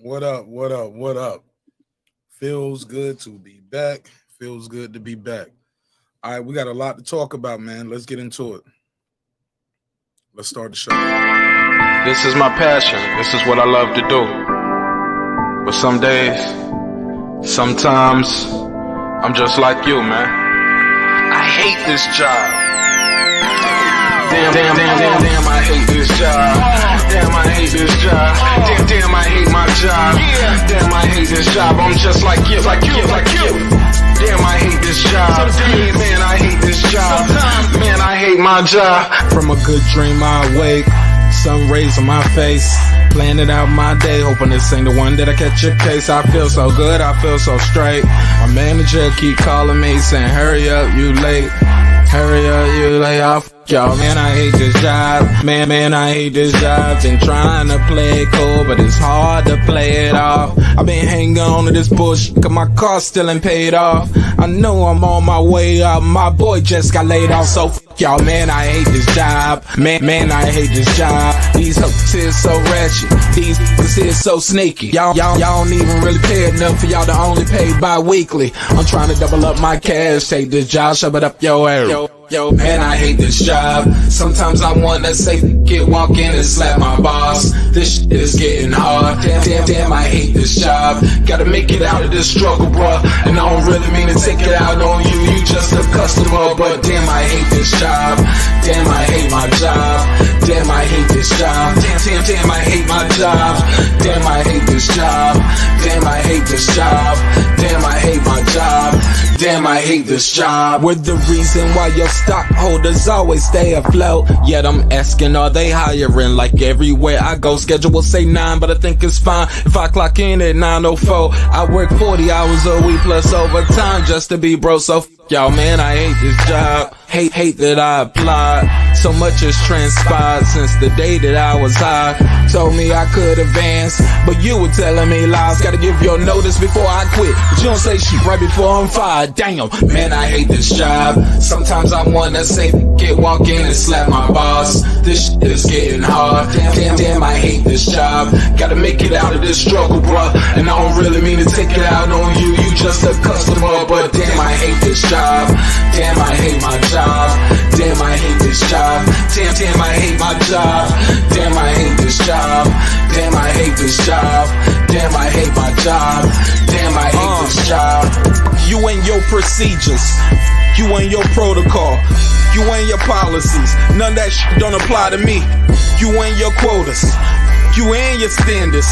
What up? What up? What up? Feels good to be back. Feels good to be back. All right, we got a lot to talk about, man. Let's get into it. Let's start the show. This is my passion. This is what I love to do. But some days, sometimes, I'm just like you, man. I hate this job. Damn, I hate this job. Damn, I hate this job. Damn, I hate my job. Damn, I hate this job. I'm just like you. Damn, I hate this job. Man, I hate this job. Man, I hate my job. From a good dream I wake, sun rays on my face, planning out my day, hoping this ain't the one that I catch a case. I feel so good, I feel so straight. My manager keep calling me saying, hurry up, you late. Hurry up, you lay off. Y'all, man, I hate this job. Man, I hate this job. Been trying to play it cool, but it's hard to play it off. I've been hanging on to this bullshit, cause my car still ain't paid off. I know I'm on my way up, my boy just got laid off, so f*** y'all, man, I hate this job. Man, I hate this job. These hoes here so ratchet, these niggas here so sneaky. Y'all don't even really pay enough for y'all to only pay bi-weekly. I'm trying to double up my cash, take this job, shove it up your ass. Yo, man, I hate this job. Sometimes I wanna say, walk in and slap my boss. This shit is getting hard. Damn, I hate this job. Gotta make it out of this struggle, bruh. And I don't really mean to take it out on you. You just a customer, but damn, I hate this job. Damn, I hate my job. Damn, I hate this job. Damn, I hate my job. Damn, I hate this job. Damn, I hate this job. Damn, I hate my job. Damn, I hate this job. We're the reason why your stockholders always stay afloat. Yet I'm asking, are they hiring? Like everywhere I go, schedule will say 9, but I think it's fine if I clock in at 9:04. I work 40 hours a week plus overtime just to be bro. So y'all, man, I hate this job. Hate that I applied. So much has transpired since the day that I was high. Told me I could advance, but you were telling me lies. Gotta give your notice before I quit, but you don't say shit right before I'm fired. Damn, man, I hate this job. Sometimes I wanna say, walk in and slap my boss. This shit is getting hard. Damn, I hate this job. Gotta make it out of this struggle, bruh. And I don't really mean to take it out on you. You just a customer, but damn, I hate this job. Damn, I hate my job. Damn, I hate this job. Damn, I hate my job. Damn, I hate this job. Damn, I hate this job. Damn, I hate my job. Damn, I hate this job. You and your procedures, you and your protocol, you and your policies, none of that shit don't apply to me. You and your quotas, you and your standards,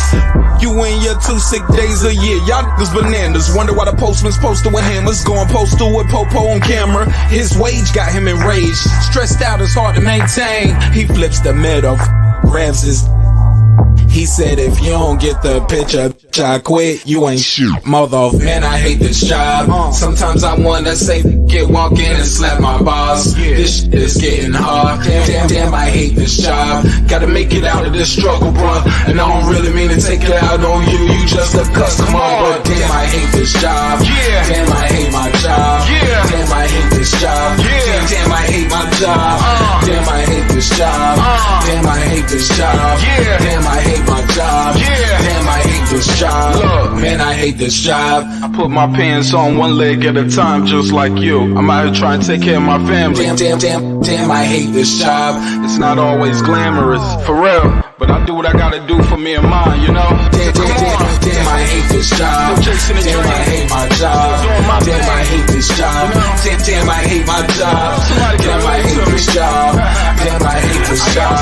you and your 2 sick days a year. Y'all niggas bananas. Wonder why the postman's posted with hammers, going postal with Popo on camera. His wage got him enraged, stressed out, it's hard to maintain. He flips the middle, grabs his. He said, if you don't get the picture, I quit, you ain't shoot. Mother, man, I hate this job. Sometimes I wanna say, walk in and slap my boss. This shit is getting hard. Damn, I hate this job. Gotta make it out of this struggle, bruh. And I don't really mean to take it out on you. You just a customer, but damn, I hate this job. Damn, I hate my job. Damn, I hate this job. Damn, I hate my job. Damn, I hate this job. Damn, I hate this job. Damn, I hate my job. Damn, I hate this job. Look, man, I hate this job. I put my pants on one leg at a time, just like you. I'm out here trying to take care of my family. Damn, I hate this job. It's not always glamorous, for real, but I do what I gotta do for me and mine, you know? Damn, I hate this job. Damn, I hate my job. Damn, I hate this job. Damn, I hate my job. Damn, I hate this job. Damn, I hate this job.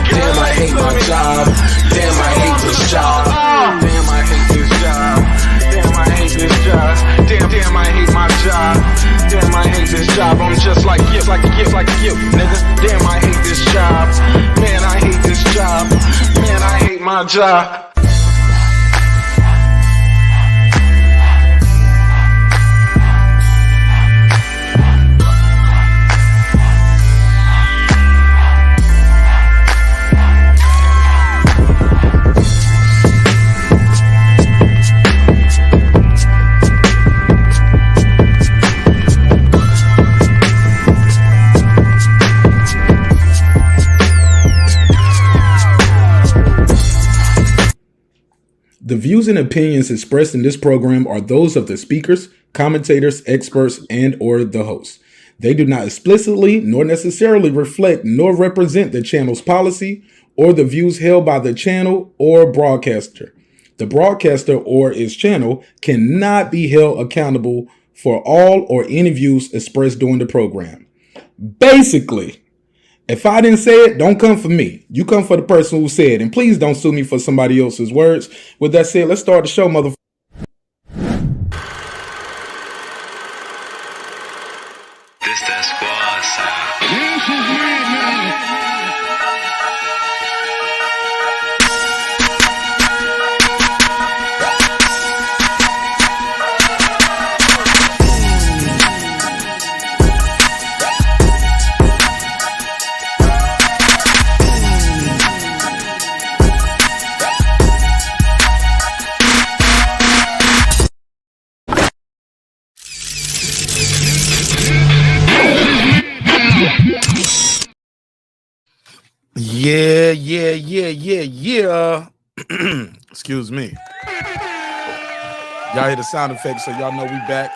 Damn, I hate my job. Damn, I hate this job. Damn, I hate this job. Damn, I hate this job. Damn, I hate my job. Damn, I hate this job. I'm just like you, nigga. Damn, I hate this job. Man, I hate this job. Man, I hate my job. The views and opinions expressed in this program are those of the speakers, commentators, experts, and or the host. They do not explicitly nor necessarily reflect nor represent the channel's policy or the views held by the channel or broadcaster. The broadcaster or its channel cannot be held accountable for all or any views expressed during the program. Basically, if I didn't say it, don't come for me. You come for the person who said it. And please don't sue me for somebody else's words. With that said, let's start the show, motherfucker. This that squad sound. Yeah. Excuse me. Y'all hear the sound effects, so y'all know we back,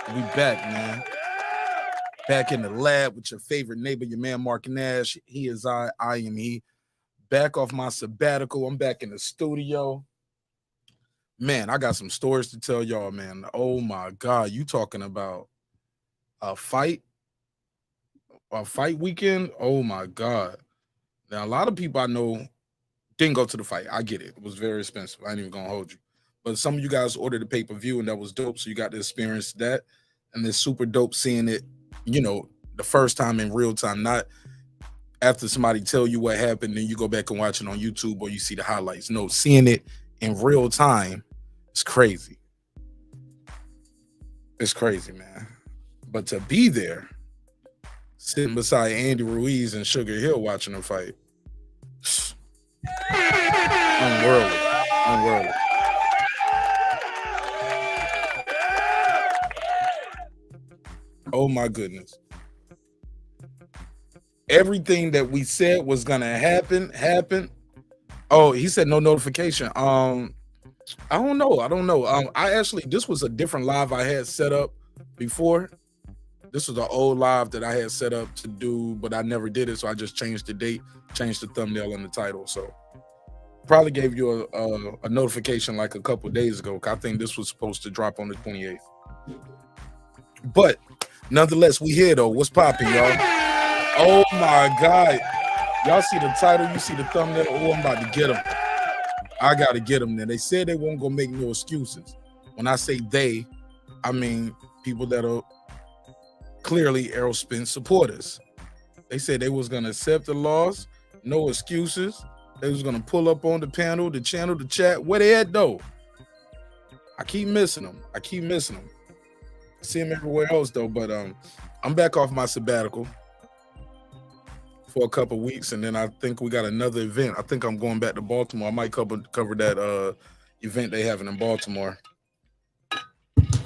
man. Back in the lab with your favorite neighbor, your man Marq Nash. He is I am he. Back off my sabbatical. I'm back in the studio. Man, I got some stories to tell y'all, man. Oh my God, you talking about a fight weekend? Oh my God. Now, a lot of people I know didn't go to the fight. I get it. It was very expensive. I ain't even gonna hold you. But some of you guys ordered the pay-per-view, and that was dope. So you got to experience that. And it's super dope seeing it, you know, the first time in real time, not after somebody tell you what happened, then you go back and watch it on YouTube or you see the highlights. No, seeing it in real time is crazy. It's crazy, man. But to be there, sitting beside Andy Ruiz and Sugar Hill watching them fight, unworldly. Oh my goodness. Everything that we said was gonna happen. Oh, he said no notification. I don't know. I actually, this was a different live I had set up before. This was an old live that I had set up to do, but I never did it. So I just changed the date, changed the thumbnail and the title. So probably gave you a notification like a couple days ago. I think this was supposed to drop on the 28th. But nonetheless, we here though. What's popping, y'all? Oh my God. Y'all see the title, you see the thumbnail. Oh, I'm about to get them. I gotta get them then. They said they won't go make no excuses. When I say they, I mean people that are clearly Errol Spence supporters. They said they was gonna accept the loss, no excuses. They was gonna pull up on the panel, the channel, the chat. Where they at though? I keep missing them. I see them everywhere else though, but I'm back off my sabbatical for a couple weeks, and then I think we got another event. I think I'm going back to Baltimore. I might cover that event they having in Baltimore.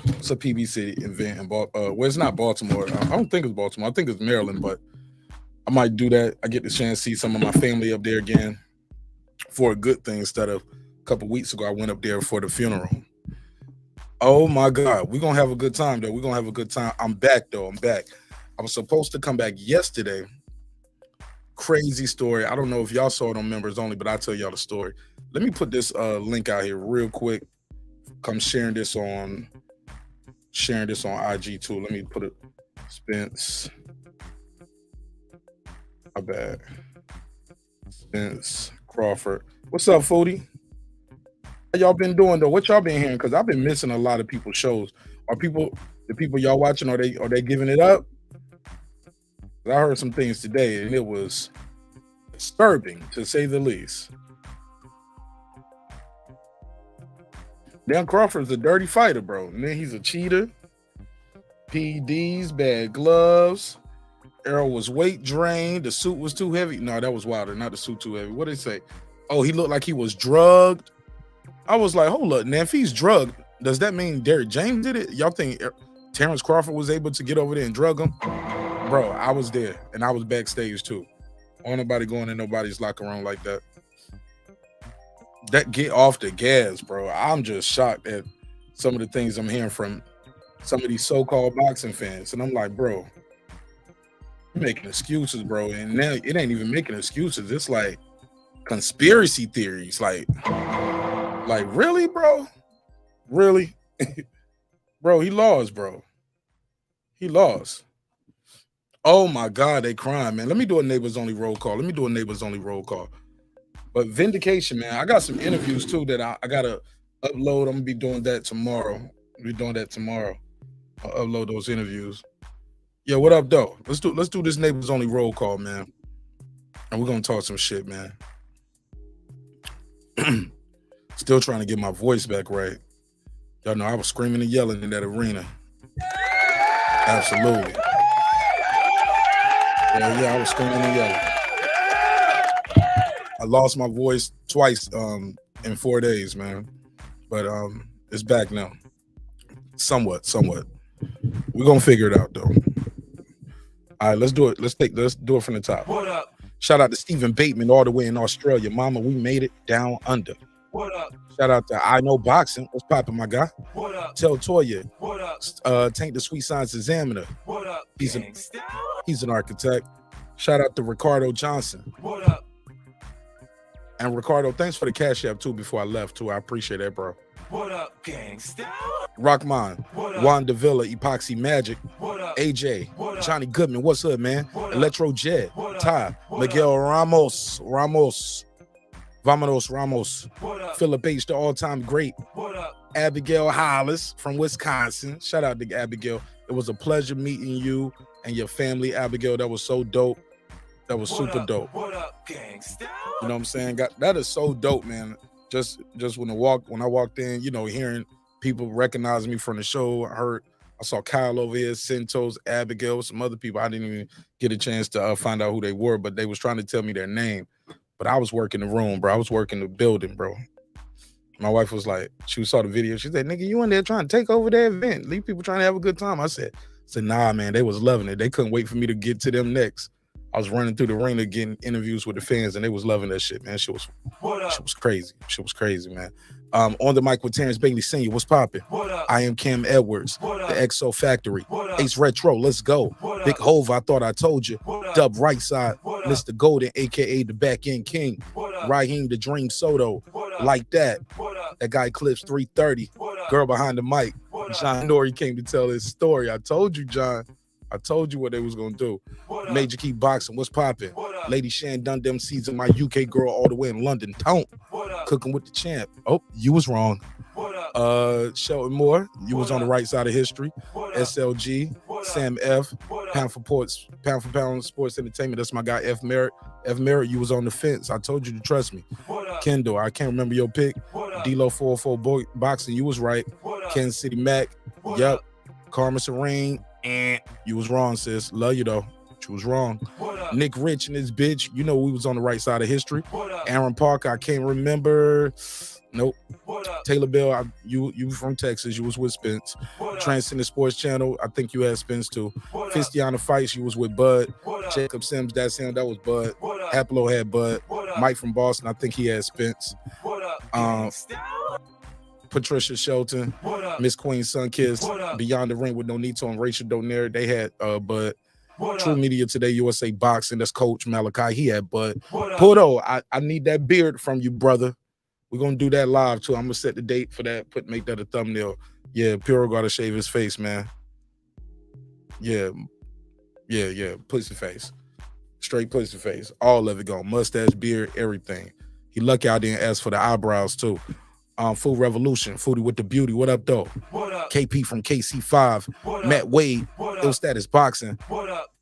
It's a PBC event in Baltimore. Well, it's not Baltimore. I don't think it's Baltimore. I think it's Maryland, but I might do that. I get the chance to see some of my family up there again for a good thing instead of a couple weeks ago I went up there for the funeral. Oh my God, we're gonna have a good time though. We're gonna have a good time. I'm back though. I'm back. I was supposed to come back yesterday. Crazy story. I don't know if y'all saw it on members only, but I'll tell y'all the story. Let me put this link out here real quick. Come sharing this on IG too. Let me put it. Spence. My bad. Spence Crawford. What's up, Foodie? How y'all been doing though? What y'all been hearing? Because I've been missing a lot of people's shows. The people y'all watching, are they giving it up? I heard some things today and it was disturbing to say the least. Damn, Crawford's a dirty fighter, bro. And then he's a cheater. PDs, bad gloves. Errol was weight drained. The suit was too heavy. No, that was Wilder, not the suit too heavy. What did they say? Oh, he looked like he was drugged. I was like, hold up, now if he's drugged, does that mean Derrick James did it? Y'all think Terence Crawford was able to get over there and drug him? Bro, I was there and I was backstage too. I don't nobody going in nobody's locker room like that. that get off the gas, bro. I'm just shocked at some of the things I'm hearing from some of these so-called boxing fans, and I'm like, bro, you're making excuses, bro. And now it ain't even making excuses. It's like conspiracy theories. Like really, bro? Really? Bro, he lost, bro. He lost. Oh my God, they crying, man. Let me do a neighbors only roll call. But vindication, man. I got some interviews too that I gotta upload. I'm gonna be doing that tomorrow. I'll upload those interviews. Yeah, what up, though? Let's do this neighbors only roll call, man. And we're gonna talk some shit, man. Still trying to get my voice back right. Y'all know I was screaming and yelling in that arena. Absolutely. Yeah, I was screaming and yelling. I lost my voice twice in 4 days, man. But it's back now. Somewhat. We're gonna figure it out though. All right, let's do it. Let's do it from the top. What up? Shout out to Stephen Bateman all the way in Australia. Mama, we made it down under. What up? Shout out to I Know Boxing. What's poppin', my guy? What up? Tell Toya. What up? Tank the Sweet Science Examiner. What up? He's Gangsta? an architect. Shout out to Ricardo Johnson. What up? And Ricardo, thanks for the cash app too before I left too. I appreciate that, bro. What up, gangsta? Rockman, What up? Juan Davila, Epoxy Magic, What up? AJ, What up? Johnny Goodman, what's up, man? What up? Electro Jet, What up? Ty, What Miguel Ramos, Vamonos Ramos, What up? Philip H, the all-time great, What up? Abigail Hollis from Wisconsin. Shout out to Abigail. It was a pleasure meeting you and your family, Abigail. That was so dope. That was What super up? dope. What up, gangsta? You know what I'm saying? That is so dope, man. Just when I walked in, you know, hearing people recognize me from the show. I saw Kyle over here, Centos, Abigail, some other people. I didn't even get a chance to find out who they were, but they was trying to tell me their name. But I was working the room, bro. I was working the building, bro. My wife was like, she saw the video. She said, nigga, you in there trying to take over the event. Leave people trying to have a good time. I said, nah, man, they was loving it. They couldn't wait for me to get to them next. I was running through the arena getting interviews with the fans, and they was loving that shit, man. Shit was crazy. Shit was crazy, man. On the mic with Terrence Bailey Sr. What's poppin'? What up? I am Cam Edwards, What up? the XO Factory, What up? Ace Retro, let's go. What Big up? Hove, I thought I told you. What up? Dub Right Side, What up? Mr. Golden, aka the Back End King, What up? Raheem the Dream Soto, What up? like that. What up? That guy Clips 330, What up? girl behind the mic. What up? John Nori came to tell his story. I told you, John. I told you what they was gonna do. What up? Major Key Boxing, what's poppin'? What up? Lady Shan done them season, my UK girl all the way in London. Don't What up? cooking with the champ. Oh, you was wrong. What up? Shelton Moore, you was on the right side of history. What up? SLG, What up? Sam F, What up? Pound for Pound Sports Entertainment. That's my guy F Merritt. F Merritt, you was on the fence. I told you to trust me. What up? Kendall, I can't remember your pick. What up? D-Lo 404 Boxing, you was right. What up? Kansas City Mac, What yep. up? Karma Serene, you was wrong, sis. Love you though. You was wrong. What up? Nick Rich and his bitch, you know we was on the right side of history. What up? Aaron Parker, I can't remember. Nope. What up? Taylor Bell, you from Texas, you was with Spence. What up? Transcendent Sports Channel, I think you had Spence too. What up? Fistiana Fights, you was with Bud. What up? Jacob Sims, that's him, that was Bud. What up? Apollo had Bud. What up? Mike from Boston, I think he had Spence. What up? Um, Gangsta? Patricia Shelton, What up? Miss Queen Sunkiss, What up? Beyond the Ring with Nonito and Rachel Donaire, they had Bud. What True up? Media Today, USA Boxing, that's Coach Malachi, he had Bud. What up? Puto, I need that beard from you, brother. We're gonna do that live too. I'm gonna set the date for that, make that a thumbnail. Yeah, Puro gotta shave his face, man. Yeah, pussy face. Straight pussy face. All of it gone. Mustache, beard, everything. He lucky I didn't ask for the eyebrows too. Food Revolution, Foodie with the Beauty. What up, though? What up? KP from KC5, What Matt up? Wade, What Ill up? Status Boxing, What up?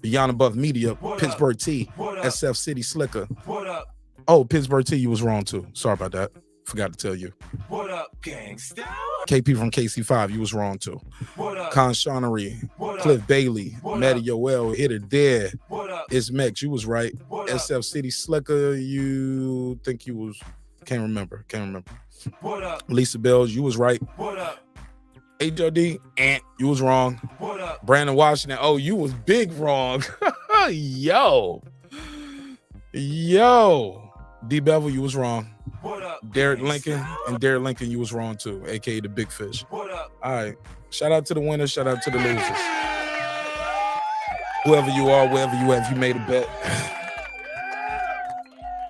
Beyond Above Media, What up? Pittsburgh T, What up? SF City Slicker. What up? Oh, Pittsburgh T, you was wrong too. Sorry about that. Forgot to tell you. What up, gangsta? KP from KC5, you was wrong too. What up? Con Shonery, What up? Cliff Bailey, What Matty up? Yoel, Hit It There, What up? It's Mex, you was right. What up? SF City Slicker, you think you was, can't remember. What up? Lisa Bells, you was right. What up? HOD, you was wrong. What up? Brandon Washington, oh, you was big wrong. Yo. D Bevel, you was wrong. What up, Derek gangsta? Lincoln, and Derek Lincoln, you was wrong too, aka the Big Fish. What up? All right. Shout out to the winners. Shout out to the losers. Whoever you are, wherever you at, if you made a bet.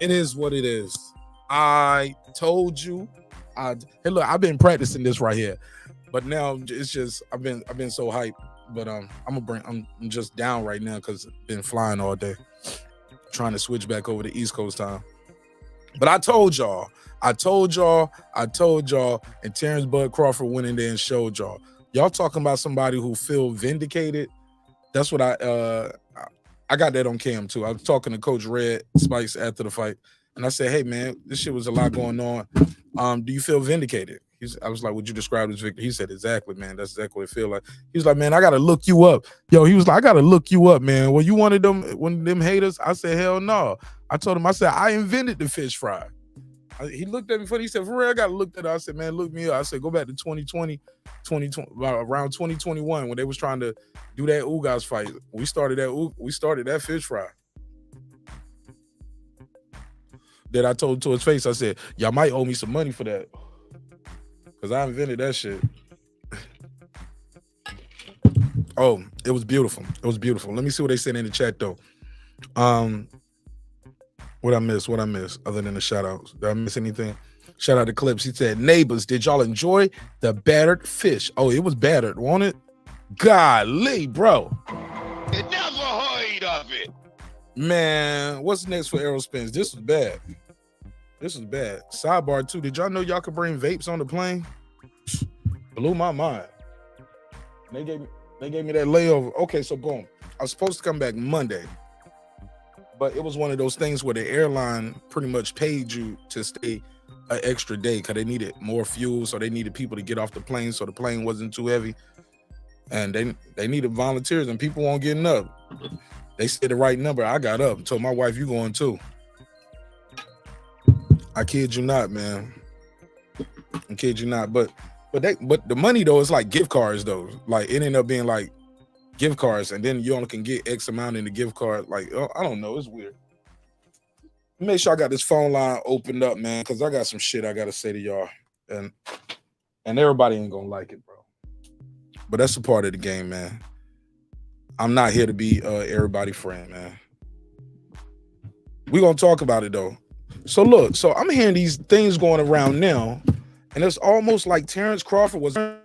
It is what it is. I told you. Hey, look, I've been practicing this right here, but now it's just I've been so hyped. But I'm just down right now because I've been flying all day, trying to switch back over to East Coast time. But I told y'all, and Terence Bud Crawford went in there and showed y'all. Y'all talking about somebody who feel vindicated. That's what I got that on cam too. I was talking to Coach Red Spikes after the fight, and I said, "Hey man, this shit was a lot going on. Do you feel vindicated?" I was like, "Would you describe this victory?" He said, "Exactly, man. That's exactly what it feel like." He was like, "Man, I gotta look you up." Yo, he was like, "I gotta look you up, man. Were you one of them haters?" I said, "Hell no." I told him, I said, "I invented the fish fry." He looked at me funny. He said, "For real, I gotta look that up." I said, "Man, look me up." I said, "Go back to 2020, around 2021 when they was trying to do that ugas fight. We started that fish fry." Then I told him to his face, I said, "Y'all might owe me some money for that, because I invented that shit." Oh, it was beautiful. It was beautiful. Let me see what they said in the chat though. What I miss other than the shout outs? Did I miss anything? Shout out to Clips. He said, "Neighbors, did y'all enjoy the battered fish?" Oh, it was battered, wasn't it? Golly, bro. Never heard of it. Man, what's next for Errol Spence? This was bad. Sidebar too. Did y'all know y'all could bring vapes on the plane? Blew my mind. They gave me that layover. Okay, so boom. I was supposed to come back Monday, but it was one of those things where the airline pretty much paid you to stay an extra day because they needed more fuel, so they needed people to get off the plane so the plane wasn't too heavy. And they needed volunteers, and people weren't getting up. They said the right number. I got up and told my wife, "You going too." I kid you not, man. I kid you not. But the money though is like gift cards though. Like it ended up being like gift cards, and then you only can get X amount in the gift card. Like I don't know, it's weird. Make sure I got this phone line opened up, man, because I got some shit I gotta say to y'all, and everybody ain't gonna like it, bro. But that's a part of the game, man. I'm not here to be everybody's friend, man. We gonna talk about it though. So look, I'm hearing these things going around now, and it's almost like Terence Crawford was one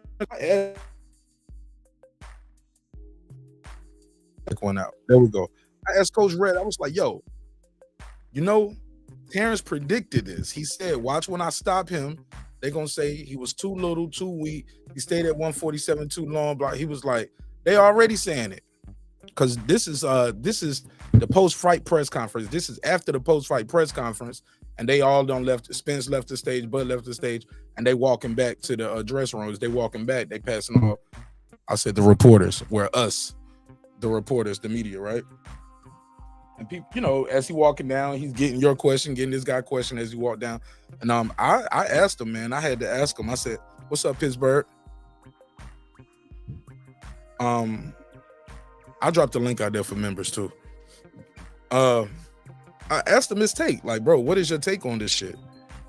out. There we go. I asked Coach Red, I was like, "Yo, you know, Terence predicted this. He said, watch when I stop him, they're gonna say he was too little, too weak. He stayed at 147 too long." Blah. He was like, they already saying it. Because this is the post-fight press conference. This is after the post-fight press conference, and they all done left. Spence left the stage, Bud left the stage, and they walking back to the dressing rooms. They walking back, they passing off. I said the reporters were us, the reporters, the media, right? And people, you know, as he walking down, he's getting your question, getting this guy question as he walked down. And I asked him, man. I had to ask him. I said, "What's up, Pittsburgh?" I dropped the link out there for members too. I asked him his take, like, "Bro, what is your take on this shit?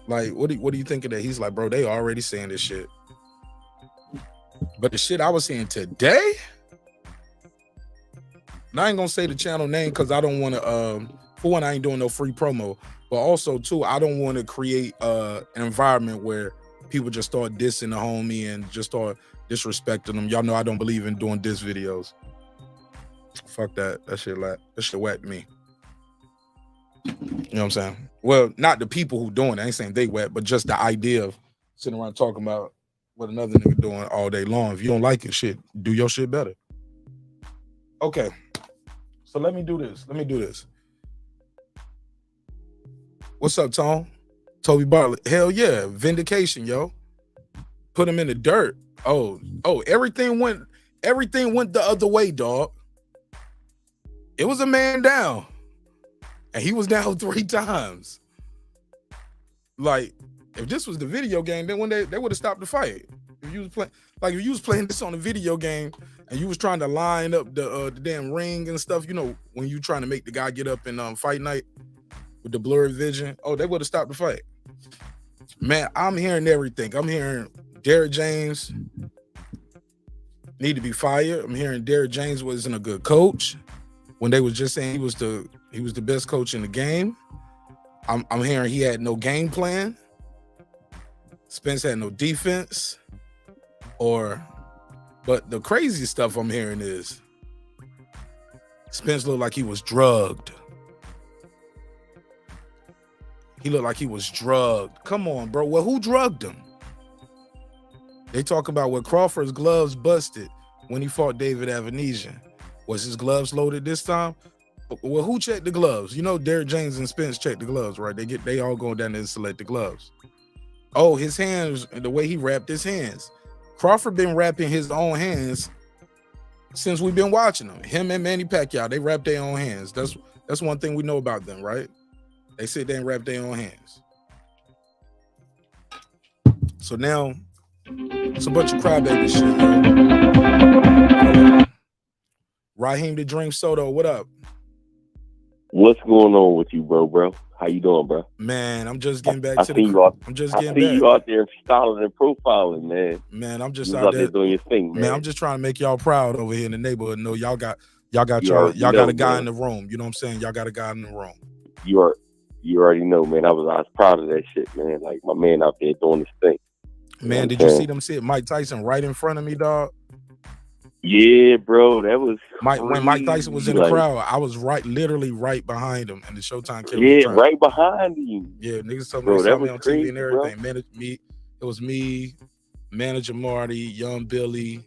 Like, what do you think of that?" He's like, "Bro, they already saying this shit." But the shit I was saying today, and I ain't gonna say the channel name because I don't want to. For one, I ain't doing no free promo, but also too, I don't want to create an environment where people just start dissing the homie and just start disrespecting them. Y'all know I don't believe in doing diss videos. Fuck that. That shit whacked me. You know what I'm saying? Well, not the people who doing it. I ain't saying they wet, but just the idea of sitting around talking about what another nigga doing all day long. If you don't like it, shit, do your shit better. Okay. So let me do this. What's up, Tom? Toby Bartlett. Hell yeah. Vindication, yo. Put him in the dirt. Oh, everything went the other way, dog. It was a man down. And he was down 3 times. Like, if this was the video game, then when they would have stopped the fight. If you was playing this on a video game and you was trying to line up the damn ring and stuff, you know, when you trying to make the guy get up in fight night with the blurred vision, they would have stopped the fight. Man, I'm hearing everything. I'm hearing Derrick James need to be fired. I'm hearing Derrick James wasn't a good coach when they was just saying he was the best coach in the game. I'm hearing he had no game plan. Spence had no defense. But the crazy stuff I'm hearing is Spence looked like he was drugged. He looked like he was drugged. Come on, bro. Well, who drugged him? They talk about what Crawford's gloves busted when he fought David Avanesian. Was his gloves loaded this time? Well, who checked the gloves? You know, Derrick James and Spence checked the gloves, right? They all go down there and select the gloves. Oh, his hands, the way he wrapped his hands. Crawford been wrapping his own hands since we've been watching them. Him and Manny Pacquiao, they wrap their own hands. That's one thing we know about them, right? They sit there and wrap their own hands. So now it's a bunch of crybaby shit, yo. Raheem the Dream Soto, what up? What's going on with you, bro? How you doing, bro? Man, I'm just getting back to I'm just getting back. You out there styling and profiling, man. Man, I'm just out there doing your thing, man. I'm just trying to make y'all proud over here in the neighborhood. No, y'all got a guy in the room. You know what I'm saying? Y'all got a guy in the room. You already know, man. I was proud of that shit, man. Like my man out there doing his thing. Man, did you see them sit Mike Tyson right in front of me, dog? Yeah, bro, that was when Mike Tyson was in the crowd. I was literally right behind him, and the Showtime camera. Yeah, right behind you. Yeah, niggas told me they saw me on TV and everything. Man, it was me, Manager Marty, Young Billy,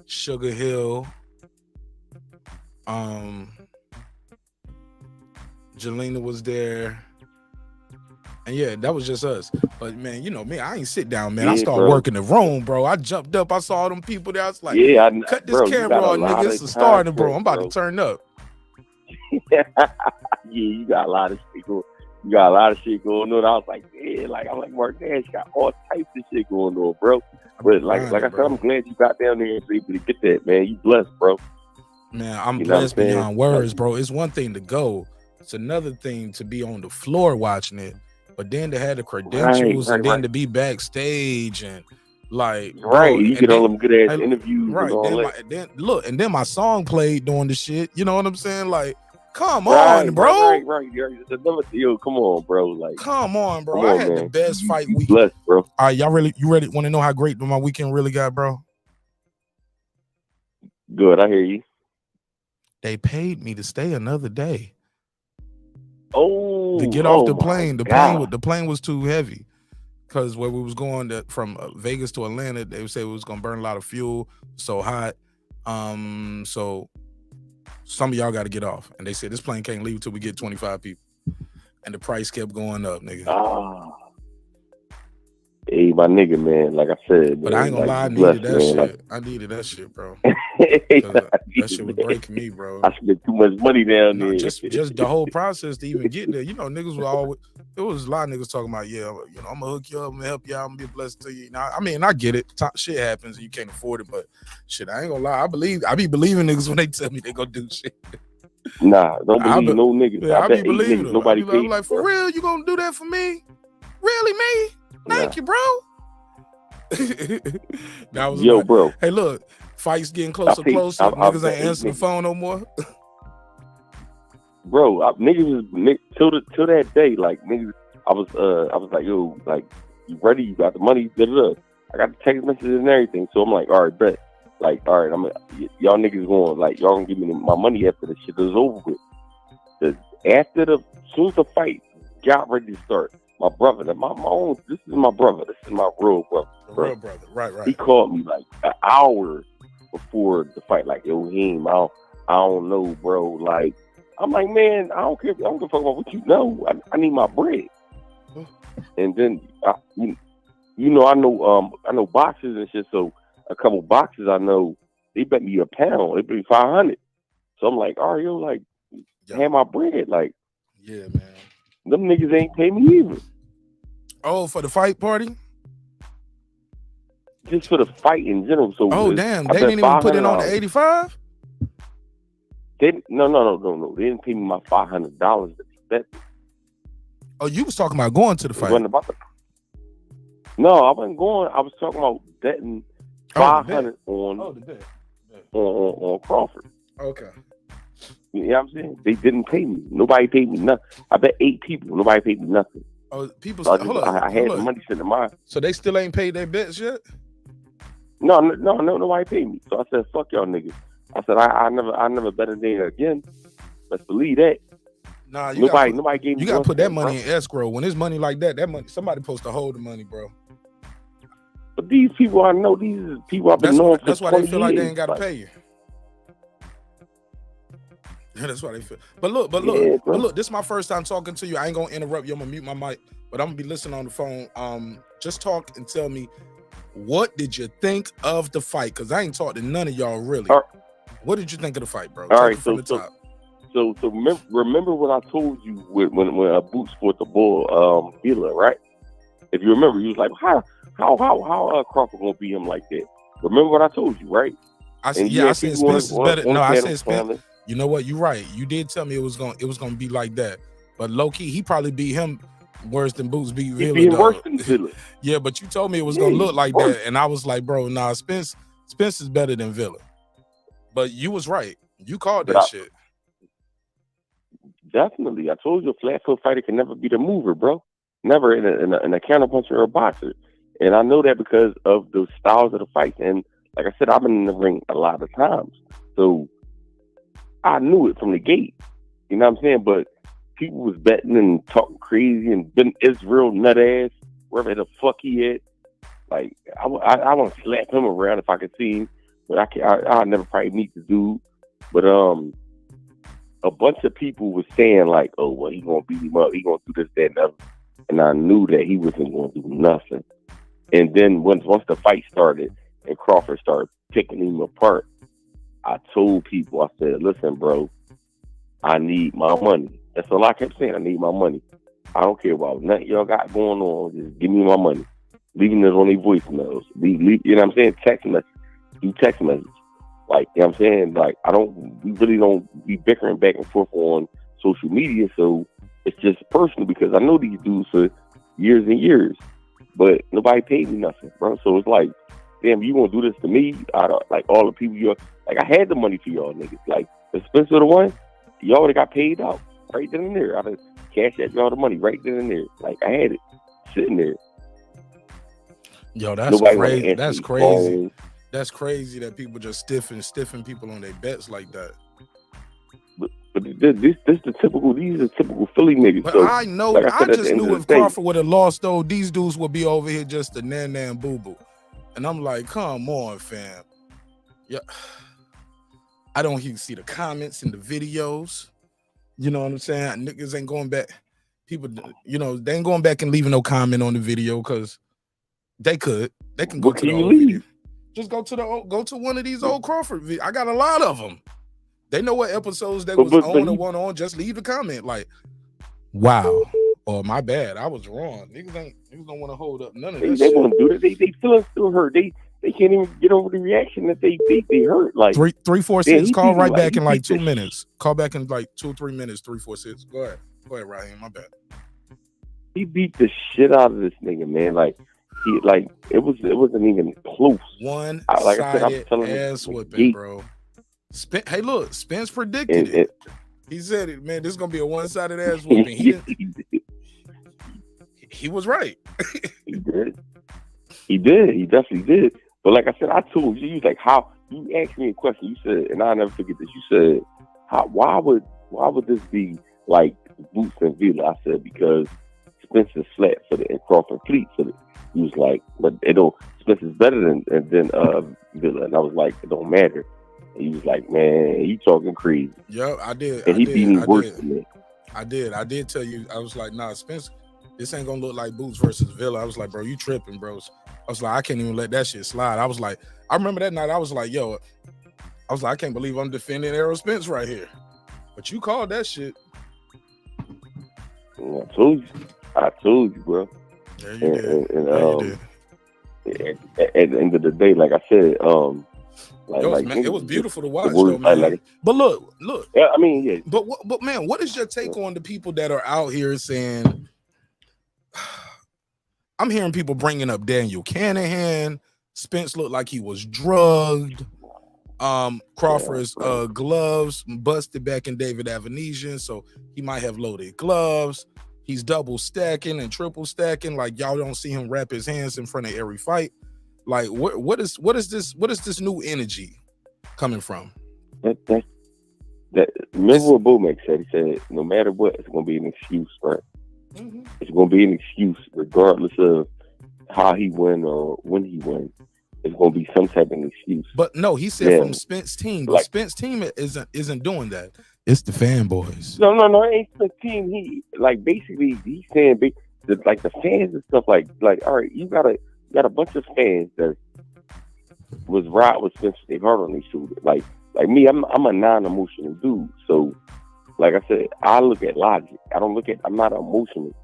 Sugar Hill, Jelena was there. And yeah, that was just us. But man, you know me, I ain't sit down, man. I started working the room, bro. I jumped up. I saw them people there. I was like, cut this camera on, nigga. It's a starting, bro. I'm about to turn up. Yeah, you got a lot of shit going. You got a lot of shit going on. I was like, yeah, like I'm like Marq Nash got all types of shit going on, bro. But like I said, I'm glad you got down there and was able to get that, man. You blessed, bro. Man, I'm blessed beyond words, bro. It's one thing to go. It's another thing to be on the floor watching it. But then to have the credentials and then to be backstage and like you get all them good ass interviews, right? Then my song played during the shit. You know what I'm saying? Like, come on, bro. Right. Yo, come on, bro. Like, come on, bro. I had the best fight weekend. Blessed, bro. All right, you ready? Want to know how great my weekend really got, bro? Good, I hear you. They paid me to stay another day. Oh, to get off the plane. The plane was too heavy because where we was going from Vegas to Atlanta, they said it was gonna burn a lot of fuel, so hot. So some of y'all got to get off, and they said this plane can't leave till we get 25 people, and the price kept going up, nigga. Hey, my nigga, man. Like I said, but I ain't gonna lie, I needed that shit. I needed that shit, bro. That shit was breaking me, bro. I spent too much money down there. Just the whole process to even get there. You know, niggas were always. There was a lot of niggas talking about, yeah, you know, I'm gonna hook you up, I'm gonna help you out, I'm gonna be blessed to you. Now, I mean, I get it. Shit happens and you can't afford it, but shit, I ain't gonna lie. I be believing niggas when they tell me they gonna do shit. Nah, don't believe no niggas. Yeah, I be believing them. Nobody I'm like, for real, you gonna do that for me? Really, me? Thank you, bro. That was bro. Hey, look, fights getting closer. Niggas ain't answering the phone no more. Bro, niggas till that day, like niggas, I was like, yo, like, you ready? You got the money? Da-da-da. I got the text messages and everything. So I'm like, all right, bet. Like, all right, y'all niggas going, like, y'all gonna give me my money after the shit is over with. Soon as the fight got ready to start, my brother, this is my brother. This is my real brother. Real brother, right. He called me like an hour before the fight, like, yo, Heem, I don't know, bro. Like, I'm like, man, I don't care. I don't give a fuck about what you know. I need my bread. And then, I know boxes and shit. So a couple boxes I know, they bet me a pound. They bet me 500. So I'm like, all right, yo, like, have my bread. Like, yeah, man. Them niggas ain't pay me either. Oh, for the fight party? Just for the fight in general. So damn, they didn't even put it on the 85? No. They didn't pay me my $500 to be bet. Oh, you was talking about going to the fight. No, I wasn't going. I was talking about betting 500 on the bet. on Crawford. Okay. You know what I'm saying? They didn't pay me. Nobody paid me nothing. I bet 8 people. Nobody paid me nothing. Oh, people. So Hold on. I had the money sitting in mine. So they still ain't paid their bets yet? No, nobody paid me. So I said, "Fuck y'all niggas." I said, "I never bet a day again." Let's believe that. Nah, nobody gave me. You gotta put that money bro. in escrow. When it's money like that money somebody supposed to hold the money, bro. But these people I know, these people I've been knowing for 20 years. That's why they feel like they ain't gotta pay you. That's why they feel. But look, this is my first time talking to you. I ain't gonna interrupt you. I'm gonna mute my mic, but I'm gonna be listening on the phone. Just talk and tell me, what did you think of the fight? Because I ain't talked to none of y'all really. What did you think of the fight, bro? All right, from the top. So remember what I told you when Boots fought the bull, Villa, right? If you remember, you was like, how Crawford gonna beat him like that? Remember what I told you, right? I said Spence is better. No, I said Spence. You know what? You're right. You did tell me it was gonna be like that. But low key, he probably beat him worse than Boots beat Villa. He beat worse than Villa. Yeah, but you told me it was gonna look like that, and I was like, bro, nah, Spence is better than Villa. But you was right. You called that shit. Definitely. I told you a flat foot fighter can never be the mover, bro. Never in a counterpuncher or a boxer. And I know that because of the styles of the fights. And like I said, I've been in the ring a lot of times. So I knew it from the gate. You know what I'm saying? But people was betting and talking crazy and been Israel nut ass, wherever the fuck he at. Like, I want to slap him around if I could see him. But I'll never probably meet the dude. But a bunch of people was saying like, oh, well, he gonna beat him up. He gonna do this, that, and other. And I knew that he wasn't gonna do nothing. And then once the fight started and Crawford started picking him apart, I told people, I said, listen, bro, I need my money. That's all I kept saying. I need my money. I don't care about nothing y'all got going on. Just give me my money. Leaving this on these voicemails. You know what I'm saying? Text message. Do text message. Like, you know what I'm saying? Like, we really don't be bickering back and forth on social media. So it's just personal because I know these dudes for years and years, but nobody paid me nothing, bro. So it's like, damn, you gonna do this to me? Like all the people I had the money for y'all niggas. Like, the Spencer the one, y'all already got paid out right then and there. I just cashed out y'all the money right then and there. Like, I had it sitting there. Yo, that's crazy. That's crazy. That's crazy that people just stiffen people on their bets like that. But this the typical. These are typical Philly niggas. But so, I know. like I just knew if Crawford would have lost, though, these dudes would be over here just the nan boo boo. And I'm like, come on, fam. Yeah, I don't even see the comments in the videos. You know what I'm saying? Niggas ain't going back. People, they ain't going back and leaving no comment on the video because they could. They can go to the old video. Just go to one of these old Crawford videos. I got a lot of them. They know what episodes they was on or one on. Just leave a comment like, "Wow," or "My bad, I was wrong." Niggas don't want to hold up none of this. They want to do that. They still hurt. They can't even get over the reaction that they hurt. Like 346. Call right back in like 2 minutes. Call back in like 2-3 minutes. 346. Go ahead, Raheem. My bad. He beat the shit out of this nigga, man. Like. It wasn't even close. One-sided ass whipping, bro. Hey, look, Spence predicted it. He said it, man. This is gonna be a one-sided ass whipping. He was right. He did. He definitely did. But like I said, I told you, was like, how you asked me a question. You said, and I'll never forget this. You said, why would this be like Boots and Villa? I said because Spence is flat for and Crawford fleet for it. He was like, but Spence is better than Villa. And I was like, it don't matter. And he was like, man, you talking crazy. Yo, I did. And he beat me worse than me. I did tell you. I was like, nah, Spence, this ain't gonna look like Boots versus Villa. I was like, bro, you tripping, bros. I was like, I can't even let that shit slide. I was like, I remember that night. I was like, yo, I can't believe I'm defending Errol Spence right here. But you called that shit. I told you, bro. Yeah, you did. And at the end of the day, like I said, it was beautiful to watch, though, man. But look. Yeah, I mean, yeah. But man, what is your take on the people that are out here saying I'm hearing people bringing up Daniel Canahan. Spence looked like he was drugged. Crawford's gloves busted back in David Avenesian, so he might have loaded gloves. He's double stacking and triple stacking. Like, y'all don't see him wrap his hands in front of every fight. Like, what is this new energy coming from? That remember what Bowmack said? He said, no matter what, it's gonna be an excuse, right? Mm-hmm. It's gonna be an excuse, regardless of how he win or when he wins. It's gonna be some type of excuse. But no, he said from Spence team. The Spence team isn't doing that. It's the fanboys. No, it ain't the team. He basically he's saying like the fans and stuff like all right, you got a bunch of fans that was right with Spence. They hard on these shooters. Like me, I'm a non-emotional dude. So like I said, I look at logic. I'm not emotional.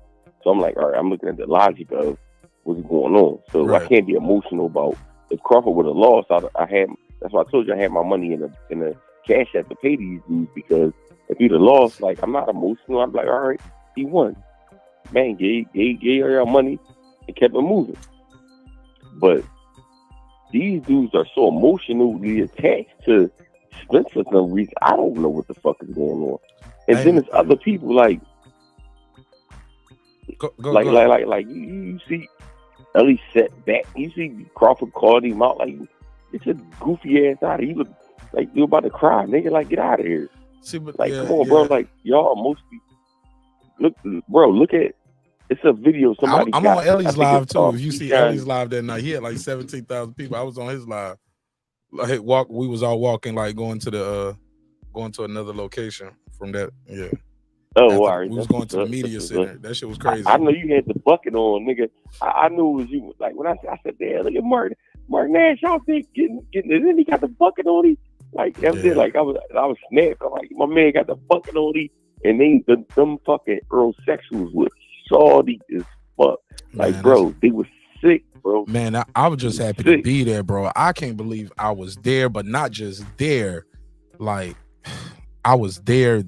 So I'm like, all right, I'm looking at the logic of what's going on. So right. I can't be emotional about if Crawford would have lost. That's why I told you I had my money in the cash app to pay these dudes, because if he'd have lost, like, I'm not emotional. I'm like, all right, he won. Man, gave our money and kept it moving. But these dudes are so emotionally attached to Spence for some reason. I don't know what the fuck is going on. And then there's other people like you see Ellie set back. You see Crawford called him out like, it's a goofy ass out of here. You look like you're about to cry, nigga. Like, get out of here. See, but like, come on, bro. Like, y'all mostly look at. It's a video. Somebody. I'm got, on Ellie's live too. If you see Ellie's Ellie's live that night, he had like 17,000 people. I was on his live. Like, we was all walking, like going to another location from that. Yeah. Oh, all right. We was going to the media center. That shit was crazy. I know you had the bucket on, nigga. I knew it was you. Like, when I said, damn, look at Marq Nash out there getting it. Then he got the bucket on him. Like, like I was snapped. I'm like, my man got the bucket on him, and them fucking Errol sexuals was salty as fuck. Like, man, bro, they was sick, bro. Man, I was just happy to be there, bro. I can't believe I was there, but not just there. Like, I was there.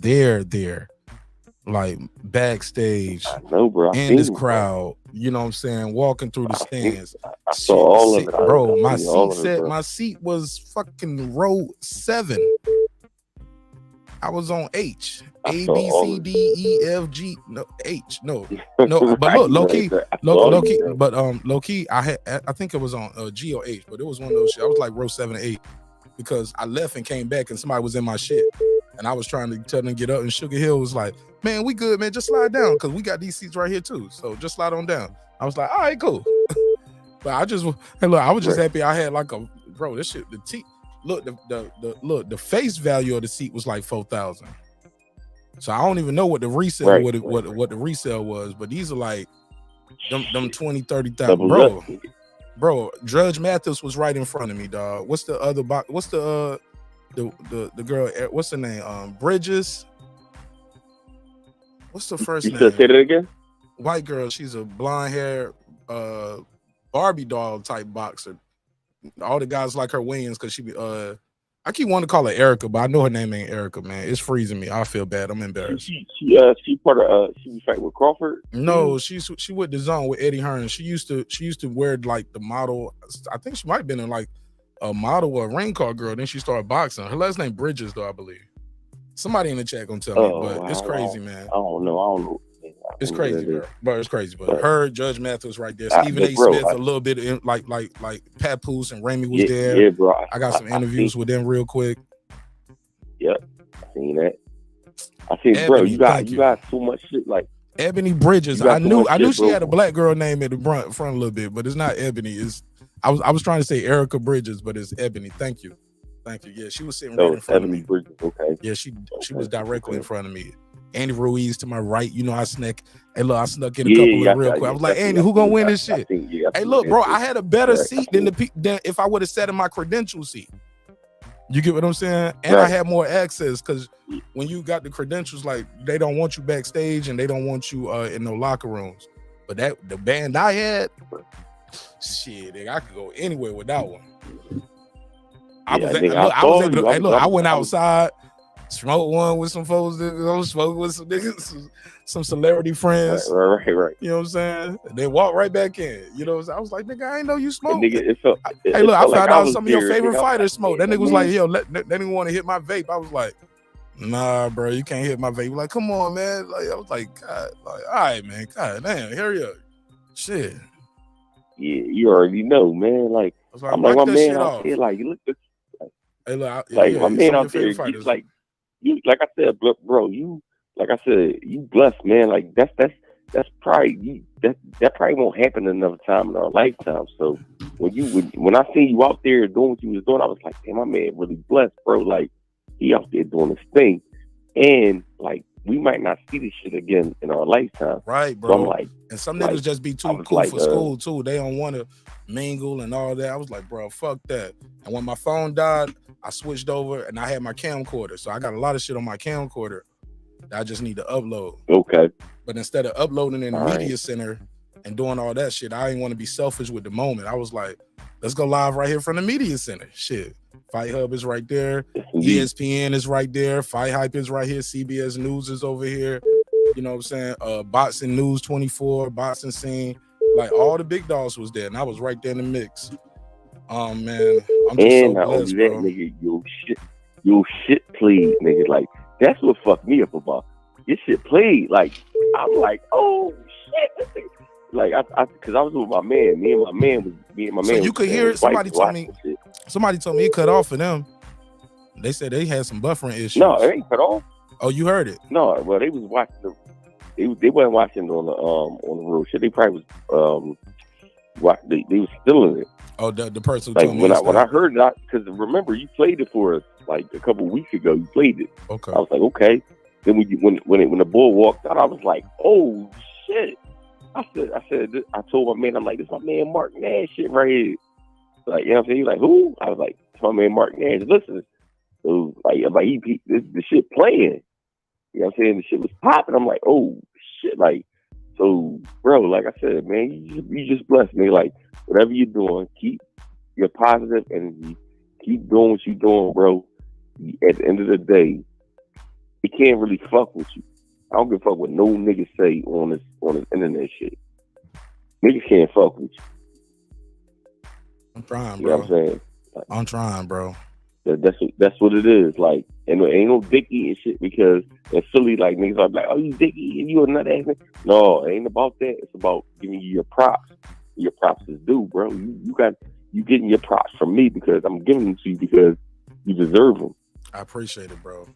Like, backstage. I know, bro. In this crowd, you know what I'm saying? Walking through the stands. I saw all of it. Bro, my seat was fucking row 7. I was on H. A, B, C, D, E, F, G, no, H. No. But look, low key, but low key, I think it was on G or H, but it was one of those shit. I was like row 7 or 8 because I left and came back and somebody was in my shit. And I was trying to tell them to get up, and Sugar Hill was like, man, we good, man. Just slide down, because we got these seats right here, too. So just slide on down. I was like, all right, cool. But I was just happy I had like this shit, the face value of the seat was like 4,000. So I don't even know what the resale, what the resale was, but these are like them 20, 30,000. Bro, Judge Mathis was right in front of me, dog. What's the other box? What's the girl, what's her name? Bridges. What's the first name? You said say that again? White girl. She's a blonde hair Barbie doll type boxer. All the guys like her wings because she be I keep wanting to call her Erica, but I know her name ain't Erica, man. It's freezing me. I feel bad. I'm embarrassed. She part of she fight with Crawford? No, she went to zone with Eddie Hearn. She used to wear like the model. I think she might have been in like a model or a rain car girl. Then she started boxing. Her last name Bridges, though, I believe. Somebody in the chat gonna tell me, but it's crazy, man. I don't know. It's crazy, bro. It's crazy, but her, Judge Mathis right there. Stephen A. Smith, a little bit in, like Papoose and Ramey was there. Yeah, bro. I got some interviews with them real quick. Yep, I seen that. I seen, Ebony, bro. You got so much shit like Ebony Bridges. I knew she had a black girl name at the front a little bit, but it's not Ebony. I was trying to say Erica Bridges, but it's Ebony. Thank you. Yeah, she was sitting right in front of me. Bridges, okay. Yeah, she was directly in front of me. Andy Ruiz to my right. You know, I snuck in a couple of real quick. I was like, Andy, who gonna win this shit? Hey, look, bro, I had a better seat than if I would have sat in my credential seat. You get what I'm saying? And I had more access because when you got the credentials, like they don't want you backstage and they don't want you in no locker rooms. But the band I had, shit, I could go anywhere with that one. I went outside. smoke one with some folks, smoke with some niggas, some celebrity friends. Right. You know what I'm saying? They walk right back in. You know what I'm saying? I was like, nigga, I ain't know you smoke. Nigga, it felt, Hey, look, I felt found like out was some of your there, favorite nigga. fighters smoke. That nigga was man. like, yo, they didn't want to hit my vape. I was like, nah, bro, you can't hit my vape. Like, come on, man. Like, I was like, God, like, all right, man. God damn, hurry up. Shit. Yeah, you already know, man. Like, I was like, I'm like, my that man shit out off. there, like, you look at, Hey, look, like, my man some of out your there, favorite you, fighters. like, you, like I said, bro, you, like I said, you blessed, man. Like, that's probably, that probably won't happen another time in our lifetime. So, when I seen you out there doing what you was doing, I was like, damn, my man really blessed, bro. Like, he out there doing his thing. And, like, we might not see this shit again in our lifetime. Right, bro. So I'm like, and some niggas just be too cool like, for school, too. They don't want to mingle and all that. I was like, bro, fuck that. And when my phone died, I switched over and I had my camcorder. So I got a lot of shit on my camcorder that I just need to upload. Okay. But instead of uploading in the All media right. center and doing all that shit, I didn't want to be selfish with the moment. I was like, let's go live right here from the media center. Shit. Fight Hub is right there. ESPN is right there. Fight Hype is right here. CBS News is over here. You know what I'm saying? Boxing News 24, Boxing Scene. Like, all the big dogs was there, and I was right there in the mix. Man, I'm just so blessed, bro. Nigga, your shit played, nigga. Like, that's what fucked me up about. Your shit played. Like, I'm like, oh shit. Like, because I was with my man. Me and my man. So you could hear it. Somebody told me it cut off for them. They said they had some buffering issues. No, it ain't cut off. Oh, you heard it? No, well, they was watching they wasn't watching on the road shit. They probably was they was still in it. Oh, the person who like told me when I heard that, because remember you played it for us like a couple weeks ago. You played it. Okay. I was like, okay. Then when the bull walked out, I was like, oh shit. I told my man, I'm like, this is my man Marq Nash shit right here. Like, you know what I'm saying? He's like, who? I was like, it's my man Marq Nash. Listen, so like the shit playing. You know what I'm saying? The shit was popping. I'm like, oh shit, like, so bro, like I said, man, you just blessed me. Like, whatever you're doing, keep your positive energy, keep doing what you're doing, bro. At the end of the day, it can't really fuck with you. I don't give a fuck what no niggas say on this internet shit. Niggas can't fuck with you. I'm trying, bro. You know what I'm saying? Like, I'm trying, bro. That's what it is. Like, and there ain't no dick eating shit because it's silly. Like, niggas are like, oh, you dick eating, you a nut ass. No, it ain't about that. It's about giving you your props. Your props is due, bro. You getting your props from me because I'm giving them to you because you deserve them. I appreciate it, bro.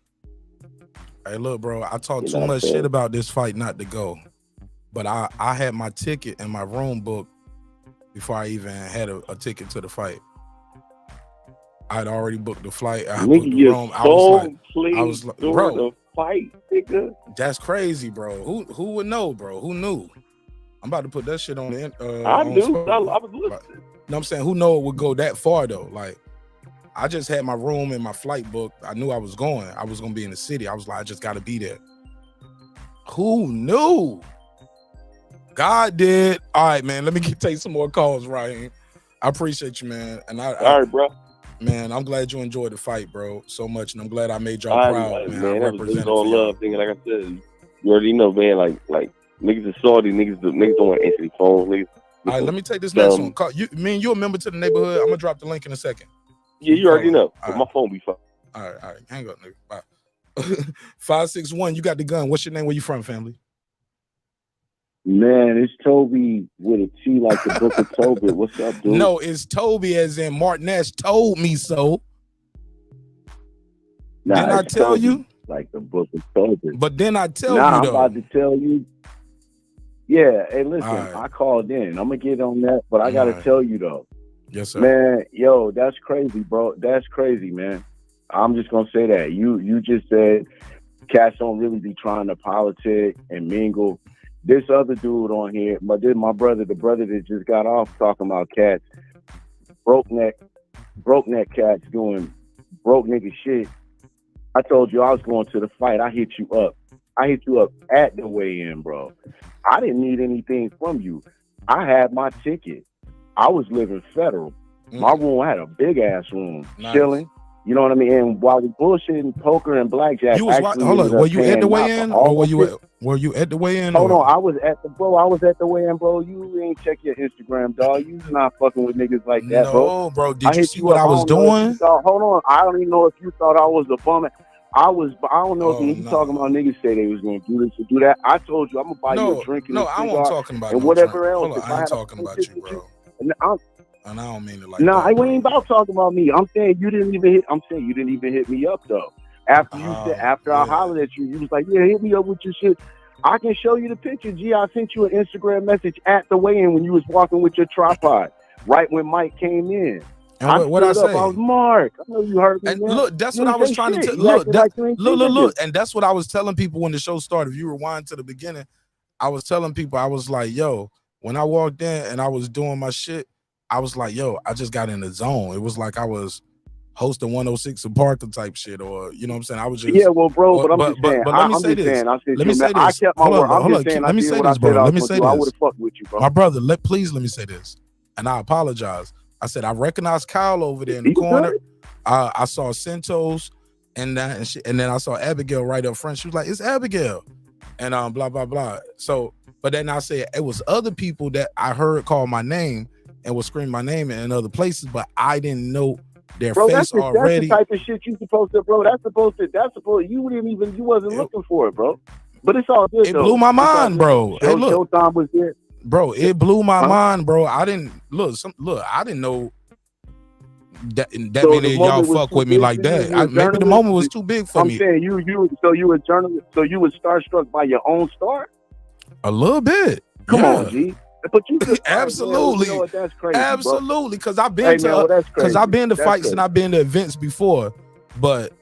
Hey, look, bro, I talked too much shit about this fight not to go, but I had my ticket in my room booked before I even had a ticket to the fight. I'd already booked the flight. I booked the room. I was like, bro, the fight, nigga. That's crazy, bro. Who would know, bro? Who knew? I'm about to put that shit on the I knew. I was listening. Like, you know what I'm saying? Who know it would go that far though? Like, I just had my room and my flight booked. I knew I was going. I was gonna be in the city. I was like, I just gotta be there. Who knew? God did. All right, man. Let me take some more calls, Ryan. I appreciate you, man. And all right, bro. Man, I'm glad you enjoyed the fight, bro, so much, and I'm glad I made y'all proud, man. I that represented was all love thing. Like I said, you already know, man. Like niggas are salty. Niggas don't want to answer the phone. Niggas. All right, let me take this next one. Call you. Me and you a member to the neighborhood. I'm gonna drop the link in a second. Yeah, you already know. Right. My phone be fine. All right. Hang up, nigga. Bye. 561. You got the gun. What's your name? Where you from, family? Man, it's Toby with a T like the Book of Tobit. What's up, dude? No, it's Toby as in Marq Nash told me so. Nah, didn't I tell you? Like the Book of Tobit. But then I tell you, though. I'm about to tell you. Yeah, hey, listen, I called in. I'm going to get on that, but I got to tell you, though. Yes, sir. Man, yo, that's crazy, bro. That's crazy, man. I'm just going to say that. You just said cats don't really be trying to politic and mingle. This other dude on here, my brother, the brother that just got off talking about cats, broke neck cats doing broke nigga shit. I told you I was going to the fight. I hit you up. At the weigh-in, bro. I didn't need anything from you. I had my ticket. I was living federal. My room, I had a big ass room, chilling. You know what I mean? And while we bullshitting poker and blackjack, You was actually hold ended on. up Were you at paying the not weigh-in, for all or were that you shit. were you at the weigh-in? Hold or? on, I was at the weigh-in, bro. You ain't check your Instagram, dog. You not fucking with niggas like that, bro. No, bro. I Did you hit see you what up. I was don't know if you doing? thought, hold on. I don't even know if you thought I was a bum. I don't know if Oh, you no. talking about niggas say they was gonna do this or do that. I told you I'm gonna buy you No, a drink and no, a I cigar wasn't talking about and no whatever drink. else. Hold on, If I ain't had a talking about friendship you, with bro. and And I don't mean it like nah, that. we ain't about talking about me. I'm saying you didn't even hit me up though. After you said, after I hollered at you, you was like, yeah, hit me up with your shit. I can show you the picture. G, I sent you an Instagram message at the weigh-in when you was walking with your tripod, right when Mike came in. And what I say? I was Marq. I know you heard me, And man. look, that's You what I ain't was say trying to shit. tell. You Look, acted like you ain't seen look, niggas. and that's what I was telling people when the show started. If you rewind to the beginning, I was telling people, I was like, yo, when I walked in and I was doing my shit, I was like, yo, I just got in the zone. It was like I was hosting 106 and Parker type shit, or you know what I'm saying? I was just Well, bro, but I'm just saying. but let me say this. Let me say I this. kept my Hold word. on, I'm just saying. let me say this, bro. Let me say I would this. have fucked with you, bro. My brother, please let me say this. And I apologize. I said I recognize Kyle over there in the corner. I saw Centos and then I saw Abigail right up front. She was like, "It's Abigail," and blah blah blah. So, but then I said it was other people that I heard call my name and was scream my name in other places, but I didn't know their face already. That's the type of shit you supposed to, bro. That's supposed. You wasn't looking for it, bro. But it's all good. It blew my mind, bro. Hey, look, Showtime was there. Bro, it blew my mind, bro. I didn't I didn't know that So many of y'all fuck with me like that. Maybe the moment was too big for me. I'm saying you a journalist, so you was starstruck by your own star? A little bit. Come on, G. But you just absolutely, you know what, that's crazy, absolutely. Because I've been I've been to fights and I've been to events before, but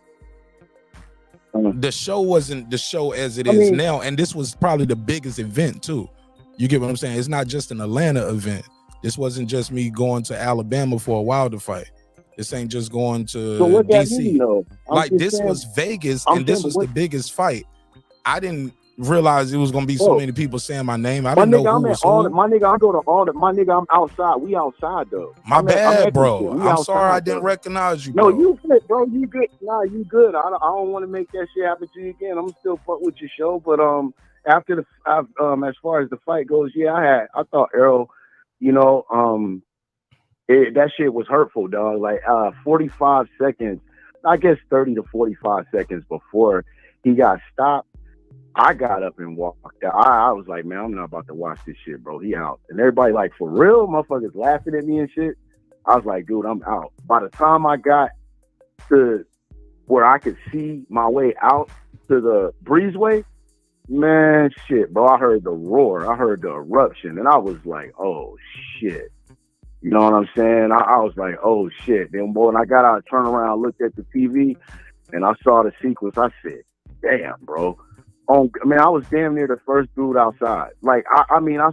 the show wasn't the show as it is now, and this was probably the biggest event too. You get what I'm saying? It's not just an Atlanta event. This wasn't just me going to Alabama for a Wilder fight. This ain't just going to DC. Like this was Vegas, and this was the biggest fight. I didn't realize it was gonna be so many people saying my name. I didn't know who was who. My nigga, I go to all the. My nigga, I'm outside. We outside though. My bad, bro. I'm sorry I didn't recognize you, bro. No, you good, bro. You good. Nah, you good. I don't want to make that shit happen to you again. I'm still fuck with your show, but after as far as the fight goes, I thought Errol, that shit was hurtful, dog. Like 45 seconds, I guess 30 to 45 seconds before he got stopped, I got up and walked out. I was like, man, I'm not about to watch this shit, bro. He out. And everybody like, for real? Motherfuckers laughing at me and shit. I was like, dude, I'm out. By the time I got to where I could see my way out to the breezeway, man, shit, bro, I heard the roar. I heard the eruption. And I was like, oh, shit. You know what I'm saying? I was like, oh, shit. Then, boy, when I got out, turned around, looked at the TV, and I saw the sequence, I said, damn, bro. I was damn near the first dude outside. Like, I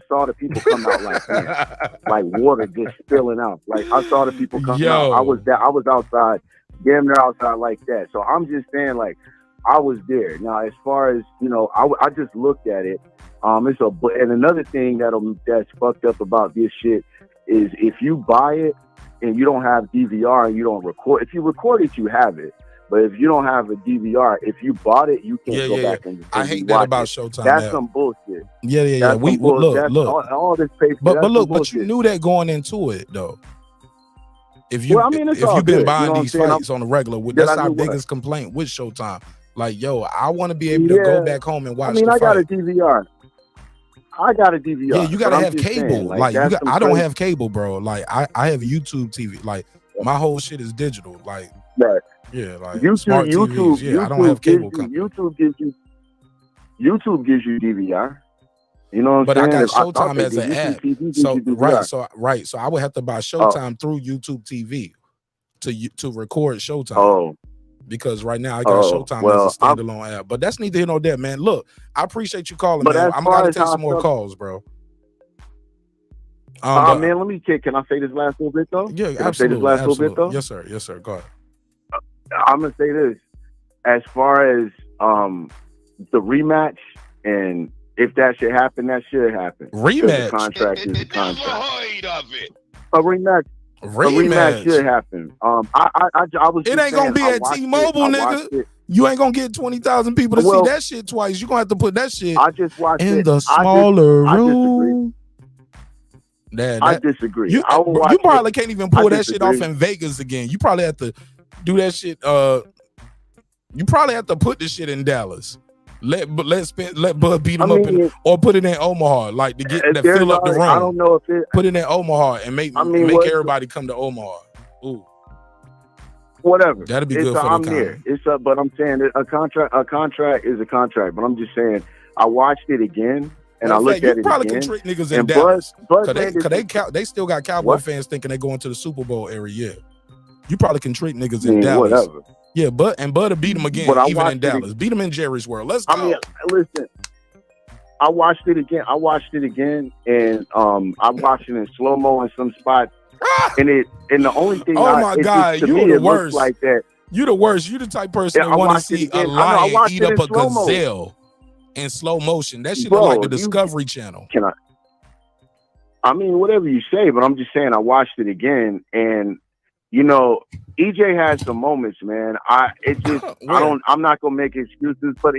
saw the people come out like, man, like water just spilling out. Like, I saw the people come out. I was outside, damn near outside like that. So I'm just saying, like, I was there. Now, as far as, I just looked at it. And another thing that's fucked up about this shit is if you buy it and you don't have DVR and you don't record, if you record it, you have it. But if you don't have a DVR, if you bought it, you can't go back and I hate that about Showtime. That's some bullshit. Yeah. We look. All this paper. But you knew that going into it though. If you've been buying these fights on the regular, that's our biggest complaint with Showtime. Like, yo, I want to be able to go back home and watch the fight. I got a DVR. Yeah, you gotta have cable. I don't have cable, bro. Like I have YouTube TV. Like my whole shit is digital. Like yeah, like smart TVs. Yeah, I don't have cable. YouTube gives you DVR. You know what I'm saying? But I got Showtime as an app. So I would have to buy Showtime through YouTube TV to record Showtime. Oh. Because right now I got Showtime as a standalone app. But that's neither here nor there, man. Look, I appreciate you calling, man. I'm gonna take some more calls, bro. Man, let me check. Can I say this last little bit though? Yeah, absolutely. Little bit though? Yes, sir. Go ahead. I'm gonna say this. As far as the rematch, and if that should happen, that should happen. Rematch? The contract is the Never contract. heard of it. A rematch. rematch should happen. I was. It just ain't gonna saying, be I at watched T-Mobile, it, nigga. You ain't gonna get 20,000 people to see that shit twice. You gonna have to put that shit I just watched in the smaller I room. I disagree. You probably can't even pull that shit off in Vegas again. You probably have to do that shit. You probably have to put this shit in Dallas. Let Bud beat him up or put it in Omaha, like to get that fill up the room. I don't know if it. Put it in Omaha and make everybody come to Omaha. Ooh. Whatever. That'd be good for the there. It's up, but I'm saying a contract is a contract. But I'm just saying I watched it again and I looked at it again. You probably can treat niggas in Dallas because they still got Cowboy fans thinking they're going to the Super Bowl every year. You probably can treat niggas in Dallas. Whatever. Yeah, Bud beat him again, even in Dallas. Beat him in Jerry's World. Let's go. I mean, listen. I watched it again, and I watched it in slow mo in some spots. And the only thing, my God, you the worst. Like that. You the worst. You the type person that want to see a lion eat up a gazelle in slow motion. That shit look like the Discovery Channel. I mean, whatever you say, but I'm just saying I watched it again, and you know, EJ has some moments, man. I'm not gonna make excuses, but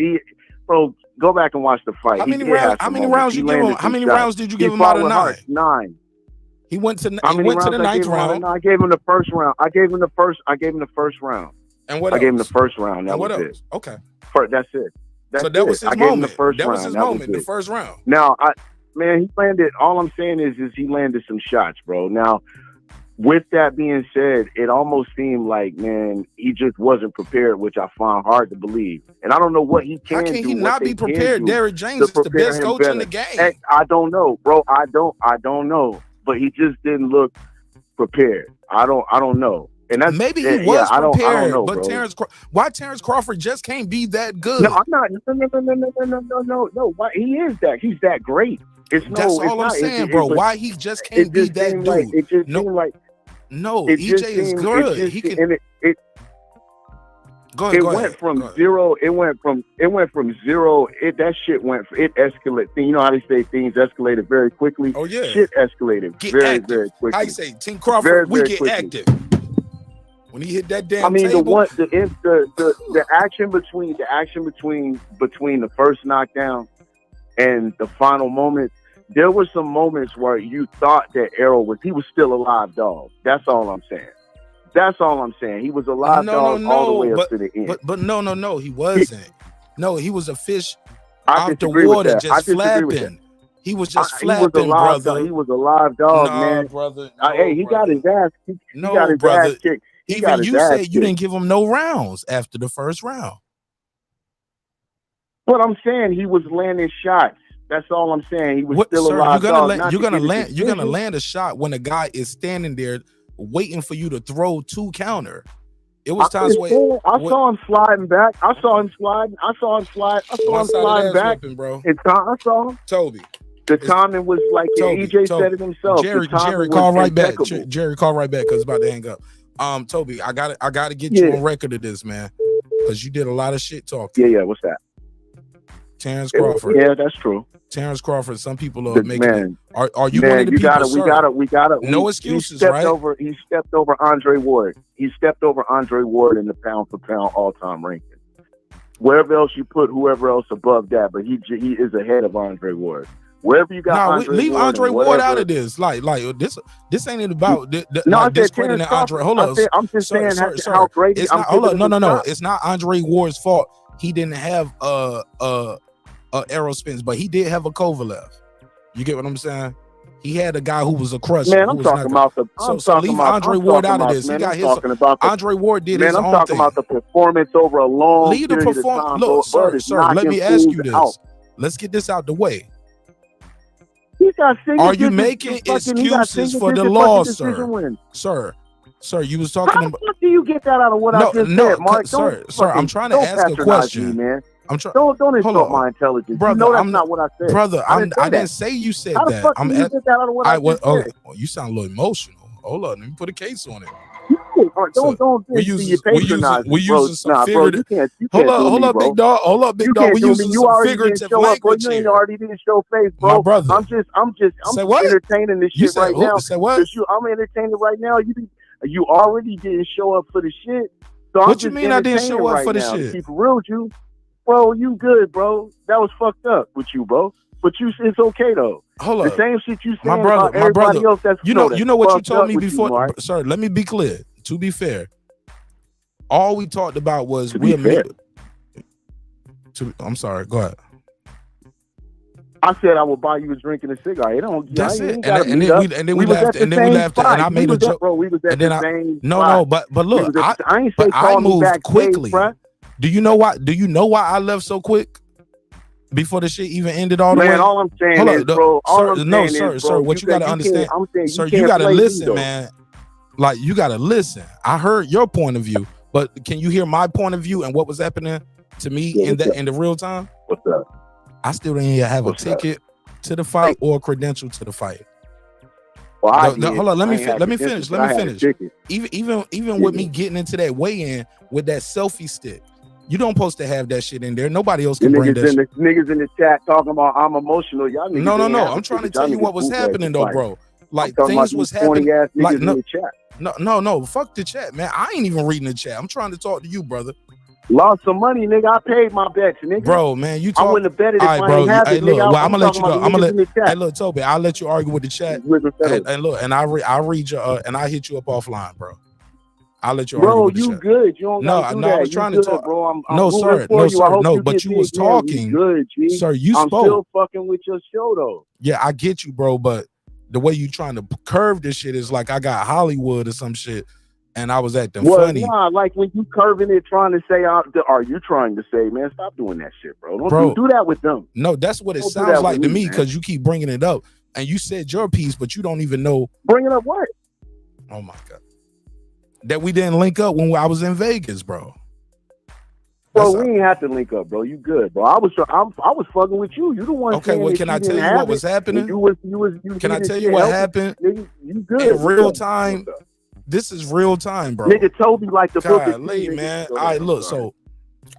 go back and watch the fight. How many rounds you give him? How many rounds did you give him out of 9? 9. He went to the 9th round. I gave him the first round. I gave him the first round. And what I else? gave him the first round. That was it. Okay. That's it. So that was his moment. That was his moment, the first round. Now, he landed. All I'm saying is he landed some shots, bro. Now, with that being said, it almost seemed like, man, he just wasn't prepared, which I find hard to believe. And I don't know what he can do. How can he not be prepared? Derrick James is the best coach in the game. I don't know, bro. I don't know. But he just didn't look prepared. I don't know. And that's maybe he was prepared. I don't know, but bro. Why Terence Crawford just can't be that good? No, I'm not. No. Why he is that? He's that great. That's all I'm saying, bro. Why he just can't be that dude? It just seemed like EJ is good. He can. Go ahead. It went from zero. That shit went. It escalated. You know how they say things escalated very quickly. Oh yeah. Shit escalated very quickly. I say, Team Crawford, we get active. When he hit that damn table. the action between the first knockdown and the final moment, there were some moments where you thought that Errol was still a live dog. That's all I'm saying. He was a live dog all the way up to the end. But no, he wasn't. No, he was a fish out the water, just flapping. He was just flapping, brother. He was a live dog, man. Brother. He got his ass. He got his ass kicked. Even you said you didn't give him no rounds after the first round. But I'm saying he was landing shots. That's all I'm saying. He was still a live dog. You're gonna land a shot when a guy is standing there waiting for you to throw 2 counter. It was times where I saw him sliding back. I saw him sliding back. Bro. I saw him. Toby. The timing was like EJ said it himself. Jerry, call right back. Jerry, call right back because it's about to hang up. Toby, I gotta get you on record of this, man, because you did a lot of shit talking. Yeah. What's that? Terence Crawford. Yeah, that's true. Terence Crawford. Some people are making. Man, are you one of the people? We gotta. No excuses, right? He stepped over Andre Ward. He stepped over Andre Ward in the pound for pound all time ranking. Wherever else you put whoever else above that, but he is ahead of Andre Ward. Wherever you got, leave Andre Ward out of this. Like this ain't about discrediting Andre. Hold on, I'm just saying how great. It's not. Hold on, no. It's not Andre Ward's fault. He didn't have Errol Spence, but he did have a Kovalev. You get what I'm saying? He had a guy who was a crusher. Man, I'm talking about the. So leave Andre Ward out of this. He got his. Andre Ward did his own thing. Man, I'm talking about the performance over a long period of time. Look, sir. Let me ask you this. Let's get this out the way. Are you making excuses for the loss, sir? Sir, you was talking about. How do you get that out of what I just said, Marq? Sir, I'm trying to ask a question, man. Don't insult my intelligence. Brother, you know that's not what I said. Brother, I didn't say you said that. How the fuck did you get that out of what I just said? You sound a little emotional. Hold on, let me put a case on it. Don't we be using patronizing, bro. some Nah, bro, figurative. you Hold can't do me, up, bro. big dog. Hold up, big You dog. can't We do me. using You some already didn't figurative show up, bro. language You ain't here, already didn't show face, bro. my brother. I'm just Say what? entertaining this You shit said right now. Say what? Cause I'm entertaining right now. You already didn't show up for the shit. So I'm What you just mean I didn't entertaining show up right for the now. To shit? keep it real with you, bro. You good, bro. That was fucked up with you, bro. But it's okay though. Hold The up. same shit you My saying brother, about everybody else. That's you know what you fucked told up me with before. You, Marq. Sir, let me be clear. To be fair, all we talked about was To be fair. I'm sorry. Go ahead. I said I would buy you a drink and a cigar. That's I it. ain't gotta meet up. And then we left. And then we left. And I made a joke. Bro, we was at the same No, spot. but look, I ain't say I call me moved backstage, quickly. bruh. Do you know why? I left so quick before the shit even ended all the way? Man, all I'm saying is, bro. Sir, what you gotta understand, sir, you gotta listen, man. Like you gotta listen. I heard your point of view, but can you hear my point of view and what was happening to me in the real time? What's up? I still didn't even have a ticket to the fight or a credential to the fight. Well, hold on, let me finish. Even with me getting into that weigh-in with that selfie stick, you don't supposed to have that shit in there. Nobody else can bring that shit. Niggas in the chat talking about I'm emotional. Y'all niggas No. I'm trying to tell you what was happening though, bro. Like things was happening. Like in the chat. No. Fuck the chat, man. I ain't even reading the chat. I'm trying to talk to you, brother. Lost some money, nigga. I paid my bets, nigga. Bro, man, you talk. I wouldn't have betted if right, I bro. ain't have it, Look, nigga. well, I'm gonna let you go. I'm gonna let. Hey, look, Toby, I'll let you argue with the chat. And look, and I'll read your and I'll hit you up offline, bro. I'll let you argue with the chat. Bro, you good. You don't gotta do that. I was trying to talk. Bro. I'm no, sir. But you was talking. Good, G. Sir, you I'm spoke. still fucking with your show, though. Yeah, I get you, bro. But the way you trying to curve this shit is like I got Hollywood or some shit. And I was acting funny. Nah, like when you curving it, trying to say, are you trying to say, man, stop doing that shit, bro. Don't do that with them. No, that's what it sounds like to me because you keep bringing it up. And you said your piece, but you don't even know. Bringing up what? Oh, my God. That we didn't link up when I was in Vegas, bro. Bro, we ain't have to link up, bro. You good, bro. I was fucking with you. You the one. Okay, well, can I tell you what was happening? Can I tell you what happened? You good. In real time. This is real time, bro. Nigga Toby like the book. Man. All right, look. So,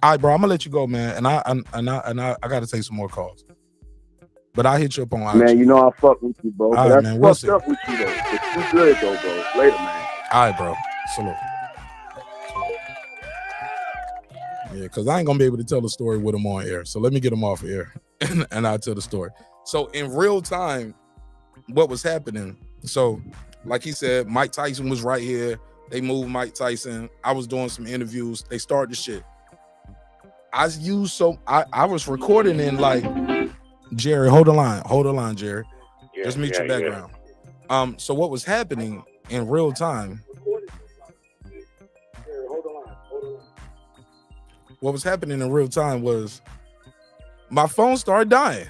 all right, bro. I'm gonna let you go, man. And I gotta take some more calls. But I'll hit you up on IG. Man, you know I fuck with you, bro. All right, man. We'll see. Up with you, though. But you good, though, bro. Later, man. All right, bro. Salute. Yeah, because I ain't gonna be able to tell the story with him on air. So let me get him off air, and I'll tell the story. So in real time, what was happening? So. Like he said, Mike Tyson was right here. They moved Mike Tyson. I was doing some interviews. They started the shit. I was recording in like Jerry. Hold the line, Jerry. Just mute your background. So what was happening in real time? What was happening in real time was my phone started dying.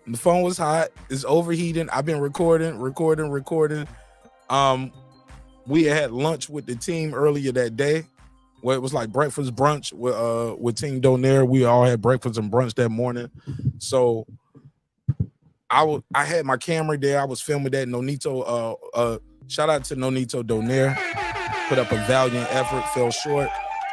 The phone was hot. It's overheating. I've been recording. We had lunch with the team earlier that day, where it was like breakfast brunch with Team Donaire. We all had breakfast and brunch that morning. So I had my camera there. I was filming that. Nonito, shout out to Nonito Donaire. Put up a valiant effort. Fell short,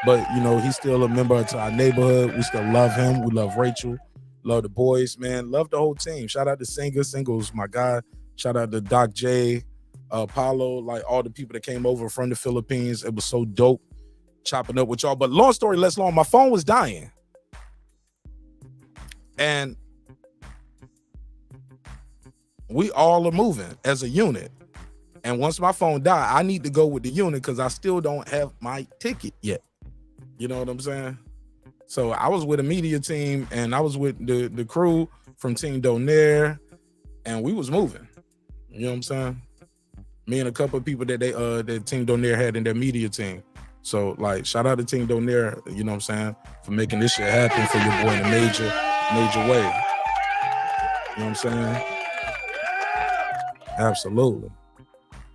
but you know he's still a member of our neighborhood. We still love him. We love Rachel. Love the boys, man. Love the whole team. Shout out to Singles, my guy. Shout out to Doc J, Paulo, like all the people that came over from the Philippines. It was so dope chopping up with y'all. But long story less long, my phone was dying. And we all are moving as a unit. And once my phone died, I need to go with the unit because I still don't have my ticket yet. You know what I'm saying? So I was with a media team and I was with the crew from Team Donaire and we was moving. You know what I'm saying? Me and a couple of people that that Team Donaire had in their media team. So like shout out to Team Donaire, you know what I'm saying, for making this shit happen for your boy in a major way. You know what I'm saying?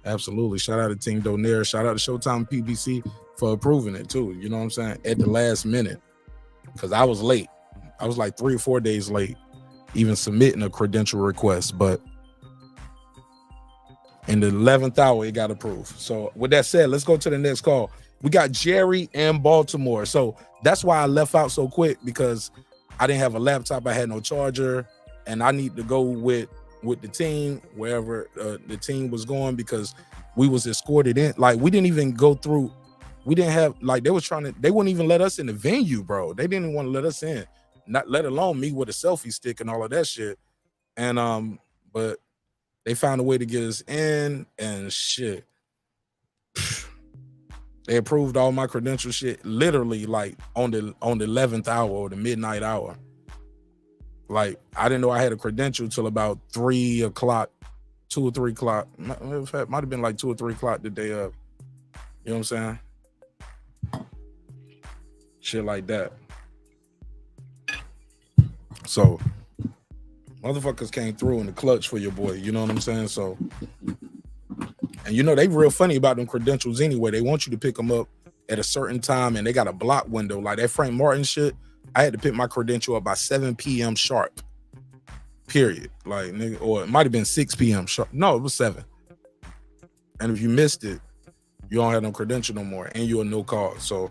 Absolutely. Shout out to Team Donaire. Shout out to Showtime PBC for approving it too. You know what I'm saying? At the last minute. Because I was late. I was like 3 or 4 days late, even submitting a credential request. But In the 11th hour, it got approved. So with that said, let's go to the next call. We got Jerry in Baltimore. So that's why I left out so quick, because I didn't have a laptop. I had no charger, and I need to go with the team wherever the team was going, because we was escorted in. Like, we didn't even go through. We didn't have, like, they wouldn't even let us in the venue, bro. They didn't want to let us in, not let alone me with a selfie stick and all of that shit. And but they found a way to get us in, and shit. They approved all my credential shit literally like on the 11th hour or the midnight hour. Like, I didn't know I had a credential till about 3 o'clock, 2 or 3 o'clock. In fact, might have been like 2 or 3 o'clock the day of. You know what I'm saying? Shit like that. So motherfuckers came through in the clutch for your boy. You know what I'm saying? So, and you know, they real funny about them credentials anyway. They want you to pick them up at a certain time, and they got a block window. Like that Frank Martin shit, I had to pick my credential up by 7 p.m. sharp. Period. Like, nigga, or it might have been 6 p.m. sharp. No, it was 7. And if you missed it, you don't have no credential no more, and you're a no call. So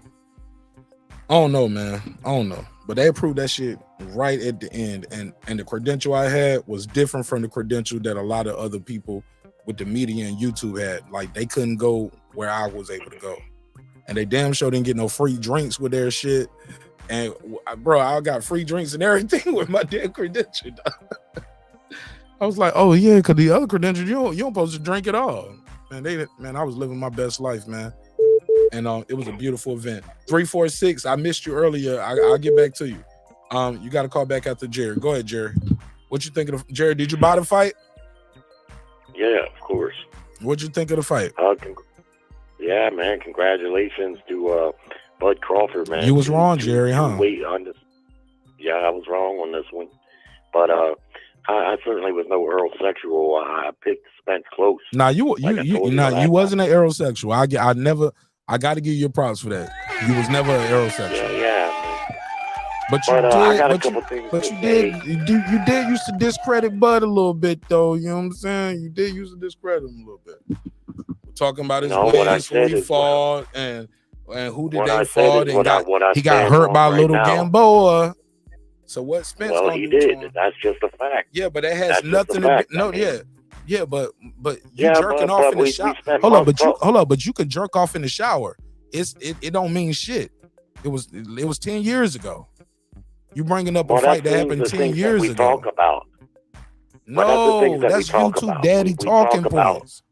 I don't know, man. I don't know. But they approved that shit right at the end. And the credential I had was different from the credential that a lot of other people with the media and YouTube had. Like, they couldn't go where I was able to go. And they damn sure didn't get no free drinks with their shit. And bro, I got free drinks and everything with my damn credential. I was like, oh yeah, because the other credential, you don't supposed to drink at all. Man, I was living my best life, man. And it was a beautiful event. 346, I missed you earlier. I'll get back to you. You got to call back after Jerry. Go ahead, Jerry. What you thinking of Jerry? Did you buy the fight? Yeah, of course. What'd you think of the fight? Yeah, man. Congratulations to Bud Crawford, man. You was wrong, Jerry, huh? Wait on this. Yeah, I was wrong on this one. But I certainly was no Errol sexual. I picked Spence close. Nah, you wasn't an aerosexual. I got to give you your props for that. You was never an aerosexual. Yeah. But you did used to discredit Bud a little bit, though. You know what I'm saying? You did used to discredit him a little bit. We're talking about his wins, who he fought, and who did they fight, and he got hurt by little Gamboa. So what Spence? Well, he did. That's just a fact. Yeah, but that has nothing to do. Yeah, but you jerking off in the shower. Hold on, but you could jerk off in the shower. It don't mean shit. It was 10 years ago. You bringing up a fight that happened 10 years ago. Talk about. No, that's YouTube daddy talking points.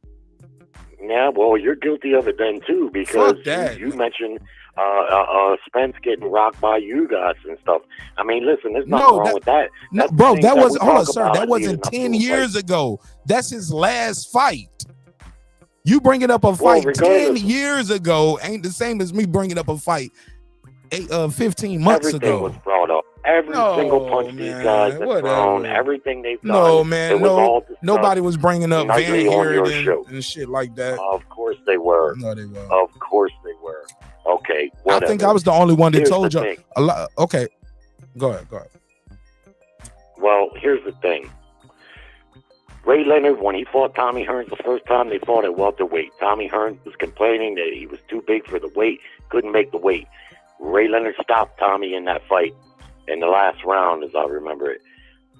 Yeah, well, you're guilty of it then too, because you mentioned Spence getting rocked by ugas and stuff. I mean, listen, there's nothing wrong with that. No, bro, that wasn't. Hold on, sir. That wasn't 10 years ago. That's his last fight. You bringing up a fight 10 years ago ain't the same as me bringing up a fight 15 months ago. Everything was brought up. Every single punch these guys have thrown, everything they've done. No, man, nobody was bringing up Van Heerden and shit like that. Of course they were. No, they were. Of course they were. Okay, whatever. I think I was the only one that told you a lot. Okay, go ahead. Well, here's the thing. Ray Leonard, when he fought Tommy Hearns the first time, they fought at welterweight. Tommy Hearns was complaining that he was too big for the weight, couldn't make the weight. Ray Leonard stopped Tommy in that fight in the last round, as I remember it.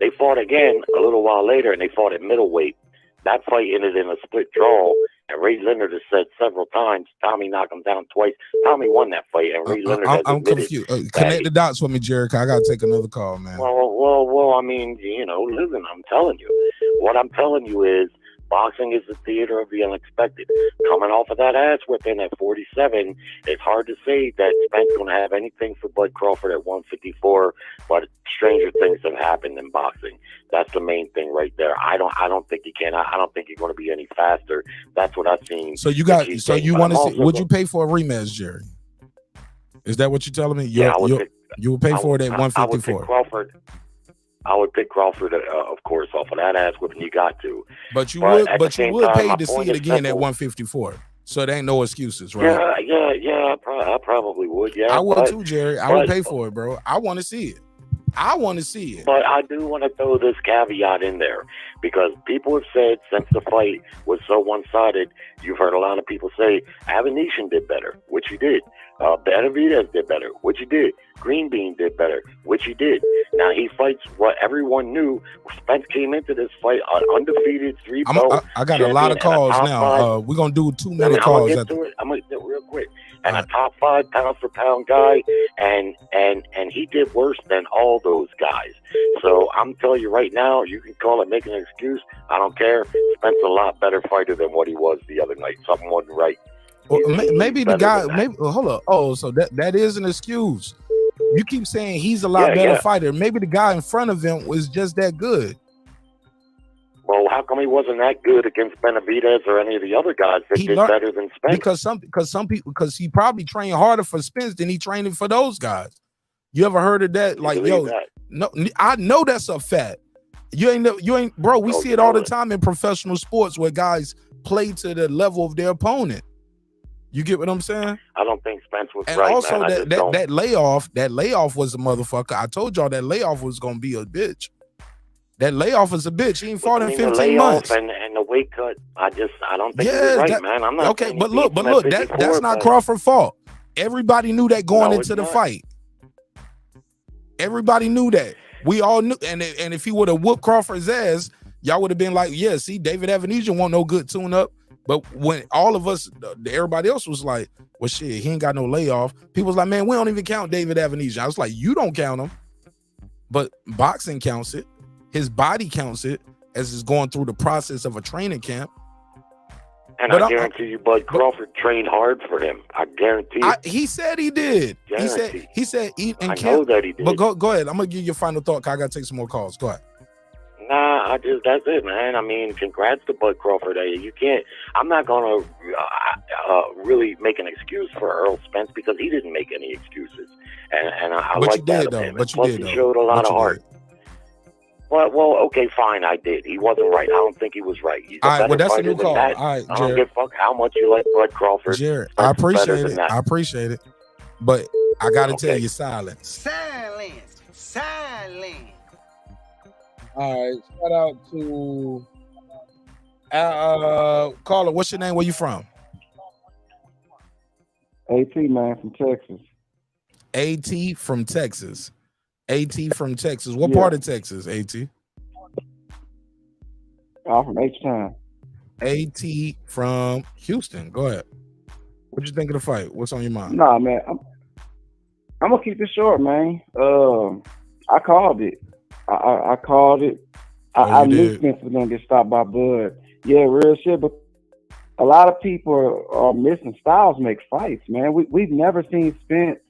They fought again a little while later, and they fought at middleweight. That fight ended in a split draw, and Ray Leonard has said several times, Tommy knocked him down twice. Tommy won that fight, and Ray Leonard has I'm confused. Connect the dots with me, Jericho. I got to take another call, man. Well, I mean, listen, I'm telling you. What I'm telling you is boxing is the theater of the unexpected. Coming off of that ass whipping at 47, it's hard to say that Spence going to have anything for Bud Crawford at 154, but stranger things have happened in boxing. That's the main thing right there. I don't think he can. I don't think he's going to be any faster. That's what I've seen. So you want to see? Would you pay for a rematch, Jerry? Is that what you're telling me? You would pay for it at 154. I would pick Crawford, of course, off of that ass whipping. You got to. But you would pay to see it again at 154. So there ain't no excuses, right? Yeah. I probably would. Yeah, I would too, Jerry. I would pay for it, bro. I want to see it. But I do want to throw this caveat in there. because people have said since the fight was so one-sided, you've heard a lot of people say Avanesyan did better, which he did. Benavidez did better, which he did. Green Bean did better, which he did. Now he fights what everyone knew. Spence came into this fight undefeated, I got a lot of calls now. We're gonna do 2 minute calls. I'm gonna get real quick. And a top 5 pound for pound guy, and he did worse than all those guys. So I'm telling you right now, you can call it making an excuse. I don't care. Spence a lot better fighter than what he was the other night. Something wasn't right. Well, maybe the guy. Maybe hold up. Oh, so that is an excuse. You keep saying he's a lot better fighter. Maybe the guy in front of him was just that good. Well, how come he wasn't that good against Benavidez or any of the other guys that did better than Spence? Because he probably trained harder for Spence than he trained for those guys. You ever heard of that? Like, yo, no, I know that's a fact. You ain't, bro. We see it all the time in professional sports where guys play to the level of their opponent. You get what I'm saying? I don't think Spence was and right. Also, man. that layoff was a motherfucker. I told y'all that layoff was gonna be a bitch. That layoff is a bitch. He ain't fought in 15 months. And the weight cut, I don't think he's right, man. I'm not okay, but look, that's not Crawford's fault. Everybody knew that going into the fight. Everybody knew that. We all knew, and if he would have whooped Crawford's ass, y'all would have been like, yeah, see, David Avanesyan won't no good tune-up. But when all of us, everybody else was like, well, shit, he ain't got no layoff. People was like, man, we don't even count David Avanesyan. I was like, you don't count him. But boxing counts it. His body counts it as it's going through the process of a training camp. And I guarantee you, Bud Crawford trained hard for him. I guarantee you. He said he did. Guarantee. He said eat and I know that he did. But go ahead. I'm gonna give you a final thought, cause I gotta take some more calls. Go ahead. Nah, that's it, man. I mean, congrats to Bud Crawford. You can't. I'm not gonna really make an excuse for Errol Spence because he didn't make any excuses, and I but like that of him. But plus, he showed a lot of heart. Well, okay, fine, I did. He wasn't right. I don't think he was right. He's a better that's a fighter new than call. that. All right, I don't give a fuck how much you like Bud Crawford. Jared, I appreciate it. I appreciate it. But I gotta tell you, silence. Silence. All right, shout out to caller. What's your name? Where you from? AT, man, from Texas. AT from Texas. AT from Texas. What part of Texas, AT? I'm from H-Town. AT from Houston. Go ahead. What you think of the fight? What's on your mind? Nah, man. I'm gonna keep it short, man. I called it. I called it. I knew Spence was gonna get stopped by Bud. Yeah, real shit. But a lot of people are missing. Styles make fights, man. We've never seen Spence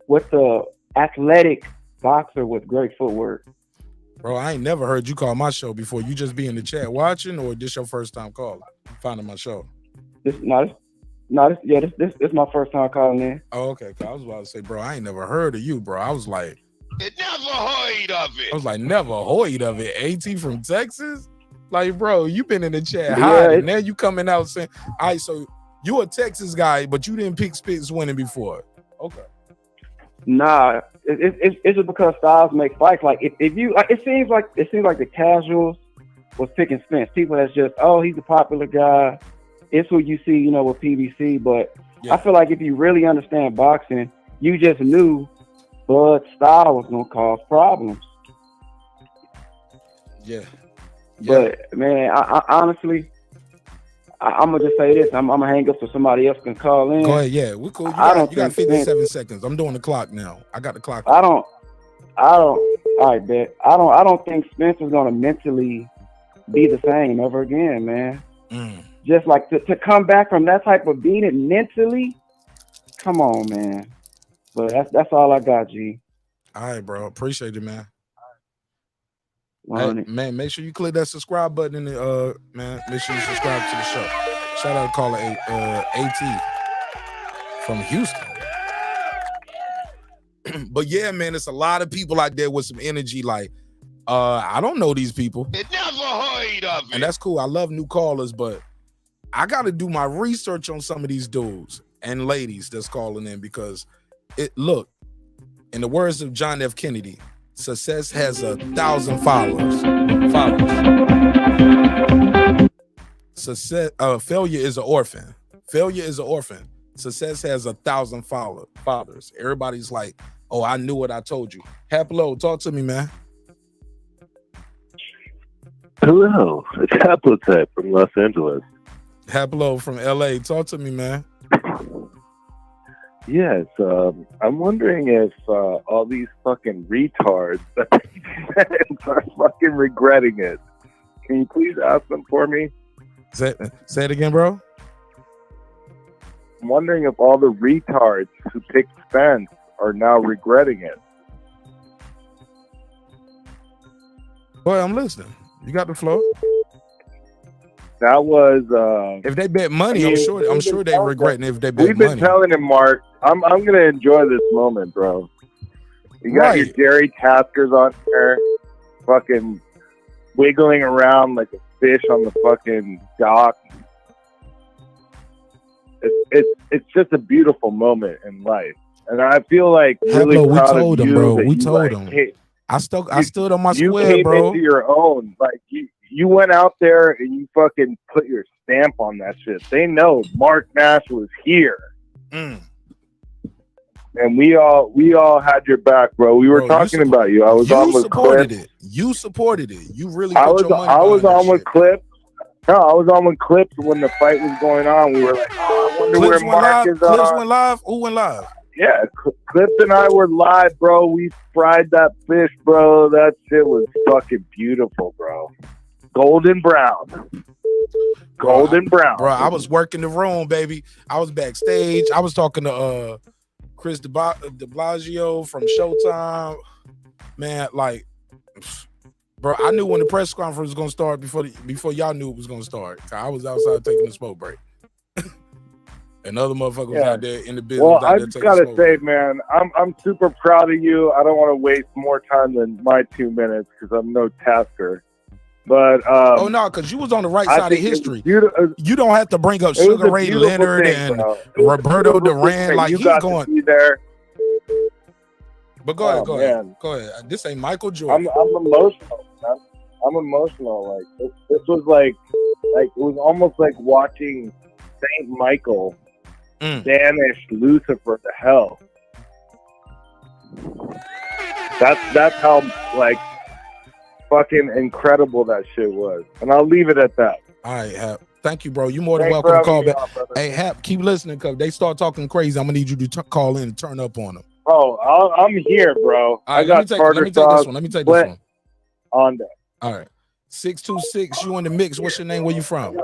with the athletic boxer with great footwork. Bro, I ain't never heard you call my show before. You just be in the chat watching, or this your first time calling, finding my show? This my first time calling in. Oh, okay. I was about to say, bro, I ain't never heard of you, bro. I was like, never heard of it. I was like, never heard of it. AT from Texas? Like, bro, you been in the chat hiding. Now you coming out saying, all right, so you a Texas guy, but you didn't pick Spence winning before. Okay. Nah, it's just because Styles make fights. Like if you, it seems like the casuals was picking Spence. People that's just, oh, he's a popular guy. It's who you see, with PBC. But I feel like if you really understand boxing, you just knew Bud style was gonna cause problems. Yeah. But man, I honestly, I'm gonna just say this. I'm gonna hang up so somebody else can call in. Go ahead. Yeah, we're cool. You got 57 seconds. I'm doing the clock now. I got the clock. I don't. All right, bet. I don't think Spence is gonna mentally be the same ever again, man. Just like to come back from that type of beating mentally. Come on, man. But that's all I got, G. All right, bro. Appreciate it, man. Hey, man, make sure you click that subscribe button in the man. Make sure you subscribe to the show. Shout out to caller AT from Houston. But yeah, man, it's a lot of people out there with some energy. Like, I don't know these people. Never heard of it. And that's cool. I love new callers, but I got to do my research on some of these dudes and ladies that's calling in because look, in the words of John F. Kennedy, Success has 1,000 followers. Success, failure is an orphan. Failure is an orphan. Success has 1,000 followers. Everybody's like, oh, I knew what I told you. Haplo, talk to me, man. Hello, it's Haplotype from Los Angeles. Haplo from LA, talk to me, man. Yes, I'm wondering if all these fucking retards are fucking regretting it. Can you please ask them for me? Say it again, bro. I'm wondering if all the retards who picked Spence are now regretting it. Boy, I'm listening. You got the flow. That was if they bet money, I'm sure they regretting if they bet money. We've been telling him, Marq. I'm gonna enjoy this moment, bro. You got your Jerry Taskers on there, fucking wiggling around like a fish on the fucking dock. It's just a beautiful moment in life, and I feel like really proud of you. We told him. I stood on my square, you bro. came into your own. Like you went out there and you fucking put your stamp on that shit. They know Marq Nash was here. And we all had your back, bro. We were talking about you. I was on with Clip. You supported it. You really I was on with Clip. No, I was on with Clips when the fight was going on. We were like, oh, I wonder where Marq is. Clips went live? Who went live? Yeah, Clips and I were live, bro. We fried that fish, bro. That shit was fucking beautiful, bro. Golden brown. Golden brown. Bro, I was working the room, baby. I was backstage. I was talking to Chris de Blasio from Showtime. Man, like, bro, I knew when the press conference was gonna start before y'all knew it was gonna start. I was outside taking a smoke break. And other motherfuckers was out there in the business. Well, I just gotta say, man, I'm super proud of you. I don't want to waste more time than my 2 minutes because I'm no tasker. But oh no, because you was on the right side of history. You don't have to bring up Sugar Ray Leonard and Roberto Duran like he's going there. But go ahead. This ain't Michael Jordan. I'm emotional, man. I'm emotional. Like this was like it was almost like watching Saint Michael banish Lucifer to hell. That's how like fucking incredible that shit was. And I'll leave it at that. All right, Hap. Thank you, bro. You more than welcome to call back. Hey, Hap, keep listening because they start talking crazy. I'm gonna need you to call in and turn up on them. Oh, I'm here, bro. Right, I got let me take this one. Let me take this one. On that. All right. 626, you in the mix. What's your name? Where you from?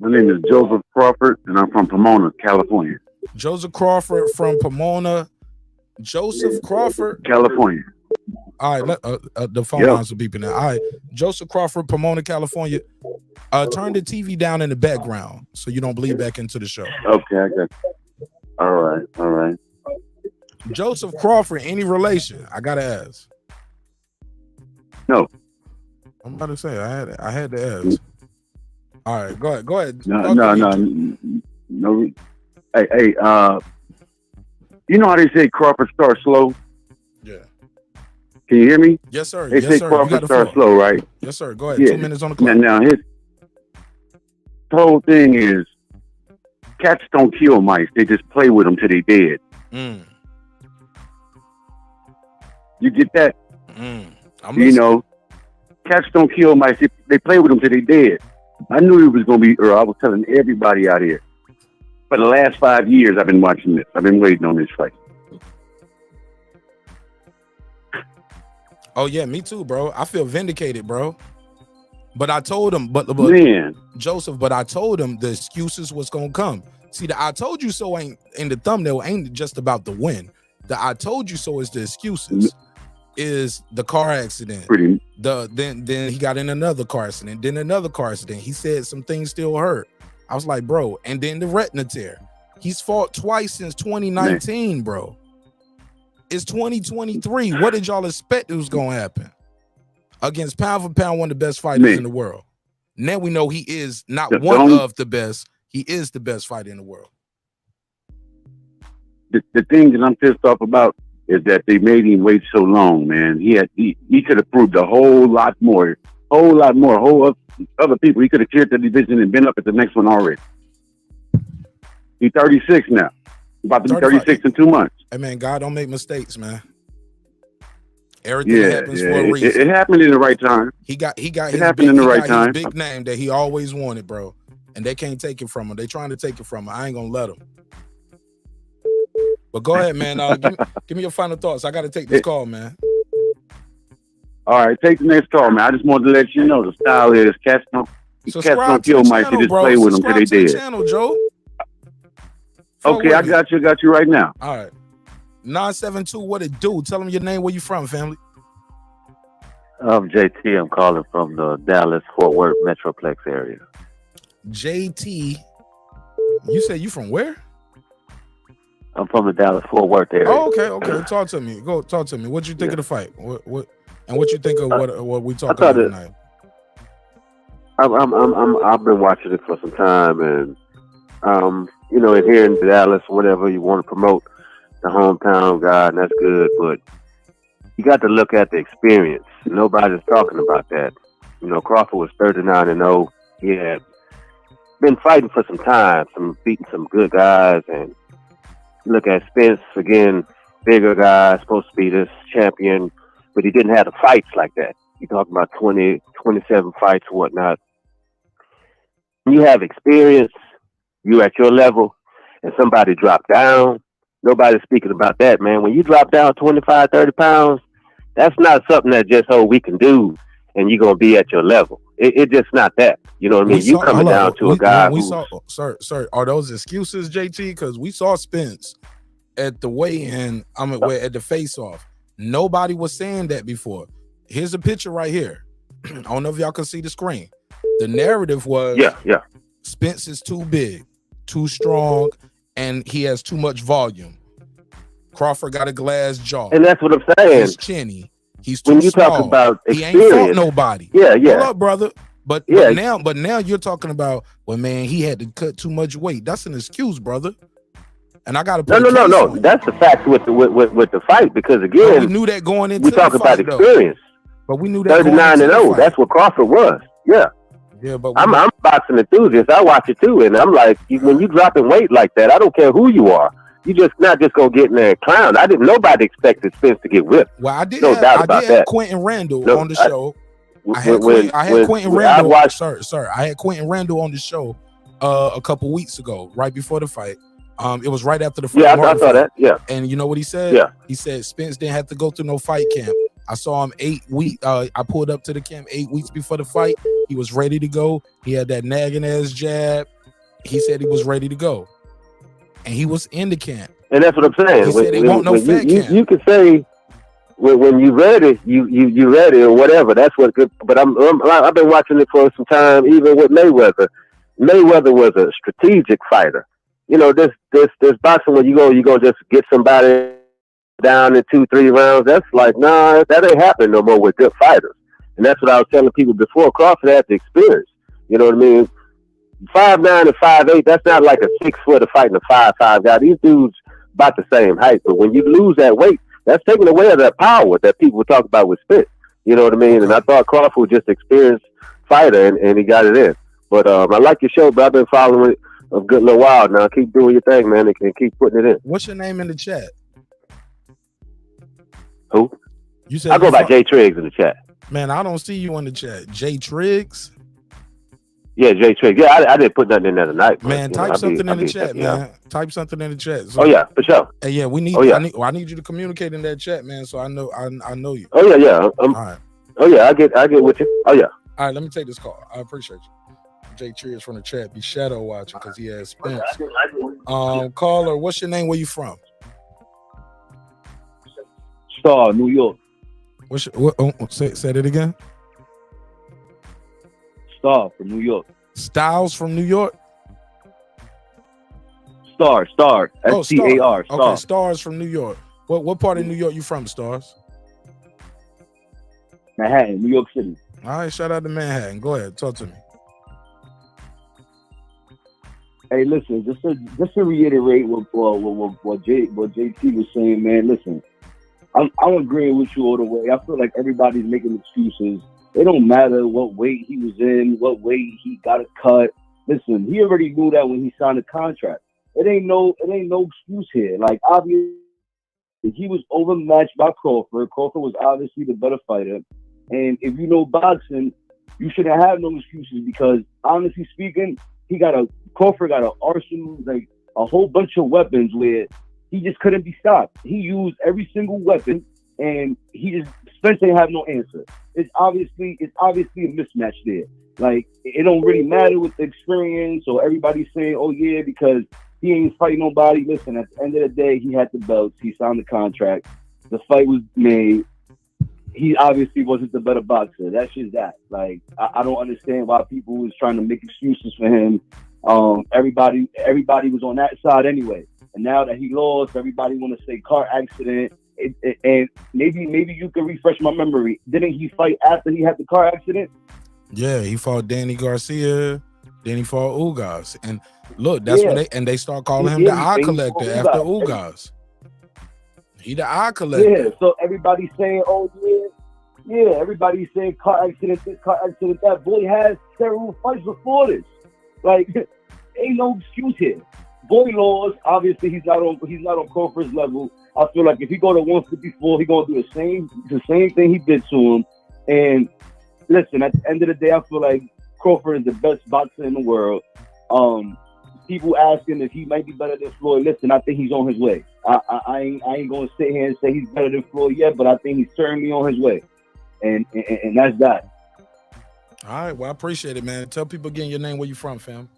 My name is Joseph Crawford, and I'm from Pomona, California. Joseph Crawford from Pomona. Joseph Crawford? California. All right, the phone lines are beeping now. All right, Joseph Crawford, Pomona, California. Turn the TV down in the background so you don't bleed back into the show. Okay, I got you. All right. Joseph Crawford, any relation? I gotta ask. No. I'm about to say I had to ask. All right, go ahead. No. Hey, you know how they say Crawford starts slow? Yeah. Can you hear me? Yes, sir. They say Crawford starts slow, right? Yes, sir. Go ahead. 2 minutes on the clock. Now his whole thing is cats don't kill mice. They just play with them till they dead. You get that? You know, cats don't kill mice. They play with them till they dead. I knew it was going to be Earl. I was telling everybody out here. For the last 5 years, I've been watching this. I've been waiting on this fight. Oh, yeah, me too, bro. I feel vindicated, bro. But I told him, but Joseph, but I told him the excuses was going to come. See, the I told you so ain't in the thumbnail ain't just about the win. The I told you so is the excuses. Is the car accident. Then he got in another car accident, then another car accident. He said some things still hurt. I was like, bro, and then the retina tear. He's fought twice since 2019, bro. It's 2023. What did y'all expect was gonna happen? Against pound for pound, one of the best fighters in the world. Now we know he is not one of the best, he is the best fighter in the world. The thing that I'm pissed off about, is that they made him wait so long, man. He could have proved a whole lot more, whole other people. He could have cleared the division and been up at the next one already. He's 36 now. About to be 36 in 2 months. Hey man, God don't make mistakes, man. Everything happens for a reason. It happened in the right time. He got it his happened big, in the right time. his big name that he always wanted, bro. And they can't take it from him. They trying to take it from him. I ain't gonna let him. But go ahead, man. Give me your final thoughts. I got to take this call, man. All right, take the next call, man. I just wanted to let you know the style is cats don't kill mice. They just play with them till they dead. Channel, Joe. Okay, I got you right now. All right. 972, what it do? Tell them your name, where you from, family. I'm JT. I'm calling from the Dallas-Fort Worth Metroplex area. JT, you said you from where? I'm from the Dallas-Fort Worth area. Oh, okay. Talk to me. Go talk to me. What you think of the fight? What you think of what we talked about tonight? I've been watching it for some time, and you know, here in Dallas, whatever you want to promote the hometown guy, and that's good, but you got to look at the experience. Nobody's talking about that. You know, Crawford was 39-0. He had been fighting for some time, beating some good guys, and look at Spence again, bigger guy, supposed to be this champion, but he didn't have the fights like that. You're talking about 20, 27 fights or whatnot. You have experience, you at your level, and somebody dropped down. Nobody's speaking about that, man. When you drop down 25, 30 pounds, that's not something that just, we can do, and you're going to be at your level. It's just not that. You know what I mean? You coming down to a guy who... Sir, are those excuses, JT? Because we saw Spence at the weigh-in, at the face-off. Nobody was saying that before. Here's a picture right here. I don't know if y'all can see the screen. The narrative was, Spence is too big, too strong, and he has too much volume. Crawford got a glass jaw. And that's what I'm saying. He's chinny. He's too when you small. talk about he experience, ain't fought nobody. Hold up, brother. But now you're talking about, well, man, he had to cut too much weight. That's an excuse, brother. And I got to put no. That's the fact with the fight, because again, we knew that going into we talk about experience. But we knew that 39-0. That's what Crawford was. Yeah, but I'm a boxing enthusiast. I watch it too, and I'm like, when you dropping weight like that, I don't care who you are. You just not just gonna get in there and clown. Nobody expected Spence to get whipped. Well, I did. No doubt about that. Quentin Randall on the show. I had Quentin Randall. Sir, I had Quentin Randall on the show a couple weeks ago, right before the fight. It was right after the fight. Yeah, I saw that. Yeah. And you know what he said? Yeah. He said Spence didn't have to go through no fight camp. I saw him 8 weeks. I pulled up to the camp 8 weeks before the fight. He was ready to go. He had that nagging ass jab. He said he was ready to go. And he was in the camp. And that's what I'm saying. He said he won't no fat camp. You can say when you ready, you ready or whatever. That's what's good. But I've been watching it for some time, even with Mayweather. Mayweather was a strategic fighter. You know, this boxing where you go just get somebody down in 2-3 rounds. That's like, nah, that ain't happening no more with good fighters. And that's what I was telling people before. Crawford had the experience. You know what I mean? 5'9" and 5'8", that's not like a 6-footer fighting a 5'5" guy. These dudes about the same height. But when you lose that weight, that's taking away of that power that people were talking about with Spence. You know what I mean? And I thought Crawford was just an experienced fighter, and he got it in. But I like your show, but I've been following it a good little while now. Keep doing your thing, man, and keep putting it in. What's your name in the chat? Who? You said I go by Jay Triggs in the chat. Man, I don't see you in the chat. Jay Triggs? Yeah, Jay Triggs. Yeah, I didn't put nothing in there tonight. Man, type something in the chat, man. Type something in the chat. So, for sure. Hey, yeah, we need. I need you to communicate in that chat, man. So I know you. Oh yeah. All right. Oh yeah, I get with you. Oh yeah. All right, let me take this call. I appreciate you. Jay Triggs from the chat be shadow watching because he has Spence. Caller, what's your name? Where you from? Star, New York. Say that again. Star from New York. Styles from New York. Star. STAR. Star. Okay, Stars from New York. What part of New York you from, Stars? Manhattan, New York City. All right, shout out to Manhattan. Go ahead, talk to me. Hey, listen, just to reiterate what JT was saying, man. Listen, I'm agreeing with you all the way. I feel like everybody's making excuses. It don't matter what weight he was in, what weight he got a cut. Listen, he already knew that when he signed the contract. It ain't no excuse here. Like, obviously, he was overmatched by Crawford. Crawford was obviously the better fighter. And if you know boxing, you shouldn't have no excuses because, honestly speaking, Crawford got an arsenal, like a whole bunch of weapons where he just couldn't be stopped. He used every single weapon, and Spence ain't have no answer. It's obviously a mismatch there. Like, it don't really matter with the experience or everybody saying, oh yeah, because he ain't fighting nobody. Listen, at the end of the day, he had the belts. He signed the contract. The fight was made. He obviously wasn't the better boxer. That's just that. Like, I don't understand why people was trying to make excuses for him. Everybody was on that side anyway. And now that he lost, everybody want to say car accident. And maybe you can refresh my memory. Didn't he fight after he had the car accident? Yeah, he fought Danny Garcia. Then he fought Ugas. And look, that's when they start calling him the eye collector after Ugas. He the eye collector. Yeah, so everybody's saying, oh yeah, everybody's saying car accident, this car accident, that. Boy has several fights before this. Like, ain't no excuse here. Boy lost. Obviously, he's not on Crawford's level. I feel like if he go to 154, he gonna do the same thing he did to him. And listen, at the end of the day, I feel like Crawford is the best boxer in the world. People asking if he might be better than Floyd. Listen, I think he's on his way. I ain't gonna sit here and say he's better than Floyd yet, but I think he's certainly on his way. And that's that. All right, well, I appreciate it, man. Tell people again your name, where you from, fam.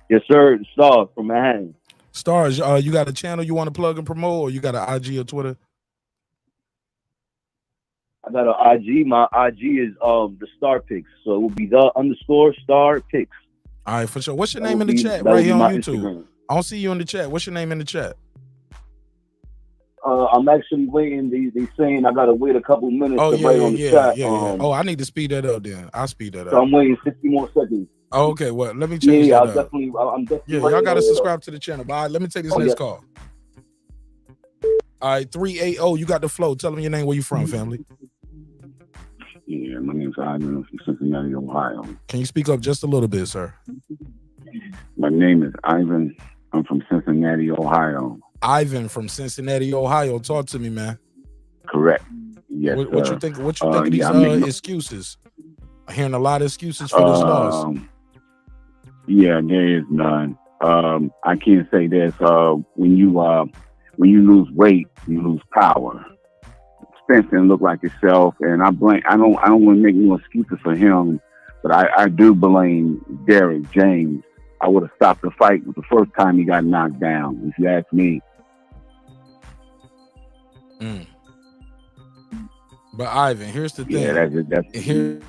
Yes, sir. Star from Manhattan. Stars, you got a channel you want to plug and promote, or you got an IG or Twitter? I got an IG. My IG is the Star Picks, so it will be _Star Picks. All right, for sure. What's your name in the chat right here on YouTube? Instagram. I don't see you in the chat. What's your name in the chat? I'm actually waiting. They saying I gotta wait a couple minutes to write on the chat. Oh, I need to speed that up then. I'll speed that up. So I'm waiting 60 more seconds. Oh, okay, well, let me change that up. I'm definitely. Yeah, y'all gotta subscribe to the channel. All right, let me take this next call. All right, 380. You got the flow. Tell them your name. Where you from, family? Yeah, my name's Ivan from Cincinnati, Ohio. Can you speak up just a little bit, sir? My name is Ivan. I'm from Cincinnati, Ohio. Ivan from Cincinnati, Ohio. Talk to me, man. Correct. Yes. What you think? What you think of these excuses? I'm hearing a lot of excuses for this loss. Yeah, there is none. I can't say this. When you lose weight, you lose power. Spence didn't look like himself, and I don't want to make no excuses for him, but I do blame Derek James. I would have stopped the fight the first time he got knocked down, if you ask me. But Ivan, here's the thing. Yeah, that's here.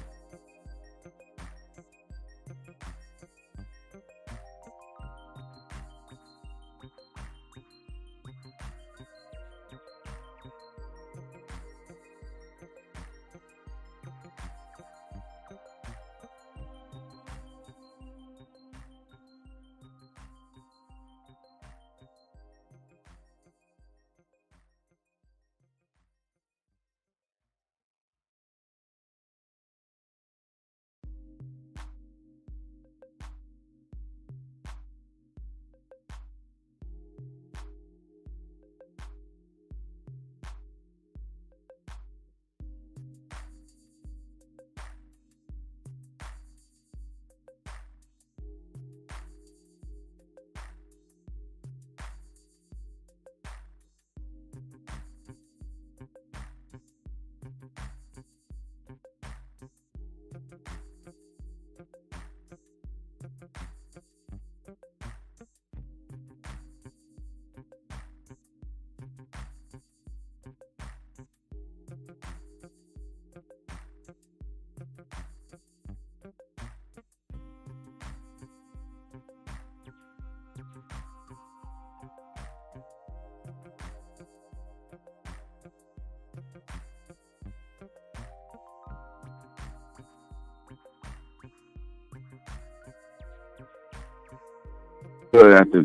After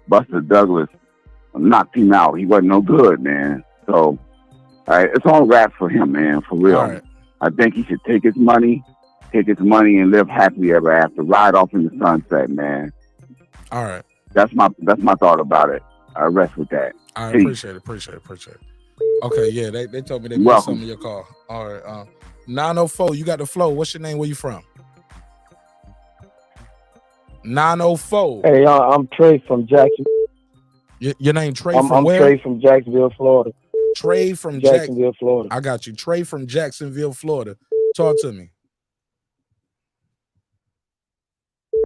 Buster Douglas knocked him out. He wasn't no good, man. So, it's all wraps for him, man, for real. All right. I think he should take his money and live happily ever after. Ride off in the sunset, man. All right. That's my thought about it. I rest with that. I Peace. appreciate it. Okay, yeah, they told me they missed Welcome. some of your call. All right. 904, you got the flow. What's your name? Where you from? 904. Hey, I'm Trey from Jackson. Your name Trey I'm from where? Trey from Jacksonville, Florida. Trey from Jacksonville, Florida. I got you. Trey from Jacksonville, Florida. Talk to me.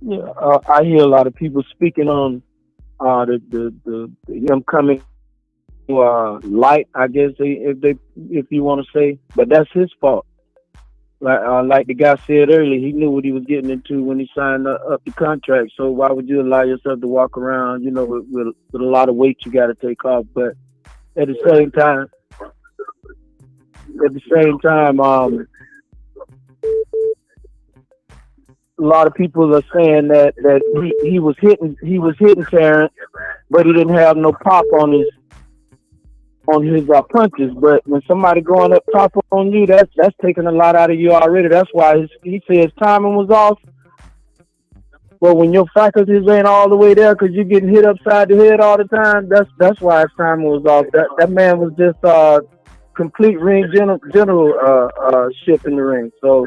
Yeah, I hear a lot of people speaking on the him coming light, I guess if you want to say, but that's his fault. Like the guy said earlier, he knew what he was getting into when he signed up the contract. So why would you allow yourself to walk around, with a lot of weight you got to take off? But at the same time, a lot of people are saying that he was hitting Terence, but he didn't have no pop on his punches. But when somebody going up top on you, that's taking a lot out of you already. That's why he said his timing was off. But when your faculties ain't all the way there because you're getting hit upside the head all the time, that's why his timing was off. That man was just complete ring general ship in the ring. So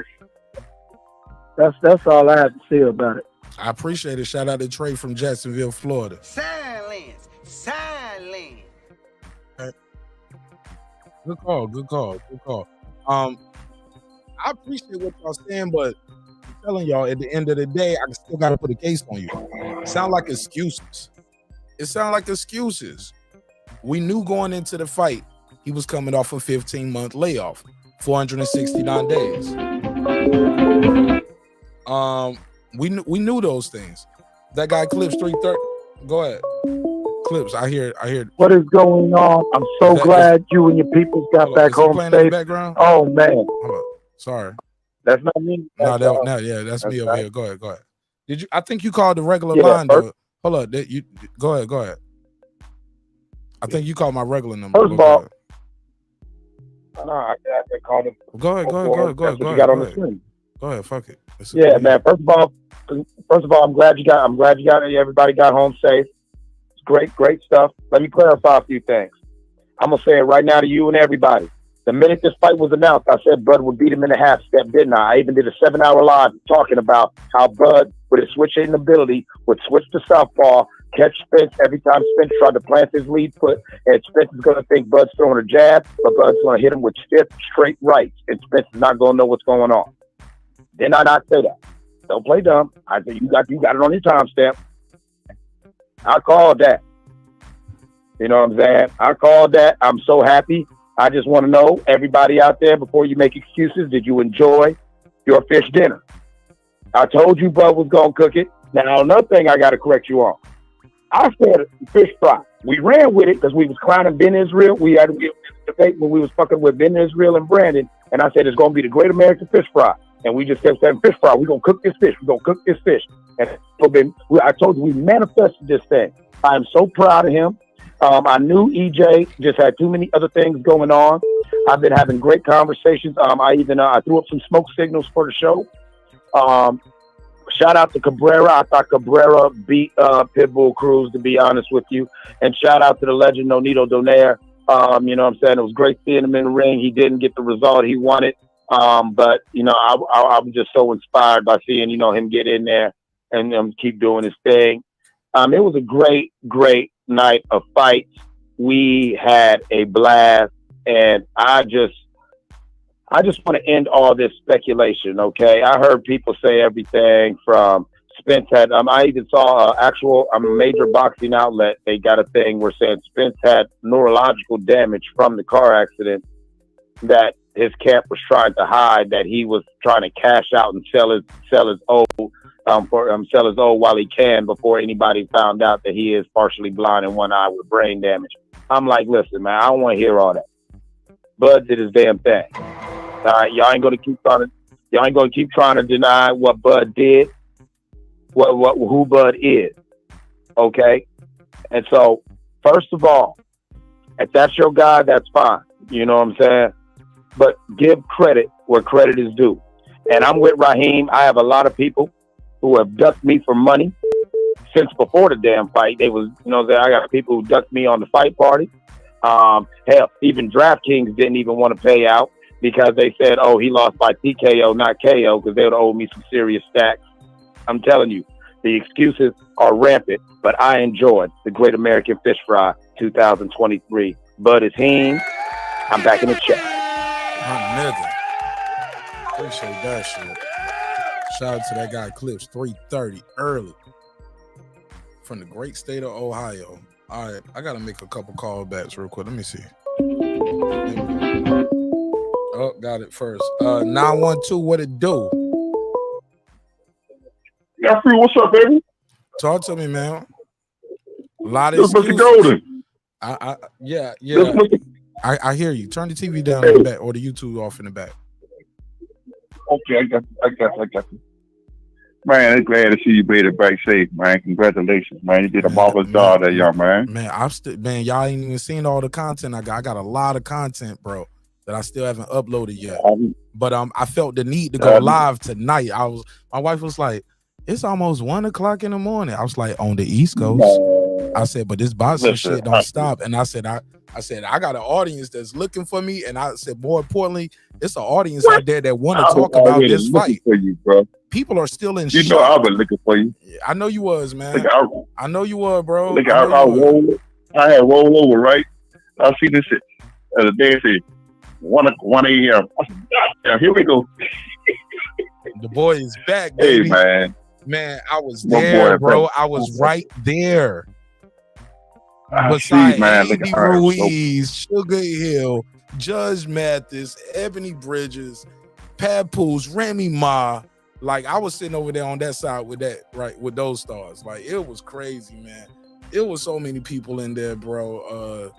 that's all I have to say about it. I appreciate it. Shout out to Trey from Jacksonville, Florida. Silence. Good call. I appreciate what y'all saying, but I'm telling y'all, at the end of the day, I still got to put a case on you. It sound like excuses. We knew going into the fight, he was coming off a 15-month layoff, 469 days. We knew those things. That guy Clips 330. Go ahead. Clips. I hear. What is going on? I'm so glad you and your people got back home safe. In the background? Oh man. Hold on. Sorry. That's not me. That's me over here. Go ahead. Did you? I think you called the regular line though. Hold up. You go ahead. I think you called my regular number. First of all, I called him. Go ahead. You got on the screen. Go ahead. Fuck it. Man. First of all, I'm glad you got everybody got home safe. It's great stuff. Let me clarify a few things. I'm gonna say it right now to you and everybody. The minute this fight was announced, I said Bud would beat him in a half step, didn't I? I even did a 7-hour live talking about how Bud, with his switching ability, would switch to southpaw, catch Spence every time Spence tried to plant his lead foot, and Spence is gonna think Bud's throwing a jab, but Bud's gonna hit him with stiff, straight rights, and Spence is not gonna know what's going on. Did I not say that? Don't play dumb. I said you got it on your timestamp. I called that. You know what I'm saying? I called that. I'm so happy. I just want to know, everybody out there, before you make excuses, did you enjoy your fish dinner? I told you Bud was going to cook it. Now, another thing I got to correct you on. I said fish fry. We ran with it because we was clowning Ben Israel. We had a debate when we was fucking with Ben Israel and Brandon. And I said, it's going to be the Great American Fish Fry. And we just kept saying, fish fry. We're going to cook this fish. And I told you, we manifested this thing. I'm so proud of him. I knew EJ just had too many other things going on. I've been having great conversations. I threw up some smoke signals for the show. Shout out to Cabrera. I thought Cabrera beat Pitbull Cruz, to be honest with you. And shout out to the legend Nonito Donaire. You know what I'm saying? It was great seeing him in the ring. He didn't get the result he wanted. But, I'm just so inspired by seeing, him get in there and keep doing his thing. It was a great, great night of fights. We had a blast, and I just want to end all this speculation, okay? I heard people say everything from Spence had, I even saw a major boxing outlet, they got a thing where saying Spence had neurological damage from the car accident that his camp was trying to hide, that he was trying to cash out and sell his O while he can before anybody found out that he is partially blind in one eye with brain damage. I'm like, listen, man, I don't want to hear all that. Bud did his damn thing. All right, y'all ain't gonna keep trying to deny what Bud did, who Bud is. Okay? And so First of all, if that's your guy, that's fine. You know what I'm saying? But give credit where credit is due. And I'm with Raheem. I have a lot of people who have ducked me for money since before the damn fight. They was, you know, I got people who ducked me on the fight party. Hell, even DraftKings didn't even want to pay out because they said, oh, he lost by TKO, not KO, because they would owe me some serious stacks. I'm telling you, the excuses are rampant, but I enjoyed the Great American Fish Fry 2023. Bud is heen. I'm back in the chat. My nigga. Appreciate that shit. Shout out to that guy Clips 330 early from the great state of Ohio. All right, I gotta make a couple callbacks real quick. Let me see. Oh, got it first. 912, what it do? Yeah, free. What's up, baby? Talk to me, man. A lot of This Mr. excuses. Golden. Yeah. This Mr. I hear you. Turn the TV down in the back or the YouTube off in the back. Okay, I got you. Man, I'm glad to see you made it back safe, man. Congratulations, man. You did a marvelous job there, young man. Man, y'all ain't even seen all the content I got. I got a lot of content, bro, that I still haven't uploaded yet. But I felt the need to go live tonight. My wife was like, it's almost 1 o'clock in the morning. I was like, on the East Coast. I said, but this boxing shit don't stop. And I said, I got an audience that's looking for me. And I said, more importantly, it's an audience out there that want to talk about this fight. For you, bro. People are still in shock. You know I've been looking for you. I know you was, man. I know you were, bro. I had roll over, right? I see this shit the other day. It said 1 a.m. I said, God, here we go. The boy is back, baby. Hey, man, I was there, bro. I was right there. Beside Andy Ruiz, Sugar Hill, Judge Mathis, Ebony Bridges, Papoose, Remy Ma. Like, I was sitting over there on that side with that, right, with those stars. Like, it was crazy, man. It was so many people in there, bro.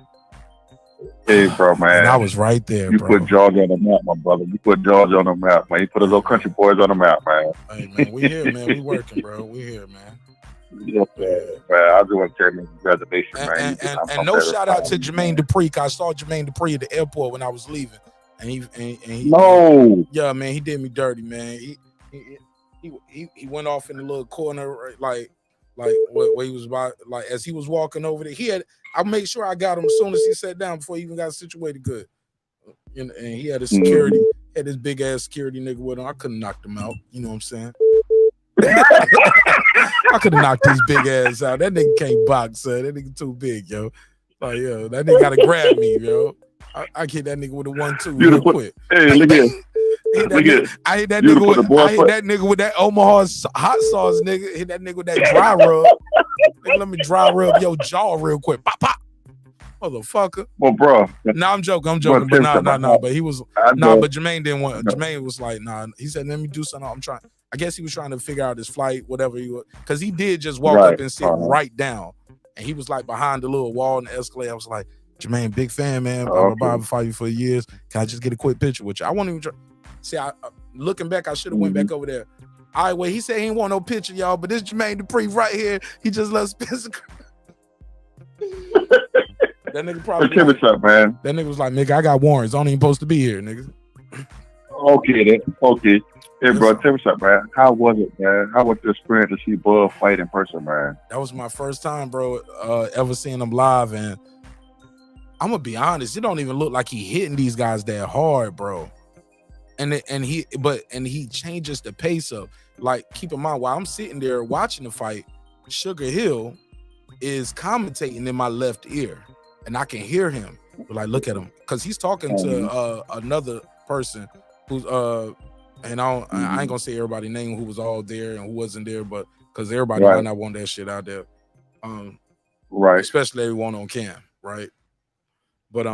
Hey, bro, man. And I was right there, bro. You put Georgia on the map, my brother. You put Georgia on the map, man. You put the little country boys on the map, man. Hey, man, we here, man. We working, bro. We here, man. Yes, man. I just want to tell you congratulations, man. And no shout out to Jermaine Dupri. I saw Jermaine Dupri at the airport when I was leaving. And he no. Yeah, man, he did me dirty, man. He went off in the little corner, like where he was about, like as he was walking over there. I made sure I got him as soon as he sat down before he even got situated good. And he had his security, had his big ass security nigga with him. I couldn't knock him out. You know what I'm saying? I could have knocked his big ass out. That nigga can't box, son. That nigga too big, yo. Like, yo, that nigga gotta grab me, yo. I hit that nigga with a 1-2 real quick. Hey, look at I hit that nigga with that Omaha hot sauce, nigga. Hit that nigga with that dry rub. Nigga, let me dry rub your jaw real quick. Pop, pop. Motherfucker. Well, bro. Nah, I'm joking. But nah. But he was but Jermaine didn't want. Jermaine was like, nah. He said, let me do something. I guess he was trying to figure out his flight, whatever he was, because he did just walk up and sit right down, and he was like behind the little wall in the escalator. I was like, Jermaine, big fan, man. Blah, I've followed you for years. Can I just get a quick picture with you? I won't even try. See, looking back, I should have went back over there. All right, wait. He said he ain't want no picture, y'all, but this Jermaine Dupri right here, he just left Spence. That nigga probably. What's up, man? That nigga was like, nigga, I got warrants. I don't even supposed to be here, nigga. Okay, then. Okay. Hey, bro, tell me something, man. How was it, man? How was the experience to see Bud fight in person, man? That was my first time, bro, ever seeing him live, and I'm gonna be honest, it don't even look like he hitting these guys that hard, bro. And he changes the pace up. Like, keep in mind, while I'm sitting there watching the fight, Sugar Hill is commentating in my left ear, and I can hear him. But like, look at him, because he's talking to another person who's and I ain't gonna say everybody's name who was all there and who wasn't there, but because everybody might not want that shit out there, especially everyone on cam, right? But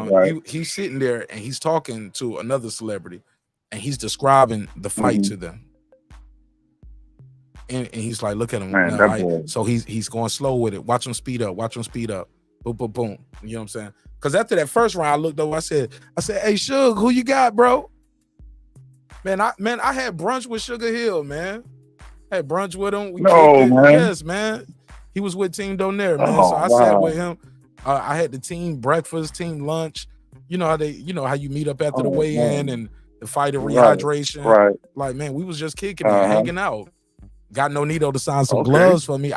he's sitting there and he's talking to another celebrity, and he's describing the fight to them, and he's like, look at him, man, so he's going slow with it. Watch him speed up. Boom, boom, boom. You know what I'm saying? Because after that first round, I looked over. I said, hey, Suge, who you got, bro? Man, I had brunch with Sugar Hill, man. I had brunch with him. Man. Yes, man. He was with Team Donaire, man. So I sat with him. I had the team breakfast, team lunch. You know how you meet up after the weigh-in and the fighter rehydration. Right. Like, man, we was just kicking it, hanging out. Got Nonito to sign some Okay. gloves for me.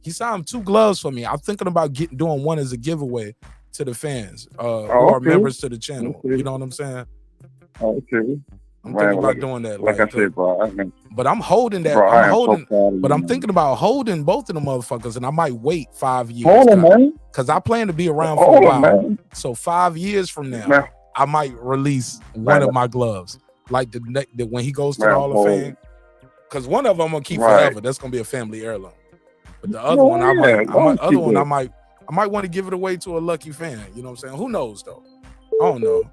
He signed 2 gloves for me. I'm thinking about doing one as a giveaway to the fans who are members to the channel. You know what I'm saying? Okay. I'm thinking about doing that. Like I said, bro. But I'm holding that. Bro, I'm thinking about holding both of them motherfuckers, and I might wait 5 years. Hold on, man. Because I plan to be around Hold for a on, while. man. So 5 years from now, Man. I might release one of my gloves, like the when he goes to the Hall of Fame. Because one of them I'm gonna keep forever. That's gonna be a family heirloom. But the other one, I might want to give it away to a lucky fan. You know what I'm saying? Who knows though? I don't know.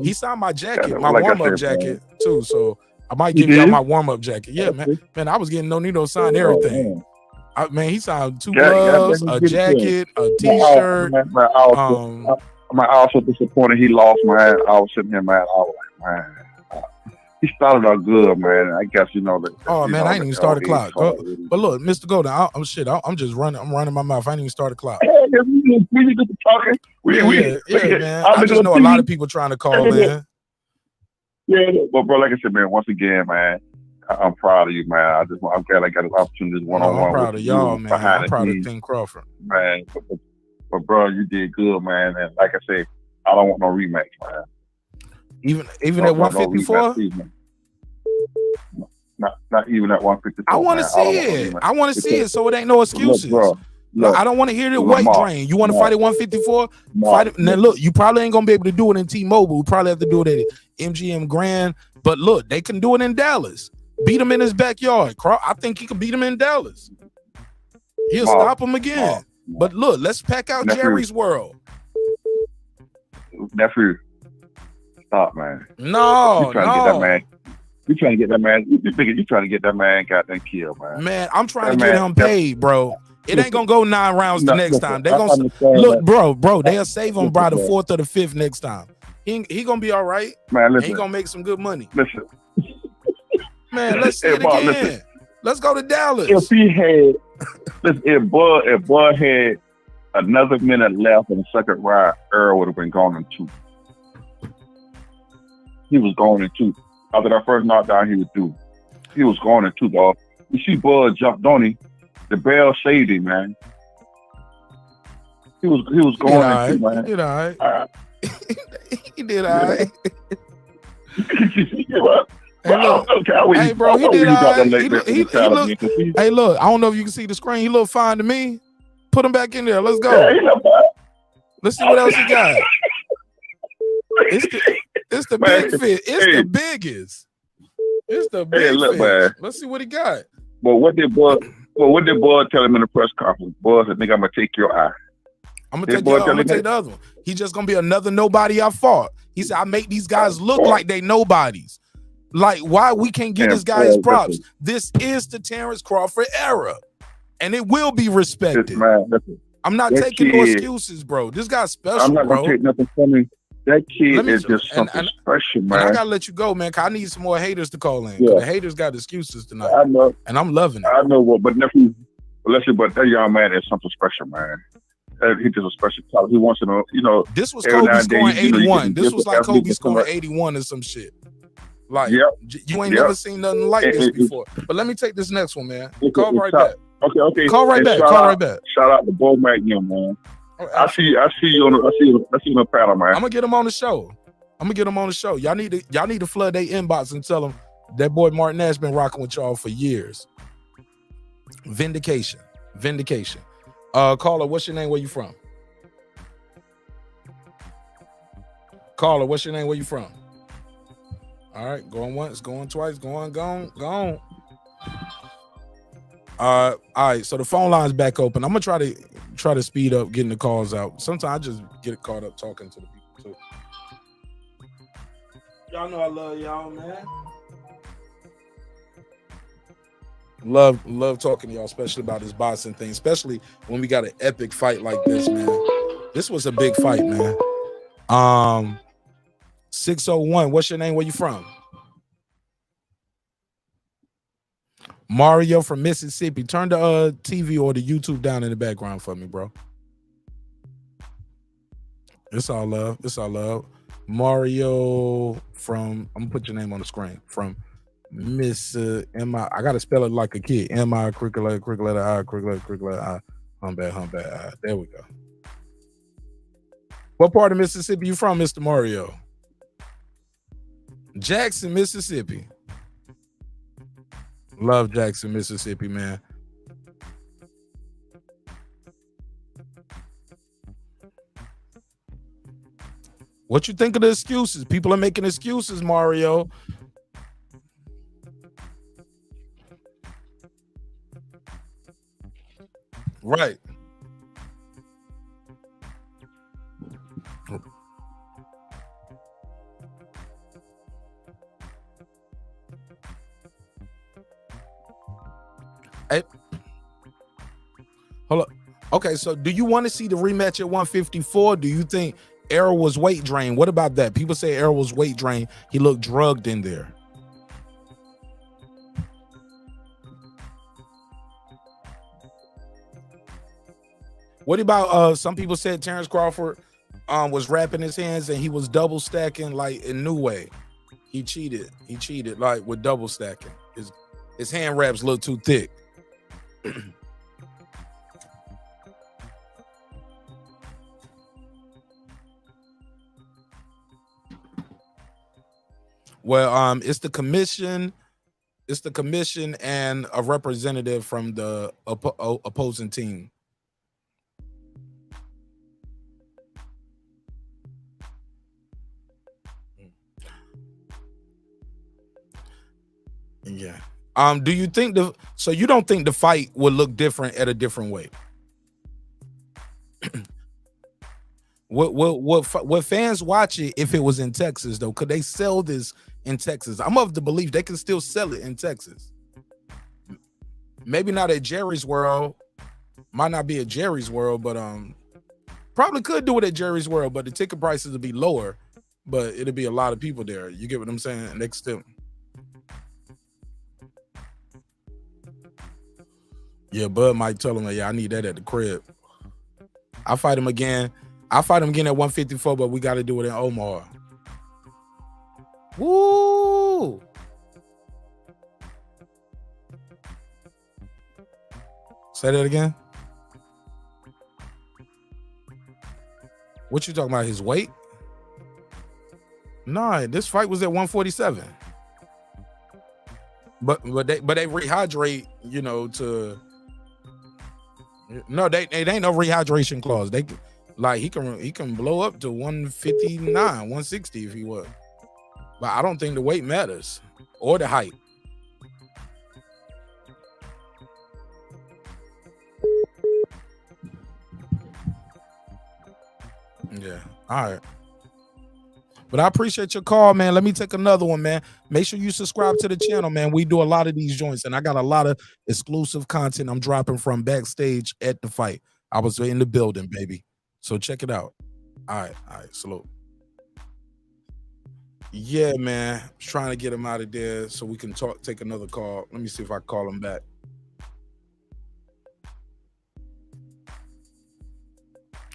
He signed my jacket, my warm-up jacket too. So I might give y'all my warm-up jacket. Yeah, man. Man, I was getting Nonito sign everything. Man, he signed 2 gloves, a jacket, a t-shirt. I'm also disappointed he lost, man. I was sitting here, man. I was like, man. He started out good, man. I guess that. Oh man, I ain't even started the clock. But look, Mr. Golden, I'm just running. I'm running my mouth. I ain't even started the clock. We just talking. Yeah, man. I just know a lot of people trying to call in. Yeah, but bro, like I said, man. Once again, man, I'm proud of you, man. I'm glad I got an opportunity one-on-one. I'm proud of y'all, man. I'm proud of Terence Crawford, man. But bro, you did good, man. And like I said, I don't want no rematch, man. Even at 154? Not even at 154. I want to see it. I want to see it, so it ain't no excuses. Look, I don't want to hear the weight drain. You want to fight at 154? Fight it. Now look, you probably ain't gonna be able to do it in T-Mobile. We probably have to do it at MGM Grand. But look, they can do it in Dallas. Beat him in his backyard. I think he can beat him in Dallas. He'll stop him again. But look, let's pack out Jerry's world. Nephew. Stop, man. No, you trying to get that man. You trying to get that man. You trying to get that man goddamn killed, man. Man, I'm trying to get him paid, bro. It ain't gonna go 9 rounds the next time. They gonna look, bro. They'll save him by the 4th or the 5th next time. He gonna be all right. Man, listen. He gonna make some good money. Listen, man. Let's see it again. Listen. Let's go to Dallas. If he had, if Bud had another minute left in the second round, Errol would have been gone in 2. He was going in 2. After that first knockdown, he was through. He was going in 2, dog. You see Bud jumped on him. The bell saved him, man. He was going in 2, man. He did all right. He did all right. Hey, bro, he did all right. Hey, look, I don't know if you can see the screen. He looked fine to me. Put him back in there. Let's go. Let's see what else he got. It's the big fit. It's the biggest. It's the big fish. Man. Let's see what he got. But what did Bud tell him in the press conference? Bud said, "Nigga, I'm gonna take your eye." I'm gonna take the other one. He's just gonna be another nobody I fought. He said, I make these guys look like they nobodies. Like, why we can't give this guy his props? This is the Terence Crawford era. And it will be respected. I'm not taking no excuses, bro. This guy's special, I'm not bro. gonna take nothing from him. That kid is just something special, man. And I gotta let you go, man, because I need some more haters to call in. Yeah. The haters got excuses tonight. I know. And I'm loving it. I know, but that young man is something special, man. He's just a special talent. He wants to know, This was Kobe scoring 81. This was like Kobe scoring 81 or some shit. Like, you ain't never seen nothing like this before. But let me take this next one, man. Call right back. Okay. Call right back. Shout out to Bo Mac, man. I see you on the panel, man. I'm gonna get him on the show. Y'all need to flood their inbox and tell them that boy Marq Nash been rocking with y'all for years. Vindication. Caller, what's your name? Where you from? Caller, what's your name? Where you from? All right, going once, going twice, gone. All right, so the phone line's back open. I'm gonna try to speed up getting the calls out. Sometimes I just get caught up talking to the people too. Y'all know I love y'all, man. Love talking to y'all, especially about this boxing thing, especially when we got an epic fight like this, man. This was a big fight, man. 601, what's your name? Where you from? Mario from Mississippi. Turn the TV or the YouTube down in the background for me, bro. It's all love. It's all love. Mario from, I'm gonna put your name on the screen, from Miss M-I, I gotta spell it like a kid. M-I, cricket letter I, cricket letter I, humpback I. There we go. What part of Mississippi you from, Mr. Mario? Jackson, Mississippi. Love Jackson, Mississippi, man. What you think of the excuses? People are making excuses, Mario. Right. Hey, hold up. Okay, so do you want to see the rematch at 154? Do you think Errol was weight drained? What about that? People say Errol was weight drained. He looked drugged in there. What about some people said Terence Crawford was wrapping his hands and he was double stacking like in New Way. He cheated. He cheated like with double stacking. His hand wraps look too thick. Well, it's the commission and a representative from the opposing team. Yeah. Do you think so you don't think the fight would look different at a different weight? What fans watch it if it was in Texas though? Could they sell this in Texas? I'm of the belief they can still sell it in Texas. Maybe not at Jerry's World. Might not be at Jerry's World, but probably could do it at Jerry's World, but the ticket prices would be lower, but it'll be a lot of people there. You get what I'm saying? Next to yeah, Bud might tell him, yeah, I need that at the crib. I'll fight him again. I'll fight him again at 154, but we got to do it in Omaha. Woo! Say that again. What you talking about? His weight? Nah, this fight was at 147. But they rehydrate, you know, to no, they ain't no rehydration clause. They like he can blow up to 159, 160 if he was. But I don't think the weight matters or the height. Yeah. All right. But I appreciate your call, man. Let me take another one, man. Make sure you subscribe to the channel, man. We do a lot of these joints, and I got a lot of exclusive content I'm dropping from backstage at the fight. I was in the building, baby. So check it out. All right. Salute. Yeah, man. I'm trying to get him out of there so we can take another call. Let me see if I call him back.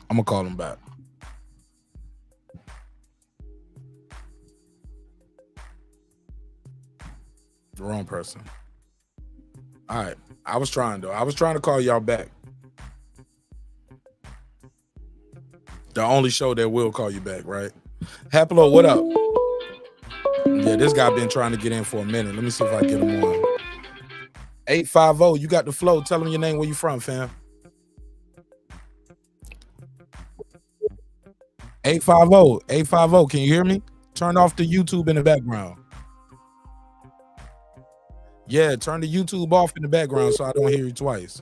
I'm going to call him back. The wrong person. All right. I was trying to call y'all back. The only show that will call you back, right? Haplo, what up? Yeah, this guy been trying to get in for a minute. Let me see if I get him on. 850, you got the flow. Tell him your name, where you from, fam. 850, can you hear me? Turn off the YouTube in the background. Yeah, turn the YouTube off in the background so I don't hear you twice.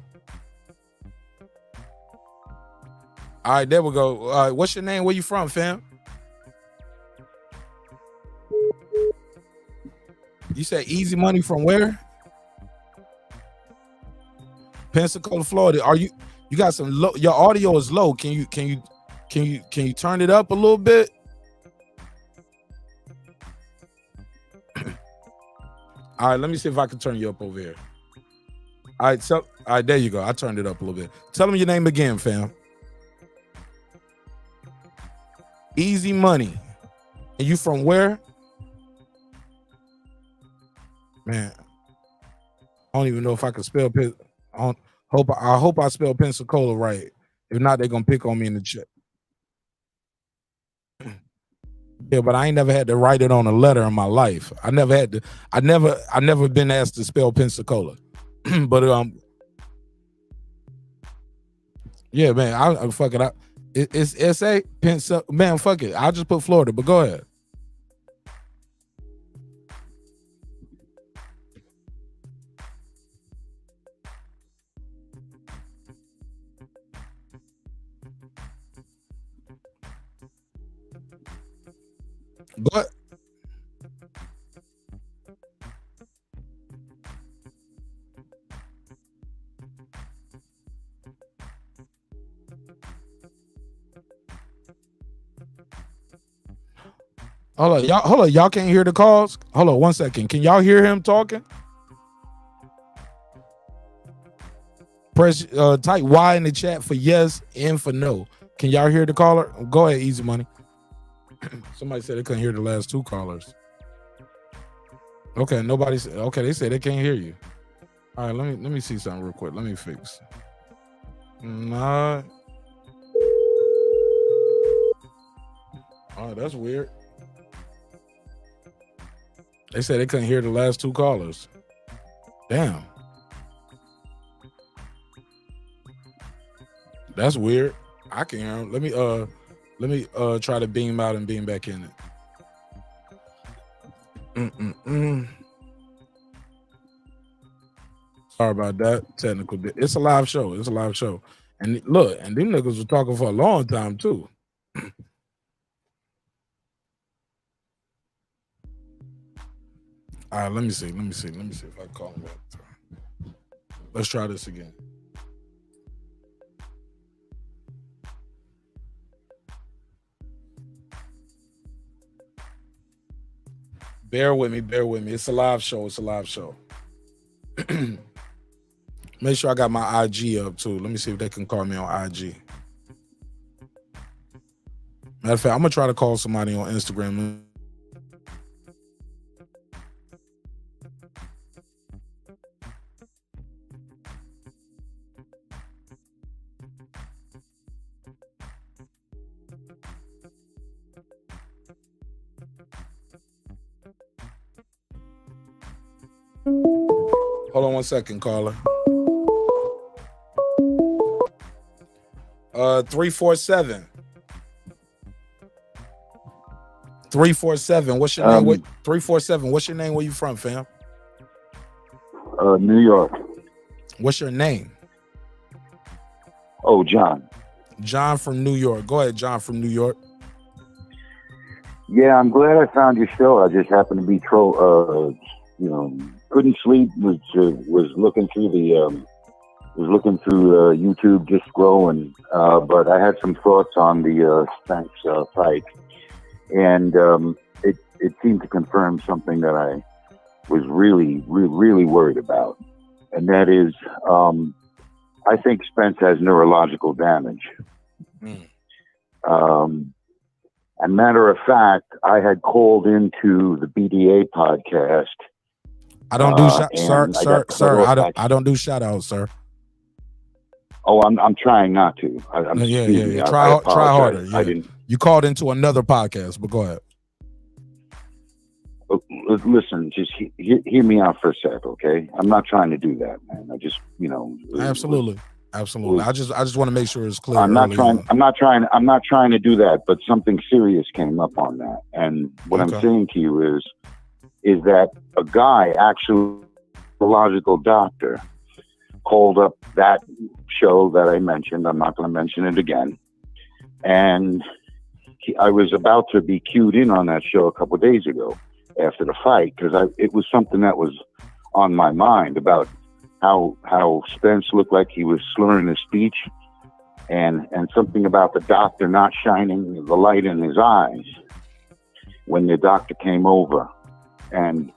All right, there we go. What's your name? Where you from, fam? You said Easy Money from where? Pensacola, Florida. Are you got some low? Your audio is low. Can you turn it up a little bit? All right, let me see if I can turn you up over here. All right, so there you go. I turned it up a little bit. Tell them your name again, fam. Easy Money. And you from where? Man, I don't even know if I can spell I hope I spell Pensacola right. If not, they're gonna pick on me in the chat. Yeah, but I ain't never had to write it on a letter in my life. I never been asked to spell Pensacola. But yeah, man, I fuck it. It's SA Pensacola. Man, fuck it. I'll just put Florida, but go ahead. Go ahead. Hold on, y'all can't hear the calls? Hold on 1 second. Can y'all hear him talking? Press type Y in the chat for yes and for no. Can y'all hear the caller? Go ahead, Easy Money. Somebody said they couldn't hear the last two callers. Okay, nobody said. Okay, they said they can't hear you. All right, let me see something real quick. Let me fix. Nah. Oh, that's weird. They said they couldn't hear the last two callers. Damn. That's weird. I can hear them. Let me try to beam out and beam back in it. Sorry about that. Technical. It's a live show. It's a live show. And look, and them niggas were talking for a long time too. All right, let me see if I can call him back. Let's try this again. Bear with me. It's a live show. Make sure I got my IG up too. Let me see if they can call me on IG. Matter of fact, I'm gonna try to call somebody on Instagram. Hold on 1 second, caller. 347. 347. What's your name? 347. What's your name? Where you from, fam? New York. What's your name? Oh, John. John from New York. Go ahead, John from New York. Yeah, I'm glad I found your show. I just happened to be couldn't sleep. Was looking through the YouTube, just scrolling. But I had some thoughts on the Spence fight, and it seemed to confirm something that I was really worried about, and that is, I think Spence has neurological damage. And matter of fact, I had called into the BDA podcast. I don't do sir. I don't do shout outs, sir. Oh, I'm trying not to. Yeah. Try harder. Yeah. You called into another podcast, but go ahead. Listen, just hear me out for a sec, okay? I'm not trying to do that, man. I just, Absolutely. I just want to make sure it's clear. I'm not trying to do that, but something serious came up on that. And what I'm saying to you is that a guy, actually a logical doctor, called up that show that I mentioned. I'm not going to mention it again. And I was about to be cued in on that show a couple of days ago after the fight, because it was something that was on my mind about how Spence looked like he was slurring his speech, and something about the doctor not shining the light in his eyes when the doctor came over. And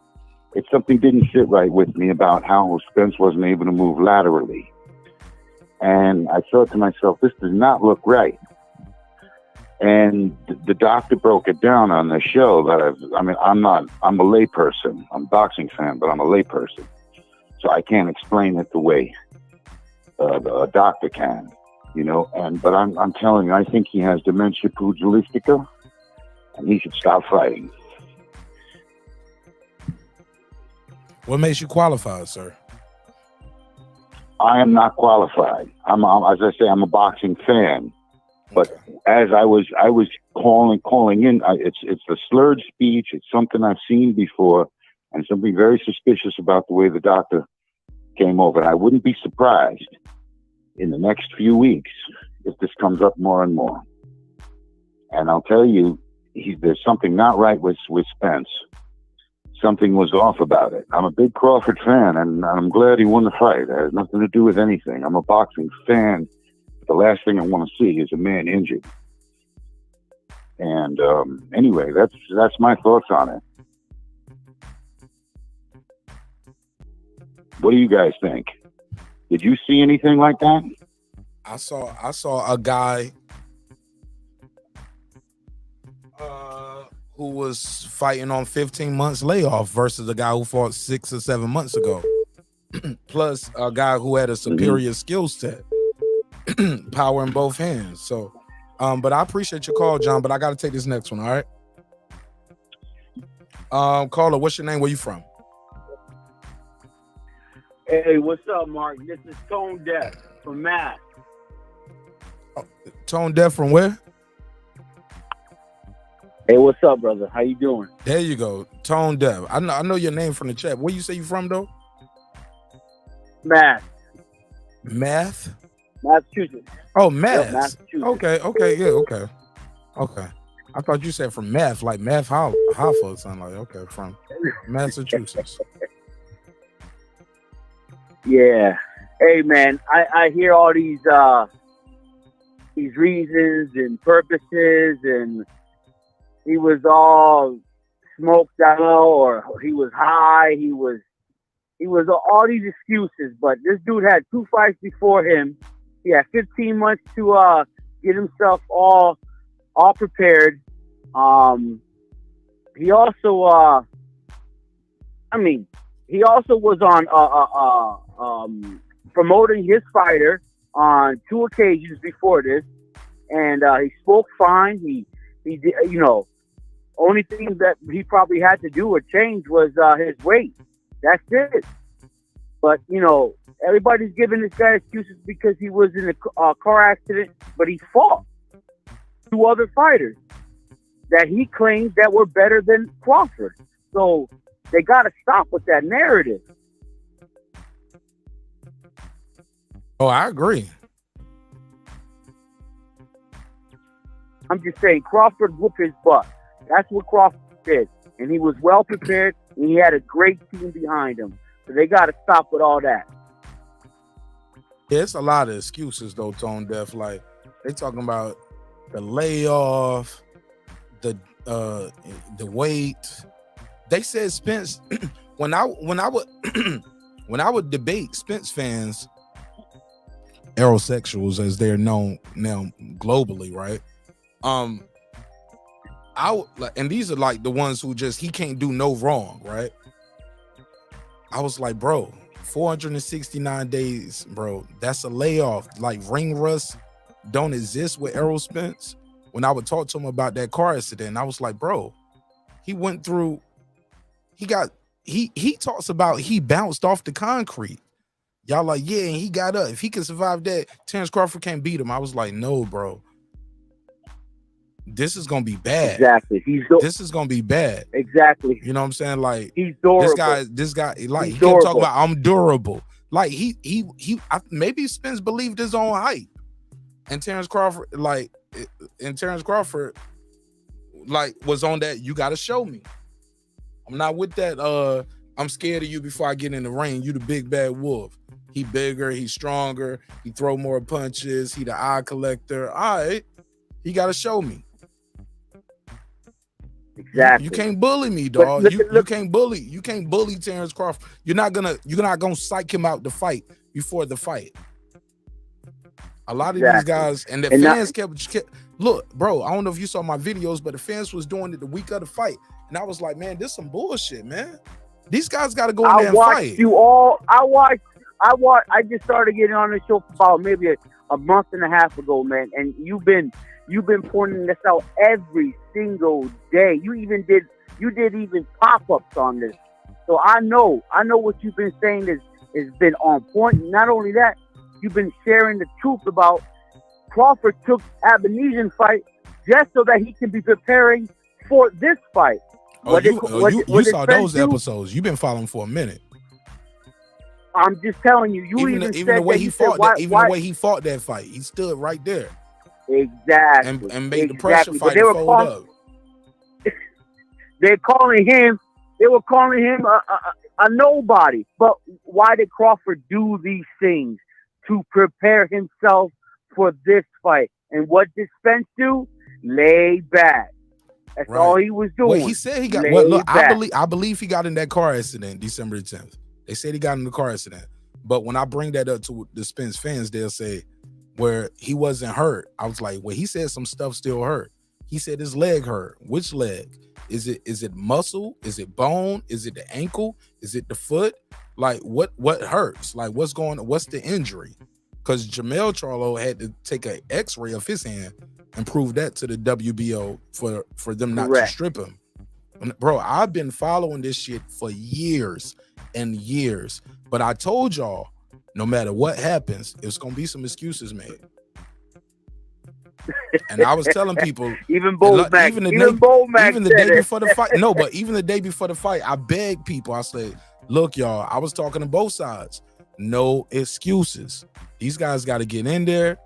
it's something didn't sit right with me about how Spence wasn't able to move laterally. And I thought to myself, this does not look right. And the doctor broke it down on the show that I'm a layperson. I'm a boxing fan, but I'm a layperson. So I can't explain it the way a doctor can, but I'm telling you, I think he has dementia pugilistica, and he should stop fighting. What makes you qualified, sir? I am not qualified. As I say, I'm a boxing fan. But as I was calling in, it's the slurred speech. It's something I've seen before, and something very suspicious about the way the doctor came over. And I wouldn't be surprised in the next few weeks if this comes up more and more. And I'll tell you, there's something not right with Spence. Something was off about it. I'm a big Crawford fan, and I'm glad he won the fight. It has nothing to do with anything. I'm a boxing fan. The last thing I want to see is a man injured. And anyway, that's my thoughts on it. What do you guys think? Did you see anything like that? I saw a guy who was fighting on 15 months layoff versus a guy who fought 6 or 7 months ago. Plus a guy who had a superior skill set. Power in both hands. So but I appreciate your call, John, but I got to take this next one. All right. Caller, what's your name? Where you from? Hey, what's up, Mark? This is Tone Deaf from Mass. Tone Deaf from where? Hey, what's up, brother? How you doing? There you go. Tone Deaf. I know your name from the chat. Where you say you from, though? Mass. Math? Massachusetts. Oh, Math. Yep, Massachusetts. Okay, yeah, okay. I thought you said from Math, like Math Hoffa or something like. Okay, from Massachusetts. Yeah. Hey, man, I hear all these reasons and purposes, and he was all smoked out, or he was high, he was all these excuses. But this dude had 2 fights before him. He had 15 months to get himself all prepared. He also was on promoting his fighter on 2 occasions before this, and he spoke fine. He did, only thing that he probably had to do or change was his weight. That's it. But everybody's giving this guy excuses because he was in a car accident, but he fought 2 other fighters that he claims that were better than Crawford. So they got to stop with that narrative. Oh, I agree. I'm just saying, Crawford whooped his butt. That's what Crawford did. And he was well prepared, and he had a great team behind him. So they got to stop with all that. Yeah, it's a lot of excuses, though, Tone Deaf. Like, they talking about the layoff, the weight. They said Spence, when I would debate Spence fans, aerosexuals as they're known now globally, right? And these are like the ones who he can't do no wrong, right? I was like, bro, 469 days, bro, that's a layoff. Like, ring rust don't exist with Errol Spence. When I would talk to him about that car accident, I was like, bro, he went through, he talks about he bounced off the concrete. Y'all like, yeah, and he got up. If he could survive that, Terence Crawford can't beat him. I was like, no, bro. This is gonna be bad. Exactly. This is gonna be bad. Exactly. You know what I'm saying? Like, he's durable. This guy, like, he's he kept talking durable. about I'm durable. Like, maybe Spence believed his own hype, and Terence Crawford, was on that. You got to show me. I'm not with that. I'm scared of you before I get in the ring. You the big bad wolf. He bigger. He stronger. He throw more punches. He the eye collector. All right, he got to show me. Exactly. You can't bully me, dog. Look, you can't bully. You can't bully Terence Crawford. You're not gonna psych him out the fight before the fight. A lot of these guys and the fans kept Look, bro, I don't know if you saw my videos, but the fans was doing it the week of the fight. And I was like, man, this some bullshit, man. These guys got to go in there and watched fight. you all. I just started getting on the show for about maybe a month and a half ago, man. And you've been pointing this out every single day. You did even pop-ups on this. So I know what you've been saying has been on point. Not only that, you've been sharing the truth about Crawford took Abenisian fight just so that he can be preparing for this fight. You saw those episodes. You've been following for a minute. I'm just telling you. Even the way he fought the way he fought that fight, he stood right there. Exactly. And made the pressure fight fold up. They were calling him a nobody. But why did Crawford do these things? To prepare himself for this fight. And what did Spence do? Lay back. That's all he was doing. Well, he said he got. Well, look, I believe he got in that car accident December 10th. They said he got in the car accident. But when I bring that up to the Spence fans, they'll say where he wasn't hurt. I was like, well, he said some stuff still hurt. He said his leg hurt. Which leg? Is it muscle? Is it bone? Is it the ankle? Is it the foot? Like what hurts? Like what's the injury? Because Jamel Charlo had to take an x-ray of his hand and prove that to the WBO for them not to strip him. Bro, I've been following this shit for years and years. But I told y'all, no matter what happens, it's gonna be some excuses made. And I was telling people, even the day before the fight. No, but even the day before the fight, I begged people. I said, look, y'all, I was talking to both sides. No excuses. These guys got to get in there.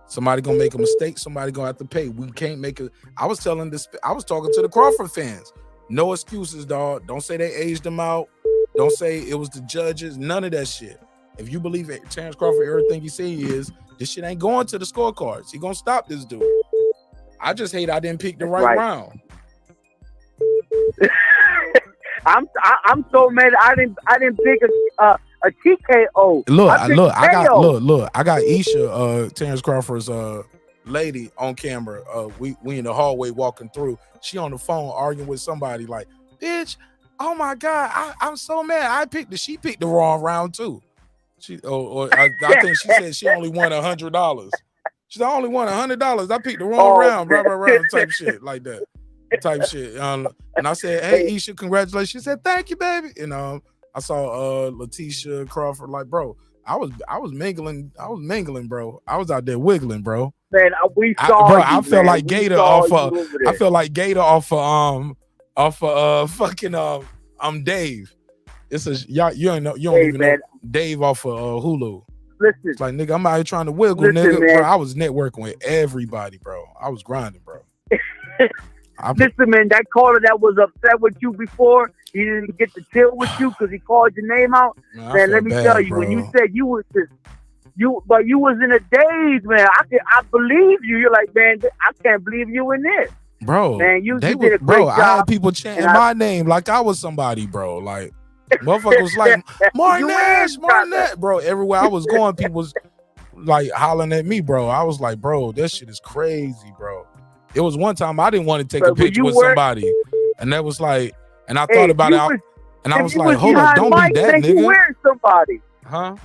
Somebody gonna make a mistake. Somebody gonna have to pay. We can't make it. I was talking to the Crawford fans. No excuses, dog. Don't say they aged them out. Don't say it was the judges. None of that shit. If you believe it, Terence Crawford, everything he say he is, this shit ain't going to the scorecards. He gonna stop this dude. I just hate I didn't pick the right round. I'm so mad I didn't pick a TKO. I got Isha, Terence Crawford's lady on camera. We in the hallway walking through. She on the phone arguing with somebody like, bitch, oh my God, I'm so mad. She picked the wrong round too. I think she said she only won $100. She only won $100. I picked the wrong round, blah, type shit like that. Type shit. And I said, hey, Isha, congratulations. She said, thank you, baby. And I saw Letitia Crawford, like, bro, I was mingling, bro. I was out there wiggling, bro. Man, I felt like Gator off of fucking Dave. It's you don't even know Dave off of Hulu. Listen, it's like, nigga, I'm out here trying to wiggle, nigga. Bro, I was networking with everybody, bro. I was grinding, bro. Listen, man, that caller that was upset with you before, he didn't get to chill with you because he called your name out. Man, let me tell you, bro. When you said you was but you was in a daze, man. I believe you. You're like, man, I can't believe you in this. Bro, man, you did a great job. I had people chanting my name like I was somebody, bro. Like, motherfucker was like, Marq Nash, bro. Everywhere I was going, people was like hollering at me, bro. I was like, bro, that shit is crazy, bro. It was one time I didn't want to take a picture with somebody, and that was like, and I thought about it, and I was like, hold up, don't be that nigga. You wearing somebody, huh?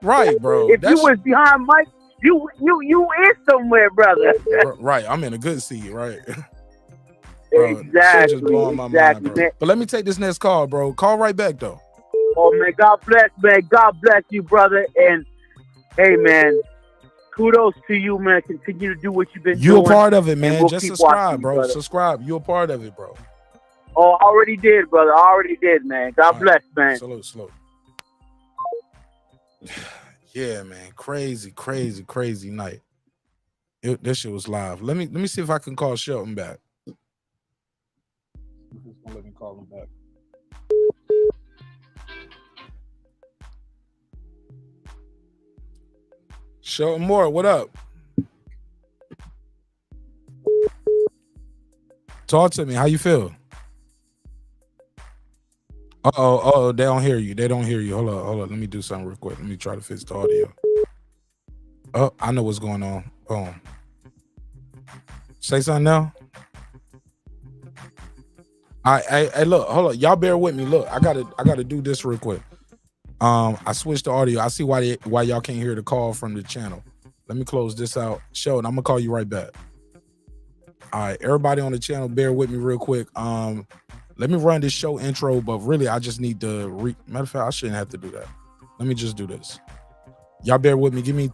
Right, bro. If you was behind Mike, you is somewhere, brother. Right, I'm in a good seat, right? Bro, exactly. Just blowing my mind, bro. But let me take this next call, bro. Call right back, though. Oh man, God bless, man. God bless you, brother. And hey, man, kudos to you, man. Continue to do what you've been doing. You're a part of it, man. Just subscribe, bro. Subscribe. You're a part of it, bro. Oh, I already did, brother. I already did, man. God bless, man. Salute. Yeah, man. Crazy night. This shit was live. Let me see if I can call Shelton back. Who's gonna let me call him back? Shelton Moore, what up? Talk to me. How you feel? Oh, they don't hear you. Hold on. Let me do something real quick. Let me try to fix the audio. Oh, I know what's going on. Boom. Say something now. I look, hold on. Y'all bear with me. Look, I gotta do this real quick. I switched the audio. I see why y'all can't hear the call from the channel. Let me close this out. Sheldon, I'm gonna call you right back. All right, everybody on the channel, bear with me real quick. Let me run this show intro, but really I just need to matter of fact, I shouldn't have to do that. Let me just do this. Y'all bear with me. Give me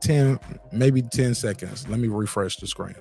10, maybe 10 seconds. Let me refresh the screen.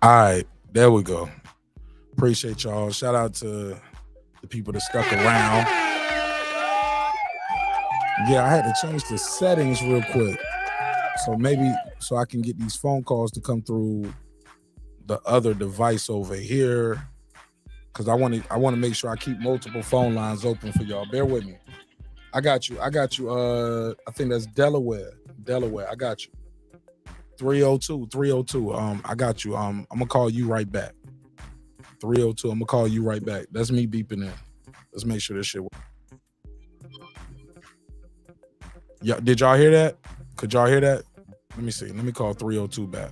All right, there we go. Appreciate y'all. Shout out to the people that stuck around. Yeah, I had to change the settings real quick. So I can get these phone calls to come through the other device over here. Cause I want to make sure I keep multiple phone lines open for y'all. Bear with me. I got you. I think that's Delaware. I got you. 302. I got you. I'm gonna call you right back. 302. I'm gonna call you right back. That's me beeping in. Let's make sure this shit works. Yeah, did y'all hear that? Could y'all hear that? Let me see. Let me call 302 back.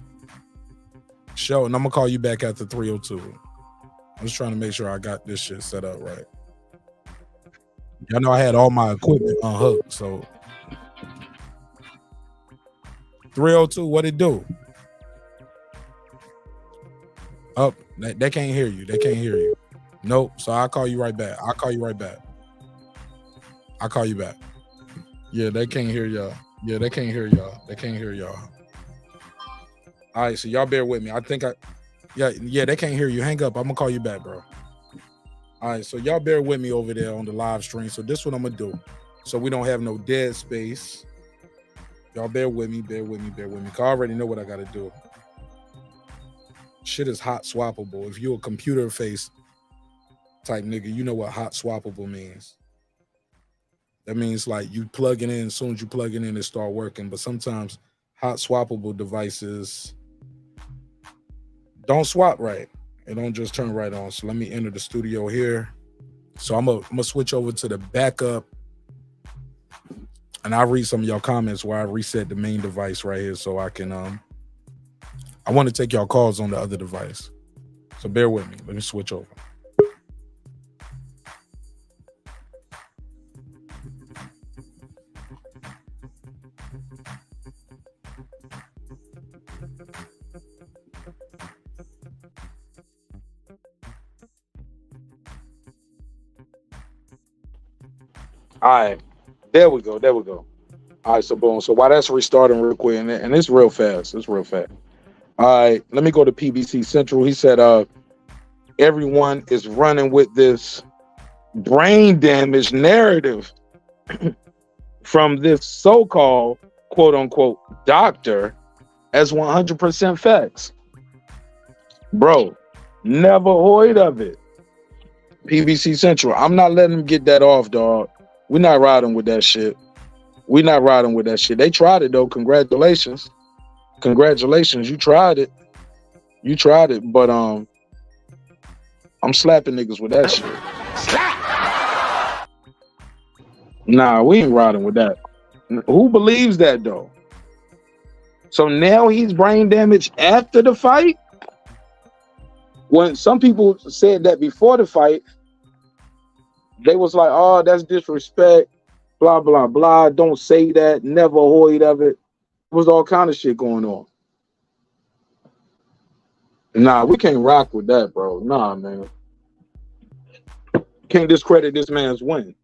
Sheldon, I'm gonna call you back after 302. I'm just trying to make sure I got this shit set up right. Y'all know I had all my equipment unhooked, so 302, what it do? Oh, they can't hear you. They can't hear you. Nope. So I'll call you right back. I'll call you back. Yeah, they can't hear y'all. They can't hear y'all. All right, so y'all bear with me. Yeah, they can't hear you. Hang up. I'm gonna call you back, bro. All right, so y'all bear with me over there on the live stream. So this is what I'm gonna do. So we don't have no dead space. Y'all bear with me. Cause I already know what I gotta do. Shit is hot swappable. If you're a computer face type nigga, you know what hot swappable means. That means like you plug it in, as soon as you plug it in, it start working. But sometimes hot swappable devices don't swap right. It don't just turn right on. So let me enter the studio here. So I'm gonna switch over to the backup. And I'll read some of y'all comments where I reset the main device right here so I can I want to take y'all calls on the other device. So bear with me. Let me switch over. All right, there we go. All right, so boom. So while that's restarting real quick, and it's real fast. All right, let me go to PBC Central. He said, everyone is running with this brain damage narrative from this so-called quote unquote doctor as 100% facts. Bro, never heard of it. PBC Central, I'm not letting them get that off, dog. We're not riding with that shit. They tried it though. Congratulations. You tried it. But I'm slapping niggas with that shit. Nah, we ain't riding with that. Who believes that though? So now he's brain damaged after the fight? When some people said that before the fight, they was like, oh, that's disrespect, blah, blah, blah. Don't say that. Never heard of it. There was all kind of shit going on. Nah, we can't rock with that, bro. Nah, man. Can't discredit this man's win.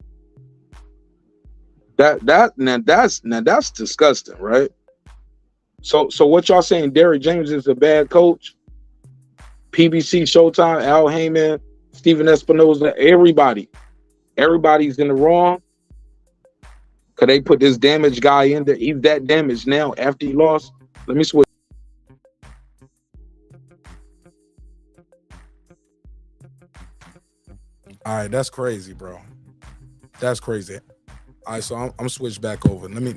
That's disgusting, right? So what y'all saying? Derrick James is a bad coach? PBC, Showtime, Al Heyman, Steven Espinoza, everybody's in the wrong. Could they put this damaged guy in there? He's that damaged now after he lost. Let me switch. All right, that's crazy, bro. That's crazy. All right, so I'm switched back over. Let me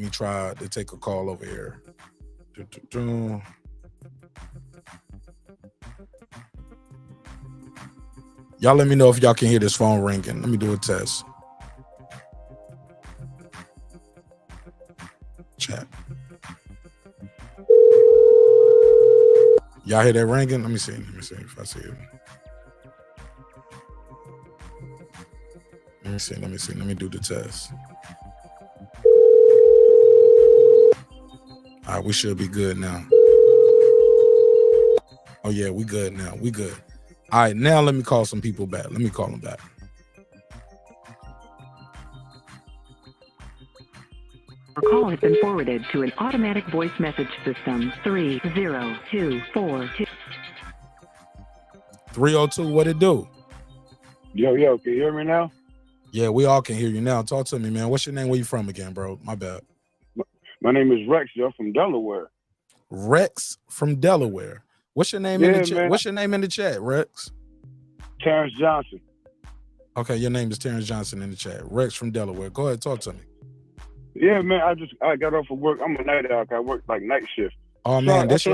try to take a call over here. Y'all let me know if y'all can hear this phone ringing. Let me do a test. Chat. Y'all hear that ringing? Let me see if I see it. Let me see. Let me do the test. All right, we should be good now. Oh yeah, we good now. We good. All right, now let me call some people back. Let me call them back. Your call has been forwarded to an automatic voice message system. 30242. 302, what it do? Yo, can you hear me now? Yeah, we all can hear you now. Talk to me, man. What's your name? Where you from again, bro? My bad. My name is Rex, yo, from Delaware. Rex from Delaware. What's your name in the chat? What's your name in the chat, Rex? Terence Johnson. Okay, your name is Terence Johnson in the chat. Rex from Delaware. Go ahead, talk to me. Yeah, man, I got off of work. I'm a night owl. I work like night shift. Oh man, this is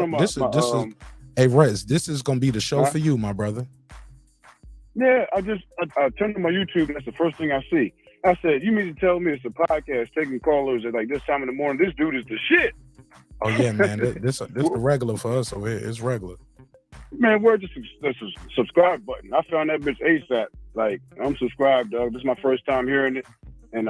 hey Rex, this is gonna be the show for you, my brother. Yeah, I turned to my YouTube and that's the first thing I see. I said, you mean to tell me it's a podcast taking callers at like this time in the morning? This dude is the shit. Oh yeah, man. This the regular for us over here. It's regular. Man, where's the subscribe button? I found that bitch ASAP. Like, I'm subscribed, dog. This is my first time hearing it. And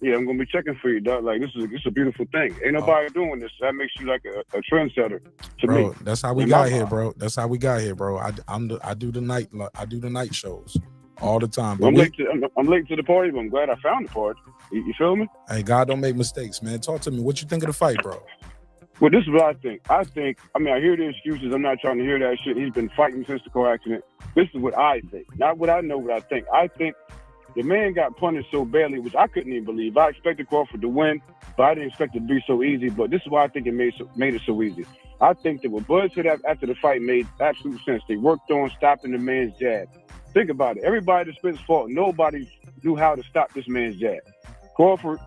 yeah, I'm gonna be checking for you, dog. Like, this is a beautiful thing. Ain't nobody doing this. That makes you like a trendsetter to me. That's how we got here, bro. That's how we got here, bro. I do the night shows all the time. But I'm late to the party, but I'm glad I found the party. You feel me? Hey, God don't make mistakes, man. Talk to me. What you think of the fight, bro? Well, this is what I think. I hear the excuses. I'm not trying to hear that shit. He's been fighting since the car accident. This is what I think. Not what I know, what I think. I think the man got punished so badly, which I couldn't even believe. I expected Crawford to win, but I didn't expect it to be so easy. But this is why I think it made it so easy. I think that what Bud said after the fight made absolute sense. They worked on stopping the man's jab. Think about it. Everybody that Spence fought, nobody knew how to stop this man's jab. Crawford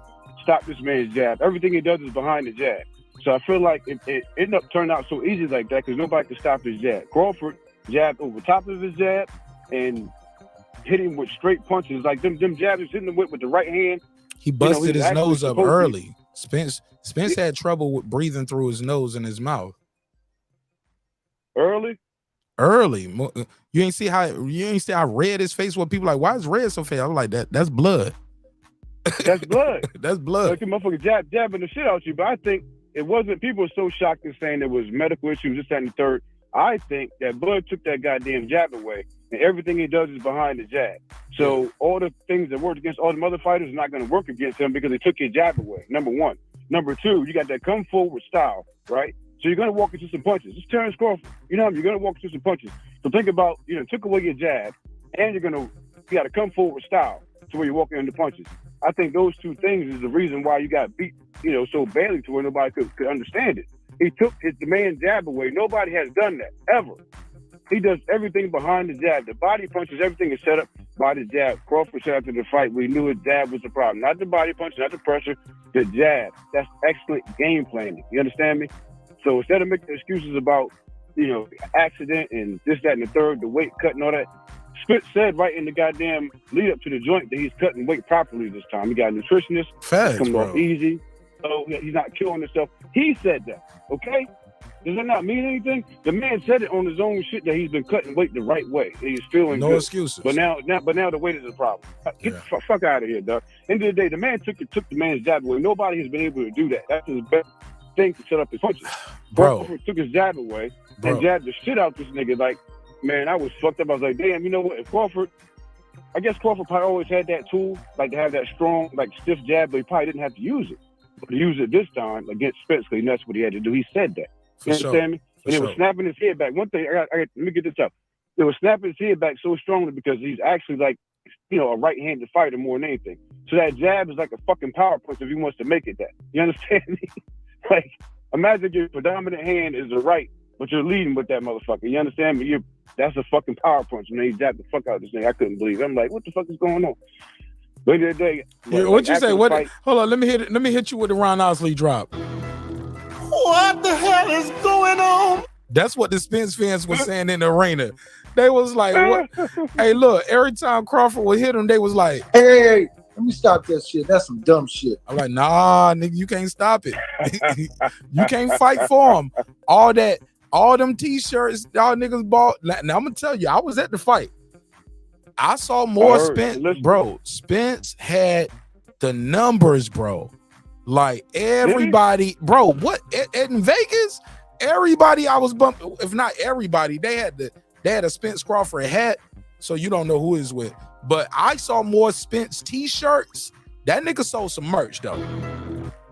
stopped this man's jab. Everything he does is behind the jab. So I feel like it ended up turning out so easy like that because nobody could stop his jab. Crawford jabbed over top of his jab and hit him with straight punches. Like them jabs he's hitting him with the right hand. He busted his nose up early. Spence had trouble with breathing through his nose and his mouth. Early. You ain't see how red his face was. People like, why is red so fast? I was like, that's blood. That's blood. That's blood. Like the motherfucker jabbing the shit out you. But I think it wasn't. People were so shocked and saying there was medical issues, this, that, and the third. I think that Bud took that goddamn jab away, and everything he does is behind the jab. So all the things that worked against all the other fighters are not going to work against him because they took his jab away. Number one. Number two, you got that come forward style, right? So you're going to walk into some punches. It's Terence Crawford. You know what I mean? You're going to walk into some punches. So think about, took away your jab, and you got to come forward style to where you're walking into punches. I think those two things is the reason why you got beat, so badly to where nobody could understand it. He took the man's jab away. Nobody has done that, ever. He does everything behind the jab. The body punches, everything is set up by the jab. Crawford said after the fight, we knew his jab was the problem. Not the body punch, not the pressure, the jab. That's excellent game planning. You understand me? So instead of making excuses about, accident and this, that, and the third, the weight cut and all that, Spence said right in the goddamn lead up to the joint that he's cutting weight properly this time. He got a nutritionist. Facts, coming bro. off easy. So he's not killing himself. He said that, okay? Does that not mean anything? The man said it on his own shit that he's been cutting weight the right way. He's feeling no good. excuses. But now the weight is a problem. Get the fuck out of here, dog. End of the day, the man took the man's jab away. Nobody has been able to do that. That's his best thing to set up his punches. Bro. Crawford took his jab away and jabbed the shit out this nigga. Like, man, I was fucked up. I was like, damn, you know what? If Crawford I guess Crawford probably always had that tool, like to have that strong, like stiff jab, but he probably didn't have to use it. But he used it this time against Spence because that's what he had to do. He said that. You understand me? And it was snapping his head back. One thing, let me get this up. It was snapping his head back so strongly because he's actually like, a right-handed fighter more than anything. So that jab is like a fucking power punch if he wants to make it that. You understand me? Like, imagine your predominant hand is the right, but you're leading with that motherfucker. You understand me? That's a fucking power punch. And he jabbed the fuck out of this thing. I couldn't believe it. I'm like, what the fuck is going on? But the other day, what you say? What? Hold on. Let me hit you with the Ron Osley drop. What the hell is going on? That's what the Spence fans were saying in the arena. They was like, what? Hey, look, every time Crawford would hit him, they was like, hey, let me stop that shit. That's some dumb shit. I'm like, nah, nigga, you can't stop it. You can't fight for him. All them t-shirts, y'all niggas bought. Now, I'm going to tell you, I was at the fight. I saw more Spence. Bro, Spence had the numbers, bro. Like, everybody, bro, what? In Vegas, everybody I was bumping, if not everybody, they had a Spence Crawford hat, so you don't know who is with. But I saw more Spence t-shirts. That nigga sold some merch, though.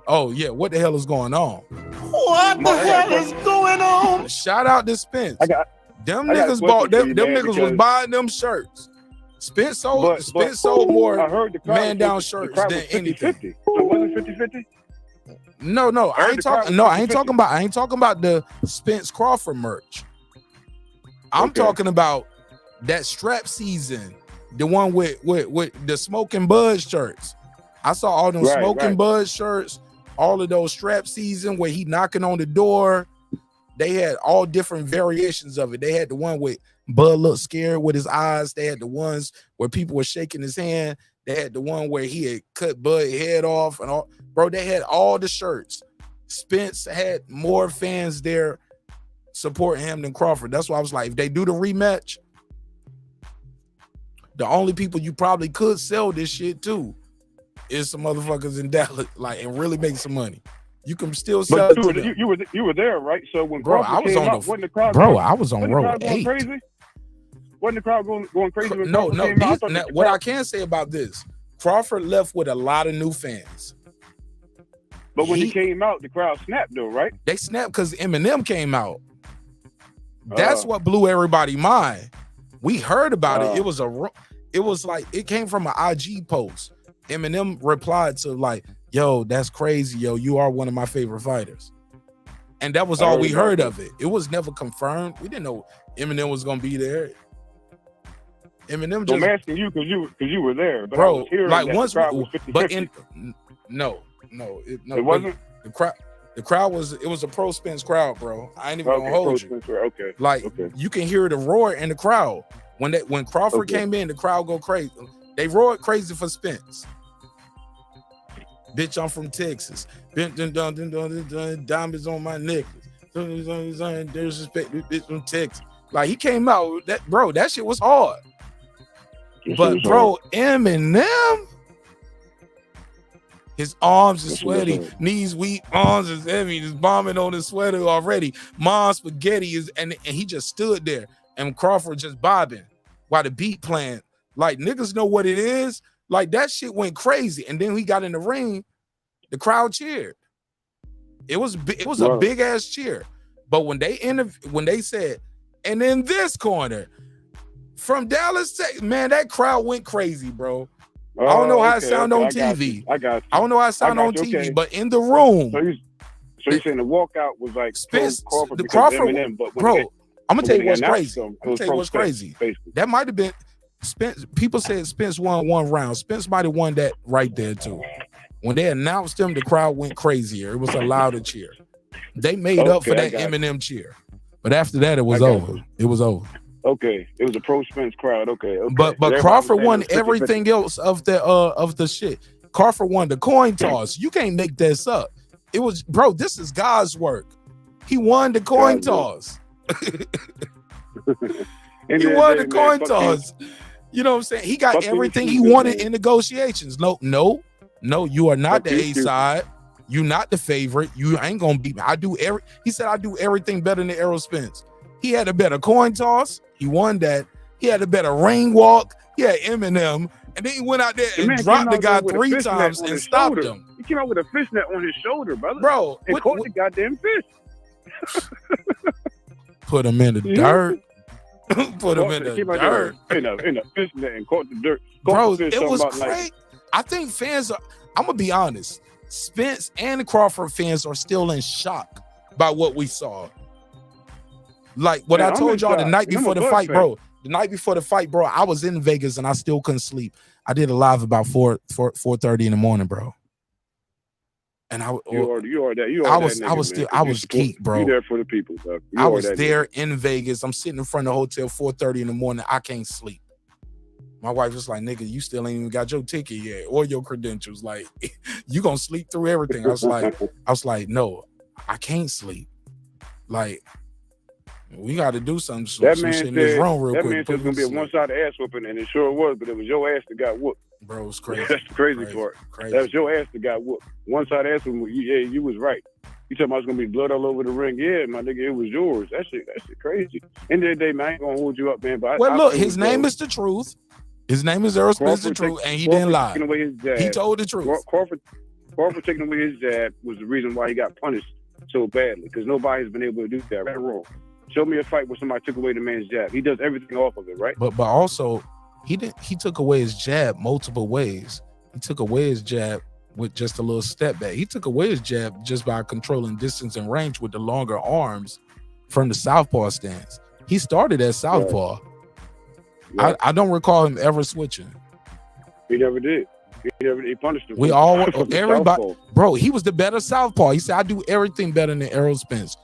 Oh, yeah, what the hell is going on? What the hell is going on? Shout out to Spence. Them niggas was buying them shirts. Spence sold more man-down shirts than anything. 50-50. So was it 50-50? No, I ain't talking about the Spence Crawford merch. I'm talking about that strap season, the one with the Smoking Bud shirts. I saw all them Smoking Bud shirts, all of those strap season where he knocking on the door. They had all different variations of it. They had the one with Bud looked scared with his eyes. They had the ones where people were shaking his hand. They had the one where he had cut Bud's head off and all. Bro, they had all the shirts. Spence had more fans there supporting him than Crawford. That's why I was like, if they do the rematch, the only people you probably could sell this shit to is some motherfuckers in Dallas, like, and really make some money. You can still sell it to them. You were there, right? So when bro, Crawford came out, wasn't the crowd I was on row 8. Crazy? Wasn't the crowd going crazy when No. came out? What I can say about this, Crawford left with a lot of new fans. But when he came out, the crowd snapped though, right? They snapped because Eminem came out. That's what blew everybody's mind. We heard about it. It was like it came from an IG post. Eminem replied to like, "Yo, that's crazy, yo. You are one of my favorite fighters." And that was all we heard of it. It was never confirmed. We didn't know Eminem was gonna be there. Eminem just. I'm asking you because you were there, but bro. I was hearing like that once, the crowd was 50-50. but it wasn't. The crowd was. It was a pro Spence crowd, bro. I ain't even gonna hold you. Okay. Like you can hear the roar in the crowd when Crawford came in. The crowd go crazy. They roared crazy for Spence. Bitch, I'm from Texas. Diamonds on my necklace. Disrespect, bitch from Texas. Like he came out, that shit was hard. But bro, Eminem, his arms is sweaty, knees weak, arms is heavy, just bombing on his sweater already. Mom's spaghetti is, and he just stood there, and Crawford just bobbing while the beat playing. Like niggas know what it is. Like that shit went crazy, and then he got in the ring, the crowd cheered. It was a big ass cheer. But when they said, and in this corner from Dallas, Texas, man, that crowd went crazy, bro. I don't know how it sound on TV. I got you. I don't know how it sound on TV, but in the room. So you're saying the walkout was like Spence, Crawford, the Crawford, Eminem, but bro. I'm gonna tell you what's crazy. I'm gonna tell you what's crazy. That might have been Spence. People said Spence won one round. Spence might have won that right there too. When they announced him, the crowd went crazier. It was a louder cheer. They made up for that Eminem cheer, but after that, it was over. It was over. Okay, it was a pro Spence crowd. Okay. But Crawford won everything else of the shit. Crawford won the coin toss. You can't make this up. It was, bro. This is God's work. He won the coin toss. He won the coin toss. You know what I'm saying? He got everything he wanted in negotiations. No, you are not the A side. You not the favorite. You ain't gonna beat me. He said I do everything better than Errol Spence. He had a better coin toss. He won that. He had a better ring walk. Yeah, Eminem. And then he went out there The and man dropped came the out guy there with a 3 fishnet times on and his stopped shoulder. him. He came out with a fishnet on his shoulder, brother. Bro, and caught the goddamn fish. Put him in the dirt. Put him in the Came out dirt. there in a fishnet and caught the dirt. Bro, the fish, it was talking about, crazy. I think fans are, I'm going to be honest, Spence and Crawford fans are still in shock by what we saw. Like what Man, I I'm told in y'all the shock. night And I'm before a the Bucks fight, fan. bro. The night before the fight, bro, I was in Vegas and I still couldn't sleep. I did a live about 4:30 in the morning, bro. And I was geeked, bro. You there for the people, bro. I was there in Vegas. I'm sitting in front of the hotel 4:30 in the morning. I can't sleep. My wife was like, nigga, you still ain't even got your ticket yet or your credentials. Like, you gonna sleep through everything. I was like, no, I can't sleep. Like, we got to do some shit in this room real quick. That man said it was gonna be a one-sided ass whooping, and it sure was, but it was your ass that got whooped. Bro, it was crazy. That's the crazy part. That was your ass that got whooped. One-sided ass whooping. Yeah, you was right. You talking about it's gonna be blood all over the ring? Yeah, my nigga, it was yours. That shit crazy. End of the day, man, I ain't gonna hold you up, man. But look, his name is the truth. His name is Errol Spence, the truth, and he didn't lie. Away his jab. He told the truth. Crawford taking away his jab was the reason why he got punished so badly, because nobody's been able to do that. Right or wrong? Show me a fight where somebody took away the man's jab. He does everything off of it, right? But also, he took away his jab multiple ways. He took away his jab with just a little step back. He took away his jab just by controlling distance and range with the longer arms from the southpaw stance. He started at southpaw. Right. I don't recall him ever switching. He never did. He punished him. We all, everybody, bro, he was the better southpaw. He said, I do everything better than Errol Spence.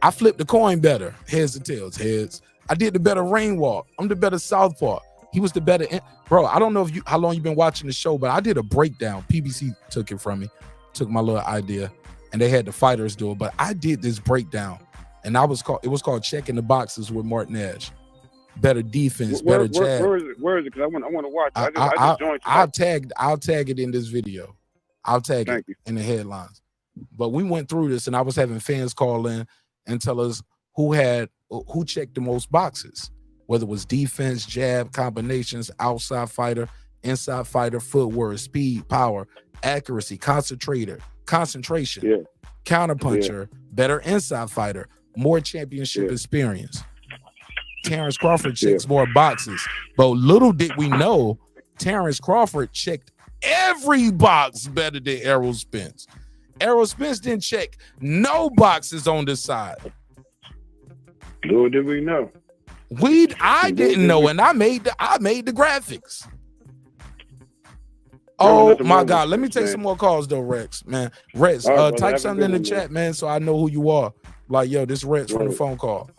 I flipped the coin better. Heads or tails, heads. I did the better rain walk. I'm the better southpaw. He was the better. Bro, I don't know how long you've been watching the show, but I did a breakdown. PBC took it from me, took my little idea, and they had the fighters do it. But I did this breakdown, and it was called Checking the Boxes with Marq Nash. Better defense, better jab. Where is it? Because I want to watch it. I just joined. I'll tag it in this video. I'll tag it in the headlines. But we went through this, and I was having fans call in and tell us who checked the most boxes, whether it was defense, jab, combinations, outside fighter, inside fighter, footwork, speed, power, accuracy, concentration, counterpuncher, better inside fighter, more championship experience. Terence Crawford checks more boxes, but little did we know Terence Crawford checked every box better than Errol Spence. Errol Spence didn't check no boxes on this side. Little did we know. I didn't know, and I made the graphics. Oh my God! Let me take some more calls though, Rex. Man, Rex, type something in the chat, man, so I know who you are. Like, yo, this Rex from the phone call.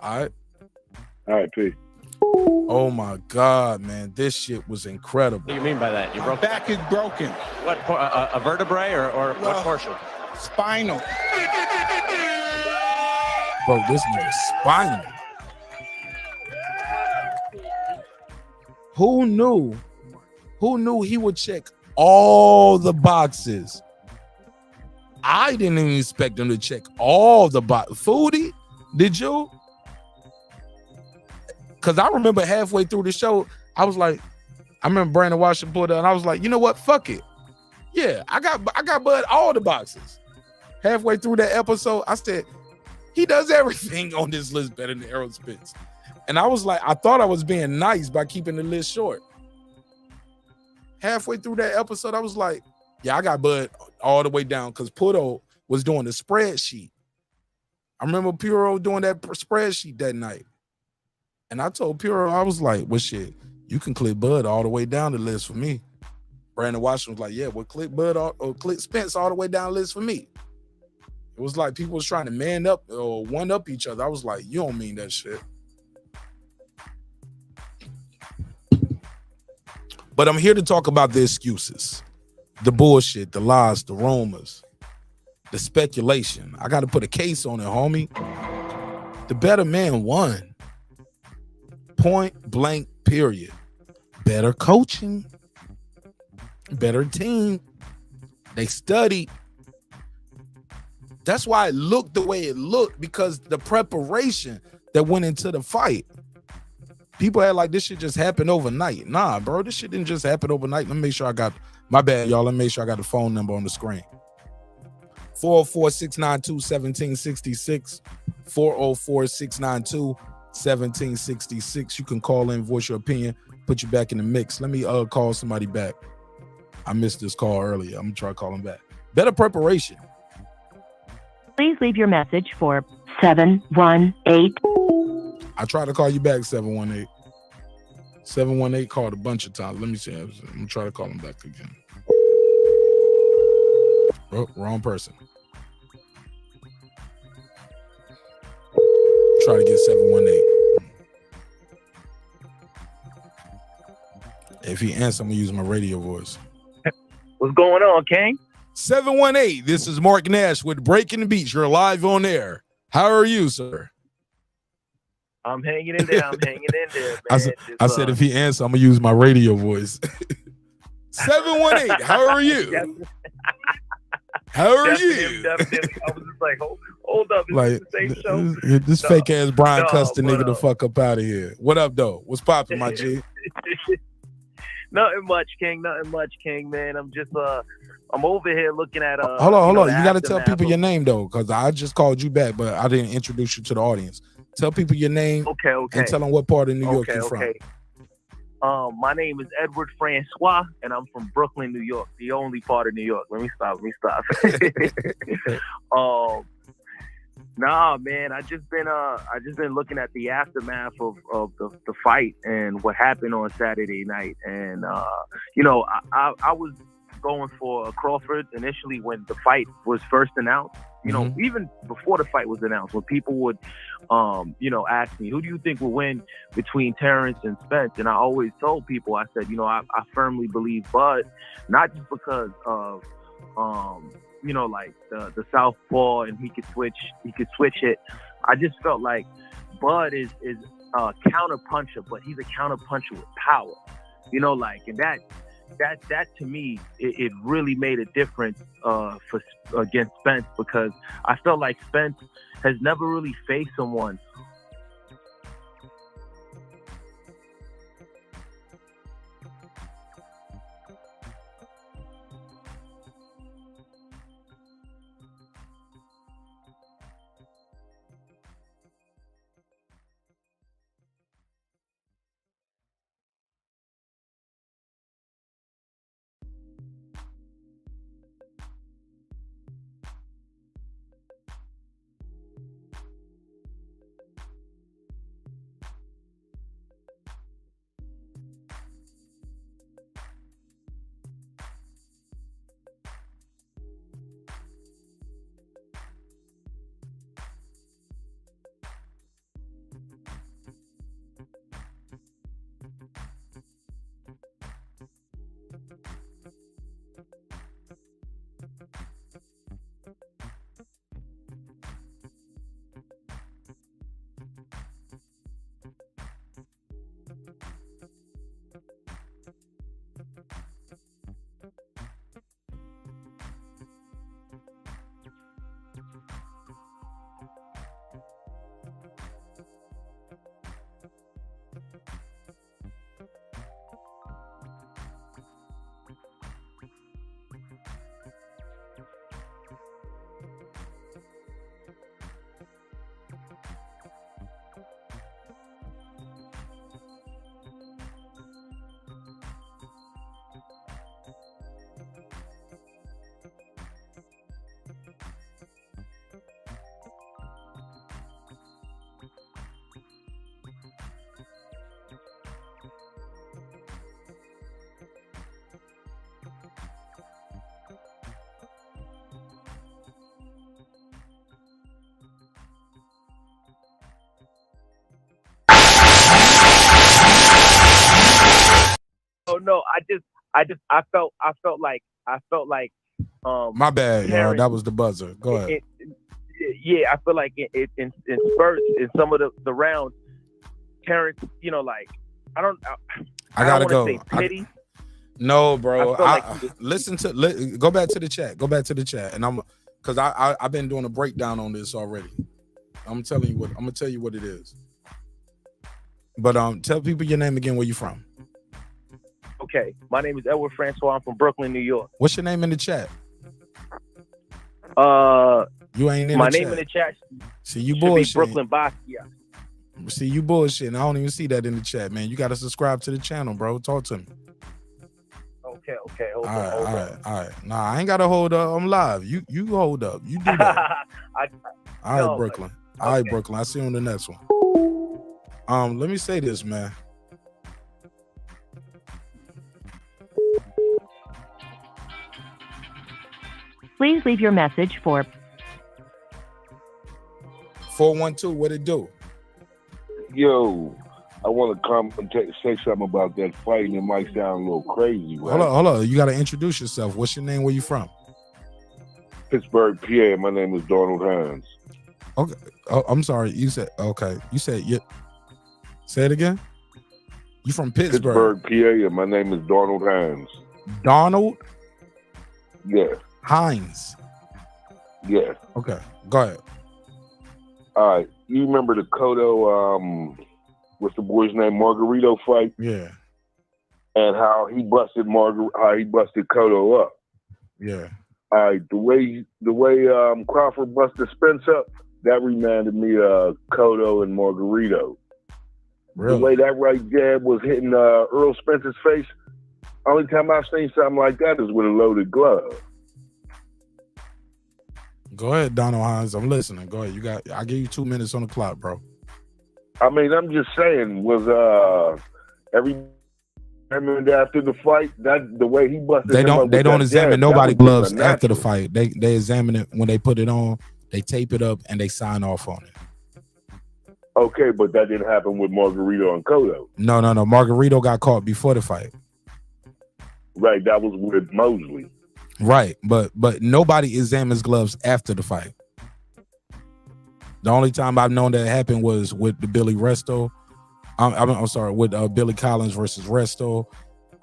All right, peace. Oh my God, man, this shit was incredible. What do you mean by that? Your back is broken. What, a vertebrae or what portion? Spinal. Bro, this nigga's spinal. Who knew he would check all the boxes? I didn't even expect him to check all the boxes. Foodie, did you? Because I remember halfway through the show, I was like, I remember Brandon Washington pulled up, and I was like, you know what? Fuck it. Yeah, I got Bud all the boxes. Halfway through that episode, I said, he does everything on this list better than Errol Spence. And I was like, I thought I was being nice by keeping the list short. Halfway through that episode, I was like, yeah, I got Bud all the way down because Puto was doing the spreadsheet. I remember Puro doing that spreadsheet that night. And I told Puro, I was like, well, shit, you can click Bud all the way down the list for me. Brandon Washington was like, yeah, well, click Bud or click Spence all the way down the list for me. It was like people was trying to man up or one up each other. I was like, you don't mean that shit. But I'm here to talk about the excuses, the bullshit, the lies, the rumors, the speculation. I got to put a case on it, homie. The better man won. Point blank, period. Better coaching, better team. They studied. That's why it looked the way it looked, because the preparation that went into the fight. People act like this shit just happened overnight. Nah, bro, this shit didn't just happen overnight. Let me make sure I got my bad, y'all. Let me make sure I got the phone number on the screen. 404-692-1766. 404-692-1766. You can call in, voice your opinion, put you back in the mix. Let me call somebody back. I missed this call earlier. I'm gonna try calling back. Better preparation. Please leave your message for 718. I tried to call you back, 718. 718 called a bunch of times. Let me see. I'm gonna try to call him back again. Oh, wrong person. Try to get 718. If he answers, I'm gonna use my radio voice. What's going on, King? 718. This is Marq Nash with Breaking the Beats. You're live on air. How are you, sir? I'm hanging in there. I'm hanging in there, man. I said if he answers, I'm gonna use my radio voice. 718. How are you? How are you? I was just like, hold up. Is Like this the same show? this fake ass Brian No, cussed the but, nigga the fuck up out of here. What up, though? What's popping, my G? Nothing much, King. Nothing much, King, man. I'm just I'm over here looking at Hold on. the You got to tell aftermath people of- your name though, because I just called you back, but I didn't introduce you to the audience. Tell people your name. Okay. And tell them what part of New York you're from. My name is Edward Francois, and I'm from Brooklyn, New York, the only part of New York. Let me stop. Nah, man, I just been looking at the aftermath of the fight and what happened on Saturday night, and I was going for Crawford initially when the fight was first announced. Even before the fight was announced, when people would, ask me, who do you think will win between Terence and Spence? And I always told people, I said, I firmly believe Bud, not just because of, like the southpaw and he could switch it. I just felt like Bud is a counter puncher, but he's a counter puncher with power, and that to me, it really made a difference against Spence, because I felt like Spence has never really faced someone. Oh no, I felt like My bad, y'all. Terence, That was the buzzer. Go ahead. I feel like in spurts in some of the rounds, Terence, I don't gotta go. Say pity. No, bro. I feel like Go back to the chat. Go back to the chat, and because I've been doing a breakdown on this already. I'm gonna tell you what it is. But tell people your name again. Where you from? Okay, my name is Edward Francois. I'm from Brooklyn, New York. What's your name in the chat? You ain't in my the name chat. in the chat. See, you should bullshit. be Brooklyn Basquiat. See, you bullshit. I don't even see that in the chat, man. You got to subscribe to the channel, bro. Talk to me. Okay, hold All on. right. Nah, I ain't got to hold up. I'm live. You hold up. You do that. All right, Brooklyn. All right, Brooklyn. I'll see you on the next one. Let me say this, man. Please leave your message for 412. What it do? Yo, I want to come and say something about that fight, and it might sound a little crazy, right? Hold on. You got to introduce yourself. What's your name? Where you from? Pittsburgh, PA. My name is Donald Hines. Okay. Oh, I'm sorry. You said okay. You said yeah. Say it again. You from Pittsburgh? Pittsburgh, PA, and my name is Donald Hines. Donald? Yeah. Hines. Yeah. Okay. Go ahead. All right. You remember the Cotto, what's the boy's name, Margarito fight? Yeah. And how he busted Cotto up. Yeah. All right. The way Crawford busted Spence up, that reminded me of Cotto and Margarito. Really? The way that right jab was hitting Errol Spence's face, only time I've seen something like that is with a loaded glove. Go ahead, Donald Hines. I'm listening. Go ahead. I'll give you 2 minutes on the clock, bro. I mean, I'm just saying, was every after the fight, that the way he busted They him don't up they with don't that examine jab, nobody that was gloves just after the unnatural. fight. They examine it when they put it on, they tape it up and they sign off on it. Okay, but that didn't happen with Margarito and Cotto. No. Margarito got caught before the fight. Right, that was with Mosley. Right, but nobody examines gloves after the fight. The only time I've known that happened was with the Billy Resto. I'm sorry, with Billy Collins versus Resto.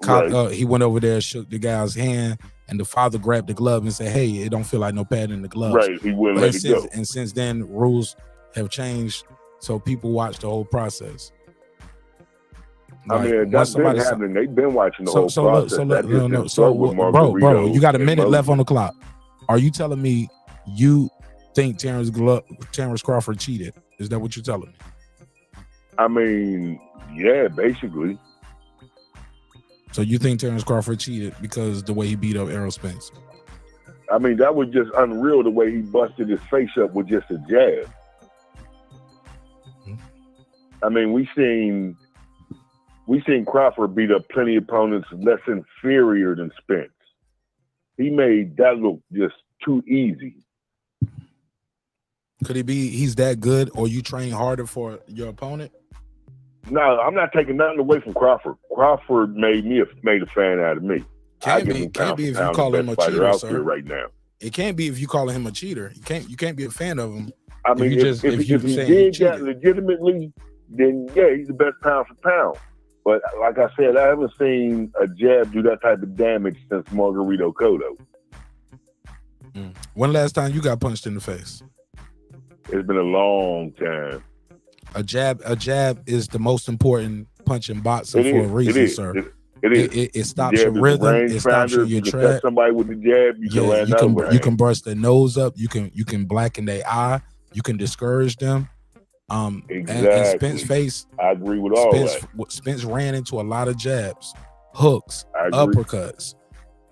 Right. He went over there, shook the guy's hand, and the father grabbed the glove and said, "Hey, it don't feel like no pad in the gloves." Right, he wouldn't let it go. And since then, rules have changed, so people watch the whole process. I mean, that's been happening. They've been watching the whole process. Bro, you got a minute left on the clock. Are you telling me you think Terence Crawford cheated? Is that what you're telling me? I mean, yeah, basically. So you think Terence Crawford cheated because the way he beat up Errol Spence? I mean, that was just unreal the way he busted his face up with just a jab. I mean, we seen Crawford beat up plenty of opponents less inferior than Spence. He made that look just too easy. Could he be he's that good, or you train harder for your opponent? No, I'm not taking nothing away from Crawford. Crawford made a fan out of me. Can't be if you call him a cheater, sir. Right now. It can't be if you call him a cheater. You can't be a fan of him. I mean, if he did that legitimately, then yeah, he's the best pound for pound. But like I said, I haven't seen a jab do that type of damage since Margarito Cotto. When last time you got punched in the face? It's been a long time. A jab is the most important punch in boxing for a reason, sir. It stops your rhythm. It stops your You can track. touch somebody with the jab. You can burst their nose up. You can blacken their eye. You can discourage them. Exactly. And Spence face. I agree with all that. Spence ran into a lot of jabs, hooks, uppercuts,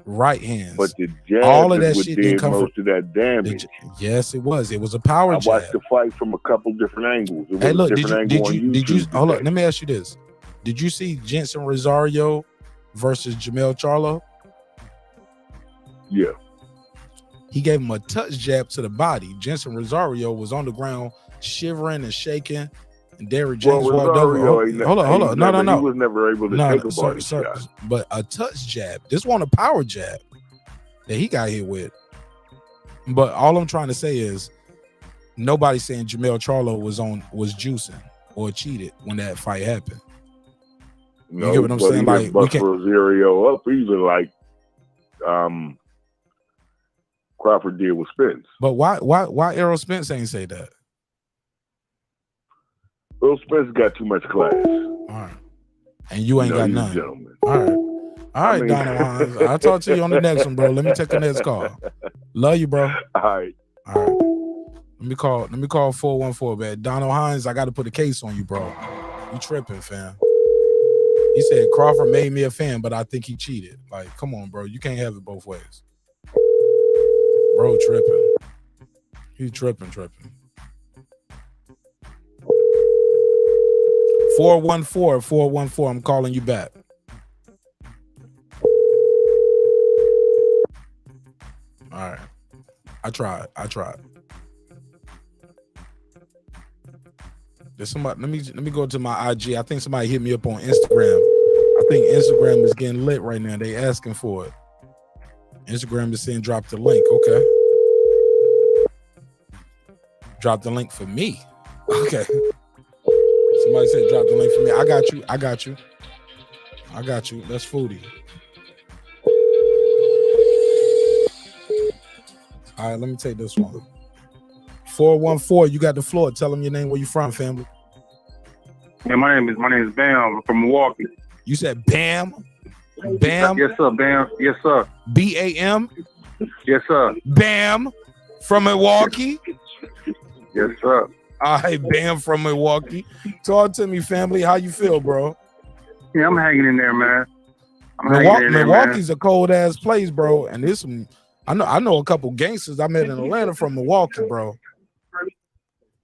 right hands. But the jab all of that is what shit did didn't come most from. of that damage. Yes, it was. It was a power I jab. watched the fight from a couple different angles. It was Hey, look, a different angle on YouTube hold today. on, let me ask you this. Did you see Jensen Rosario versus Jamel Charlo? Yeah. He gave him a touch jab to the body. Jensen Rosario was on the ground shivering and shaking. And Derrick James walked over. Hold on. No. He was never able to take a body shot. But a touch jab. This wasn't a power jab that he got hit with. But all I'm trying to say is nobody's saying Jamel Charlo was juicing or cheated when that fight happened. You get what I'm saying? Like we can't Rosario up either like Crawford did with Spence. But why Errol Spence ain't say that? Errol Spence got too much class. All right. And you ain't got none. Gentlemen. All right. All right, Donald Hines. I'll talk to you on the next one, bro. Let me take the next call. Love you, bro. All right. All right. Let me call 414, man. Donald Hines, I got to put a case on you, bro. You tripping, fam. He said Crawford made me a fan, but I think he cheated. Like, come on, bro. You can't have it both ways. Bro tripping. He tripping. 414, I'm calling you back. All right. I tried. There's somebody. Let me go to my IG. I think somebody hit me up on Instagram. I think Instagram is getting lit right now. They asking for it. Instagram is saying drop the link. Okay. Drop the link for me. Okay. Somebody said drop the link for me. I got you. That's Foodie. All right, let me take this one. 414, you got the floor. Tell them your name, where you from, family. Yeah, my name is Bam. I'm from Milwaukee. You said Bam? Bam? Yes, sir. Bam. Yes, sir. BAM? Yes, sir. Bam from Milwaukee? Yes, sir. All right, Bam from Milwaukee. Talk to me, family. How you feel, bro? Yeah, I'm hanging in there, man. Milwaukee's a cold ass place, bro. And there's some. I know a couple gangsters I met in Atlanta from Milwaukee, bro.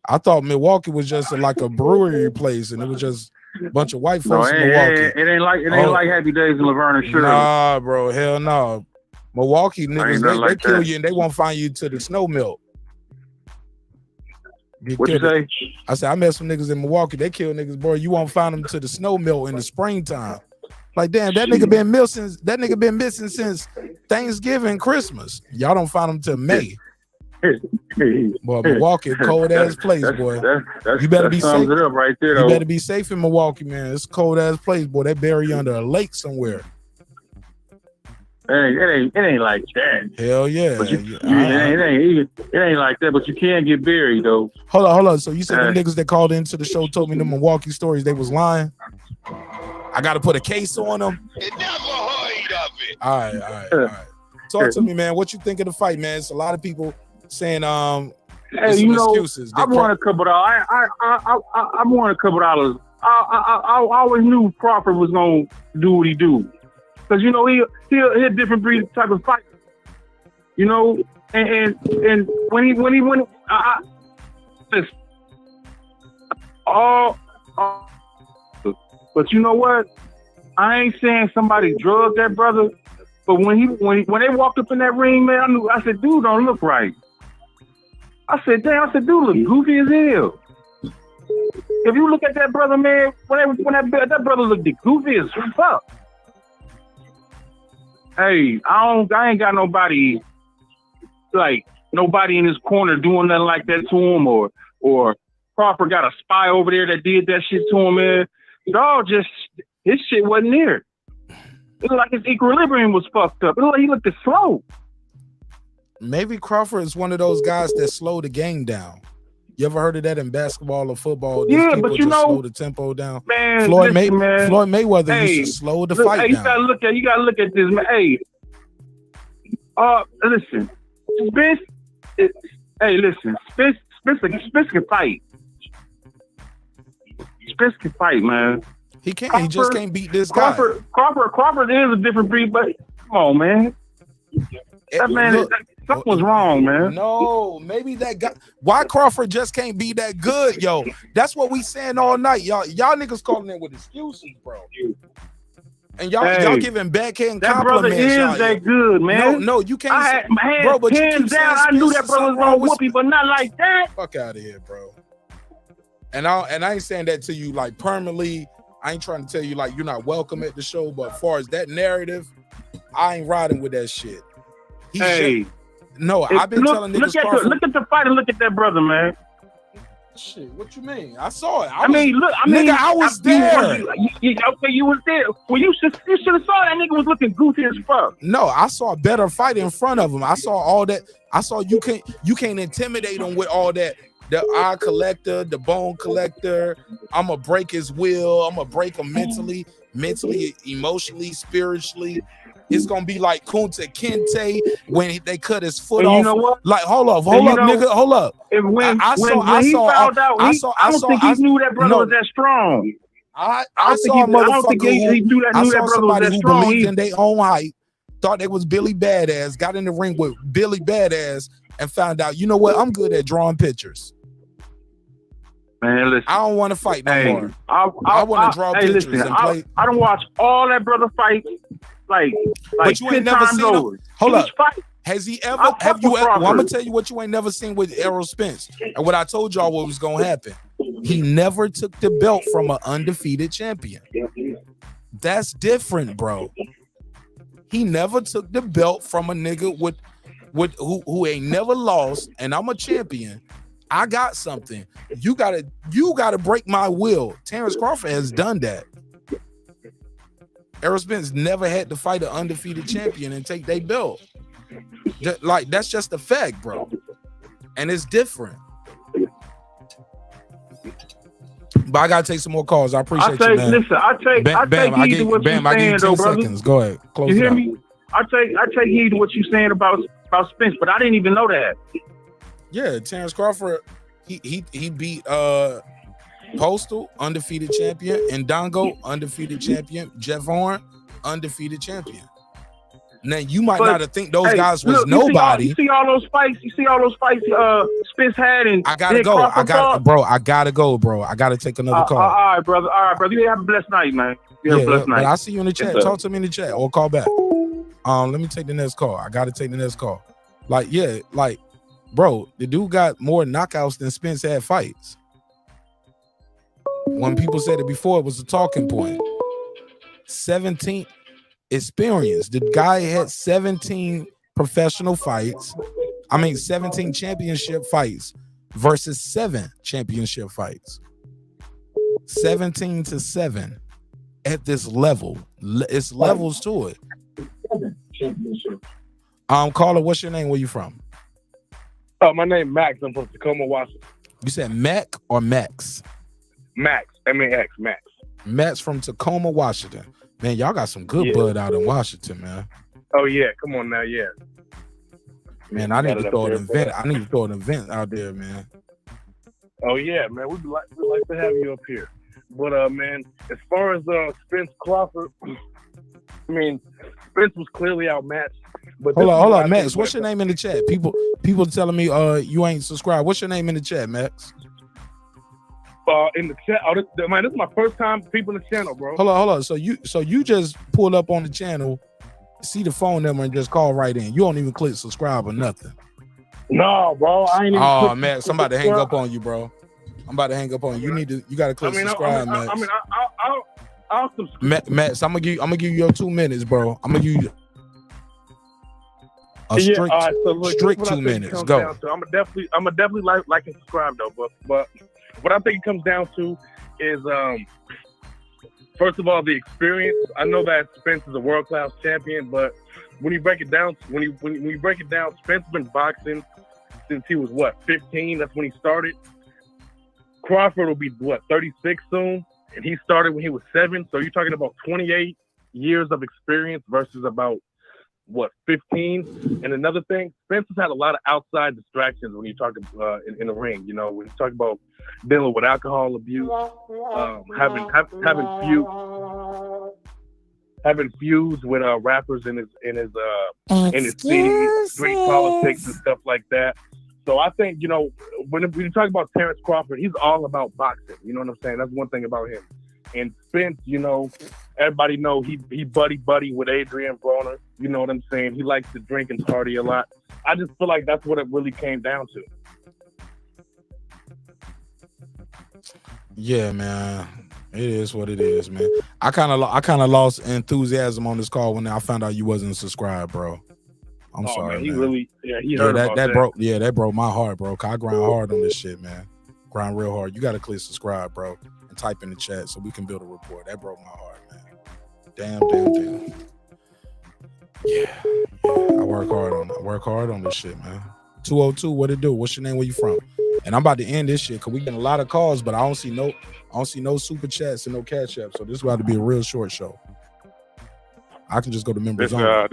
I thought Milwaukee was just like a brewery place, and it was just a bunch of white folks in Milwaukee. It ain't like Happy Days in Laverne and Sugar. Nah, bro, hell no. Milwaukee niggas, they kill you and they won't find you to the snow melt. What you say? I said I met some niggas in Milwaukee. They kill niggas, bro. You won't find them to the snow melt in the springtime. Like, damn, that nigga been missing since Thanksgiving, Christmas. Y'all don't find him till May. Boy, Milwaukee, cold ass place, boy. You better be safe. It up right there, you better be safe in Milwaukee, man. It's a cold ass place, boy. They bury you under a lake somewhere. It ain't like that. Hell yeah. But it ain't like that, but you can get buried though. Hold on. So you said the niggas that called into the show told me the Milwaukee stories, they was lying? I gotta put a case on them. You never heard of it. All right. Talk to me, man. What you think of the fight, man? It's a lot of people saying hey, you know, excuses. I won a couple dollars. I won a couple dollars. I always knew Crawford was gonna do what he do, because you know he a different breed type of fighter. You know, and when he but you know what? I ain't saying somebody drugged that brother, but when they walked up in that ring, man, I said, dude don't look right. I said, damn, dude look goofy as hell. If you look at that brother, man, when that brother looked goofy as fuck. Hey, I ain't got nobody in his corner doing nothing like that to him, or Crawford got a spy over there that did that shit to him, man. Dog, just his shit wasn't there. It looked like his equilibrium was fucked up. It looked like he looked slow. Maybe Crawford is one of those guys that slow the game down. You ever heard of that in basketball or football? Yeah, but you know, slow the tempo down. Man, Floyd man. Mayweather used to slow the fight you down. You gotta look at this, man. Hey, listen, Spence. Spence can fight. Spence can fight, man. He can't. He just can't beat this guy. Crawford is a different breed, but come on, man. Something was wrong, man. No, maybe that guy. Why Crawford just can't be that good, yo? That's what we saying all night, y'all. Y'all niggas calling in with excuses, bro. And y'all giving backhand compliments. That brother is that good, man. No, you can't. Bro, but hands down, I knew that brother was gonna whoop you, but not like that. Fuck out of here, bro. And I ain't saying that to you like permanently. I ain't trying to tell you like you're not welcome at the show, but as far as that narrative, I ain't riding with that shit. I've been telling niggas. Look at the fight and look at that brother, man. Shit, what you mean? I saw it. I was there. You was there. Well, you should have saw that nigga was looking goofy as fuck. No, I saw a better fight in front of him. I saw all that. I saw you can't intimidate him with all that the eye collector, the bone collector. I'm gonna break his will. I'm gonna break him mentally, emotionally, spiritually. It's gonna be like Kunta Kinte when they cut his foot And off. you know what? Like, hold up, And you know, nigga, hold up. When he found out, I don't think he knew that brother was that strong. I don't saw a think motherfucker he knew that brother was somebody that who strong. believed in their own hype, thought they was Billy Badass, got in the ring with Billy Badass, and found out, you know what? I'm good at drawing pictures. Man, listen, I don't want to fight no more. I want to draw pictures and play. I don't watch all that brother fight like But you 10 ain't never times seen over. him. Hold up. Fight. Has he ever? Have you ever? Well, I'm gonna tell you what you ain't never seen with Errol Spence, and what I told y'all what was gonna happen. He never took the belt from an undefeated champion. That's different, bro. He never took the belt from a nigga who ain't never lost, and I'm a champion. I got something. You gotta break my will. Terence Crawford has done that. Errol Spence never had to fight an undefeated champion and take their belt. Like, that's just a fact, bro. And it's different. But I gotta take some more calls. I appreciate you, man. Listen, I take heed to what you're saying, though, brother. Seconds. Go ahead. Close you it hear out. me? I take heed to what you're saying about Spence, but I didn't even know that. Yeah, Terence Crawford, he beat Postal, undefeated champion, and Dongo, undefeated champion, Jeff Horn, undefeated champion. Now you might not have think those guys was nobody. You see all those fights. Spence had, and I gotta go. I gotta go, bro. I gotta take another call. All right, brother. You have a blessed night, man. You have a blessed night. But I'll see you in the chat. Talk to me in the chat or call back. Let me take the next call. I gotta take the next call. Bro, the dude got more knockouts than Spence had fights. When people said it before, it was a talking point. 17 experience. The guy had 17 professional fights. 17 championship fights versus 7 championship fights. 17-7 at this level. It's levels to it. Caller, what's your name? Where you from? My name Max. I'm from Tacoma, Washington. You said Mac or Max? Max. M-A-X. Max. Max from Tacoma, Washington. Man, y'all got some good bud out in Washington, man. Oh yeah, come on now, yeah. Man, I need to throw an event out there, man. Oh yeah, man. We'd like to have you up here. But man, as far as Spence Crawford, Spence was clearly outmatched. But hold on, Max. What's your name in the chat? People telling me you ain't subscribed. What's your name in the chat, Max? In the chat. Oh, this is my first time people in the channel, bro. Hold on. So you just pulled up on the channel, see the phone number, and just call right in. You don't even click subscribe or nothing. No, bro. I ain't even. Oh, Max, I'm about to hang up on you, bro. I'm about to hang up on you. You gotta click subscribe, Max. I'll subscribe. Max, I'm gonna give you your 2 minutes, bro. I'm gonna give you a strict 2 minutes. Go. I'm definitely like and subscribe though. But what I think it comes down to is first of all the experience. I know that Spence is a world class champion, but when you break it down, Spence been boxing since he was 15. That's when he started. Crawford will be 36 soon, and he started when he was 7. So you're talking about 28 years of experience versus about 15. And another thing, Spence has had a lot of outside distractions when you talk in the ring. You know, when you talk about dealing with alcohol abuse, having feuds with rappers in his city, street politics and stuff like that. So I think, you know, when you talk about Terence Crawford, he's all about boxing. You know what I'm saying? That's one thing about him. And Spence, you know, everybody know he buddy with Adrian Broner. You know what I'm saying? He likes to drink and party a lot. I just feel like that's what it really came down to. Yeah, man. It is what it is, man. I kind of lost enthusiasm on this call when I found out you wasn't subscribed, bro. I'm sorry, man. He really, he heard about that. That broke my heart, bro. I grind hard on this shit, man. Grind real hard. You got to click subscribe, bro, and type in the chat so we can build a rapport. That broke my heart, man. Damn. Yeah. I work hard on this shit, man. 202, what it do? What's your name? Where you from? And I'm about to end this shit because we getting a lot of calls, but I don't see no super chats and no cash app. So this is about to be a real short show. I can just go to members only. Yeah.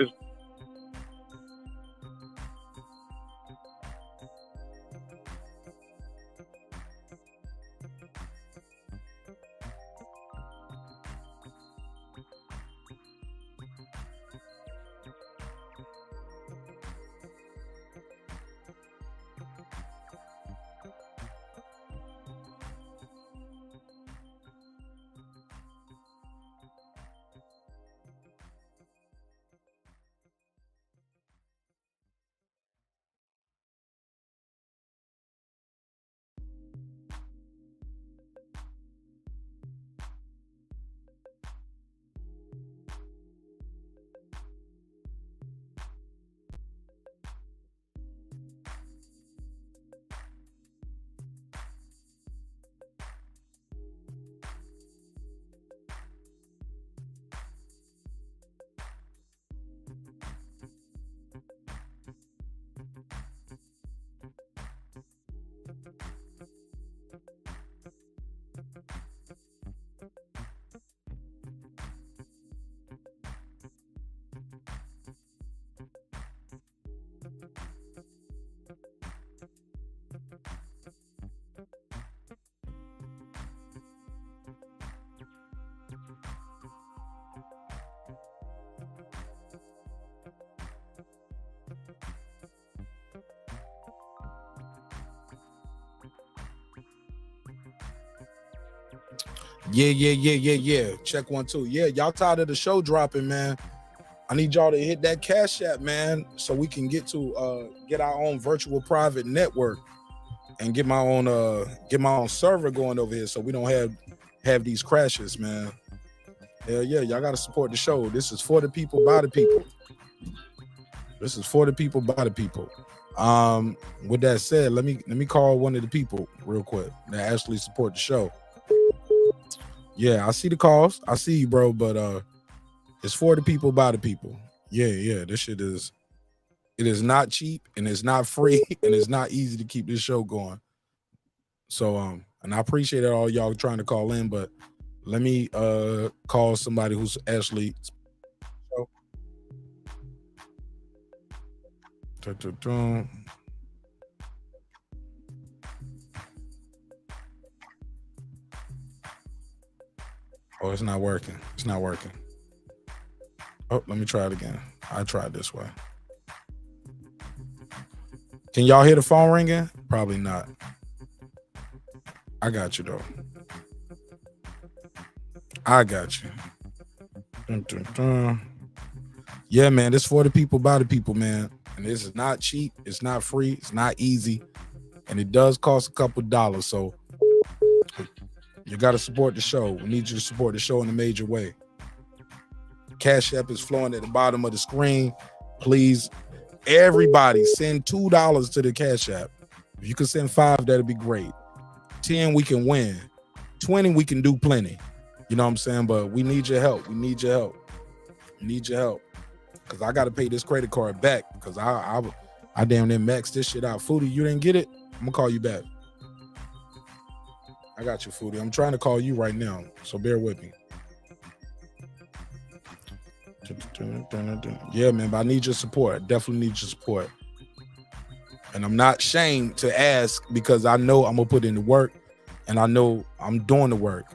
Check 1 2. Yeah, y'all tired of the show dropping, man. I need y'all to hit that cash app, man, so we can get our own virtual private network and get my own server going over here so we don't have these crashes, man. Hell yeah, y'all gotta support the show. This is for the people, by the people. This is for the people, by the people. With that said, let me call one of the people real quick that actually support the show. Yeah, I see the calls. I see you, bro, but it's for the people, by the people. Yeah. This shit is not cheap and it's not free and it's not easy to keep this show going. So and I appreciate all y'all trying to call in, but let me call somebody who's actually Oh, it's not working. It's not working. Oh, let me try it again. I tried this way. Can y'all hear the phone ringing? Probably not. I got you, though. I got you. Dun, dun, dun. Yeah, man, this for the people, by the people, man. And this is not cheap. It's not free. It's not easy. And it does cost a couple dollars. So you got to support the show. We need you to support the show in a major way. Cash App is flowing at the bottom of the screen. Please, everybody, send $2 to the Cash App. If you can send $5, that'd be great. 10, we can win. 20, we can do plenty. You know what I'm saying? But we need your help. We need your help. We need your help. Because I got to pay this credit card back. Because I damn near maxed this shit out. Foodie, you didn't get it? I'm going to call you back. I got you, Foodie. I'm trying to call you right now. So bear with me. Yeah, man, but I need your support. I definitely need your support. And I'm not ashamed to ask because I know I'm going to put in the work and I know I'm doing the work.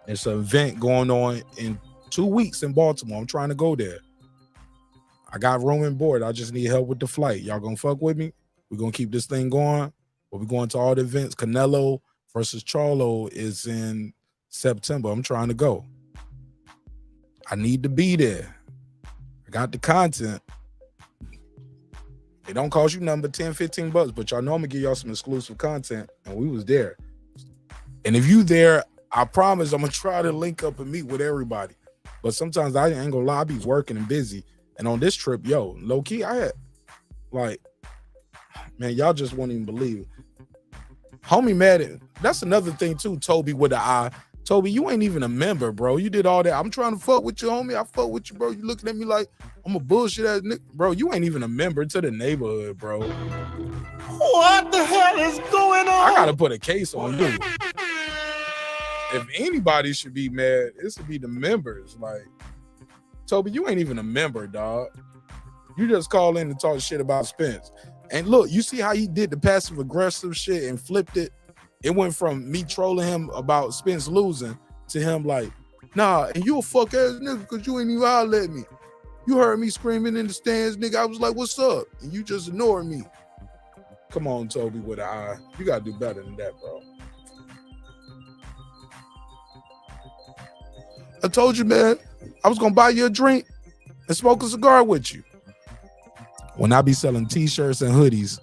It's an event going on in 2 weeks in Baltimore. I'm trying to go there. I got room and board. I just need help with the flight. Y'all gonna fuck with me? We're gonna keep this thing going. We'll be going to all the events. Canelo versus Charlo is in September. I'm trying to go. I need to be there. I got the content. It don't cost you number 10, 15 bucks, but y'all know I'm gonna give y'all some exclusive content. And we was there. And if you there, I promise I'm gonna try to link up and meet with everybody. But sometimes I ain't gonna lie, I be working and busy. And on this trip, yo, low key, I had like, man, y'all just won't even believe it. Homie Madden, that's another thing too, Toby with the eye. Toby, you ain't even a member, bro. You did all that. I'm trying to fuck with you, homie. I fuck with you, bro. You looking at me like I'm a bullshit ass nigga. Bro, you ain't even a member to the neighborhood, bro. What the hell is going on? I gotta put a case on you. If anybody should be mad, it should be the members. Like, Toby, you ain't even a member, dog. You just call in and talk shit about Spence. And look, you see how he did the passive aggressive shit and flipped it? It went from me trolling him about Spence losing to him like, nah, and you a fuck ass nigga because you ain't even holler at me. You heard me screaming in the stands, nigga. I was like, what's up? And you just ignored me. Come on, Toby, with an eye. You gotta do better than that, bro. I told you, man, I was gonna buy you a drink and smoke a cigar with you. When I be selling t-shirts and hoodies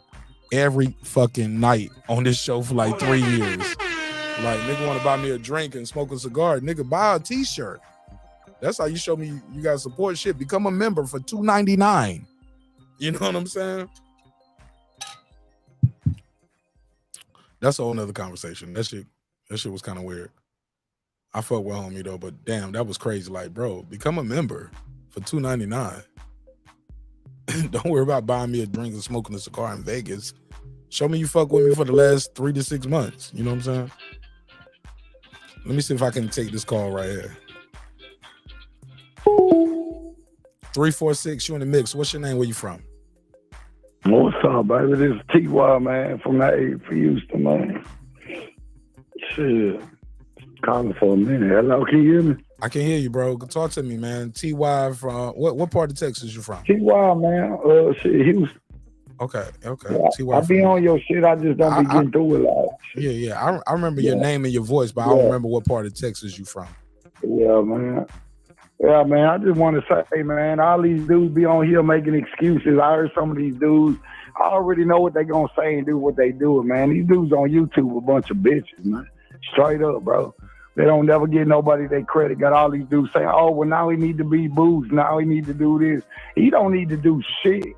every fucking night on this show for like 3 years. Like, nigga want to buy me a drink and smoke a cigar. Nigga, buy a t-shirt. That's how you show me you got support shit. Become a member for $2.99. You know what I'm saying? That's a whole nother conversation. That shit was kind of weird. I fuck with homie though, but damn, that was crazy. Like, bro, become a member for $2.99. Don't worry about buying me a drink and smoking a cigar in Vegas. Show me you fuck with me for the last 3 to 6 months. You know what I'm saying? Let me see if I can take this call right here. 346, you in the mix. What's your name? Where you from? What's up, baby? This is T.Y., man, from that area for Houston, man. Shit. Calling for a minute. Hello, can you hear me? I can hear you, bro. Talk to me, man. T.Y. from what part of Texas you from? T.Y., man. Shit, Houston. Okay. Yeah, T.Y. I be on your shit. I just don't be getting through it a lot. Yeah. I remember your name and your voice, but I don't remember what part of Texas you from. Yeah, man. Yeah, man. I just want to say, man, all these dudes be on here making excuses. I heard some of these dudes. I already know what they gonna say and do what they do, man. These dudes on YouTube a bunch of bitches, man. Straight up, bro. They don't never give nobody their credit. Got all these dudes saying, oh, well, now he need to be booed. Now he need to do this. He don't need to do shit.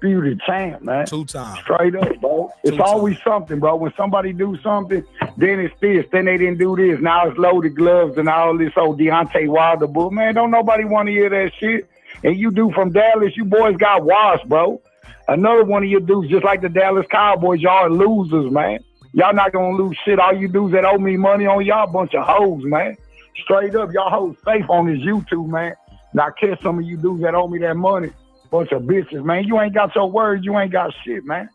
You the champ, man. 2 times. Straight up, bro. It's always something, bro. When somebody do something, then it's this. Then they didn't do this. Now it's loaded gloves and all this old Deontay Wilder bull. Man, don't nobody want to hear that shit. And you do from Dallas, you boys got washed, bro. Another one of your dudes, just like the Dallas Cowboys, y'all are losers, man. Y'all not gonna lose shit. All you dudes that owe me money on y'all bunch of hoes, man. Straight up, y'all hoes safe on this YouTube, man. Now catch some of you dudes that owe me that money. Bunch of bitches, man. You ain't got your words, you ain't got shit, man.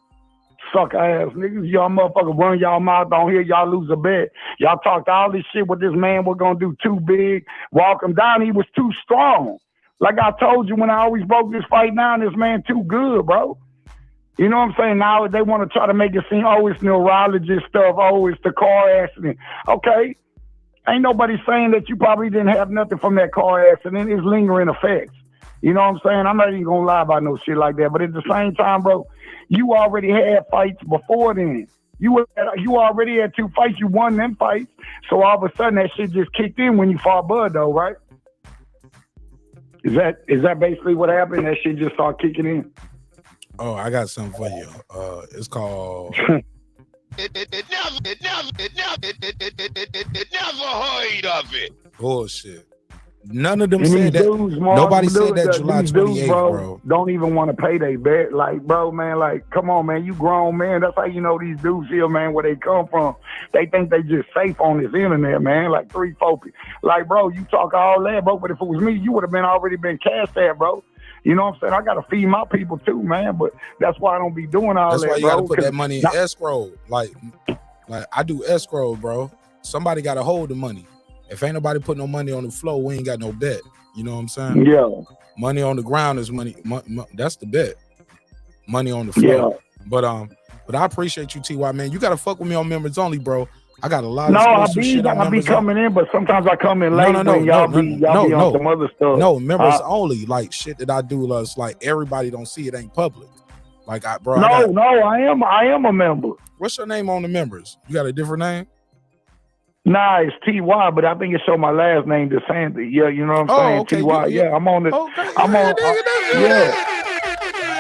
Suck ass niggas. Y'all motherfuckers run y'all mouth on here, y'all lose a bet. Y'all talked all this shit what this man was gonna do too big. Walk him down, he was too strong. Like I told you when I always broke this fight down, this man too good, bro. You know what I'm saying? Now they want to try to make it seem, oh, it's neurologist stuff. Oh, it's the car accident. Okay. Ain't nobody saying that you probably didn't have nothing from that car accident. It's lingering effects. You know what I'm saying? I'm not even going to lie about no shit like that. But at the same time, bro, you already had fights before then. You already had 2 fights. You won them fights. So all of a sudden that shit just kicked in when you fought Bud, though, right? Is that basically what happened? That shit just started kicking in? Oh, I got something for you. It's called. It never heard of it. Bullshit. None of them said that. Nobody said that July 28th, bro. Don't even want to pay their bet. Like, bro, man, like, come on, man. You grown, man. That's how you know these dudes here, man, where they come from. They think they just safe on this internet, man. Like 3, 4 people. Like, bro, you talk all that, bro. But if it was me, you would have already been cashed at, bro. You know what I'm saying? I got to feed my people too, man. But that's why I don't be doing all that, bro. That's why you got to put that money in escrow. Like I do escrow, bro. Somebody got to hold the money. If ain't nobody put no money on the floor, we ain't got no bet. You know what I'm saying? Yeah. Money on the ground is money. That's the bet. Money on the floor. Yeah. But I appreciate you, T.Y., man. You got to fuck with me on members only, bro. I got a lot of exclusive shit on members. I be coming in, but sometimes I come in late when y'all be on some other stuff. No, members only. Like shit that I do, it's like everybody don't see it, ain't public. Like I am a member. What's your name on the members? You got a different name? Nah, it's T.Y., but I think it showed my last name, DeSantis. Yeah, you know what I'm saying? Okay. T.Y., yeah, I'm on the... Okay. I'm on... yeah.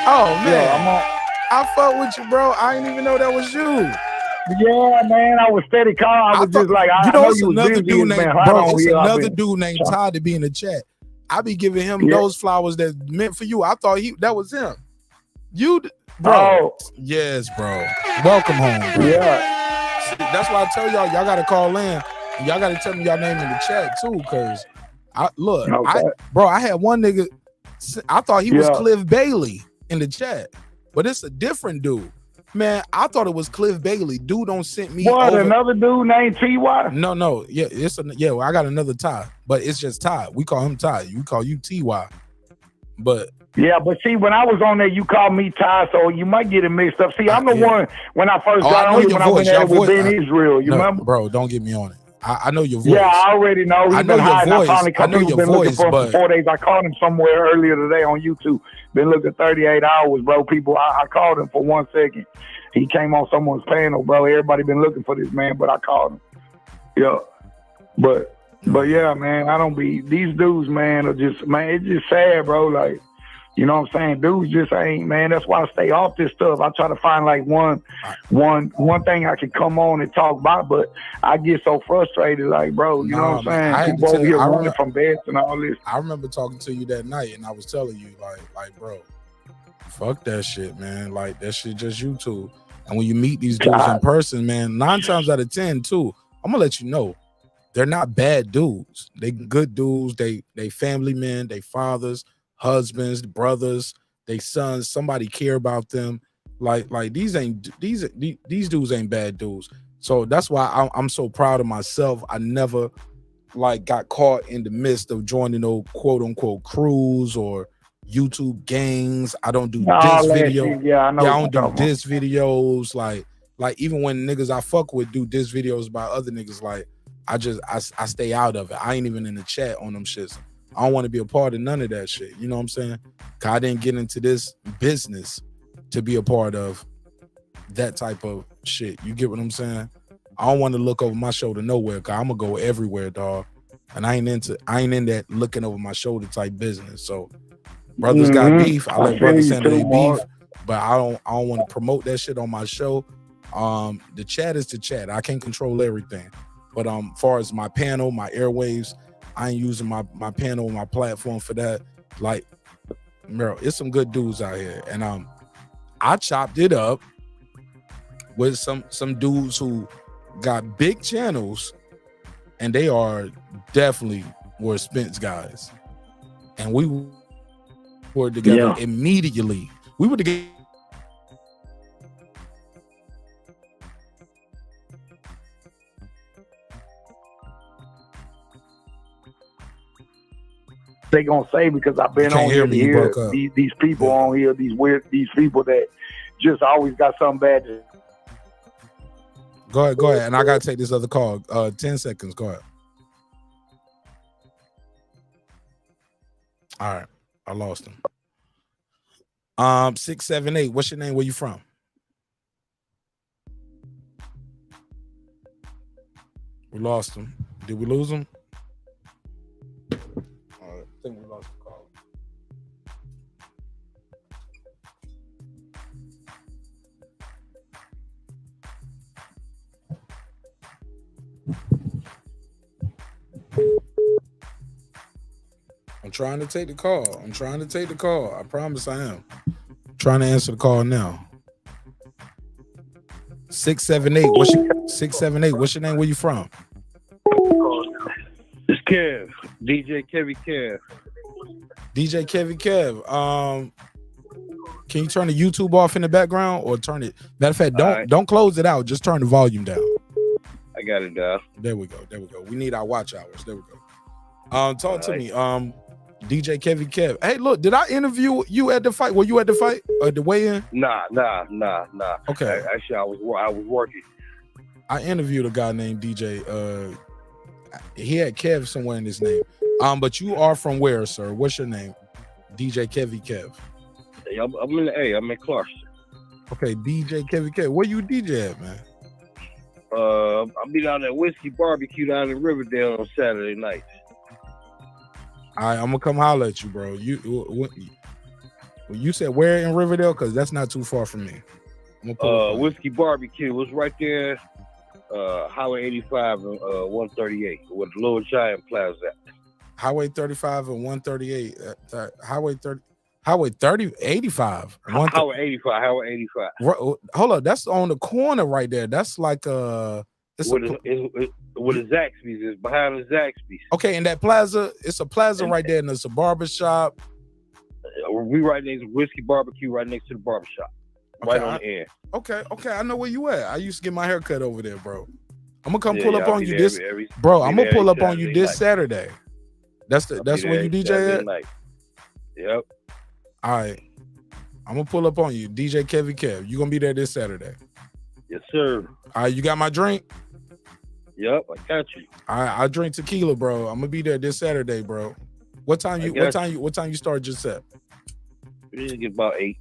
Oh, man. Yeah, I fuck with you, bro. I didn't even know that was you. Yeah, man, I was steady calling. I was just like, I know it's you was another busy. dude It's been named hot on it's here. another dude named Todd to be in the chat. I be giving him those flowers that meant for you. I thought that was him. Bro. Yes, bro. Welcome home, bro. Yeah. See, that's why I tell y'all gotta call in. And y'all gotta tell me y'all name in the chat too, cause I had one nigga. I thought he was Cliff Bailey in the chat, but it's a different dude. Man, I thought it was Cliff Bailey. Dude don't sent me over. Another dude named T.Y.? No. Yeah, well, I got another Ty, but it's just Ty. We call him Ty. We call you T.Y. But yeah, but see, when I was on there, you called me Ty, so you might get it mixed up. See, I'm the one when I first got on here when I went at it with Ben Israel. You remember? Bro, don't get me on it. I know your voice. Yeah, I already know. He's been hiding. I finally I know your been looking voice, for him but for 4 days. I called him somewhere earlier today on YouTube. Been looking 38 hours, bro. People, I called him for 1 second. He came on someone's panel, bro. Everybody been looking for this man, but I called him. Yeah, but yeah, man. I don't be these dudes, man. Are just man. It's just sad, bro. Like. You know what I'm saying? Dudes just ain't, man. That's why I stay off this stuff. I try to find like one thing I can come on and talk about, but I get so frustrated, like, bro, you know what I'm saying? People over here running from beds and all this. I remember talking to you that night, and I was telling you, like, bro, fuck that shit, man. Like, that shit just YouTube. And when you meet these dudes in person, man, 9 times out of 10, too, I'm gonna let you know, they're not bad dudes. They good dudes. They family men. They fathers. Husbands, brothers, they sons, somebody care about them. Like these dudes ain't bad dudes. So that's why I'm so proud of myself. I never like got caught in the midst of joining no quote unquote crews or YouTube gangs. I don't do diss video. I don't do diss videos. Like even when niggas I fuck with do diss videos about other niggas, like I stay out of it. I ain't even in the chat on them shits. I don't want to be a part of none of that shit. You know what I'm saying? Cause I didn't get into this business to be a part of that type of shit. You get what I'm saying? I don't want to look over my shoulder nowhere, cause I'm gonna go everywhere, dog. And I ain't in that looking over my shoulder type business. So brothers got beef. I let brothers handle their beef, but I don't want to promote that shit on my show. The chat is the chat. I can't control everything. But far as my panel, my airwaves, I ain't using my panel, my platform for that. Like, bro, it's some good dudes out here. And I chopped it up with some dudes who got big channels, and they are definitely were Spence guys. And we were together immediately. We were together. They gonna say because I've been on here to hear these people on here, these people that just always got something bad to. Go ahead. And I gotta take this other call. 10 seconds. Go ahead. All right. I lost him. 678. What's your name? Where you from? We lost him. Did we lose him? I think we lost the call. I'm trying to take the call. I promise I am. I'm trying to answer the call now. 678. What's your name? Where you from? It's Kev. DJ Kevy Kev. DJ Kevy Kev. Can you turn the YouTube off in the background or turn it? Matter of fact, don't close it out. Just turn the volume down. I got it down. There we go. We need our watch hours. There we go. Talk to me. DJ Kevy Kev. Hey, look, did I interview you at the fight? Were you at the fight or the weigh-in? Nah. Okay. Actually, I was working. I interviewed a guy named DJ. He had Kev somewhere in his name. But you are from where, sir? What's your name? DJ Kevy Kev. Hey, I'm in Clarkston. Okay, DJ Kevy Kev. Where you DJ at, man? I'll be down at Whiskey Barbecue down in Riverdale on Saturday night. All right, I'm gonna come holler at you, bro. You said where in Riverdale? Because that's not too far from me. Whiskey Barbecue was right there. Highway 85 and 138 with Little Giant Plaza. Highway 35 and 138. Highway 85. Highway 85. Hold up, that's on the corner right there. That's like with the Zaxby's. It's behind the Zaxby's. Okay, in that plaza, it's a plaza right there, and it's a barbershop. We right next to Whiskey Barbecue, right next to the barbershop. Right on the end. Okay, I know where you at. I used to get my hair cut over there, bro. I'm gonna come pull up on you this, bro. I'm gonna pull up on you this Saturday. That's where you DJ at? Yep. All right. I'm gonna pull up on you, DJ Kevy Kev. You gonna be there this Saturday? Yes, sir. All right, you got my drink? Yep, I got you. All right, I drink tequila, bro. I'm gonna be there this Saturday, bro. What time you start your set? We just get about 8.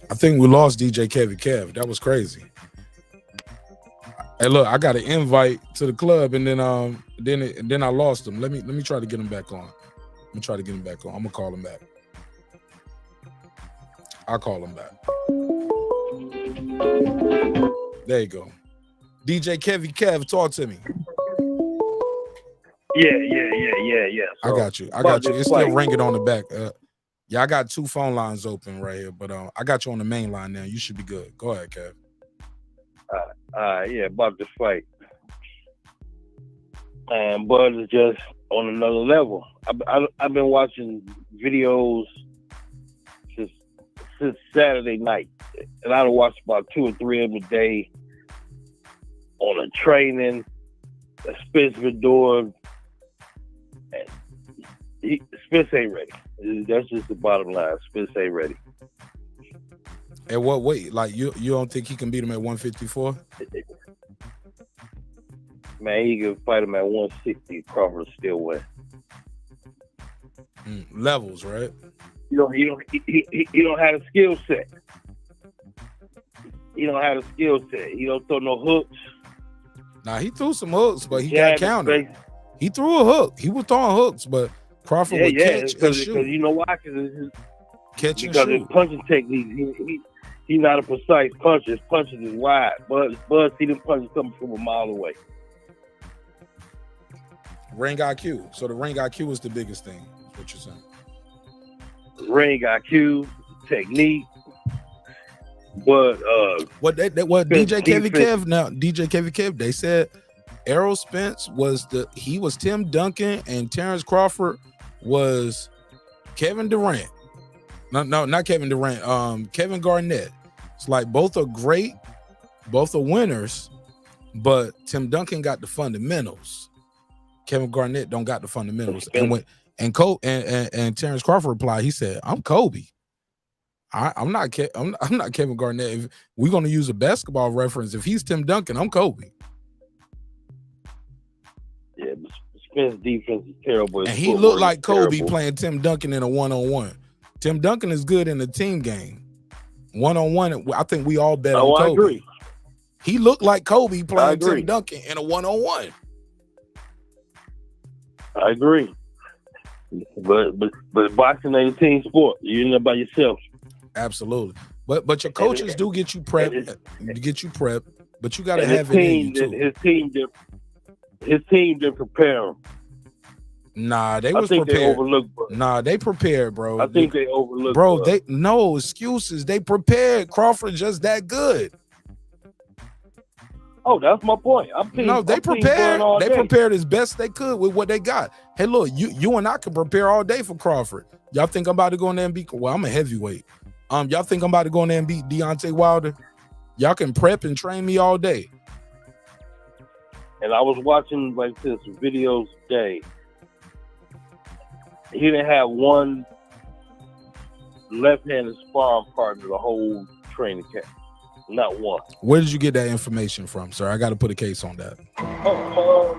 I think we lost DJ Kevy Kev. That was crazy. Hey, look, I got an invite to the club, and then I lost him. Let me try to get him back on. I'm gonna call him back. I'll call him back. There you go. DJ Kevy Kev, talk to me. Yeah. I got you. It's still ringing on the back. Yeah, I got 2 phone lines open right here, but I got you on the main line now. You should be good. Go ahead, Kev. Yeah, about this fight. And Bud is just on another level. I've been watching videos since Saturday night, and I've watched about 2 or 3 of them a day on a training that Spence been doing. Spence ain't ready. That's just the bottom line. Spence ain't ready. At what weight? Like you don't think he can beat him at 154? Man, he can fight him at 160. Crawford still win. Levels, right? He don't have a skill set. He don't have a skill set. He don't throw no hooks. Nah, he threw some hooks, but he got countered. He threw a hook. He was throwing hooks, but Crawford would catch and shoot. Because you know why? Because his punching technique, he's not a precise puncher. His punches is wide. Bud see them punches coming from a mile away. Ring IQ. So the ring IQ is the biggest thing, is what you're saying. Ring IQ, technique. But DJ Kevy Kev, they said Errol Spence was Tim Duncan and Terence Crawford was Kevin Durant. No, not Kevin Durant. Kevin Garnett. It's like both are great, both are winners, but Tim Duncan got the fundamentals. Kevin Garnett don't got the fundamentals. And Terence Crawford replied, he said, "I'm Kobe. I'm not Kevin Garnett. If we're gonna use a basketball reference, if he's Tim Duncan, I'm Kobe." Yeah, but Spence defense is terrible. And he looked like Kobe playing Tim Duncan in a one-on-one. Tim Duncan is good in the team game. One-on-one, I think we all bet on Kobe. I agree. He looked like Kobe playing Tim Duncan in a one-on-one. I agree. But boxing ain't a team sport. You're in there by yourself. Absolutely. But your coaches do get you prepped. But you got to have it in you too. His team didn't prepare him. Nah, they was prepared. They overlooked, bro. Nah, they prepared, bro. I think they overlooked, bro. No excuses. They prepared. Crawford just that good. Oh, that's my point. They prepared. They prepared as best they could with what they got. Hey, look, you and I can prepare all day for Crawford. Y'all think I'm about to go in there and beat? Well, I'm a heavyweight. Y'all think I'm about to go in there and beat Deontay Wilder? Y'all can prep and train me all day. And I was watching like this videos today, he didn't have one left-handed sparring partner the whole training camp. Not one. Where did you get that information from, sir? I got to put a case on that. I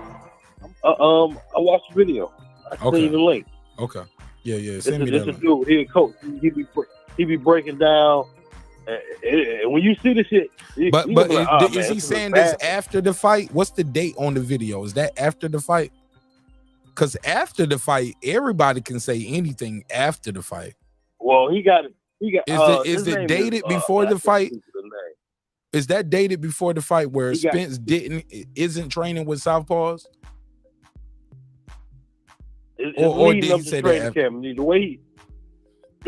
watched the video. I seen Okay. the link. Okay. Yeah. This Send me is that a link. dude. He a coach. He be breaking down. And when you see the shit, But you gonna be like, oh, is man, he this saying look this bad. after the fight? What's the date on the video? Is that after the fight? Because after the fight, everybody can say anything after the fight. Well, he got. Is it dated before the fight? Is that dated before the fight where Spence isn't training with southpaws? Or did he say that after? The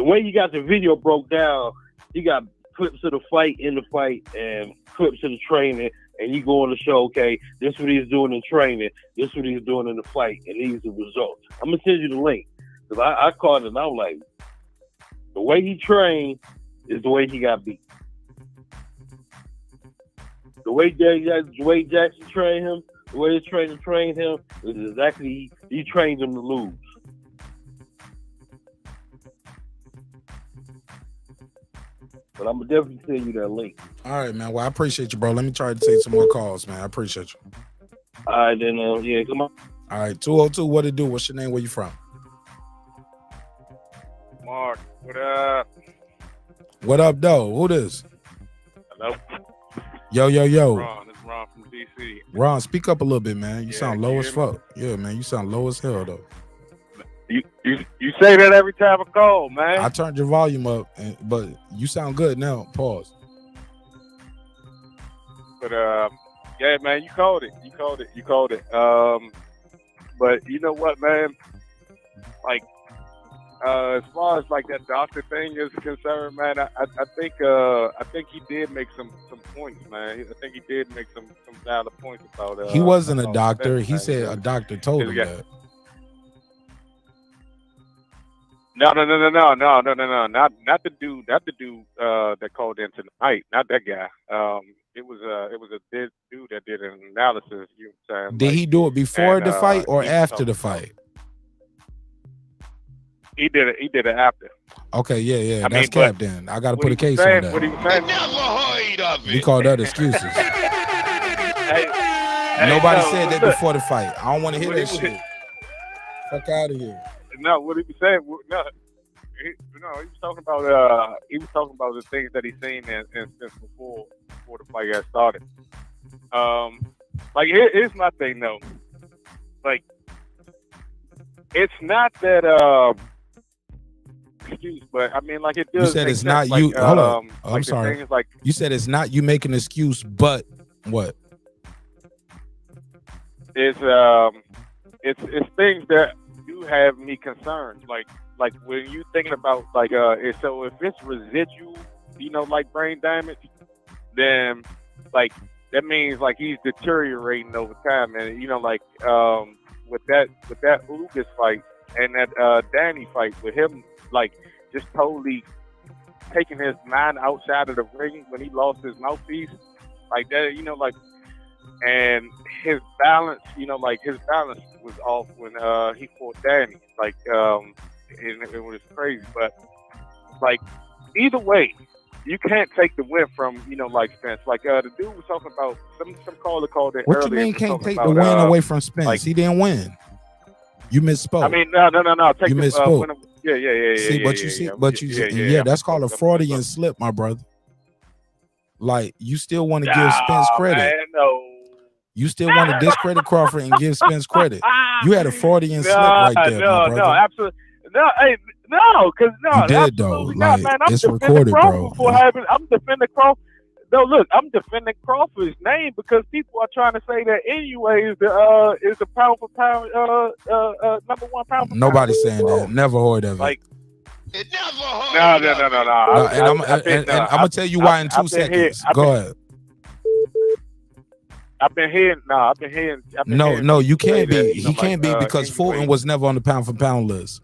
way he got the video broke down, he got clips of the fight in the fight and clips of the training, and you go on the show, okay, this is what he's doing in training, this is what he's doing in the fight, and these are the results. I'm gonna send you the link. Because I caught it and I was like, the way he trained is the way he got beat. The way Jackson trained him, the way his trainer trained him, is exactly he trained him to lose. But I'm gonna definitely send you that link. All right, man. Well, I appreciate you, bro. Let me try to take some more calls, man. I appreciate you. All right, then, yeah, come on. All right, 202, what it do? What's your name? Where you from? Marq, what up? What up, though? Who this? Hello? Yo. Ron, it's Ron from DC. Ron, speak up a little bit, man. You sound low can as you hear fuck. Yeah, man. You sound low as hell, though. You say that every time I call, man. I turned your volume up, but you sound good now. Pause. But yeah, man, you called it. But you know what, man? Like, as far as like that doctor thing is concerned, man, I think he did make some points, man. I think he did make some valid points about. He wasn't a doctor. Spence, He man. said a doctor told him that. No, not the dude that called in tonight, not that guy. It was a dude that did an analysis. You know what I'm saying? Did he do it before the fight or he after the talked fight? He did it after. Okay, yeah. I That's mean, cap then. I got to what put a he was case saying- on what he that. was saying- Never heard of We it. call that excuses. Nobody said that look, before the fight. I don't want to hear what that he was- shit. Fuck out of here. No, what he was saying, he was talking about the things that he seen and since before the fight got started. Like here's my thing though. Like, it's not that excuse, but I mean, like, it does. You said make it's sense. not like, you. Hold up. like I'm the sorry. thing is, like, You said it's not you making an excuse, but what? it's things that do have me concerned. Like when you thinking about so if it's residual, like brain damage, then like that means like he's deteriorating over time, and with that Ugas fight and that Danny fight with him, like just totally taking his mind outside of the ring when he lost his mouthpiece, like that, and his balance, his balance was off when he fought Danny, it was crazy. But like either way, you can't take the win from Spence. Like the dude was talking about some caller called it. What you earlier, mean was can't talking take the about, win away from Spence? He didn't win. You misspoke. I mean, no. Take You the, misspoke. Yeah. That's called a Freudian slip, my brother. Like, you still want to give Spence credit. Man, no. You still want to discredit Crawford and give Spence credit. You had a Freudian slip right there, my brother. No, absolutely. No, hey, no, because no, You did, though. absolutely not, Like, man. I'm it's defending recorded, Crawford bro. I'm defending Crawford. No, look, I'm defending Crawford's name because people are trying to say that anyway is the pound for pound number one pound for pound. Nobody's saying that. Never heard of it. Like, No. And I'm gonna tell you why in 2 seconds. Go ahead. I've been hearing. No, you can't be. He can't be because Fulton was never on the pound for pound list.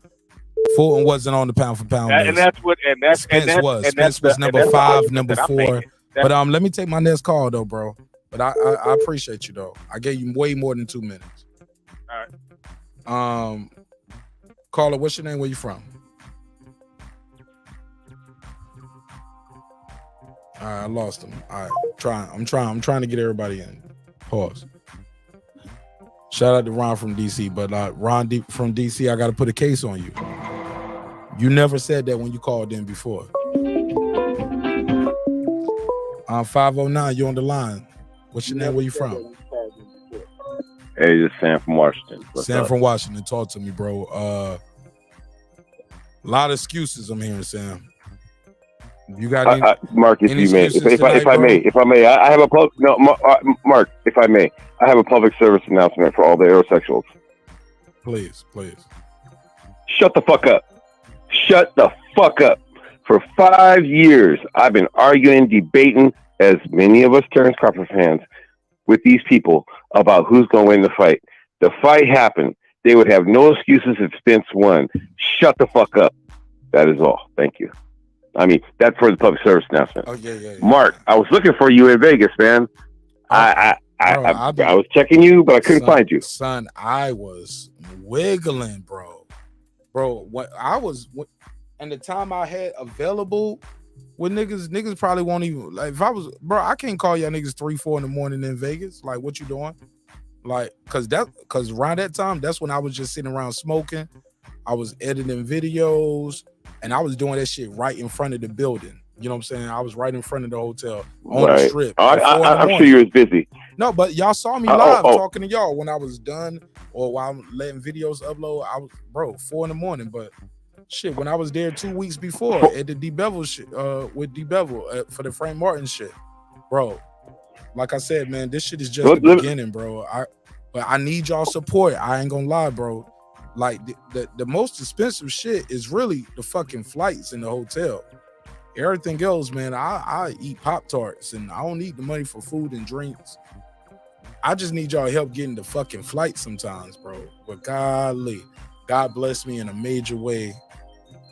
Fulton wasn't on the pound for pound list. And that's what. And that's Spence and was. and Spence that's was the- number and that's the 5, argument number that I'm 4. making. But let me take my next call though, bro. But I appreciate you though. I gave you way more than 2 minutes. All right. Caller, what's your name? Where you from? All right, I lost him. All right, I'm trying to get everybody in. Pause. Shout out to Ron from DC, but Ron from DC, I got to put a case on you. You never said that when you called in before. 509, you on the line. What's your name? Where you from? Hey, this is Sam from Washington. What's Sam up? from Washington. Talk to me, bro. A lot of excuses I'm hearing, Sam. You got any, Marq, if any you may, excuses if I may, I have a Marq, if I may, I have a public service announcement for all the aerosexuals. Please. Shut the fuck up. Shut the fuck up. For 5 years, I've been arguing, debating, as many of us Terence Crawford fans, with these people about who's going to win the fight. The fight happened. They would have no excuses if Spence won. Shut the fuck up. That is all. Thank you. I mean, that's for the public service announcement. Oh, yeah. Marq, I was looking for you in Vegas, man. I was checking you, but I couldn't find you. Son, I was wiggling, bro. What I was, and the time I had available with niggas probably won't even, like, if I was, bro, I can't call y'all niggas 3-4 in the morning in Vegas. Like, what you doing? Like, cause around that time, that's when I was just sitting around smoking. I was editing videos, and I was doing that shit right in front of the building. You know what I'm saying? I was right in front of the hotel on the strip. I'm sure you was busy. No, but y'all saw me live talking to y'all when I was done, or while I'm letting videos upload. I was 4 a.m. But shit, when I was there 2 weeks before at the D-Bevel shit, with D-Bevel for the Frank Martin shit, bro. Like I said, man, this shit is just the beginning, bro. But I need y'all support. I ain't gonna lie, bro. Like the most expensive shit is really the fucking flights in the hotel. Everything else, man, I eat Pop-Tarts and I don't need the money for food and drinks. I just need y'all help getting the fucking flight sometimes, bro. But golly, God bless me in a major way.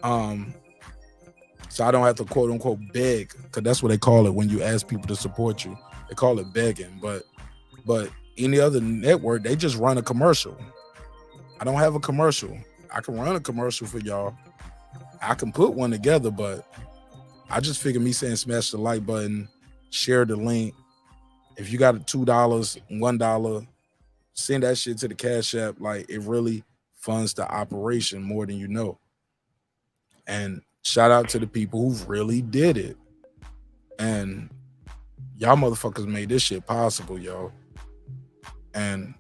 So I don't have to quote unquote beg, because that's what they call it when you ask people to support you. They call it begging. But any other network, they just run a commercial. I don't have a commercial. I can run a commercial for y'all. I can put one together, but I just figured me saying smash the like button, share the link. If you got $2, $1, send that shit to the Cash App. Like, it really funds the operation more than you know. And shout out to the people who really did it. And y'all motherfuckers made this shit possible, yo. And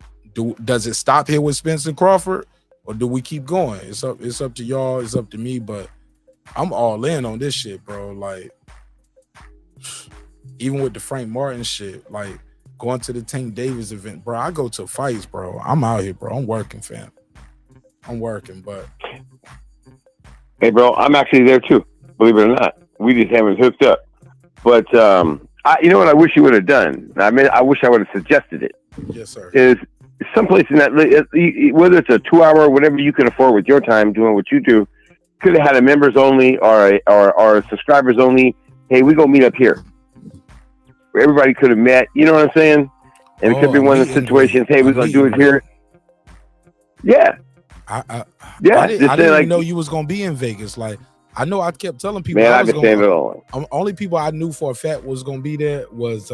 does it stop here with Spence and Crawford, or do we keep going? It's up to y'all. It's up to me, but I'm all in on this shit, bro. Like, even with the Frank Martin shit, like going to the Tank Davis event, bro. I go to fights, bro. I'm out here, bro. I'm working, fam. I'm working, but hey, bro, I'm actually there too. Believe it or not, we just haven't hooked up. But you know what? I wish you would have done. I mean, I wish I would have suggested it. Yes, sir. Is someplace in that, whether it's a 2-hour, whatever you can afford with your time doing what you do, could have had a members only or a subscribers only. Hey, we go meet up here. Where everybody could have met. You know what I'm saying? And it could be one of the situations. Hey, we're gonna do it here. Yeah. I just didn't even know you was gonna be in Vegas. Like, I know I kept telling people. Man, I've been saying it all. Only people I knew for a fact was gonna be there was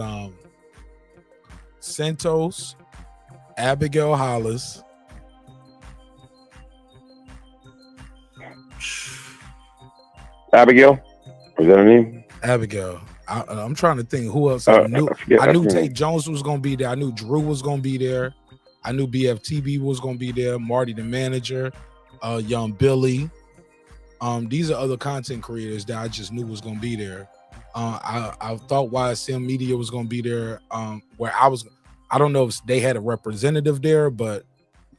Santos, Abigail Hollis, Abigail, is that her name? Abigail. I'm trying to think who else I knew. I knew Tate Jones was gonna be there. I knew Drew was gonna be there. I knew BFTB was gonna be there. Marty the manager, Young Billy. These are other content creators that I just knew was gonna be there. I thought YSM Media was gonna be there. Where I don't know if they had a representative there, but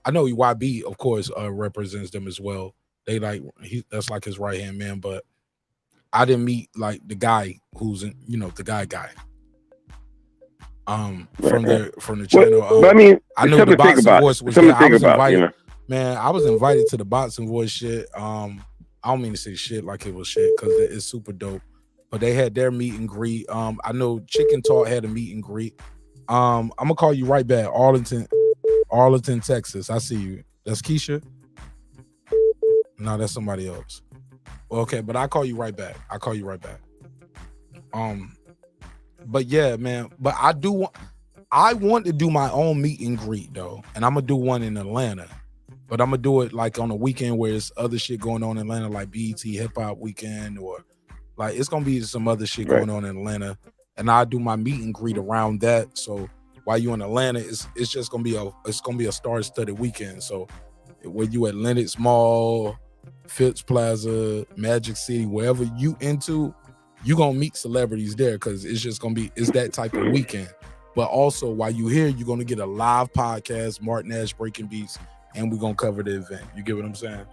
I know YB, of course, represents them as well. They that's like his right hand man, but I didn't meet like the guy who's in, the guy. From the channel. But I mean, I knew the boxing voice was there. I was invited. Man, I was invited to the boxing voice shit. I don't mean to say shit like it was shit because it's super dope. But they had their meet and greet. I know Chicken Talk had a meet and greet. I'm gonna call you right back. Arlington, Texas. I see you. That's Keisha. No, that's somebody else. Okay, but I'll call you right back. But yeah, man. But I want to do my own meet and greet though, and I'm gonna do one in Atlanta. But I'm gonna do it like on a weekend where there's other shit going on in Atlanta, like BET Hip Hop Weekend, or like it's gonna be some other shit going on in Atlanta, and I do my meet and greet around that. So while you in Atlanta, it's just gonna be a star-studded weekend. So where you at Lenox Mall, Phipps Plaza, Magic City, wherever you into, you gonna meet celebrities there because it's that type of weekend. But also while you here, you're gonna get a live podcast, Marq Nash Breaking Beats, and we're gonna cover the event. You get what I'm saying?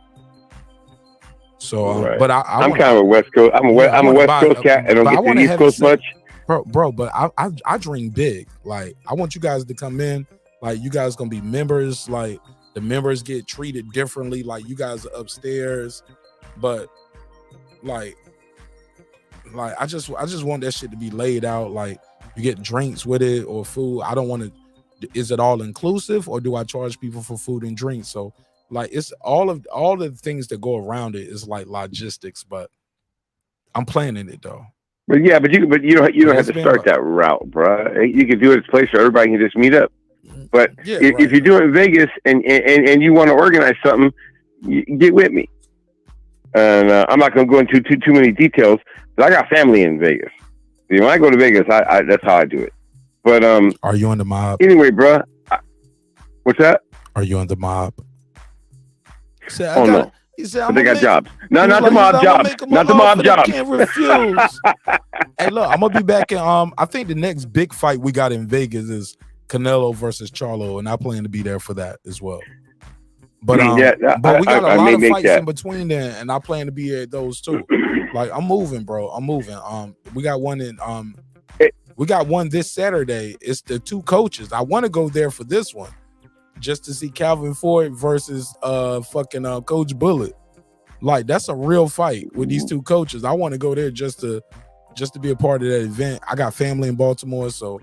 So, but I'm kind of a West Coast. I'm a West Coast cat. I don't get to the East Coast much. Bro, but I dream big. Like I want you guys to come in. Like you guys gonna be members. Like the members get treated differently. Like you guys are upstairs, but like I just want that shit to be laid out. Like you get drinks with it or food. I don't want to. Is it all inclusive or do I charge people for food and drinks? So like it's all the things that go around it is like logistics, but I'm planning it though. But you don't have to start that route, bro. You can do it at a place where everybody can just meet up. But if you do it in Vegas and you want to organize something, you get with me. And I'm not going to go into too many details, but I got family in Vegas. When I go to Vegas, I that's how I do it. But are you on the mob? Anyway, bro. What's that? Are you on the mob? No. He said, they got jobs. No, not the mob jobs. Not the mob jobs. Can't refuse. Hey, look, I'm gonna be back in. I think the next big fight we got in Vegas is Canelo versus Charlo, and I plan to be there for that as well. But but we got a lot of fights in between there, and I plan to be at those too. Like I'm moving, bro. I'm moving. We got one in we got one this Saturday. It's the two coaches. I want to go there for this one, just to see Calvin Ford versus Coach Bullet. Like that's a real fight with these two coaches. I want to go there just to be a part of that event. I got family in Baltimore, so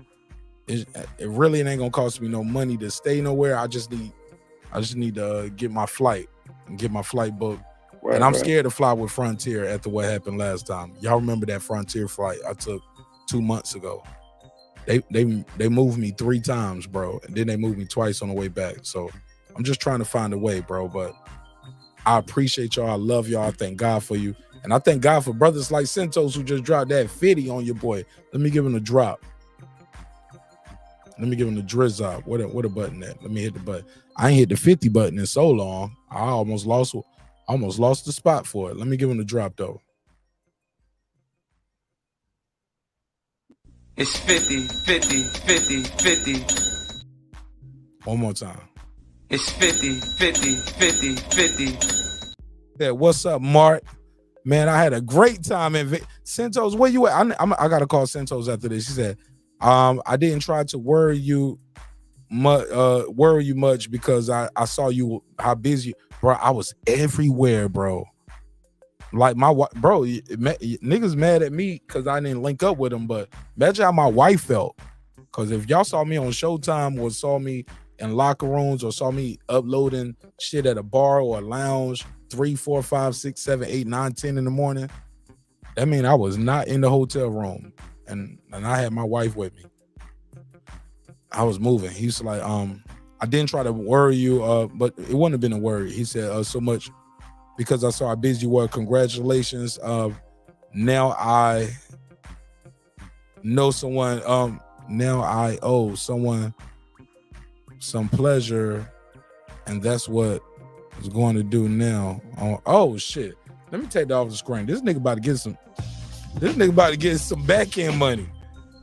it really ain't gonna cost me no money to stay nowhere. I just need to get my flight and get my flight booked. Right, and I'm scared to fly with Frontier after what happened last time. Y'all remember that Frontier flight I took 2 months ago? They moved me 3 times, bro, and then they moved me twice on the way back. So I'm just trying to find a way, bro. But I appreciate y'all. I love y'all. I thank God for you, and I thank God for brothers like Santos who just dropped that 50 on your boy. Let me give him a drop. Let me give him the drizz up. What a button at? Let me hit the button. I ain't hit the 50 button in so long. I almost lost the spot for it. Let me give him the drop though. It's 50, 50, 50, 50. One more time. It's 50, 50, 50, 50. Yeah, what's up, Marq? Man, I had a great time in Santos. Where you at? I gotta call Santos after this. She said, I didn't try to worry you much because I saw you how busy, bro. I was everywhere, bro. Like niggas mad at me because I didn't link up with them, but imagine how my wife felt. Because if y'all saw me on Showtime or saw me in locker rooms or saw me uploading shit at a bar or a lounge 3, 4, 5, 6, 7, 8, 9, 10 in the morning, that mean I was not in the hotel room and I had my wife with me. I was moving. He's like, I didn't try to worry you, but it wouldn't have been a worry. He said, so much because I saw how busy you were. Congratulations. Now I know someone. Now I owe someone some pleasure, and that's what it's going to do now. Oh shit! Let me take that off the screen. This nigga about to get some. This nigga about to get some back end money.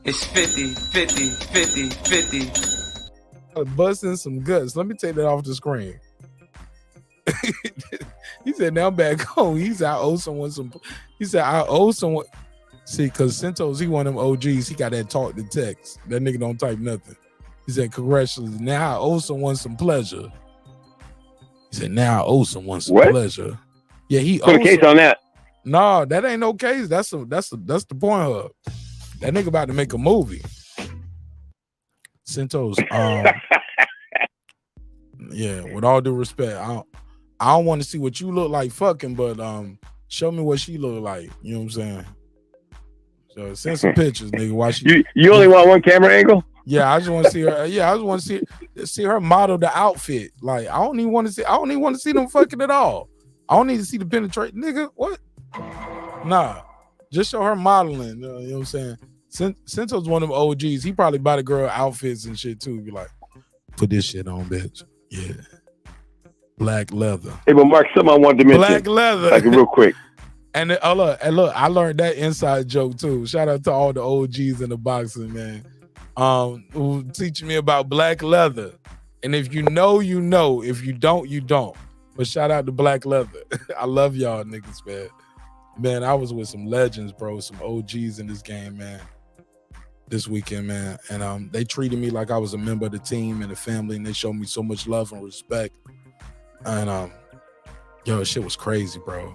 It's 50, 50, 50, 50. Busting some guts. Let me take that off the screen. He said, now I'm back home. He said, I owe someone some. He said, I owe someone. See, because Santos, he one of them OGs. He got that talk to text. That nigga don't type nothing. He said, congratulations. Now I owe someone some pleasure. He said, now I owe someone some pleasure. Yeah, he put a case on that. No, that ain't no case. That's the Pornhub. That nigga about to make a movie. Santos, yeah, with all due respect, I don't want to see what you look like fucking, but show me what she look like. You know what I'm saying? So send some pictures, nigga. Why she? You only want one camera angle? Yeah, I just want to see her. Yeah, I just want to see her model the outfit. Like I don't even want to see them fucking at all. I don't need to see the penetrate, nigga. What? Nah, just show her modeling. You know what I'm saying? Sento's one of them OGs. He probably buy the girl outfits and shit too. Be like, put this shit on, bitch. Yeah, black leather. Hey, but Mark, something I wanted to mention. Black leather. Like real quick. And look, I learned that inside joke too. Shout out to all the OGs in the boxing, man. Who teaching me about black leather. And if you know, you know. If you don't, you don't. But shout out to black leather. I love y'all niggas, man. Man, I was with some legends, bro. Some OGs in this game, man. This weekend, man. And they treated me like I was a member of the team and the family, and they showed me so much love and respect. And yo, shit was crazy, bro.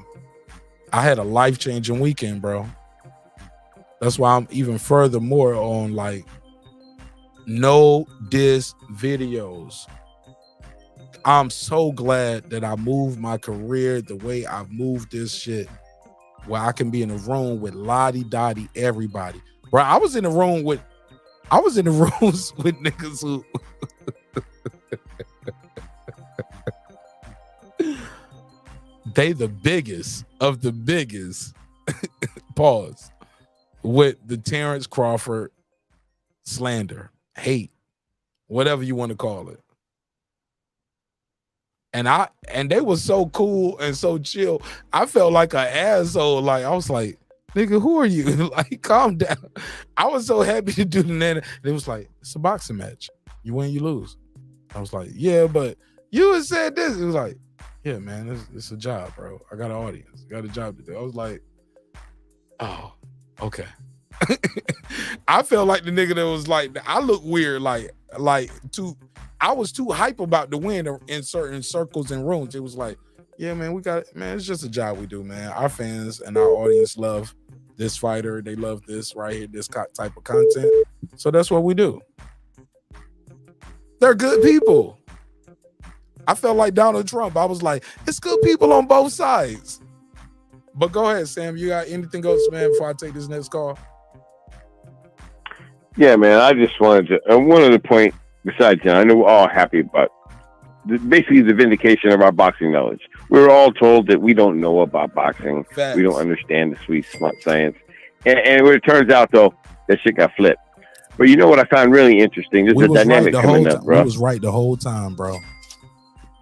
I had a life-changing weekend, bro. That's why I'm even furthermore on like no diss videos. I'm so glad that I moved my career the way I've moved this shit, where I can be in a room with lottie-dottie everybody. Bro, I was in the rooms with niggas who they the biggest of the biggest. Pause. With the Terence Crawford slander, hate, whatever you want to call it. And they were so cool and so chill. I felt like an asshole. Like I was like, nigga, who are you? Like, calm down. I was so happy to do the nana. It was like, it's a boxing match. You win, you lose. I was like, yeah, but you had said this. It was like, yeah, man, it's a job, bro. I got an audience. I got a job to do. I was like, oh, okay. I felt like the nigga that was like, I look weird, I was too hype about the win in certain circles and rooms. It was like, yeah, man, we got it. Man, it's just a job we do, man. Our fans and our audience love this fighter. They love this right here, this type of content. So that's what we do. They're good people. I felt like Donald Trump. I was like, it's good people on both sides. But go ahead, Sam. You got anything else, man, before I take this next call? Yeah, man, I just wanted to, and one other point besides that, I know we're all happy about basically the vindication of our boxing knowledge. We're all told that we don't know about boxing. Facts. We don't understand the sweet, smart science. And when it turns out, though, that shit got flipped. But you know what I found really interesting? There's a dynamic coming up, bro. We was right the whole time, bro.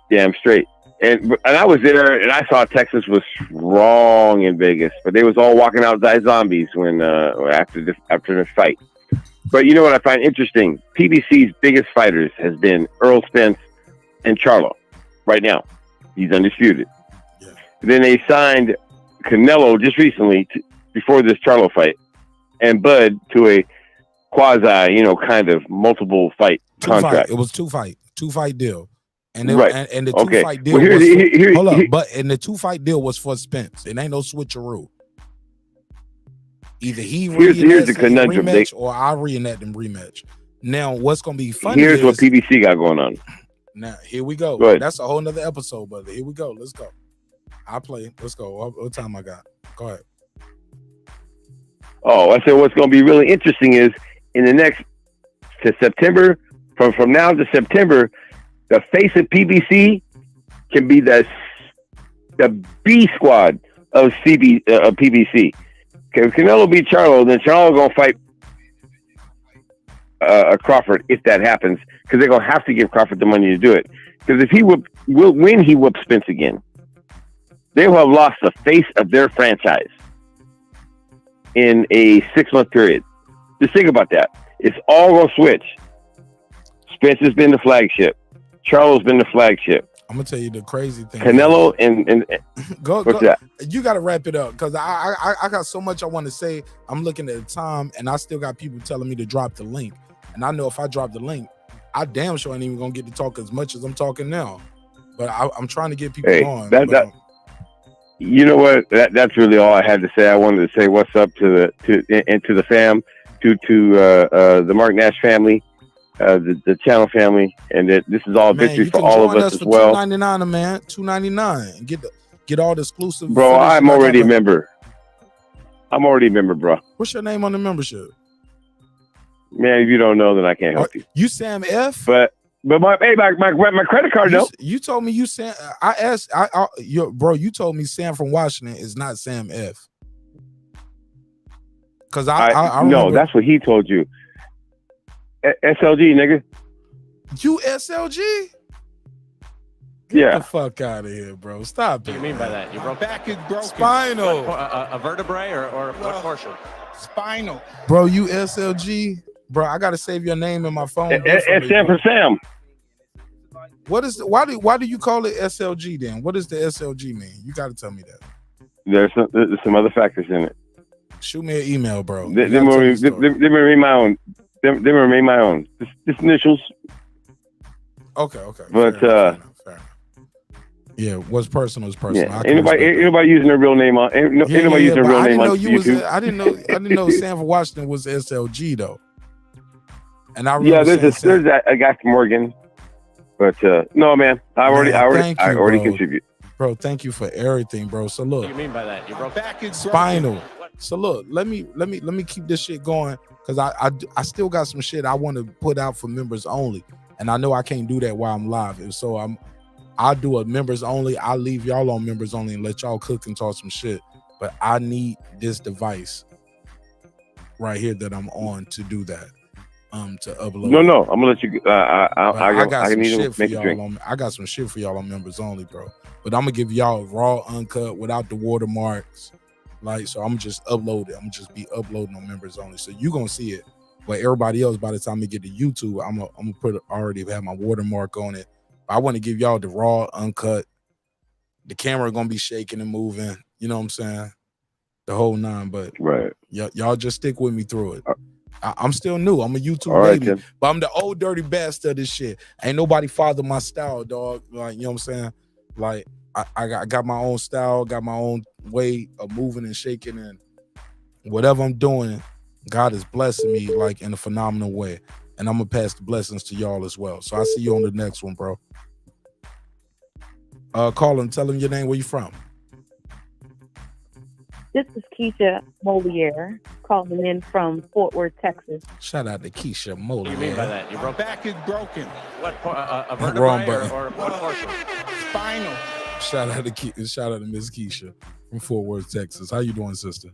Damn straight. And I was there, and I saw Texas was strong in Vegas, but they was all walking out like zombies when after the fight. But you know what I find interesting? PBC's biggest fighters has been Errol, Spence, and Charlo. Right now, he's undisputed. Yeah. Then they signed Canelo just recently, before this Charlo fight, and Bud to a quasi, kind of multiple fight contract. It was two fight deal. And right. and the two fight deal was and the 2-fight deal was for Spence. It ain't no switcheroo. Either here's the conundrum, rematch, or I reenact them rematch. Now, what's gonna be funny? Here's what PBC got going on. Now, here we go. That's a whole nother episode, brother. Here we go. Let's go. I play. Let's go. What time I got? Go ahead. Oh, I said what's gonna be really interesting is in the next to September, from now to September, the face of PBC can be the B squad of PBC. If Canelo beat Charlo, then Charlo gonna fight Crawford if that happens, because they're gonna have to give Crawford the money to do it. Because if he when he whoops Spence again, they will have lost the face of their franchise in a 6-month period. Just think about that. It's all gonna switch. Spence has been the flagship. Charlo's been the flagship. I'm gonna tell you the crazy thing. Canelo and what's that? You got to wrap it up because I got so much I want to say. I'm looking at the time and I still got people telling me to drop the link. And I know if I drop the link, I damn sure ain't even gonna get to talk as much as I'm talking now. But I'm trying to get people on. You know what? That's really all I had to say. I wanted to say what's up to the fam, to the Marq Nash family. the channel family, and that this is all Man, victory you for can all of join us us as for well. $2.99, man. $2.99 and get all the exclusive. Bro, footage I'm that I already a got. member. I'm already a member, bro. What's your name on the membership? Man, if you don't know, then I can't help you. You Sam F? But my credit card, no. You told me you Sam. I asked. Bro, you told me Sam from Washington is not Sam F. Because I no, remember. that's what he told you. SLG, nigga. You SLG? Yeah. Get the fuck out of here, bro. Stop it. What do you mean by that? You broke back is broken. Spinal. A vertebrae or what portion? Spinal. Bro, you SLG? Bro, I gotta save your name in my phone. It's Sam for Sam. What is why do you call it SLG then? What does the SLG mean? You gotta tell me that. There's some other factors in it. Shoot me an email, bro. They remain my own. They remain my own. Just initials. Okay. But fair enough. Yeah, what's personal is personal. Yeah. Anybody using their real name on? Anybody using their real name on YouTube? I didn't know Sam from Washington was SLG though. And I remember there's a guy from Oregon, but no, man, I already contribute. Bro, thank you for everything, bro. So look, What do you mean by that? You broke back is Spinal. So look, let me keep this shit going because I still got some shit I want to put out for members only, and I know I can't do that while I'm live. And so I'll do a members only. I'll leave y'all on members only and let y'all cook and talk some shit. But I need this device right here that I'm on to do that. To upload. No, I'm gonna let you. I got some need to shit for make a y'all drink. I got some shit for y'all on members only, bro. But I'm gonna give y'all raw, uncut, without the watermarks. Like, so I'm just upload it. I'm just be uploading on members only. So you gonna see it. But everybody else, by the time we get to YouTube, I'm gonna already have my watermark on it. I want to give y'all the raw, uncut. The camera gonna be shaking and moving. You know what I'm saying? The whole nine. But right, y'all just stick with me through it. I'm still new. I'm a YouTube baby, Ken. but I'm the old dirty bastard of this shit. Ain't nobody father my style, dog. Like, you know what I'm saying? Like, I got my own style, got my own way of moving and shaking, and whatever I'm doing, God is blessing me like in a phenomenal way. And I'm gonna pass the blessings to y'all as well. So I see you on the next one, bro. Call him, tell him your name, where you from. This is Keisha Moliere calling in from Fort Worth, Texas. Shout out to Keisha Moliere. What do you mean by that? You broke back is broken. What a Wrong vertebrae button. or what portion? Spinal. Shout out to Miss Keisha from Fort Worth, Texas. How you doing, sister?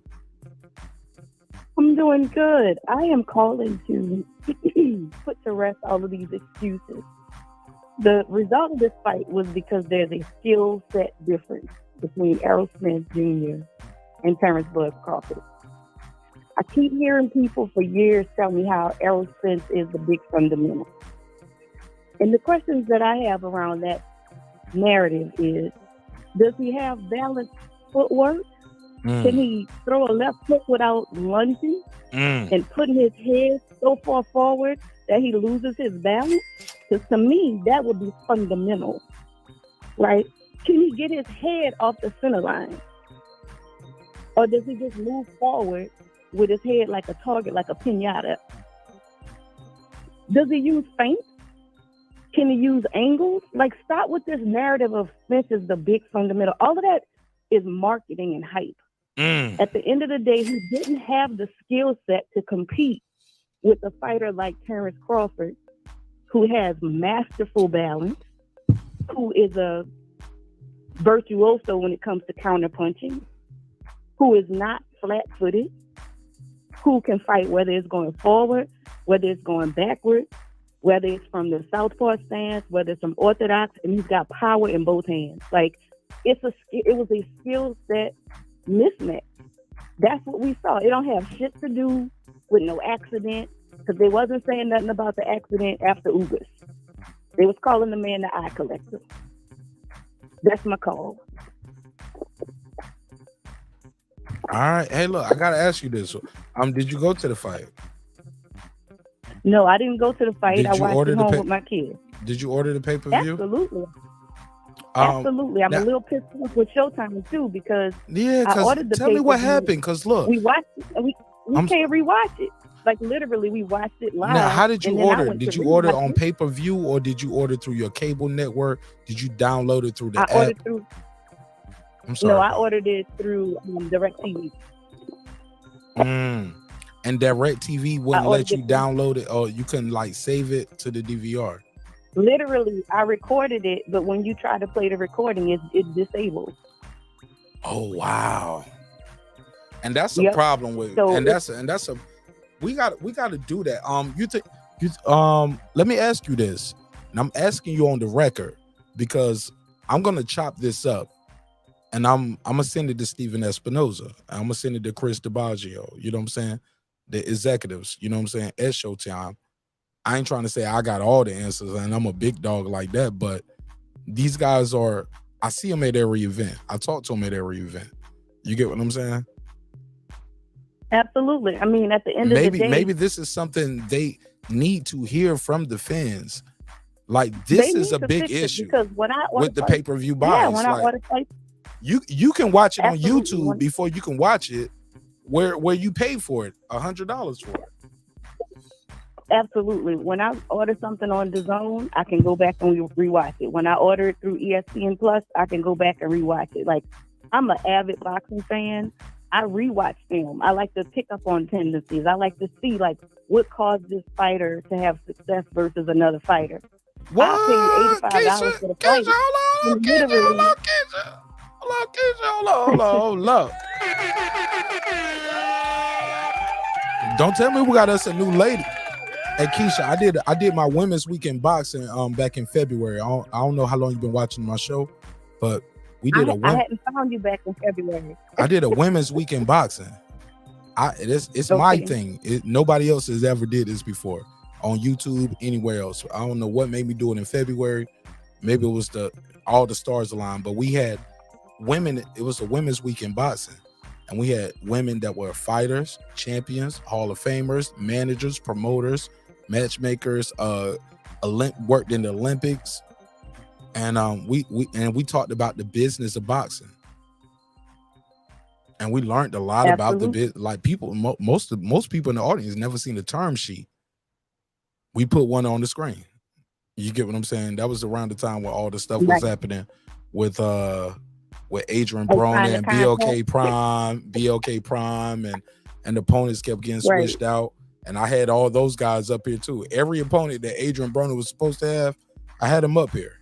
I'm doing good. I am calling to put to rest all of these excuses. The result of this fight was because there's a skill set difference between Errol Spence Jr. and Terence Crawford. I keep hearing people for years tell me how Errol Spence is the big fundamental. And the questions that I have around that narrative is, does he have balanced footwork? Can he throw a left hook without lunging and putting his head so far forward that he loses his balance? Because to me, that would be fundamental, right? Can he get his head off the center line? Or does he just move forward with his head like a target, like a pinata? Does he use feints? Can he use angles? Like, stop with this narrative of Spence is the big fundamental. All of that is marketing and hype. At the end of the day, he didn't have the skill set to compete with a fighter like Terence Crawford, who has masterful balance, who is a virtuoso when it comes to counterpunching, who is not flat-footed, who can fight whether it's going forward, whether it's going backward, whether it's from the southpaw stance, whether it's from orthodox, and he's got power in both hands. Like, it was a skill set mismatch. That's what we saw. It don't have shit to do with no accident, because they wasn't saying nothing about the accident after Ugas. They was calling the man the eye collector. That's my call. All right. Hey, look, I gotta ask you this. Did you go to the fight? No, I didn't go to the fight. Did I you watched order it the home pay- with my kids. Did you order the pay-per-view? Absolutely. Absolutely. I'm a little pissed off with Showtime too, because Yeah, I because ordered the tell me what pay-per-view. happened. Because look, we watched it. We can't rewatch it. Like literally, we watched it live. Now, how did you and then I order? went Did to you order rewatch on it. pay-per-view or did you order through your cable network? Did you download it through the I app? ordered through. I'm sorry. No, I ordered it through DirecTV. And DirecTV wouldn't ordered let you it through- download it, or you couldn't like save it to the DVR. Literally, I recorded it, but when you try to play the recording, it's disabled. Oh wow. And that's a Yep. problem with So and that's a we got to do that. Let me ask you this. And I'm asking you on the record because I'm gonna chop this up and I'm gonna send it to Steven Espinoza. I'm gonna send it to Chris DiBaggio. You know what I'm saying? The executives, you know what I'm saying, at Showtime. I ain't trying to say I got all the answers and I'm a big dog like that, but these guys are, I see them at every event. I talk to them at every event. You get what I'm saying? Absolutely. I mean, at the end of the day, Maybe this is something they need to hear from the fans. Like this is a big issue because when I order with the fights- pay-per-view buys. Yeah, when I Like, order fights, you can watch it on Absolutely. YouTube before you can watch it where you pay for it, $100 for it. absolutely. When I order something on DAZN, I can go back and rewatch it. When I order it through ESPN Plus, I can go back and rewatch it. Like, I'm an avid boxing fan. I rewatch film. I like to pick up on tendencies. I like to see like what caused this fighter to have success versus another fighter. I'll pay you $85 for the fight. Hold on. Don't tell me we got us a new lady. Hey Keisha, I did my women's weekend boxing back in February. I don't know how long you've been watching my show, but we did I hadn't found you back in February. I did a women's weekend boxing. It's my Okay. thing. Nobody else has ever did this before on YouTube, anywhere else. I don't know what made me do it in February. Maybe it was all the stars aligned, but we had women. It was a women's weekend boxing, and we had women that were fighters, champions, Hall of Famers, managers, promoters, matchmakers, worked in the Olympics, and we talked about the business of boxing. And we learned a lot about the bit. Like people, most people in the audience never seen the term sheet. We put one on the screen. You get what I'm saying? That was around the time where all the stuff was happening with Adrian Broner and BLK Prime, and the opponents kept getting switched out. And I had all those guys up here too. Every opponent that Adrian Broner was supposed to have, I had him up here.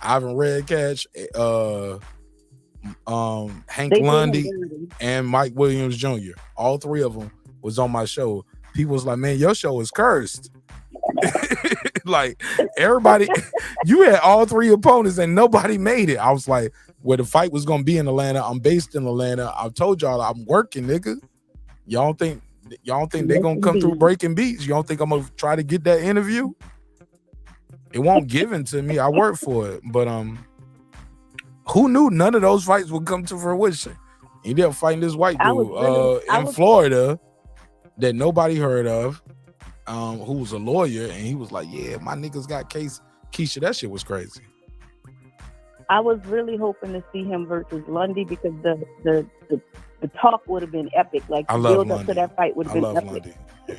Ivan Redcatch, Hank Lundy, and Mike Williams Jr. All three of them was on my show. People was like, man, your show is cursed. Like everybody, you had all three opponents and nobody made it. I was like, well, the fight was gonna be in Atlanta. I'm based in Atlanta. I told y'all I'm working, nigga. Y'all don't think they're gonna come through breaking beats? You don't think I'm gonna try to get that interview? It won't given to me. I work for it. But who knew none of those fights would come to fruition? He ended up fighting this white dude in Florida that nobody heard of, who was a lawyer, and he was like, yeah, my niggas got case. Keisha, that shit was crazy. I was really hoping to see him versus Lundy because the talk would have been epic. Like the build up to that fight would have been epic. Lundy. Yeah.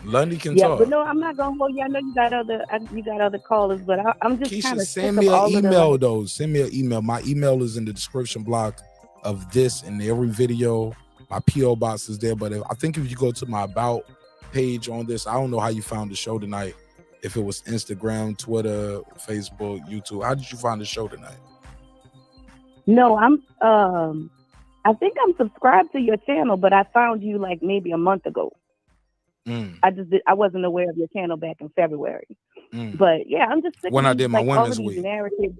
Lundy can Yeah, talk. but no, I'm not gonna hold you. I know you got other callers, but I'm just kind Keisha, of send me an email though. Send me an email. My email is in the description block of this and every video. My PO box is there. But I think if you go to my about page on this, I don't know how you found the show tonight. If it was Instagram, Twitter, Facebook, YouTube, how did you find the show tonight? No, I think I'm subscribed to your channel, but I found you like maybe a month ago. I wasn't aware of your channel back in February. But yeah, I'm just sick when of I did my women's week. Narratives.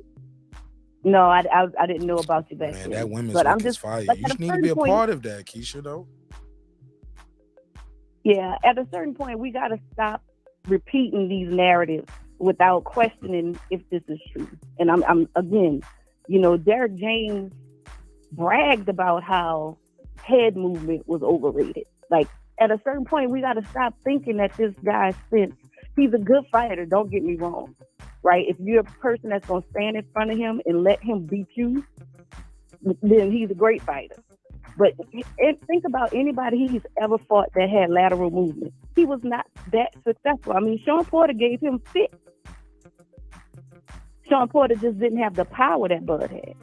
No, I didn't know about you back then. Man, that women's but week I'm is just fire. like, You need to be a part of that, Keisha, though. Yeah, at a certain point, we got to stop repeating these narratives without questioning if this is true. And I'm again, Derek James bragged about how head movement was overrated. Like, at a certain point, we got to stop thinking that this guy Spence, he's a good fighter, don't get me wrong, right? If you're a person that's going to stand in front of him and let him beat you, then he's a great fighter. But think about anybody he's ever fought that had lateral movement. He was not that successful. I mean, Shawn Porter gave him fit. Shawn Porter just didn't have the power that Bud had.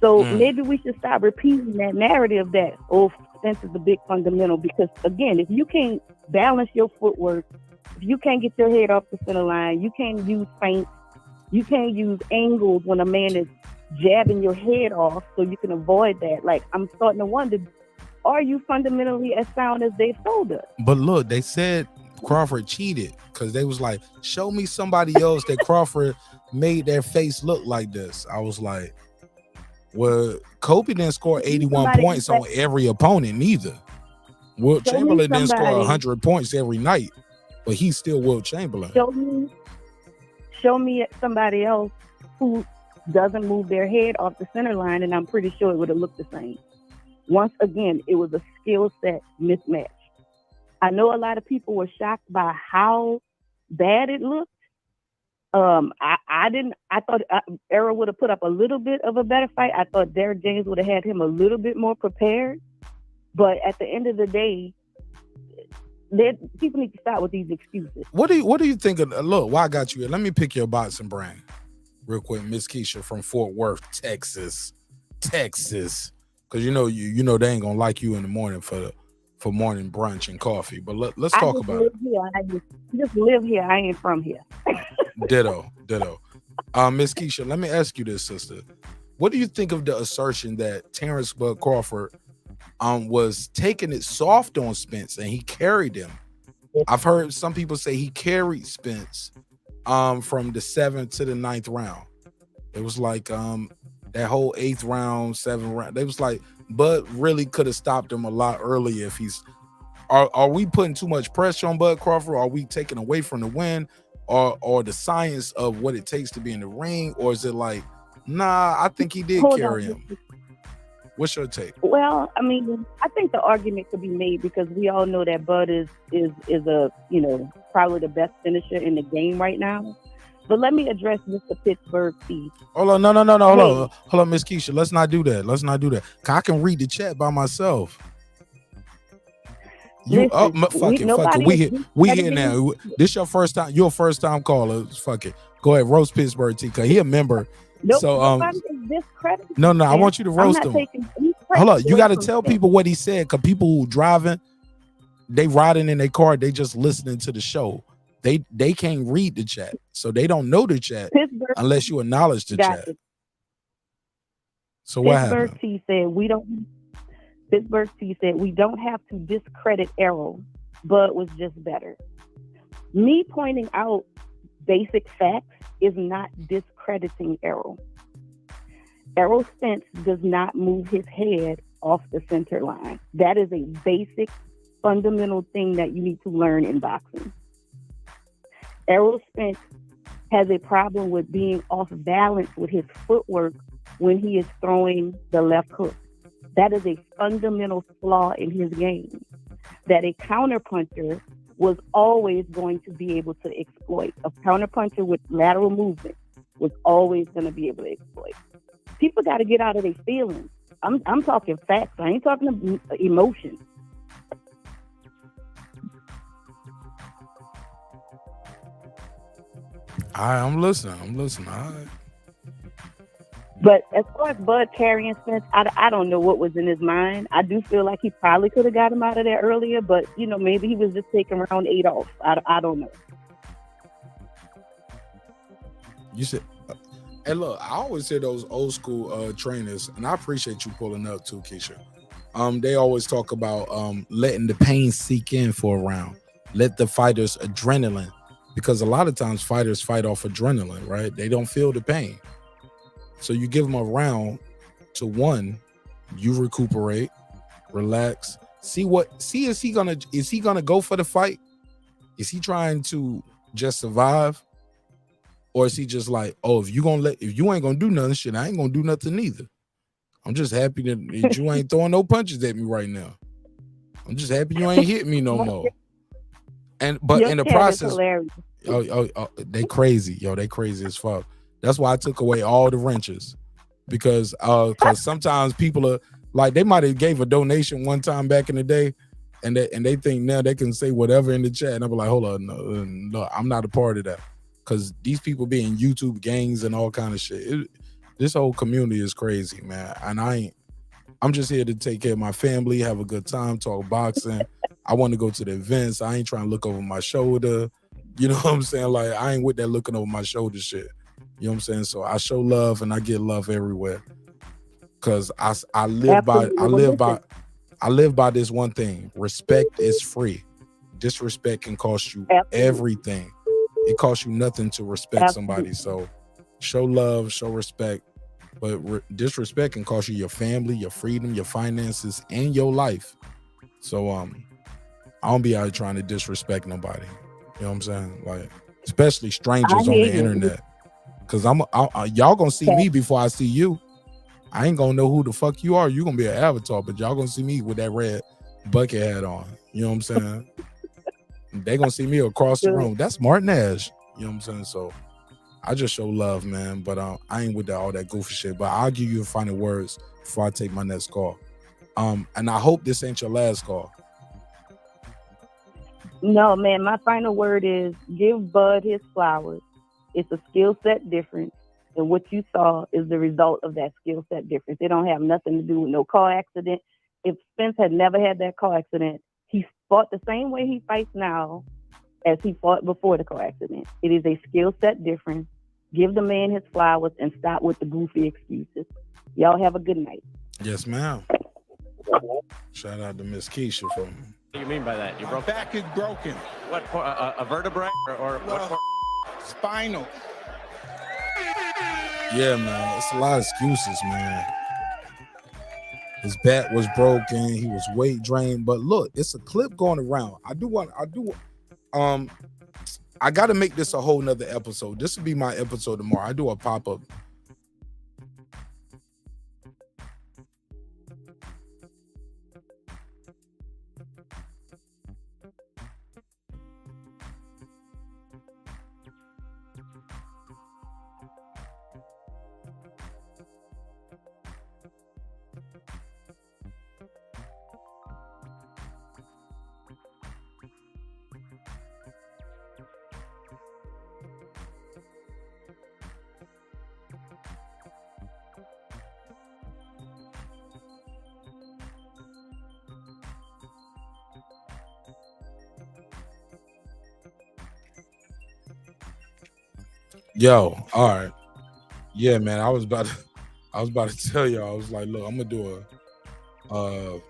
So maybe we should stop repeating that narrative that, oh, Spence is the big fundamental. Because, again, if you can't balance your footwork, if you can't get your head off the center line, you can't use feints, you can't use angles when a man is jabbing your head off so you can avoid that. Like, I'm starting to wonder, are you fundamentally as sound as they've told us? But look, they said Crawford cheated because they was like, show me somebody else that Crawford made their face look like this. I was like, well, Kobe didn't score 81 points on every opponent neither. Wilt Chamberlain didn't score 100 points every night, but he's still Wilt Chamberlain. Show me somebody else who doesn't move their head off the center line, and I'm pretty sure it would have looked the same. Once again, it was a skill set mismatch. I know a lot of people were shocked by how bad it looked. I thought Errol would have put up a little bit of a better fight. I thought Derrick James would have had him a little bit more prepared. But at the end of the day, people need to stop with these excuses. What do you think of? Look, why I got you here? Let me pick your boxing brain real quick, Miss Keisha from Fort Worth, Texas, because you know they ain't gonna like you in the morning for morning brunch and coffee. But let's talk about it. I just live here. I ain't from here. Ditto. Miss Keisha, let me ask you this, sister. What do you think of the assertion that Terence Crawford was taking it soft on Spence and he carried him? I've heard some people say he carried Spence from the 7th to the 9th round. It was like that whole 8th round, 7th round. They was like, Bud really could have stopped him a lot earlier if he's. Are we putting too much pressure on Bud Crawford? Are we taking away from the win, or the science of what it takes to be in the ring? Or is it like, nah, I think he did carry him. What's your take? Well, I mean, I think the argument could be made because we all know that Bud is a, probably the best finisher in the game right now. But let me address Mr. Pittsburgh T. Hold on, no, hold on, Miss Keisha. Let's not do that. 'Cause I can read the chat by myself. Fuck it. We here now. This your first time. Your first time caller. Fuck it. Go ahead, roast Pittsburgh T. 'Cause he a member. So no, I want you to roast him. Hold on, you got to tell people what he said. 'Cause people who driving, they riding in their car, they just listening to the show. They can't read the chat, so they don't know the chat unless you acknowledge the chat. So what happened? Pittsburgh T said we don't have to discredit Errol. Bud was just better. Me pointing out basic facts is not discrediting Errol. Errol Spence does not move his head off the center line. That is a basic, fundamental thing that you need to learn in boxing. Errol Spence has a problem with being off balance with his footwork when he is throwing the left hook. That is a fundamental flaw in his game that a counterpuncher was always going to be able to exploit. A counterpuncher with lateral movement was always going to be able to exploit. People got to get out of their feelings. I'm talking facts. I ain't talking emotion. I'm listening. All right. But as far as Bud carrying Spence, I don't know what was in his mind. I do feel like he probably could have got him out of there earlier, but maybe he was just taking round 8 off. I don't know. You said, and look, I always hear those old school trainers, and I appreciate you pulling up too, Keisha. They always talk about letting the pain sink in for a round. Let the fighters adrenaline. Because a lot of times fighters fight off adrenaline, right? They don't feel the pain. So you give them a round to one, you recuperate, relax, see is he gonna go for the fight? Is he trying to just survive? Or is he just like, oh, if you ain't gonna do nothing, shit, I ain't gonna do nothing either. I'm just happy that you ain't throwing no punches at me right now. I'm just happy you ain't hitting me no more. But in the process, they crazy, they crazy as fuck. That's why I took away all the wrenches because sometimes people Like they might have gave a donation one time back in the day, and they think now they can say whatever in the chat. And I'll be like, hold on, no, I'm not a part of that. Because these people be in YouTube gangs and all kind of shit. This whole community is crazy, man. And I'm just here to take care of my family, have a good time, talk boxing. I want to go to the events. I ain't trying to look over my shoulder. You know what I'm saying? Like, I ain't with that looking over my shoulder shit. You know what I'm saying? So I show love and I get love everywhere. Cause I live by this one thing. Respect is free. Disrespect can cost you everything. It costs you nothing to respect somebody. So show love, show respect. But disrespect can cost you your family, your freedom, your finances, and your life. So I don't be out here trying to disrespect nobody. You know what I'm saying? Like, especially strangers on the internet. Cause y'all gonna see me before I see you. I ain't gonna know who the fuck you are. You gonna be an avatar, but y'all gonna see me with that red bucket hat on. You know what I'm saying? They gonna see me across the room. That's Marq Nash. You know what I'm saying? So I just show love, man. But I ain't with all that goofy shit. But I'll give you the final words before I take my next call. And I hope this ain't your last call. No, man, my final word is give Bud his flowers. It's a skill set difference. And what you saw is the result of that skill set difference. It don't have nothing to do with no car accident. If Spence had never had that car accident, he fought the same way he fights now as he fought before the car accident. It is a skill set difference. Give the man his flowers and stop with the goofy excuses. Y'all have a good night. Yes, ma'am. Shout out to Miss Keisha from. What do you mean by that? Your back is broken. What, a vertebrae or what? Spinal. Yeah, man. It's a lot of excuses, man. His back was broken. He was weight drained. But look, it's a clip going around. I got to make this a whole nother episode. This will be my episode tomorrow. I do a pop-up. Yo, all right. Yeah, man. I was about to tell y'all. I was like, look, I'm gonna do a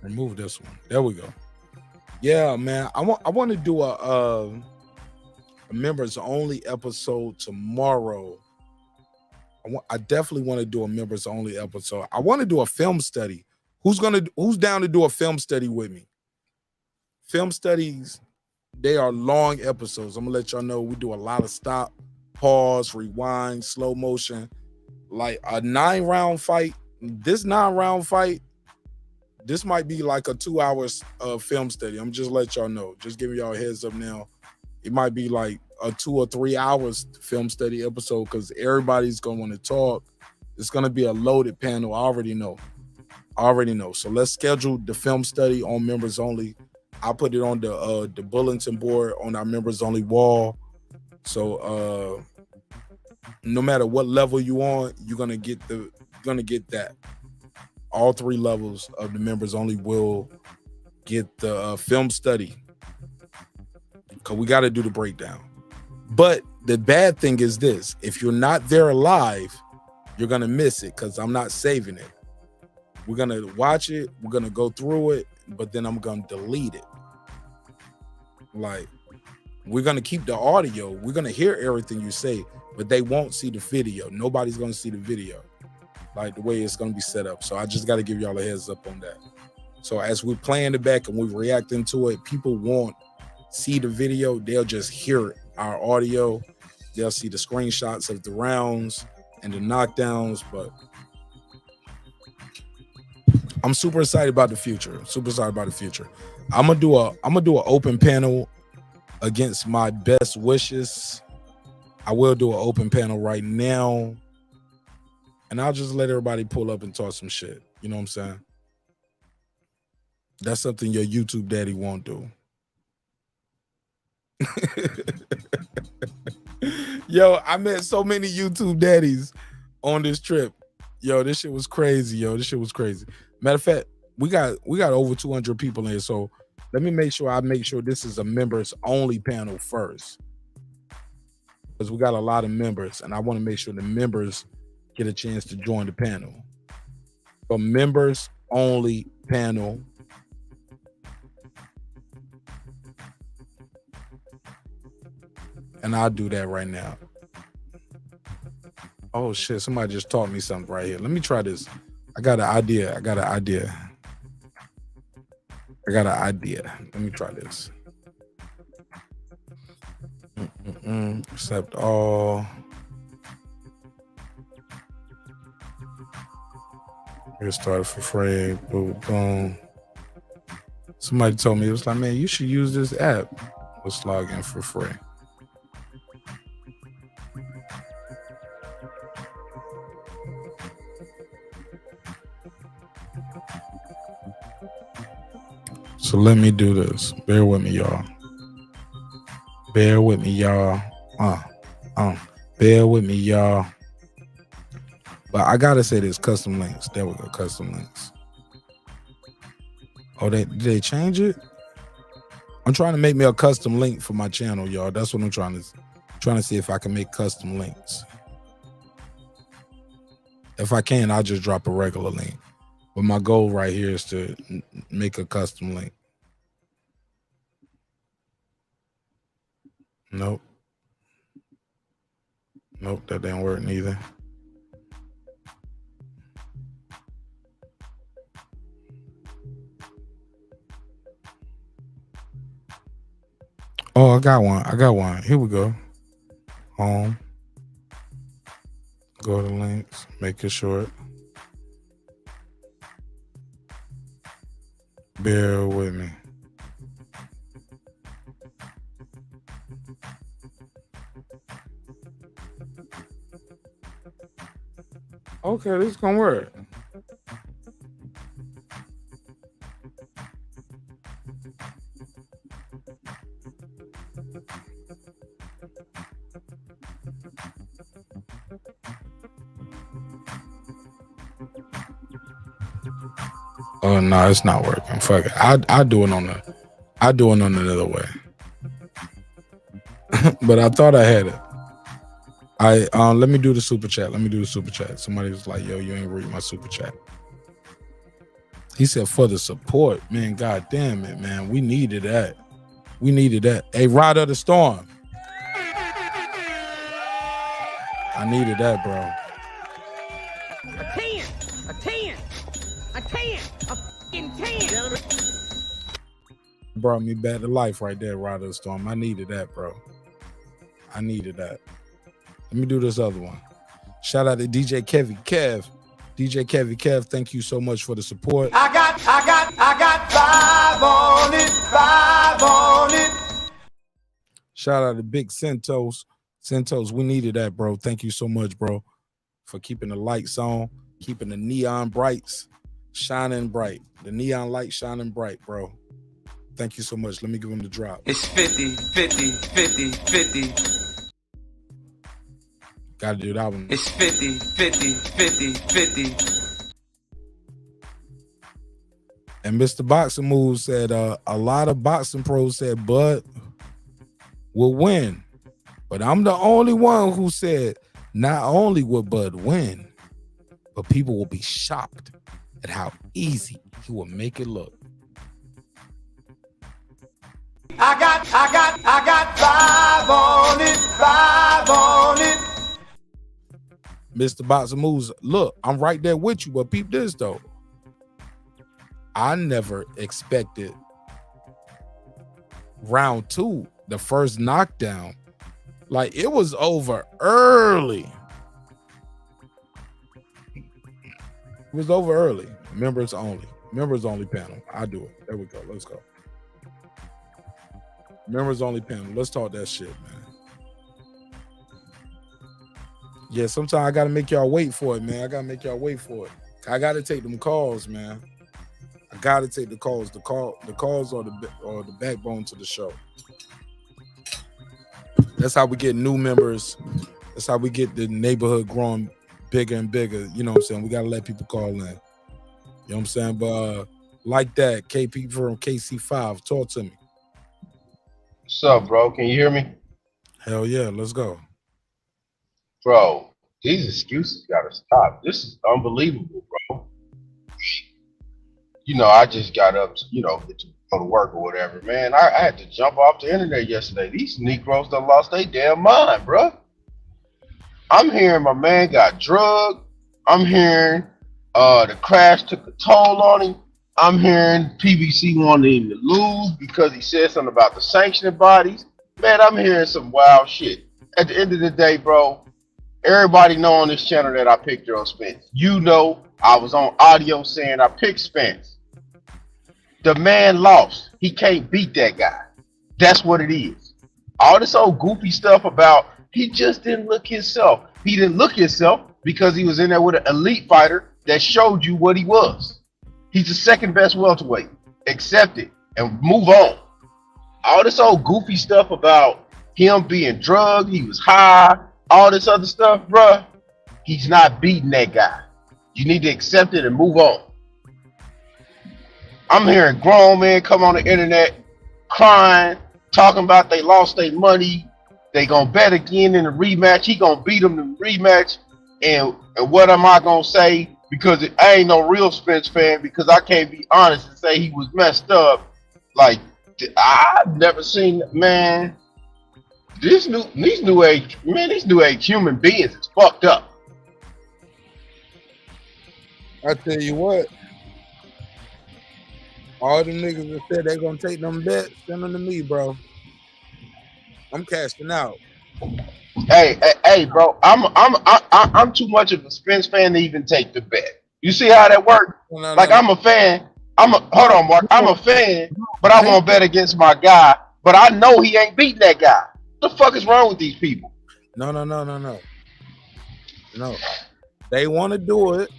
remove this one. There we go. Yeah, man. I want to do a members only episode tomorrow. I definitely want to do a members only episode. I want to do a film study. Who's down to do a film study with me? Film studies, they are long episodes. I'm gonna let y'all know we do a lot of stop, pause, rewind, slow motion. Like a 9-round fight. This 9-round fight, this might be like a 2 hours film study. I'm just let y'all know. Just giving y'all a heads up now. It might be like a 2 or 3 hours film study episode because everybody's gonna want to talk. It's gonna be a loaded panel. I already know. So let's schedule the film study on members only. I'll put it on the bulletin board on our members only wall. So no matter what level you on, you're gonna get that. All 3 levels of the members only will get the film study. Cause we got to do the breakdown. But the bad thing is this: if you're not there live, you're gonna miss it because I'm not saving it. We're gonna watch it, we're gonna go through it, but then I'm gonna delete it. Like, we're gonna keep the audio, we're gonna hear everything you say, but they won't see the video. Nobody's gonna see the video, like the way it's gonna be set up. So I just gotta give y'all a heads up on that. So as we're playing it back and we're reacting to it, people won't see the video, they'll just hear it, our audio. They'll see the screenshots of the rounds and the knockdowns. But I'm super excited about the future. I'm gonna do an open panel against my best wishes. I will do an open panel right now, and I'll just let everybody pull up and talk some shit. You know what I'm saying? That's something your YouTube daddy won't do. Yo, I met so many YouTube daddies on this trip. Yo, this shit was crazy. Matter of fact, we got over 200 people in here. So let me make sure this is a members only panel first. Because we got a lot of members and I want to make sure the members get a chance to join the panel. So members only panel. And I'll do that right now. Oh shit, somebody just taught me something right here. Let me try this. I got an idea. Let me try this. Accept all. Get started for free. Boom, boom. Somebody told me, it was like, man, you should use this app. Let's log in for free. So let me do this. Bear with me, y'all. Bear with me, y'all. But I gotta say this, custom links. There we go, custom links. Oh, did they change it? I'm trying to make me a custom link for my channel, y'all. That's what I'm trying to see if I can make custom links. If I can, I'll just drop a regular link. But my goal right here is to make a custom link. Nope, that didn't work neither. Oh, I got one. Here we go. Home. Go to links, make it short. Bear with me. Okay, this is gonna work. Oh no, it's not working. Fuck it. I do it on the other way. But I thought I had it. Let me do the super chat. Somebody was like, yo, you ain't read my super chat. He said for the support. Man, god damn it, man. We needed that. Hey, Rod of the Storm. I needed that, bro. A 10. Brought me back to life right there, Rod of the Storm. I needed that, bro. Let me do this other one. Shout out to DJ Kev. DJ Kev, thank you so much for the support. I got 5 on it. Shout out to Big Centos. We needed that, bro. Thank you so much, bro, for keeping the lights on, keeping the neon brights shining bright. The neon light shining bright, bro. Thank you so much. Let me give him the drop. It's 50, 50, 50, 50. Gotta do that one. It's 50, 50, 50, 50. And Mr. Boxing Move said, a lot of boxing pros said Bud will win. But I'm the only one who said not only will Bud win, but people will be shocked at how easy he will make it look. I got 5 on it. Mr. Boxing Moves, look, I'm right there with you, but peep this though. I never expected round 2, the first knockdown. Like, it was over early. It was over early. Members only panel. I do it. There we go. Let's go. Members only panel. Let's talk that shit, man. Yeah, sometimes I gotta make y'all wait for it, man. I gotta take them calls, man. I gotta take the calls. The calls are the backbone to the show. That's how we get new members. That's how we get the neighborhood growing bigger and bigger. You know what I'm saying? We gotta let people call in. You know what I'm saying? But like that, KP from KC5, talk to me. What's up, bro? Can you hear me? Hell yeah, let's go. Bro, these excuses gotta stop. This is unbelievable, bro. You know, I just got up to, to go to work or whatever. Man, I had to jump off the internet yesterday. These Negroes done lost their damn mind, bro. I'm hearing my man got drugged. I'm hearing the crash took a toll on him. I'm hearing PBC wanted him to lose because he said something about the sanctioning bodies. Man, I'm hearing some wild shit. At the end of the day, bro, everybody know on this channel that I picked Errol Spence. You know, I was on audio saying I picked Spence. The man lost. He can't beat that guy. That's what it is. All this old goofy stuff about he just didn't look himself. He didn't look himself because he was in there with an elite fighter that showed you what he was. He's the second best welterweight. Accept it and move on. All this old goofy stuff about him being drugged, he was high, all this other stuff, bruh, he's not beating that guy. You need to accept it and move on. I'm hearing grown men come on the internet crying, talking about they lost their money, they gonna bet again in the rematch, he gonna beat them in the rematch, and what am I gonna say? Because I ain't no real Spence fan, because I can't be honest and say he was messed up. Like, I've never seen, man, these new age human beings is fucked up. I tell you what, all the niggas that said they gonna take them bets, send them to me, bro. I'm cashing out. Hey, bro, I'm too much of a Spence fan to even take the bet. You see how that works? I'm a fan. Hold on, Mark. I'm a fan, but I won't bet against my guy. But I know he ain't beating that guy. What the fuck is wrong with these people? No. They want to do it.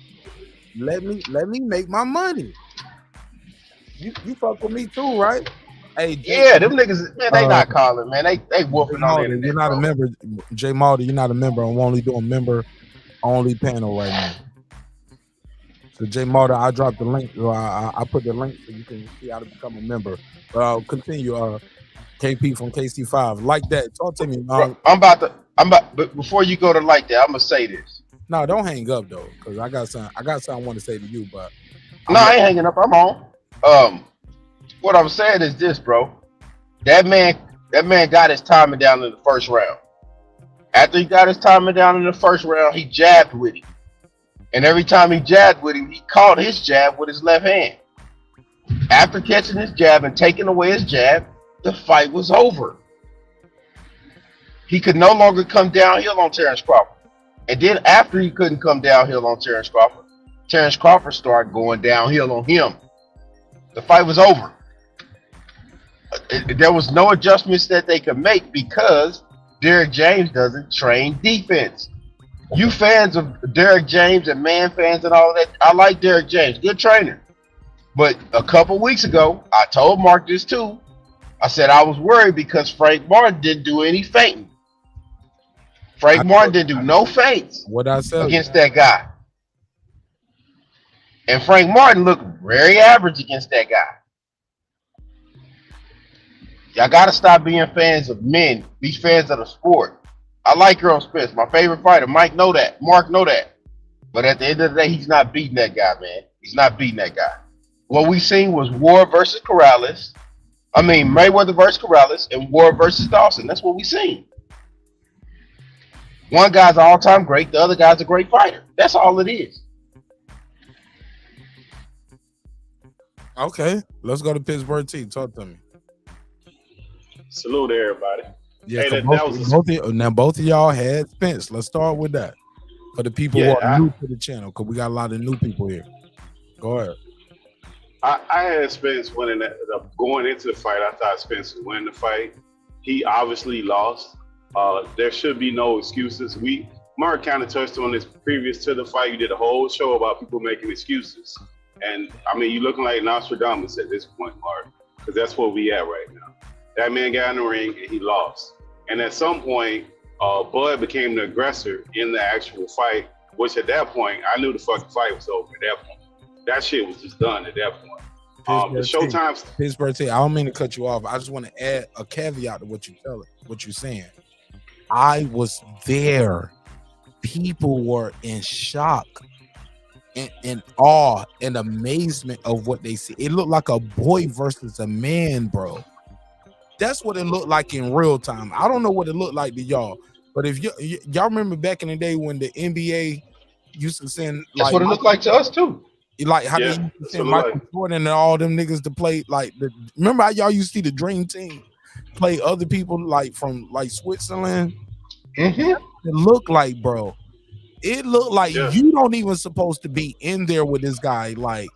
Let me make my money. You fuck with me too, right? Hey, them niggas, man, they not calling, man. They whooping on the internet. You're not a member, Jay Malder. You're not a member. I'm only doing member only panel right now. So Jay Malder, I dropped the link. I put the link so you can see how to become a member. Continue. KP from KC5, like that. Talk to me, man. But before you go to like that, I'm gonna say this. No, don't hang up though, because I got something I want to say to you, but I ain't hanging up. I'm on. What I'm saying is this, bro. That man got his timing down in the first round. After he got his timing down in the first round, he jabbed with him. And every time he jabbed with him, he caught his jab with his left hand. After catching his jab and taking away his jab, the fight was over. He could no longer come downhill on Terence Crawford. And then after he couldn't come downhill on Terence Crawford started going downhill on him. The fight was over. There was no adjustments that they could make because Derrick James doesn't train defense. You fans of Derrick James and man fans and all of that, I like Derrick James, good trainer. But a couple weeks ago, I told Marq this too. I said I was worried because Frank Martin didn't do any feinting. Frank Martin didn't do no feints against that guy. And Frank Martin looked very average against that guy. Y'all gotta stop being fans of men. Be fans of the sport. I like Errol Spence, my favorite fighter. Marq know that. But at the end of the day, he's not beating that guy, man. He's not beating that guy. What we seen was War versus Corrales. Mayweather versus Corrales and War versus Dawson. That's what we seen. One guy's an all-time great, the other guy's a great fighter. That's all it is. Okay, let's go to Pittsburgh T. Talk to me. Salute everybody. Yeah, hey, both of y'all had Spence. Let's start with that. For the people who are new to the channel, because we got a lot of new people here. Go ahead. I had Spence winning going into the fight. I thought Spence would win the fight. He obviously lost. There should be no excuses. Marq kind of touched on this previous to the fight. You did a whole show about people making excuses. And, I mean, you're looking like Nostradamus at this point, Marq, because that's where we at right now. That man got in the ring and he lost. And at some point, Bud became the aggressor in the actual fight, which at that point, I knew the fucking fight was over at that point. That shit was just done at that point. The Showtime's Pittsburgh T, I don't mean to cut you off. I just want to add a caveat to what you're saying. I was there. People were in shock and awe and amazement of what they see. It looked like a boy versus a man, bro. That's what it looked like in real time. I don't know what it looked like to y'all, but if y'all remember back in the day when the NBA used to send, that's what it looked like to us too. Like how they used to send Michael Jordan and all them niggas to play. Like, remember how y'all used to see the Dream Team play other people like from like Switzerland? Mm-hmm. It looked like, bro. It looked like you don't even supposed to be in there with this guy. Like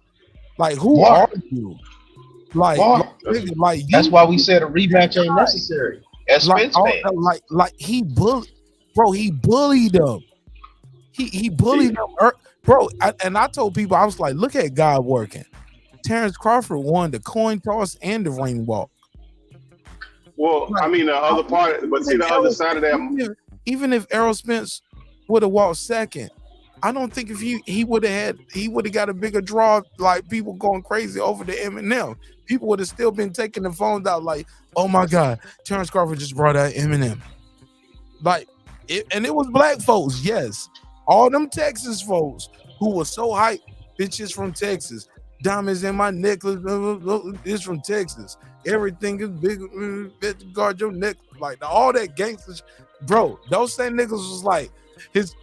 who are you? Like that's why we said a rematch ain't necessary. As Spence like he bullied, bro. He bullied them. He bullied them, bro. I told people, I was like, look at God working. Terence Crawford won the coin toss and the ring walk. Well, I mean the other part, but see the other side of that. Even if Errol Spence would have walked second, I don't think if he would have got a bigger draw, like people going crazy over the Eminem. People would have still been taking the phones out like, oh my God, Terence Crawford just brought out Eminem. Like, and it was black folks, yes. All them Texas folks who were so hyped, bitches from Texas. Diamonds in my necklace is from Texas. Everything is big, guard your neck. Like all that gangsters, bro. Those same niggas was like, his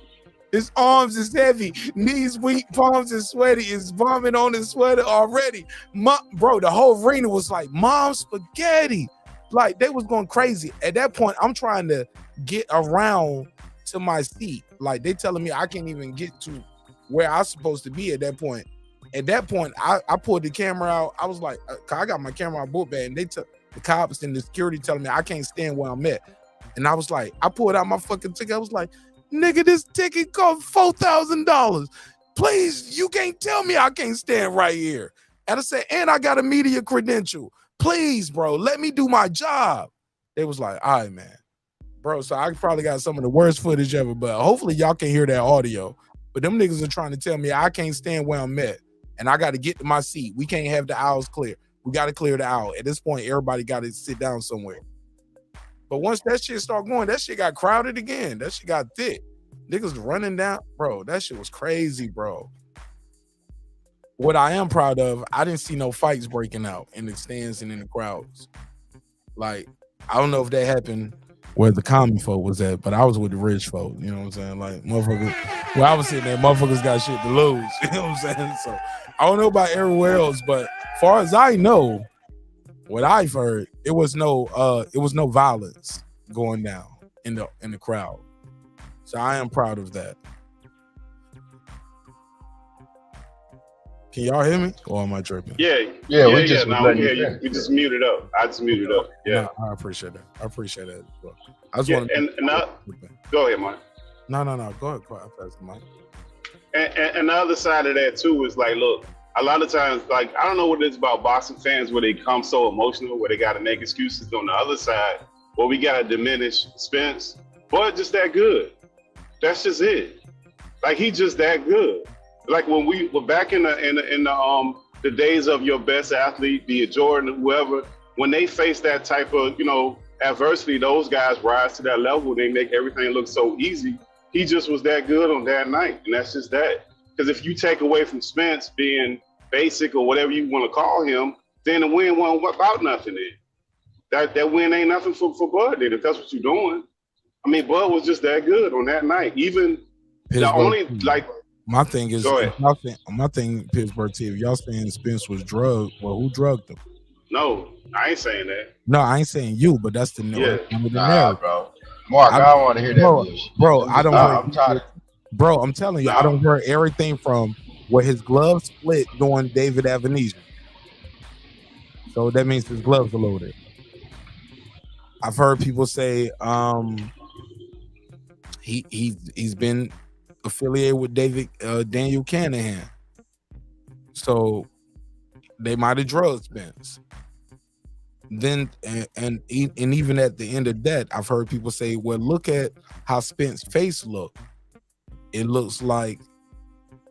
arms is heavy, knees weak, palms is sweaty, is vomit on his sweater already. Bro, the whole arena was like, Mom spaghetti. Like they was going crazy. At that point, I'm trying to get around to my seat. Like they telling me I can't even get to where I'm supposed to be at that point. At that point, I pulled the camera out. I was like, I got my camera on book bag, and they took the cops and the security telling me I can't stand where I'm at. And I was like, I pulled out my fucking ticket. I was like, nigga, this ticket cost $4,000. Please, you can't tell me I can't stand right here. And I said, and I got a media credential. Please, bro, let me do my job. They was like, all right, man. Bro, so I probably got some of the worst footage ever, but hopefully y'all can hear that audio. But them niggas are trying to tell me I can't stand where I'm at. And I got to get to my seat. We can't have the aisles clear. We got to clear the aisle. At this point, everybody got to sit down somewhere. But once that shit start going, that shit got crowded again. That shit got thick. Niggas running down. Bro, that shit was crazy, bro. What I am proud of, I didn't see no fights breaking out in the stands and in the crowds. Like, I don't know if that happened where the common folk was at, but I was with the rich folk. You know what I'm saying? Like, motherfuckers, where I was sitting there, motherfuckers got shit to lose. You know what I'm saying? So, I don't know about everywhere else, but far as I know, what I've heard, it was no violence going down in the crowd. So I am proud of that. Can y'all hear me? Or am I tripping? Yeah. We just muted up. I just muted up. Yeah. No, I appreciate that. I just want to. Go ahead, Mike. No. Go ahead. I pass the mic. And the other side of that too is like, look, a lot of times, like, I don't know what it is about boxing fans where they come so emotional, where they got to make excuses. On the other side, where we got to diminish Spence, but just that good. That's just it. Like, he just that good. Like when we were back in the days of your best athlete, be it Jordan or whoever, when they face that type of, adversity, those guys rise to that level. They make everything look so easy. He just was that good on that night, and that's just that. Because if you take away from Spence being basic or whatever you want to call him, then the win wasn't about nothing then. That win ain't nothing for Bud then, if that's what you're doing. I mean, Bud was just that good on that night. Even the only, like... My thing is, my thing, Pittsburgh T, if y'all saying Spence was drugged, well, who drugged him? No, I ain't saying that. No, I ain't saying you, but that's the narrative. Bro. Marq, I don't want to hear that. Bro, I don't. I'm tired. Bro, I'm telling you, I don't hear everything from where his gloves split during David Avenesia. So that means his gloves are loaded. I've heard people say he's been affiliated with Daniel Canahan, so they might have drugged Spence. Then and even at the end of that, I've heard people say, well, look at how Spence's face look. It looks like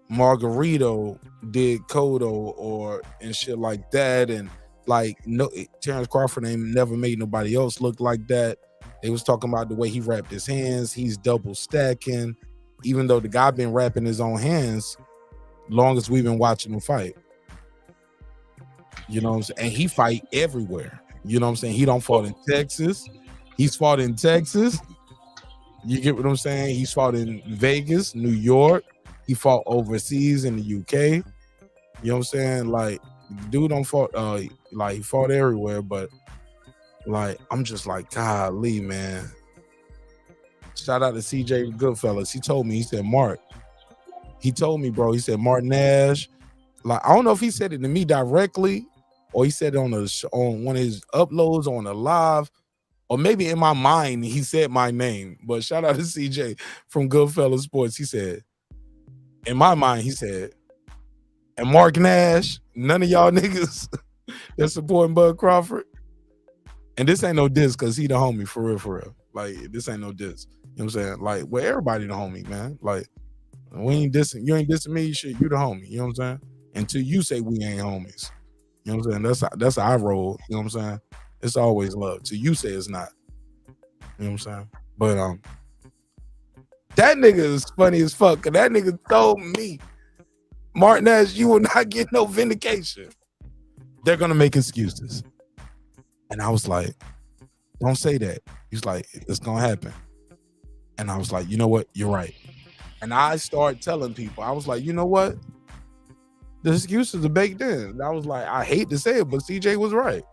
Margarito did Cotto or and shit like that, and like no, Terence Crawford ain't never made nobody else look like that. They was talking about the way he wrapped his hands. He's double stacking, even though the guy been wrapping his own hands long as we've been watching him fight. You know what I'm saying? And he fight everywhere. You know what I'm saying? He don't fought in Texas. He's fought in Texas. You get what I'm saying? He's fought in Vegas, New York. He fought overseas in the UK. You know what I'm saying? Like, dude don't fought like he fought everywhere, but like I'm just like, golly, man. Shout out to CJ Goodfellas. He told me, he said, Marq. He told me, bro, he said, Mark Nash. Like, I don't know if he said it to me directly or he said it on one of his uploads on a live, or maybe in my mind he said my name. But shout out to CJ from Goodfellas Sports. He said, in my mind, he said, and Mark Nash, none of y'all niggas that's supporting Bud Crawford. And this ain't no diss because he the homie for real, for real. Like, this ain't no diss. You know what I'm saying? Like, well, everybody the homie, man. Like, we ain't dissing, you ain't dissing me, shit, you the homie. You know what I'm saying? Until you say we ain't homies. You know what I'm saying? That's how I roll. You know what I'm saying? It's always love. Till you say it's not. You know what I'm saying? But that nigga is funny as fuck. Cause that nigga told me, Mark Nash, you will not get no vindication. They're gonna make excuses. And I was like, don't say that. He's like, it's gonna happen. And I was like, you know what? You're right. And I started telling people, I was like, you know what? The excuses are baked in. And I was like, I hate to say it, but CJ was right.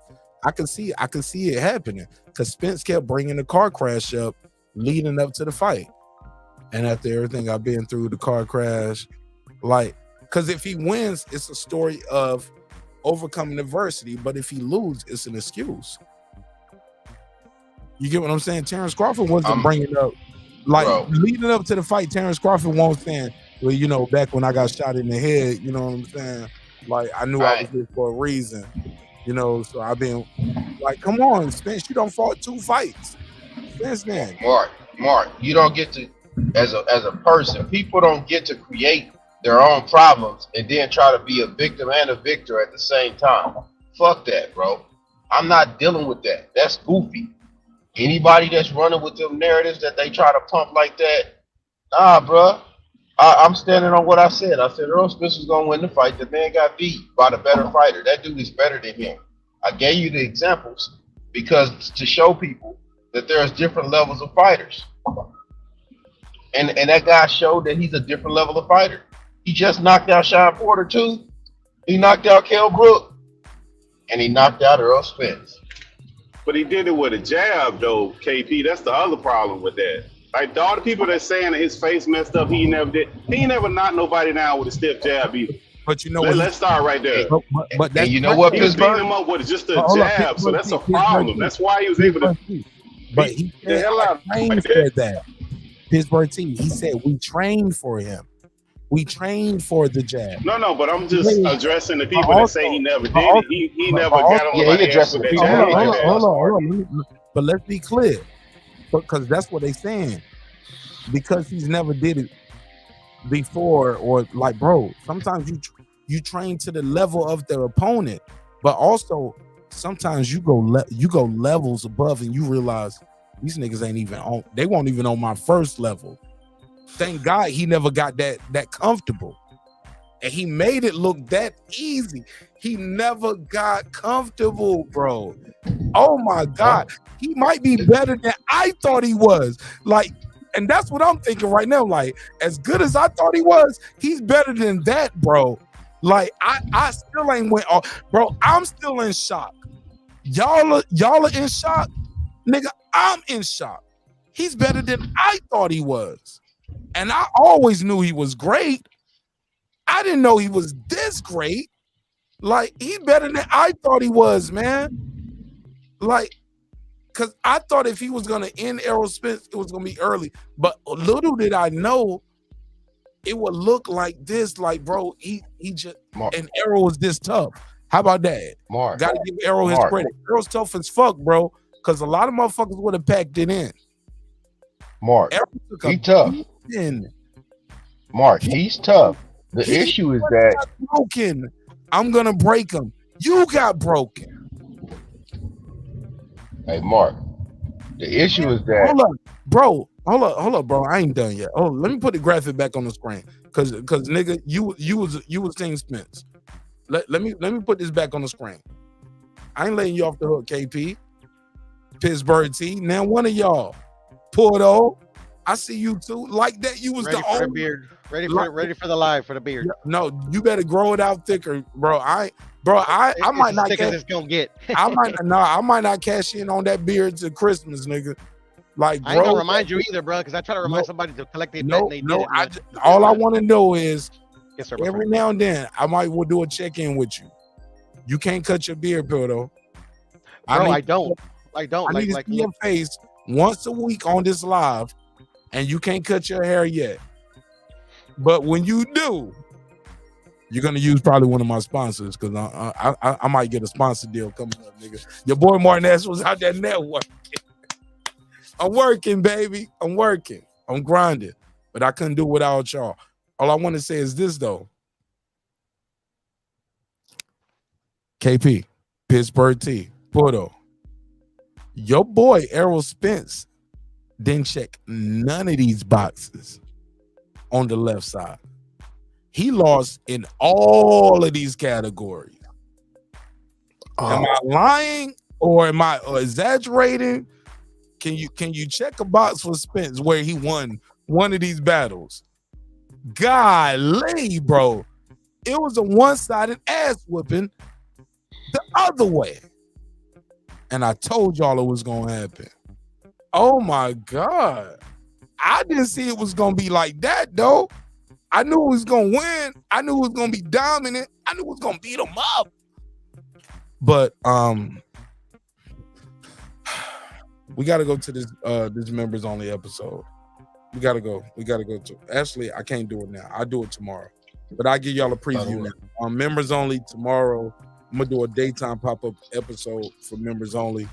I could see it happening because Spence kept bringing the car crash up leading up to the fight. And after everything I've been through, the car crash, like, because if he wins, it's a story of overcoming adversity. But if he loses, it's an excuse. You get what I'm saying? Terence Crawford wasn't bringing up, like, leading up to the fight, Terence Crawford wasn't saying, well, you know, back when I got shot in the head, you know what I'm saying? Like, I knew I was here for a reason, you know, so I've been like, come on, Spence, you done fought 2 fights. Spence, man. Mark, you don't get to, as a person, people don't get to create their own problems and then try to be a victim and a victor at the same time. Fuck that, bro. I'm not dealing with that. That's goofy. Anybody that's running with them narratives that they try to pump like that, nah, bro. I'm standing on what I said. I said Errol Spence was gonna win the fight. The man got beat by the better fighter. That dude is better than him. I gave you the examples because to show people that there's different levels of fighters. And that guy showed that he's a different level of fighter. He just knocked out Sean Porter too. He knocked out Kell Brook. And he knocked out Errol Spence. But he did it with a jab, though, KP. That's the other problem with that. Like, all the people that saying that his face messed up, he never did. He never knocked nobody down with a stiff jab either. But you know let's start right there. But that's, you know what, he was beating him up with just a jab, so that's a problem. That's why he was able to but he the hell out. Trained for that. Pittsburgh team. He said we trained for him. We trained for the jab. No, but I'm just addressing the people that say he never did it. He never got on the addressing the people. Hold on. But let's be clear, because that's what they saying. Because he's never did it before, or like, bro, sometimes you train to the level of the opponent, but also sometimes you go levels above and you realize these niggas ain't even on. They won't even on my first level. Thank God he never got that comfortable, and he made it look that easy. He never got comfortable, bro. Oh my God, he might be better than I thought he was. Like, and that's what I'm thinking right now. Like, as good as I thought he was, he's better than that, bro. Like, I still ain't went off, bro. I'm still in shock. Y'all are in shock, nigga. I'm in shock. He's better than I thought he was. And I always knew he was great. I didn't know he was this great. Like, he's better than I thought he was, man. Like, because I thought if he was gonna end Errol Spence, it was gonna be early. But little did I know it would look like this. Like, bro, he just and Errol was this tough. How about that? Marq. Gotta give Errol his credit. Errol's tough as fuck, bro. Because a lot of motherfuckers would have packed it in. Marq, he tough. Marq, he's tough. The issue is that broken. I'm gonna break him. You got broken. Hey, Marq, the issue is that Hold up, bro. Hold up, bro. I ain't done yet. Oh, let me put the graphic back on the screen. Cause nigga, you was Team Spence. Let me put this back on the screen. I ain't letting you off the hook, KP. Pittsburgh T. Now one of y'all, Porto. I see you too. Like that, you was ready the for only the beard. Ready for the live for the beard. No, you better grow it out thicker, bro. I might not thick as it's gonna get. I might not cash in on that beard to Christmas, nigga. Like, I ain't bro, gonna remind you either, bro, because I try to remind somebody to collect their bet and they did it. All I want to know is yes, sir, every now and then I might will do a check-in with you. You can't cut your beard, Pildo. Bro, I don't. I need to see your face once a week on this live, and you can't cut your hair yet. But when you do, you're gonna use probably one of my sponsors because I might get a sponsor deal coming up, nigga. Your boy Martin S was out there networking. I'm working, baby. I'm working. I'm grinding. But I couldn't do it without y'all. All I want to say is this though. KP, Pittsburgh T, Porto. Your boy Errol Spence didn't check none of these boxes on the left side. He lost in all of these categories. Am I lying or am I exaggerating? Can you check a box for Spence where he won one of these battles? Golly, bro. It was a one-sided ass whooping the other way. And I told y'all it was gonna happen. Oh my God. I didn't see it was gonna be like that though. I knew it was gonna win. I knew it was gonna be dominant. I knew it was gonna beat him up. But we gotta go to this members only episode. We gotta go to actually I can't do it now. I'll do it tomorrow. But I'll give y'all a preview now. Members only tomorrow. I'm gonna do a daytime pop-up episode for members only.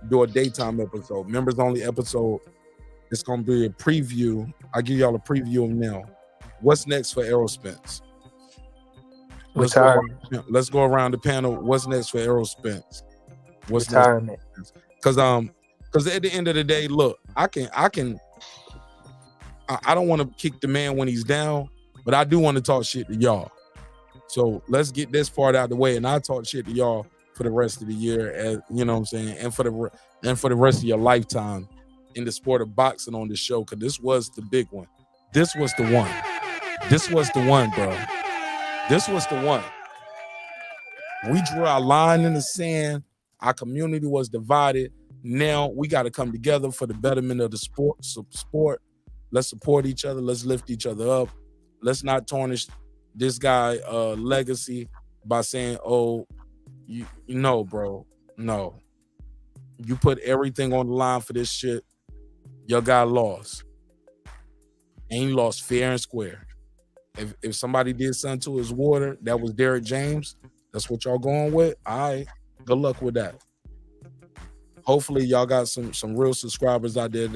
Do a daytime episode. Members only episode. It's gonna be a preview. I'll give y'all a preview of now. What's next for Errol Spence? Let's go around the panel. What's next for Errol Spence? What's retirement? Because at the end of the day, look, I don't want to kick the man when he's down, but I do want to talk shit to y'all. So let's get this part out of the way, and I talk shit to y'all for the rest of the year, as you know what I'm saying, and for the rest of your lifetime in the sport of boxing on this show, because this was the big one. This was the one. This was the one, bro. This was the one. We drew our line in the sand. Our community was divided. Now we got to come together for the betterment of the sport. Let's support each other. Let's lift each other up. Let's not tarnish this guy legacy by saying, oh, no, bro. No. You put everything on the line for this shit. Your guy lost. And he lost fair and square. If somebody did something to his water, that was Derrick James. That's what y'all going with. All right. Good luck with that. Hopefully y'all got some real subscribers out there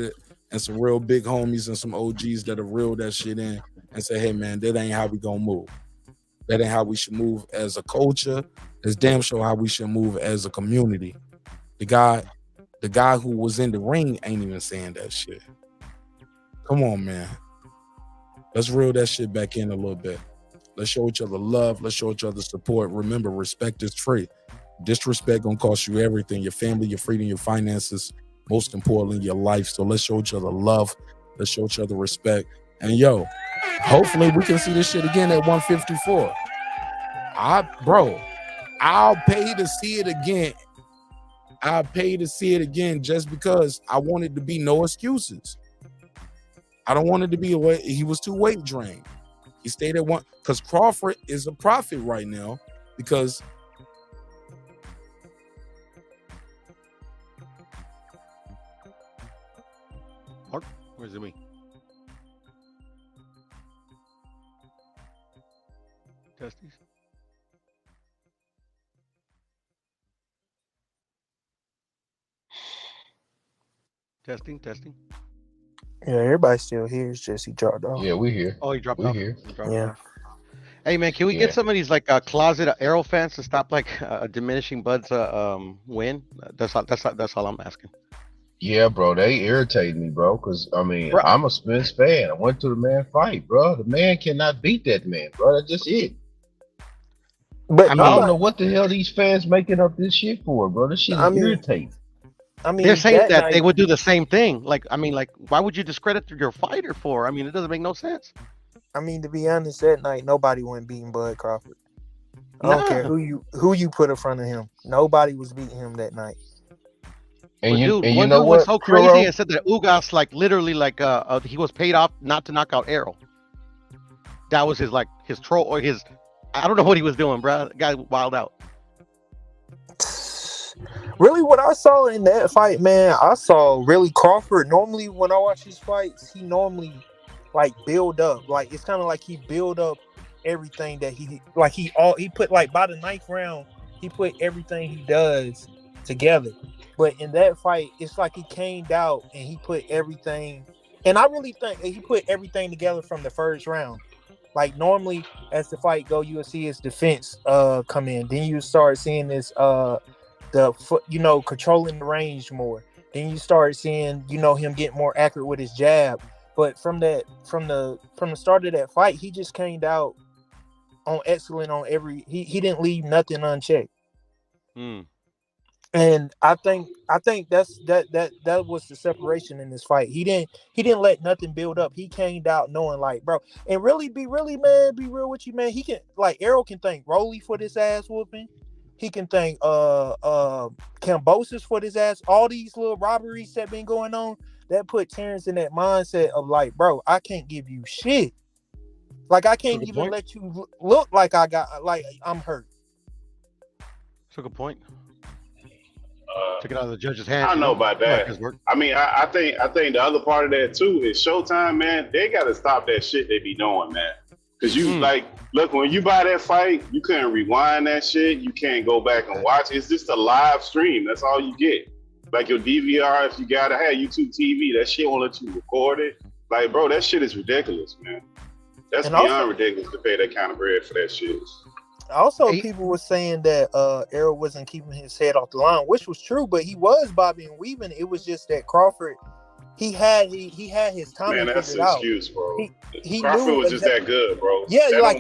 and some real big homies and some OGs that have reeled that shit in and say, hey man, that ain't how we gonna move. That ain't how we should move as a culture. It's damn sure how we should move as a community. The guy who was in the ring ain't even saying that shit. Come on, man. Let's reel that shit back in a little bit. Let's show each other love. Let's show each other support. Remember, respect is free. Disrespect gonna cost you everything, your family, your freedom, your finances, most importantly, your life. So let's show each other love. Let's show each other respect. And yo, hopefully we can see this shit again at 154. I'll pay to see it again. I'll pay to see it again just because I want it to be no excuses. I don't want it to be he was too weight drained. He stayed at one because Crawford is a profit right now because Where's it me? Testies. Testing. Yeah, everybody's still here. It's just he dropped off. Yeah, we here. Oh, he dropped We off. here. He dropped Yeah. off. Hey man, can we Yeah. get some of these like closet Errol fans to stop like diminishing Bud's win? That's all I'm asking. Yeah, bro, they irritate me, bro. Cause I mean, Bro. I'm a Spence fan. I went to the man fight, bro. The man cannot beat that man, bro. That's just it. But I don't know what the hell these fans making up this shit for, bro. This shit is irritating. I mean, they're saying that night, they would do the same thing. Like, I mean, like, why would you discredit your fighter for? I mean, it doesn't make no sense. I mean, to be honest, that night nobody went beating Bud Crawford. I don't care who you put in front of him. Nobody was beating him that night. And One dude was so crazy and said that Ugas like literally like he was paid off not to knock out Errol. That was his troll or his, I don't know what he was doing, bro. The guy wild out. Really, what I saw in that fight, man, I saw really Crawford. Normally, when I watch his fights, he normally like build up. Like it's kind of like he build up everything that he put like by the 9th round, he put everything he does together. But in that fight, it's like he came out and he put everything. And I really think he put everything together from the first round. Like normally, as the fight go, you will see his defense come in. Then you start seeing this controlling the range more. Then you start seeing him get more accurate with his jab. But from the start of that fight, he just came out on excellent on every. He didn't leave nothing unchecked. And I think that was the separation in this fight. He didn't let nothing build up. He came out knowing like, bro, and be real with you, man. He can Errol can thank Rolly for this ass whooping. He can thank Cambosis for this ass. All these little robberies that been going on that put Terence in that mindset of like, bro, I can't give you shit. Like I can't even let you look like I'm hurt. Took a point. Took it out of the judge's hand. I don't know about that. I mean, I think the other part of that too is Showtime, man. They got to stop that shit they be doing, man. Because you look, when you buy that fight, you couldn't rewind that shit. You can't go back and watch. It's just a live stream. That's all you get. Like your DVR, if you gotta have YouTube TV, that shit won't let you record it. Like, bro, that shit is ridiculous, man. That's beyond ridiculous to pay that kind of bread for that shit. Also, people were saying that Errol wasn't keeping his head off the line, which was true, but he was bobbing and weaving. It was just that Crawford, he had his timing. Man, that's an excuse, bro. He Crawford knew was just that good, bro. Yeah, that like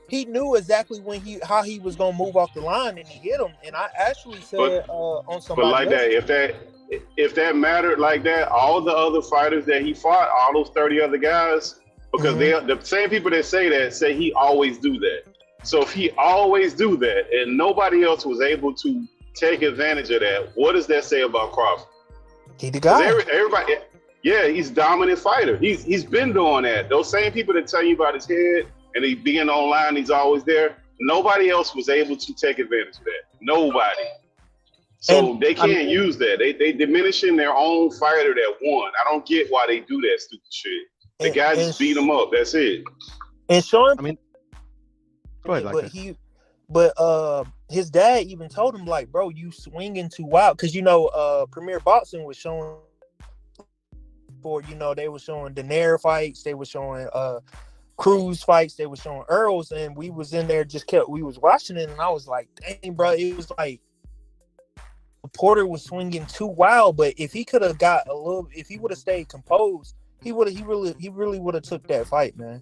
he knew exactly how he was gonna move off the line, and he hit him. And I actually said on somebody. But like that, if that mattered like that, all the other fighters that he fought, all those 30 other guys, because they are the same people that say he always do that. So if he always do that and nobody else was able to take advantage of that, what does that say about Crawford? He the guy. Everybody, yeah, he's a dominant fighter. He's been doing that. Those same people that tell you about his head and he being online, he's always there. Nobody else was able to take advantage of that. Nobody. So they can't use that. They diminishing their own fighter that won. I don't get why they do that stupid shit. The guy just beat him up. That's it. And Sean, go ahead, but his dad even told him like, bro, you swinging too wild, because Premier Boxing was showing they were showing Daenerys fights, they were showing Cruz fights, they were showing Errol's, and we was in there we was watching it, and I was like, dang, bro, it was like Porter was swinging too wild. But if he could have got if he would have stayed composed, he really would have took that fight, man.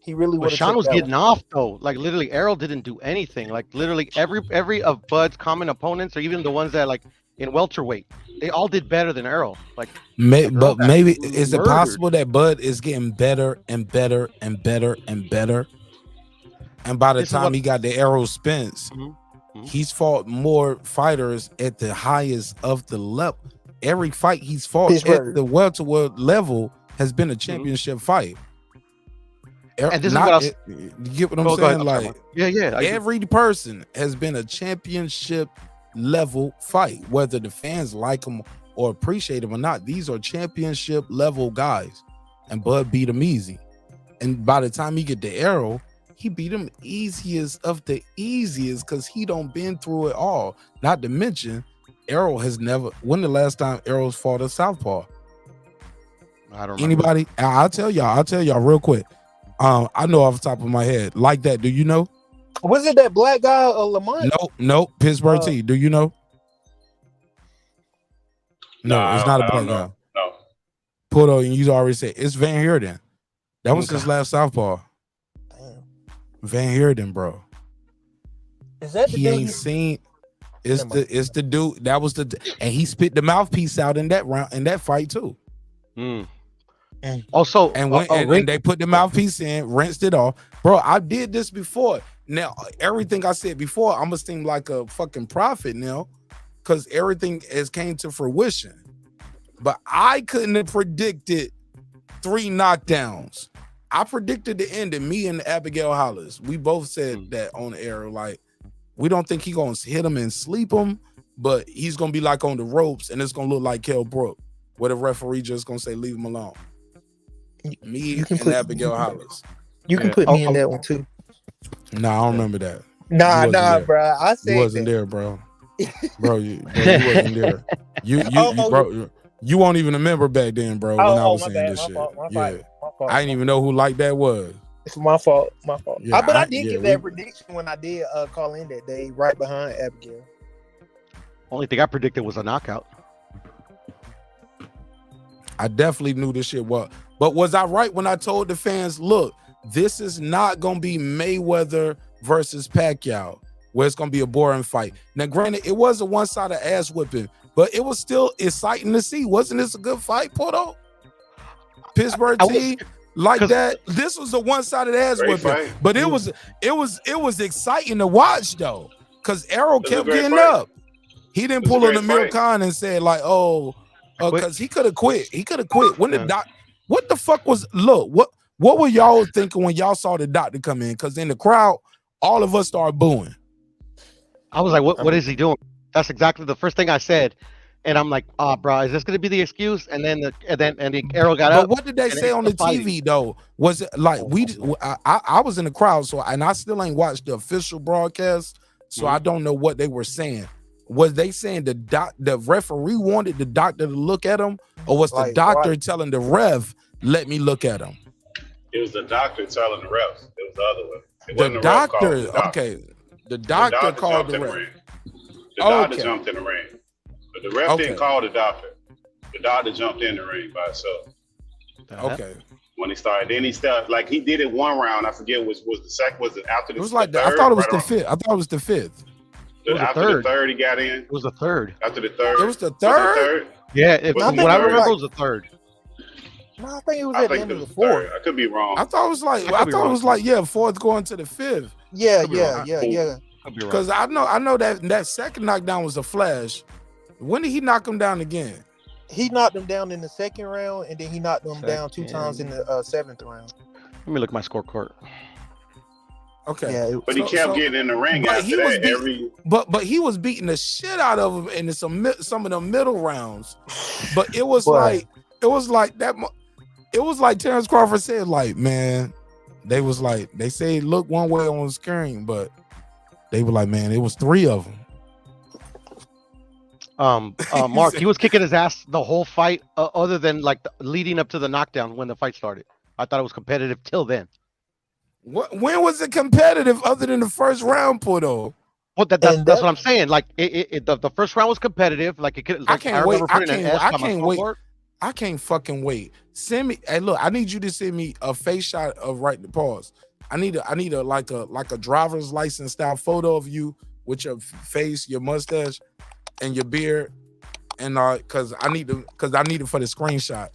He really would have. But Shawn was getting off though. Like literally, Errol didn't do anything. Like literally, every of Bud's common opponents, or even the ones that like in welterweight, they all did better than Errol. Like, but maybe is it possible that Bud is getting better and better and better and better, and by the time he got the Errol Spence, he's fought more fighters at the highest of the level. Every fight he's fought at the welterweight level has been a championship fight. And this is what you get what I'm saying? Like, every person has been a championship level fight, whether the fans like them or appreciate him or not, these are championship level guys, and Bud beat him easy. And by the time he get to Errol, he beat him easiest of the easiest because he don't been through it all. Not to mention, Errol has never. When the last time Errol's fought a southpaw? I don't remember. Anybody? I'll tell y'all real quick. I know off the top of my head. Like that, do you know? Was it that black guy, Lamont? No. Pittsburgh T. Do you know? No, Nah, it's not a I don't black guy. know. No. Puto, and you already said it's Van Heerden. That was his last southpaw. Damn. Van Heerden, bro. Is that the He dude ain't seen. It's the dude that was and he spit the mouthpiece out in that round in that fight too. Also, and they put the mouthpiece in, rinsed it off, bro. I did this before. Now everything I said before, I'm gonna seem like a fucking prophet now, because everything has came to fruition. But I couldn't have predicted 3 knockdowns. I predicted the ending. Me and Abigail Hollis, we both said that on the air. Like, we don't think he gonna hit him and sleep him, but he's gonna be like on the ropes, and it's gonna look like Kell Brook, where the referee just gonna say leave him alone. Me and Abigail Hollis. You can put me in that one too. Nah, I don't remember that. Nah, bro. I said you wasn't there, bro. You wasn't there. Bro, you won't even remember back then, bro. When I was saying this shit. My fault. I didn't even know who like that was. It's my fault. Yeah, but I did give that prediction when I did call in that day, right behind Abigail. Only thing I predicted was a knockout. I definitely knew this shit was. But was I right when I told the fans, look, this is not gonna be Mayweather versus Pacquiao, where it's gonna be a boring fight. Now, granted, it was a one-sided ass whipping, but it was still exciting to see. Wasn't this a good fight, Porto? Pittsburgh T, like that. This was a one-sided ass whipping, fight. but it was exciting to watch though, because Errol kept getting up. He didn't pull an Amir Khan and said like, because he could have quit. When the what the fuck was? Look, what were y'all thinking when y'all saw the doctor come in? Because in the crowd, all of us started booing. I was like, what is he doing? That's exactly the first thing I said. And I'm like, bro, is this going to be the excuse? And then the Errol got up. But what did they say on the TV though? Was it like I was in the crowd, so and I still ain't watched the official broadcast, so I don't know what they were saying. Was they saying the referee wanted the doctor to look at him, or was the doctor telling the ref, let me look at him? It was the doctor telling the refs. It was the other one. The doctor, okay. The doctor called the ref. The doctor jumped in the ring. But the ref didn't call the doctor. The doctor jumped in the ring by himself. Okay. When he started, then he started like he did it one round. I forget was the second. Was it after the? It was like that. I thought it was the fifth. I thought it was the fifth. After the third, he got in. It was the third. After the third. It was the third? Yeah, what I remember was the third. No, I think it was at the end of the fourth. I could be wrong. I thought it was like fourth going to the fifth. Yeah. Because I know that second knockdown was a flash. When did he knock him down again? He knocked him down in the second round, and then he knocked him down 2 times in the seventh round. Let me look at my scorecard. Okay. Yeah, but he kept getting in the ring after that. But he was beating the shit out of him in some of the middle rounds. But it was like Terence Crawford said, like, man, they say it looked one way on the screen, but they were like, man, it was 3 of them. Marq, he was kicking his ass the whole fight, other than like leading up to the knockdown when the fight started. I thought it was competitive till then. When was it competitive other than the first round, Puto? Well, that's what I'm saying. Like the first round was competitive. Like it could. Like, I can't wait. I can't fucking wait. Send me. Hey, look, I need you to send me a face shot of right the pause. I need a like a driver's license style photo of you with your face, your mustache, and your beard, and because I need it for the screenshot.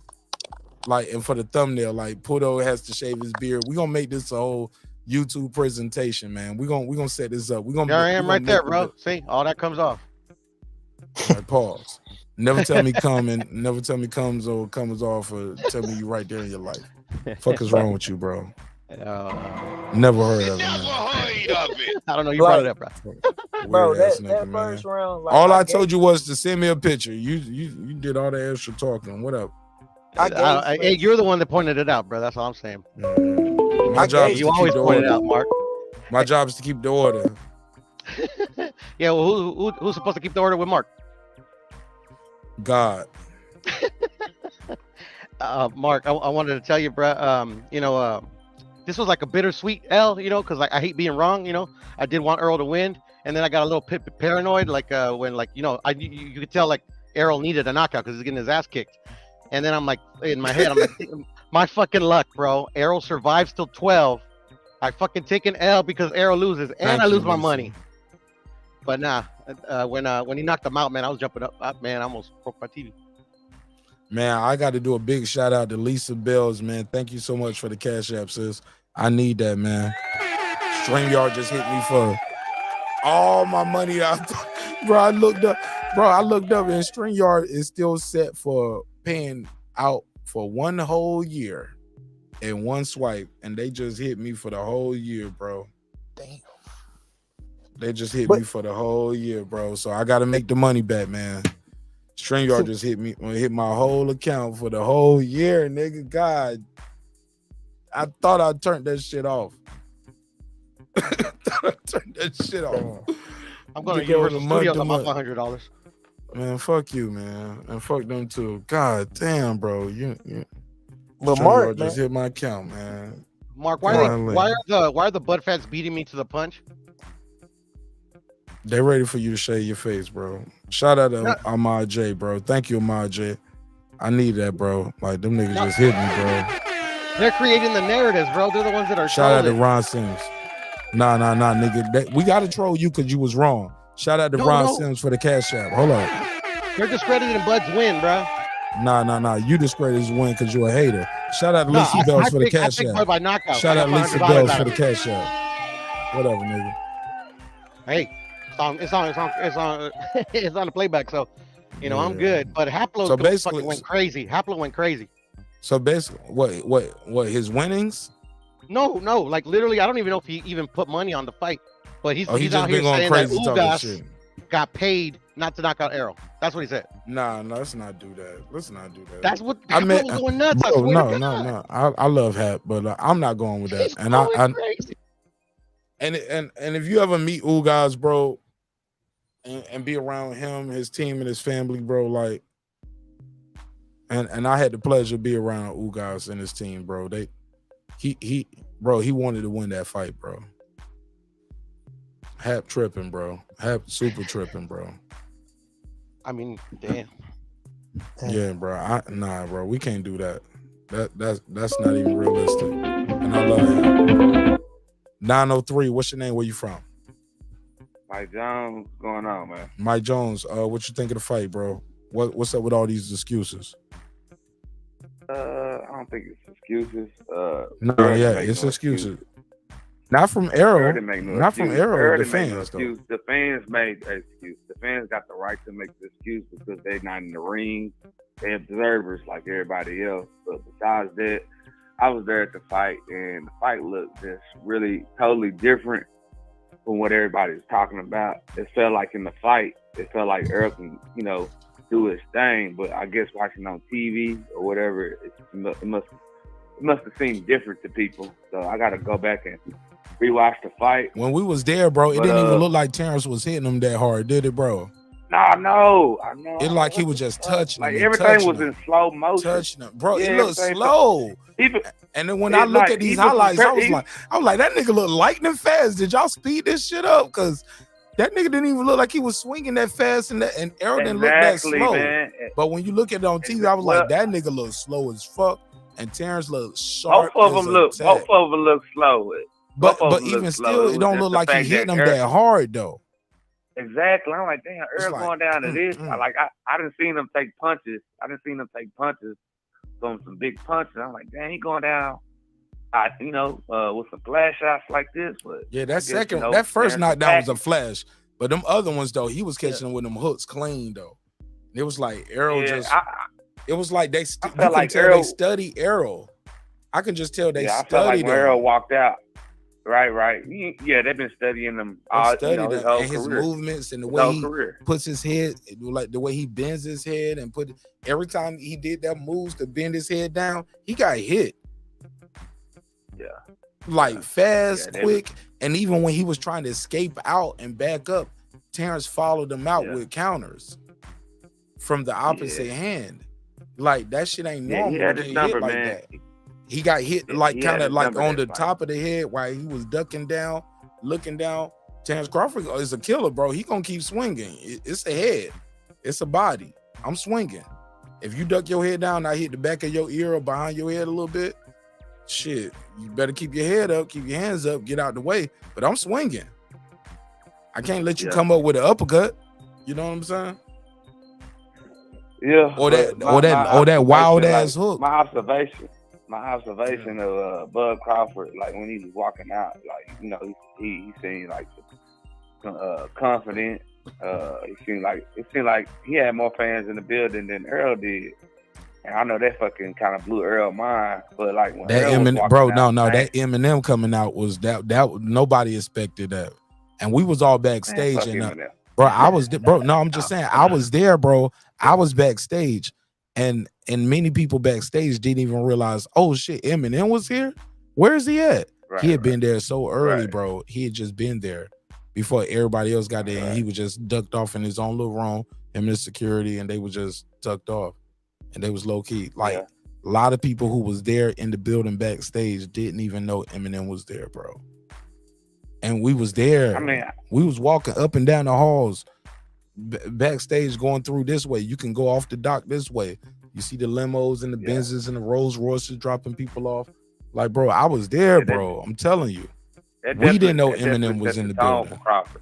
Like, and for the thumbnail, like Puto has to shave his beard. We're gonna make this a whole YouTube presentation, man. We're gonna set this up. There I am right there, bro. See, all that comes off. Right, pause. Never tell me come and never tell me comes or comes off, or tell me you right there in your life. Fuck is wrong with you, bro? Never heard of it. Never heard of it. I don't know. You brought it up, bro. Bro, Weird ass that nigga, man. first round, like, All I I told gave- you was to send me a picture. You did all the extra talking. What up? Hey, you're the one that pointed it out, bro. That's all I'm saying. My job is You to keep always the point it order. out, Mark. My job is to keep the order. Yeah, well, who's supposed to keep the order with Mark? God. Mark, I wanted to tell you, bro. This was like a bittersweet L, because like I hate being wrong. I did want Errol to win, and then I got a little paranoid, like when you could tell like Errol needed a knockout because he's getting his ass kicked, and then I'm like in my head, I'm like, my fucking luck, bro. Errol survives till 12. I fucking take an L because Errol loses, and I lose my money. But nah, when he knocked him out, man, I was jumping up, man. I almost broke my TV. Man, I got to do a big shout out to Lisa Bells, man. Thank you so much for the Cash App, sis. I need that, man. StreamYard just hit me for all my money. Bro, I looked up, and StreamYard is still set for paying out for 1 whole year in one swipe, and they just hit me for the whole year, bro. Damn. They just hit me for the whole year, bro. So I got to make the money back, man. StreamYard just hit my whole account for the whole year, nigga. God, I thought I turned that shit off. I'm going to Universal Studios. I'm off $100. Man, fuck you, man, and fuck them too. God damn, bro. But StreamYard Mark, just man. hit my account, man. Mark, why are the Bud fans beating me to the punch? They ready for you to shave your face, bro. Shout out to Ahmad J, bro. Thank you, Ahmad J. I need that, bro. Like, them niggas just hit me, bro. They're creating the narratives, bro. They're the ones that are Shout out to trolling. Ron Sims. Nah, nigga. We got to troll you because you was wrong. Shout out to Ron Sims for the Cash App. Hold up. They're discrediting Bud's win, bro. Nah. You discredit his win because you're a hater. Shout out to Lisa Bells for the Cash I App. Bud by knockout. Shout out to Lisa $500 Bells out for of the it. Cash App. Whatever, nigga. Hey, it's on the playback, so I'm good. But Haplo fucking went crazy. Haplo went crazy. So basically, what his winnings? No, like literally, I don't even know if he even put money on the fight. But he's just out here been going saying that crazy talking Ugas shit. got paid not to knock out Errol. That's what he said. Nah, let's not do that. That's what I mean. was going nuts. Bro, I swear to God. no. I love Hap, but I'm not going with that. He's going crazy. And if you ever meet Ugas, bro, and be around him, his team, and his family, bro, like, and I had the pleasure to be around Ugas and his team, bro. He wanted to win that fight, bro. Hap tripping, bro. Hap super tripping, bro. I mean, damn. Yeah, bro. Bro. We can't do that. That's not even realistic. And I love him. 903. What's your name? Where you from? Mike Jones, what's going on, man? Mike Jones. What you think of the fight, bro? What's up with all these excuses? I don't think it's excuses. It's excuses. Not from Errol. Not from Errol. The fans, though. The fans made an excuse. The fans got the right to make the excuse because they're not in the ring. They're observers like everybody else. But besides that, I was there at the fight, and the fight looked just really totally different from what everybody's talking about. It felt like in the fight, it felt like Errol can, do his thing. But I guess watching on TV or whatever, it must have seemed different to people. So I got to go back and rewatch the fight. When we was there, bro, it didn't even look like Terence was hitting him that hard, did it, bro? No, I know. It like he was just touching like him. everything was in slow motion. Touching him. Bro, Yeah, it looked slow. And then when I look at these highlights, I was like, that nigga look lightning fast. Did y'all speed this shit up? Because that nigga didn't even look like he was swinging that fast, and Errol didn't look that slow. Man. But when you look at it on TV, I was like, that nigga look slow as fuck, and Terence looked sharp. Both of them look slow. But even still, it don't look like he hitting them that hard though. Exactly. I'm like, damn, Errol going down to this. I didn't see him take punches. From some big punches. I'm like, damn, he going down. With some flash shots like this. But yeah, that first knockdown was a flash. But them other ones though, he was catching them with them hooks clean though. It was like Errol it was like they they study Errol. I can just tell they studied I felt like when Errol walked out. Right. Yeah, they've been studying him all, Studied his him whole and his career. movements and the His way whole he career. puts his head, like the way he bends his head and put every time he did that moves to bend his head down, he got hit. Yeah. Like fast, Yeah, quick, and even when he was trying to escape out and back up, Terence followed him out with counters from the opposite hand. Like that shit ain't Yeah, he normal to had get his hit number, like man. that. He got hit He like had kind of his like number on that the fight. top of the head while he was ducking down, looking down. Terence Crawford is a killer, bro. He gonna keep swinging. It's a head. It's a body. I'm swinging. If you duck your head down, I hit the back of your ear or behind your head a little bit. Shit, you better keep your head up, keep your hands up, get out the way. But I'm swinging. I can't let you come up with an uppercut. You know what I'm saying? Yeah. Or but that wild like, ass hook. My observation of Bud Crawford, like when he was walking out, like he seemed like confident. It seemed like he had more fans in the building than Errol did. And I know that fucking kind of blew Errol's mind, but like when That Errol was Eminem, walking bro, out, that Eminem coming out was that nobody expected that, and we was all backstage. fuck And Eminem. bro, I was bro. No, I'm just saying I was there, bro. I was backstage, and many people backstage didn't even realize. Oh shit, Eminem was here. Where is he at? He had been there so early, bro. He had just been there before everybody else got there, and he was just ducked off in his own little room. Him and his security, and they were just tucked off. And they was low key. Like a lot of people who was there in the building backstage didn't even know Eminem was there, bro. And we was there. I mean, we was walking up and down the halls, backstage, going through this way. You can go off the dock this way. You see the limos and the Benzes and the Rolls Royces dropping people off. Like, bro, I was there, bro. I'm telling you. We didn't know Eminem was in the building. For Crawford.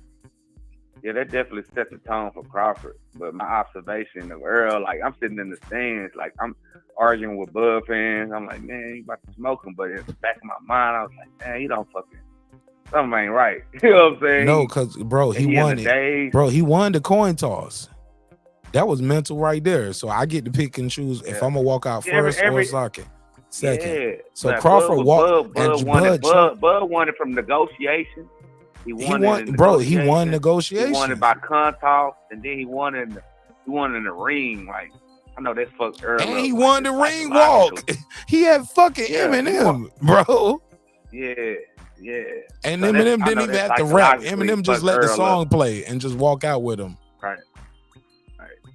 Yeah, that definitely set the tone for Crawford. But my observation of Errol, like I'm sitting in the stands, like I'm arguing with Bud fans. I'm like, man, you about to smoke him. But in the back of my mind, I was like, man, he don't fucking, something ain't right. You know what I'm saying? No, because bro, he won it. Bro, he won the coin toss. That was mental right there. So I get to pick and choose if I'm gonna walk out first or second. Yeah. So But Crawford walked Bud won it from negotiation. He won bro. He won negotiation. He won it by contest, and then he won in the ring. Like I know that fucked Errol. And he won the ring walk. He had fucking Eminem, bro. Yeah. And So Eminem didn't even have to rap. psychologically Eminem just fucked let the Errol song up. play and just walk out with him. Right.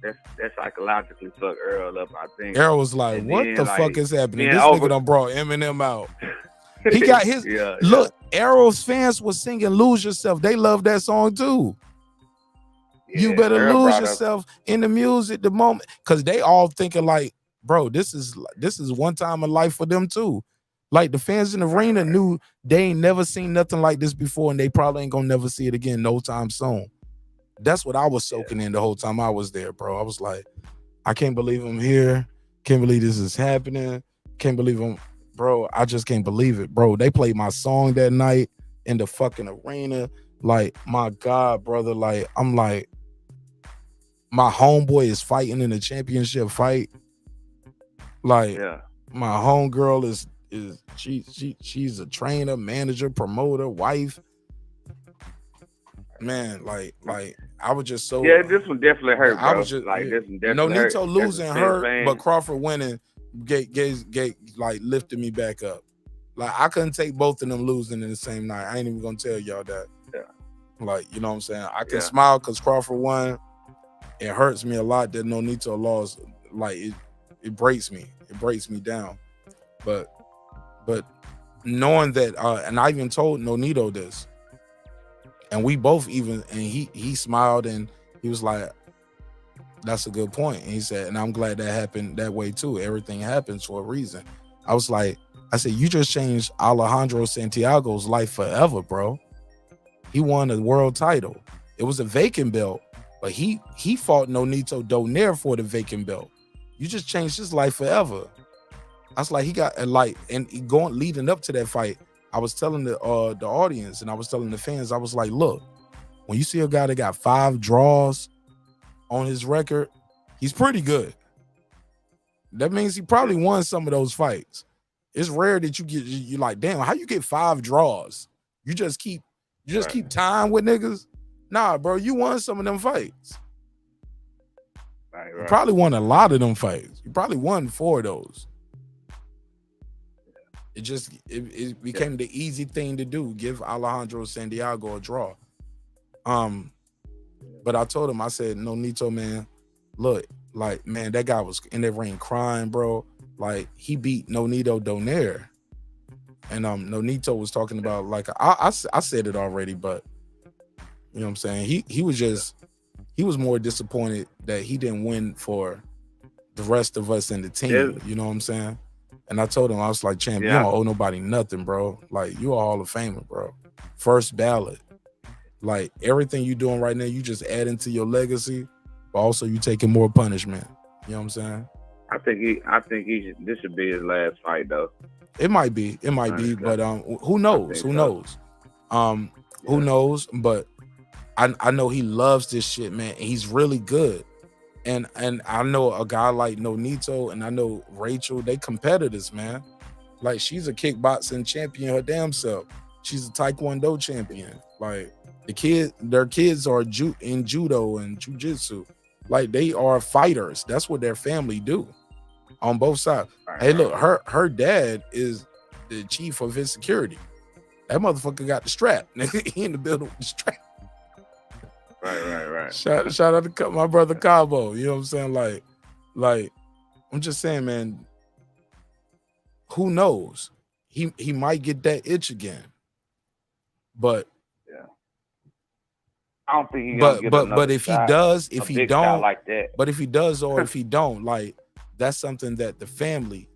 That psychologically fucked Errol up, I think. Errol was like, And "What then, the like, fuck is happening? then This over- nigga done brought Eminem out." He got his look. Errol's fans was singing "Lose Yourself." They love that song too. You better Errol lose brought up- yourself in the music, the moment, because they all thinking like, bro, this is one time in life for them too. Like the fans in the arena knew they ain't never seen nothing like this before, and they probably ain't gonna never see it again no time soon. That's what I was soaking in the whole time I was there, bro. I was like, I can't believe I'm here. Can't believe this is happening. Can't believe I'm, bro. I just can't believe it, bro. They played my song that night in the fucking arena. Like, my God, brother. Like, I'm like, my homeboy is fighting in a championship fight. Like, my homegirl is she's a trainer, manager, promoter, wife. Man, like I was just so this one definitely hurt, bro. I was just this one definitely hurt. Nonito As a losing Spence hurt, fan. but Crawford winning gave like lifted me back up. Like I couldn't take both of them losing in the same night. I ain't even gonna tell y'all that. Yeah. Like, you know what I'm saying? I can smile because Crawford won. It hurts me a lot that Nonito lost. Like it breaks me. It breaks me down. But knowing that, and I even told Nonito this. And we both and he smiled and he was like, that's a good point. And he said, and I'm glad that happened that way too. Everything happens for a reason. I was like, I said, you just changed Alejandro Santiago's life forever, bro. He won a world title. It was a vacant belt, but he fought Nonito Donaire for the vacant belt. You just changed his life forever. I was like, he got leading up to that fight. I was telling the audience and I was telling the fans, I was like, look, when you see a guy that got 5 draws on his record, he's pretty good. That means he probably won some of those fights. It's rare that you're like, damn, how you get 5 draws? You just keep time with niggas. Nah, bro, you won some of them fights. Right. You probably won a lot of them fights. You probably won 4 of those. It became the easy thing to do. Give Alejandro Santiago a draw. But I told him, I said, Nonito, man, look, like, man, that guy was in that ring crying, bro. Like, he beat Nonito Donaire. And Nonito was talking about, like, I said it already, but you know what I'm saying? He was more disappointed that he didn't win for the rest of us in the team. You know what I'm saying? And I told him, I was like, champ, you don't owe nobody nothing, bro. Like, you a Hall of Famer, bro. First ballot. Like, everything you doing right now, you just adding to your legacy, but also you taking more punishment. You know what I'm saying? I think this should be his last fight, though. It might be, but who knows? Who knows? Who knows? But I know he loves this shit, man. And he's really good. And I know a guy like Nonito and I know Rachel, they competitors, man. Like, she's a kickboxing champion her damn self. She's a Taekwondo champion. Like, their kids are in judo and jiu-jitsu. Like, they are fighters. That's what their family do on both sides. Hey, look, her dad is the chief of his security. That motherfucker got the strap. Nigga, he in the building with the strap. Right. Shout out to my brother Cabo. You know what I'm saying? Like, I'm just saying, man, who knows? He might get that itch again. But I don't think he's gonna get but if shot, he does, if he don't like that. But if he does or if he don't, like, that's something that the family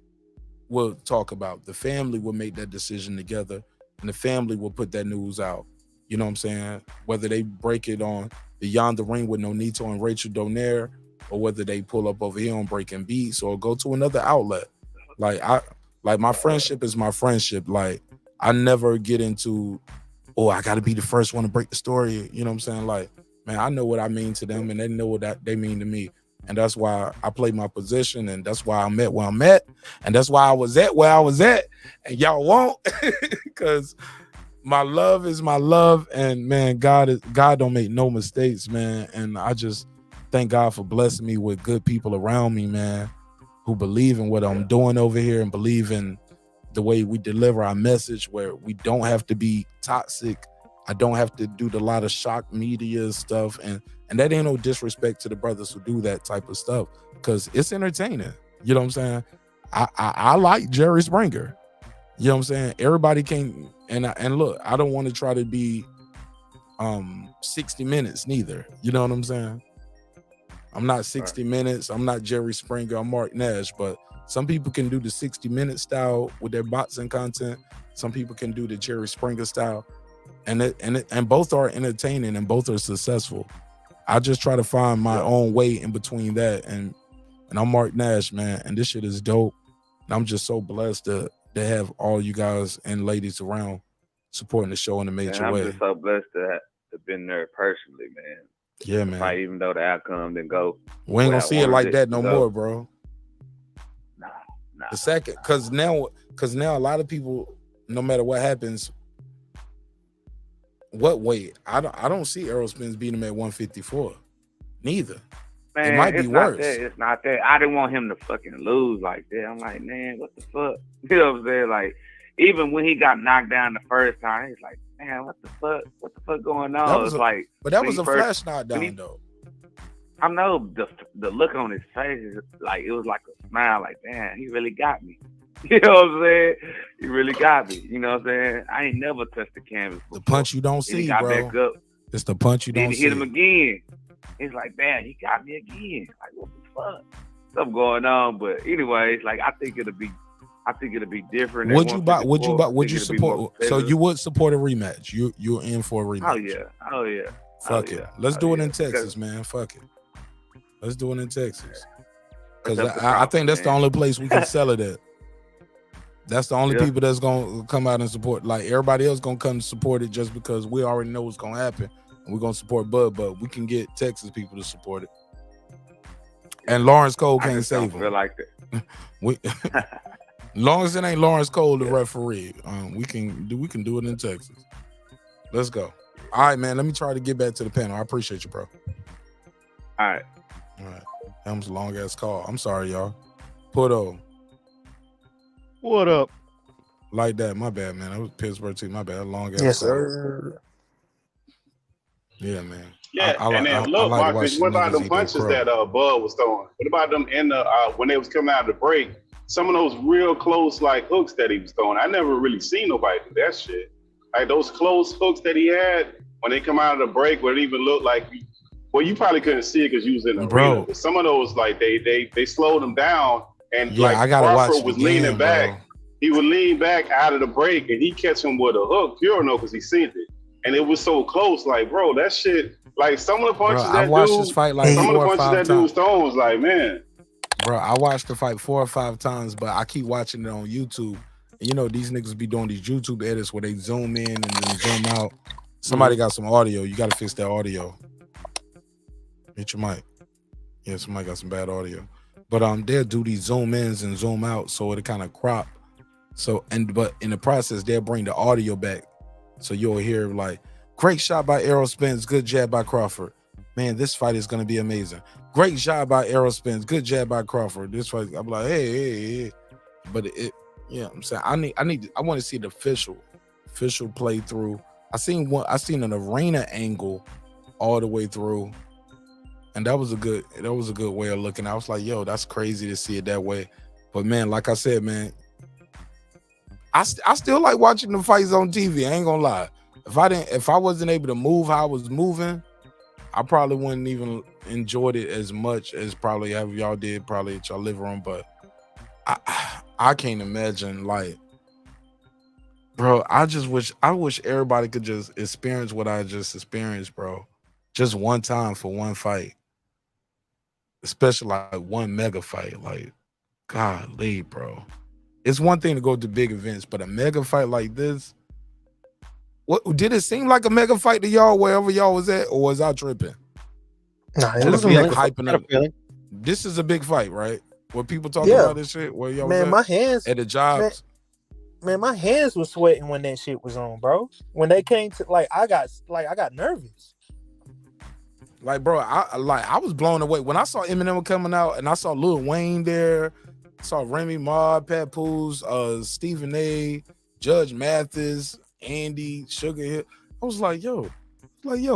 will talk about. The family will make that decision together, and the family will put that news out. You know what I'm saying? Whether they break it on Beyond the Ring with Nonito and Rachel Donaire, or whether they pull up over here on Breaking Beats or go to another outlet. Like my friendship is my friendship. Like, I never get into, I gotta be the first one to break the story. You know what I'm saying? Like, man, I know what I mean to them and they know what they mean to me. And that's why I play my position, and that's why I'm at where I'm at, and that's why I was at where I was at, and y'all won't, because my love is my love, and man, God don't make no mistakes, man. And I just thank God for blessing me with good people around me, man, who believe in what I'm doing over here and believe in the way we deliver our message, where we don't have to be toxic. I don't have to do the lot of shock media stuff, and that ain't no disrespect to the brothers who do that type of stuff, because it's entertaining. You know what I'm saying? I like Jerry Springer. You know what I'm saying? Everybody can, and look, I don't want to try to be 60 Minutes neither. You know what I'm saying? I'm not 60 Minutes. I'm not Jerry Springer. I'm Marq Nash. But some people can do the 60-minute style with their boxing content. Some people can do the Jerry Springer style, and both are entertaining and both are successful. I just try to find my own way in between that, and I'm Marq Nash, man, and this shit is dope. And I'm just so blessed to have all you guys and ladies around supporting the show in a major way. I'm just so blessed to have been there personally, man. Yeah, man. Like, even though the outcome didn't go, we ain't gonna see it like that no more, bro. Nah. The second, because now a lot of people, no matter what happens, what weight? I don't see Errol Spence beating him at 154. Neither. Man, it might be worse. It's not that. I didn't want him to fucking lose like that. I'm like, man, what the fuck? You know what I'm saying? Like, even when he got knocked down the first time, he's like, man, what the fuck? What the fuck going on? But that was a flash knockdown, though. I know the look on his face is like, it was like a smile, like, damn, he really got me. You know what I'm saying? He really got me. You know what I'm saying? I ain't never touched the canvas before. The punch you don't see, got bro. Back up. It's the punch you don't see. He hit him again. He's like, damn, he got me again. Like, what the fuck? Something going on. But anyways, like, I think it'll be different. Would you support? So you would support a rematch? You're in for a rematch? Oh yeah. Fuck it. Let's do it in Texas, man. Fuck it. Let's do it in Texas. Because I think that's the only place we can sell it at. That's the only people that's gonna come out and support. Like, everybody else gonna come to support it just because we already know what's gonna happen, and we're gonna support Bud. But we can get Texas people to support it. And Lawrence Cole can't save him. Feel like that. Long as it ain't Lawrence Cole, the referee, we can do it in Texas. Let's go. All right, man. Let me try to get back to the panel. I appreciate you, bro. All right. That was a long ass call. I'm sorry, y'all. Puto. What up? Like that. My bad, man. That was Pittsburgh too. My bad. Long ass Yes, call. sir. Yeah, man. Yeah, I look, like to Marcus, watch what about niggas them eat their punches crow. that Bud was throwing? What about them in the when they was coming out of the break? Some of those real close like hooks that he was throwing. I never really seen nobody do that shit. Like those close hooks that he had when they come out of the break, where it even looked like, well, you probably couldn't see it because you was in the arena. But some of those, like they slowed him down, and Yeah, like I gotta watch Crawford it was again, leaning back. bro. He would lean back out of the break, and he catch him with a hook. Pure no, because he seen it, and it was so close. Like, bro, that shit. Like some of the punches Bro, I watched this fight like some of 4 the or punches 5 that dude was times. throwing was like, man. Bro, I watched the fight 4 or 5 times, but I keep watching it on YouTube. And you know, these niggas be doing these YouTube edits where they zoom in and then zoom out. Somebody got some audio. You got to fix that audio. Hit your mic. Yeah, somebody got some bad audio. But they'll do these zoom ins and zoom out so it'll kind of crop. So, but in the process, they'll bring the audio back. So you'll hear like, great shot by Errol Spence, good jab by Crawford. Man, this fight is going to be amazing. Great job by Errol Spence, good jab by Crawford. This fight, I'm like, hey. But yeah, I'm saying I want to see the official playthrough. I seen an arena angle all the way through, and that was a good way of looking. I was like, yo, that's crazy to see it that way. But man, like I said, man, I still like watching the fights on TV. I ain't gonna lie. If I wasn't able to move how I was moving, I probably wouldn't even enjoyed it as much as probably have y'all did probably at y'all living room. But I can't imagine, like, bro, I wish everybody could just experience what I just experienced, bro. Just one time for one fight. Especially like one mega fight. Like, golly, bro. It's one thing to go to big events, but a mega fight like this, what did it seem like a mega fight to y'all wherever y'all was at, or was I tripping? Nah, it was a mega fight. Hyping up. This is a big fight, right? Where people talking about this shit, where y'all man, was my hands at the jobs. Man, my hands were sweating when that shit was on, bro. When they came to I got nervous. Like, bro, I was blown away when I saw Eminem coming out, and I saw Lil Wayne there. I saw Remy Ma, Papoose, Stephen A, Judge Mathis, Andy, Sugar Hill. I was like, yo,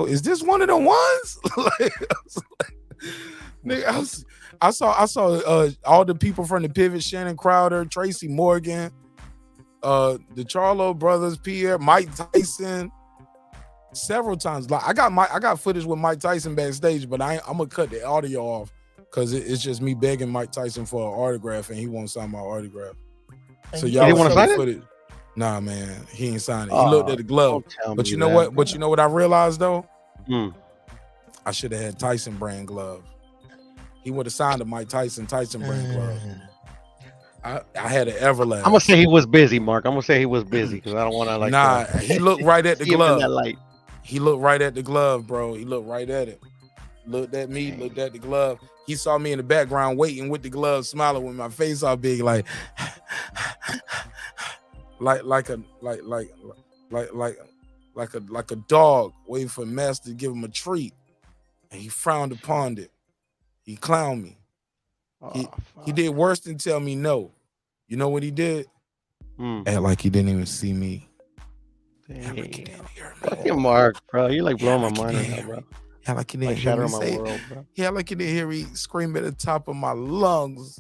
is this one of the ones? I saw all the people from the Pivot, Shannon Crowder, Tracy Morgan, the Charlo brothers, Pierre, Mike Tyson, several times. Like I got footage with Mike Tyson backstage, but I'm gonna cut the audio off because it's just me begging Mike Tyson for an autograph, and he won't sign my autograph. So y'all didn't want to sign footage. Nah, man, he ain't signed it. He looked at the glove, but you know that, what? bro. But you know what I realized though? I should have had Tyson brand glove. He would have signed a Mike Tyson brand glove. I had an Everlast. I'm gonna say he was busy, Mark. I'm gonna say he was busy because I don't want to like. Nah, he looked right at the see him in glove. that light. He looked right at the glove, bro. He looked right at it. Looked at me. Looked at the glove. He saw me in the background waiting with the glove, smiling with my face all big, like a dog waiting for a master to give him a treat, and he frowned upon it. He clowned me. He did worse than tell me no. You know what he did? Act like he didn't even see me. Act like he didn't hear me. Fucking Mark, bro. You like blowing my mind right now, bro. Act like he didn't Like hear me shattering my say. world, bro. Yeah, like he didn't hear me scream at the top of my lungs,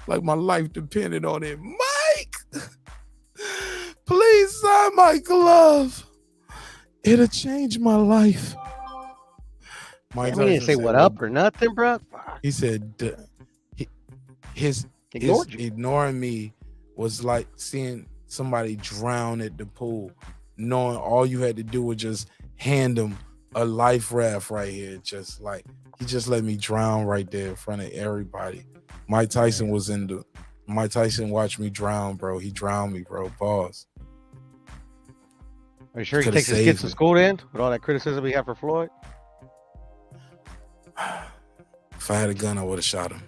like my life depended on it. Mike, please sign my glove. It'll change my life. Mike didn't say what up or nothing, bro. He said his ignoring me was like seeing somebody drown at the pool, knowing all you had to do was just hand him a life raft right here. Just like he just let me drown right there in front of everybody. Mike Tyson Mike Tyson watched me drown, bro. He drowned me, bro. Pause. Are you sure he takes his kids to school then with all that criticism he had for Floyd? If I had a gun, I would have shot him.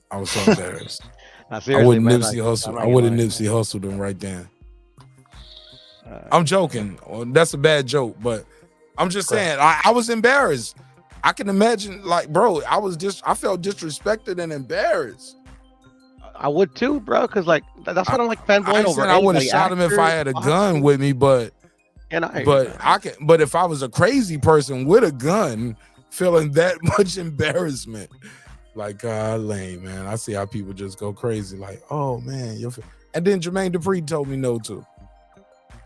I was so embarrassed. Nah, I would have man, Nipsey hustled. I'm I would have Nipsey hustled him right then. I'm joking. Well, that's a bad joke, but I'm just saying I was embarrassed. I can imagine, like, bro, I felt disrespected and embarrassed. I would too, bro, because like that's what I'm like fanboying over. I would have shot him if I had a gun with me, but if I was a crazy person with a gun, feeling that much embarrassment, like lame, man. I see how people just go crazy, like, oh man, and then Jermaine Dupri told me no too.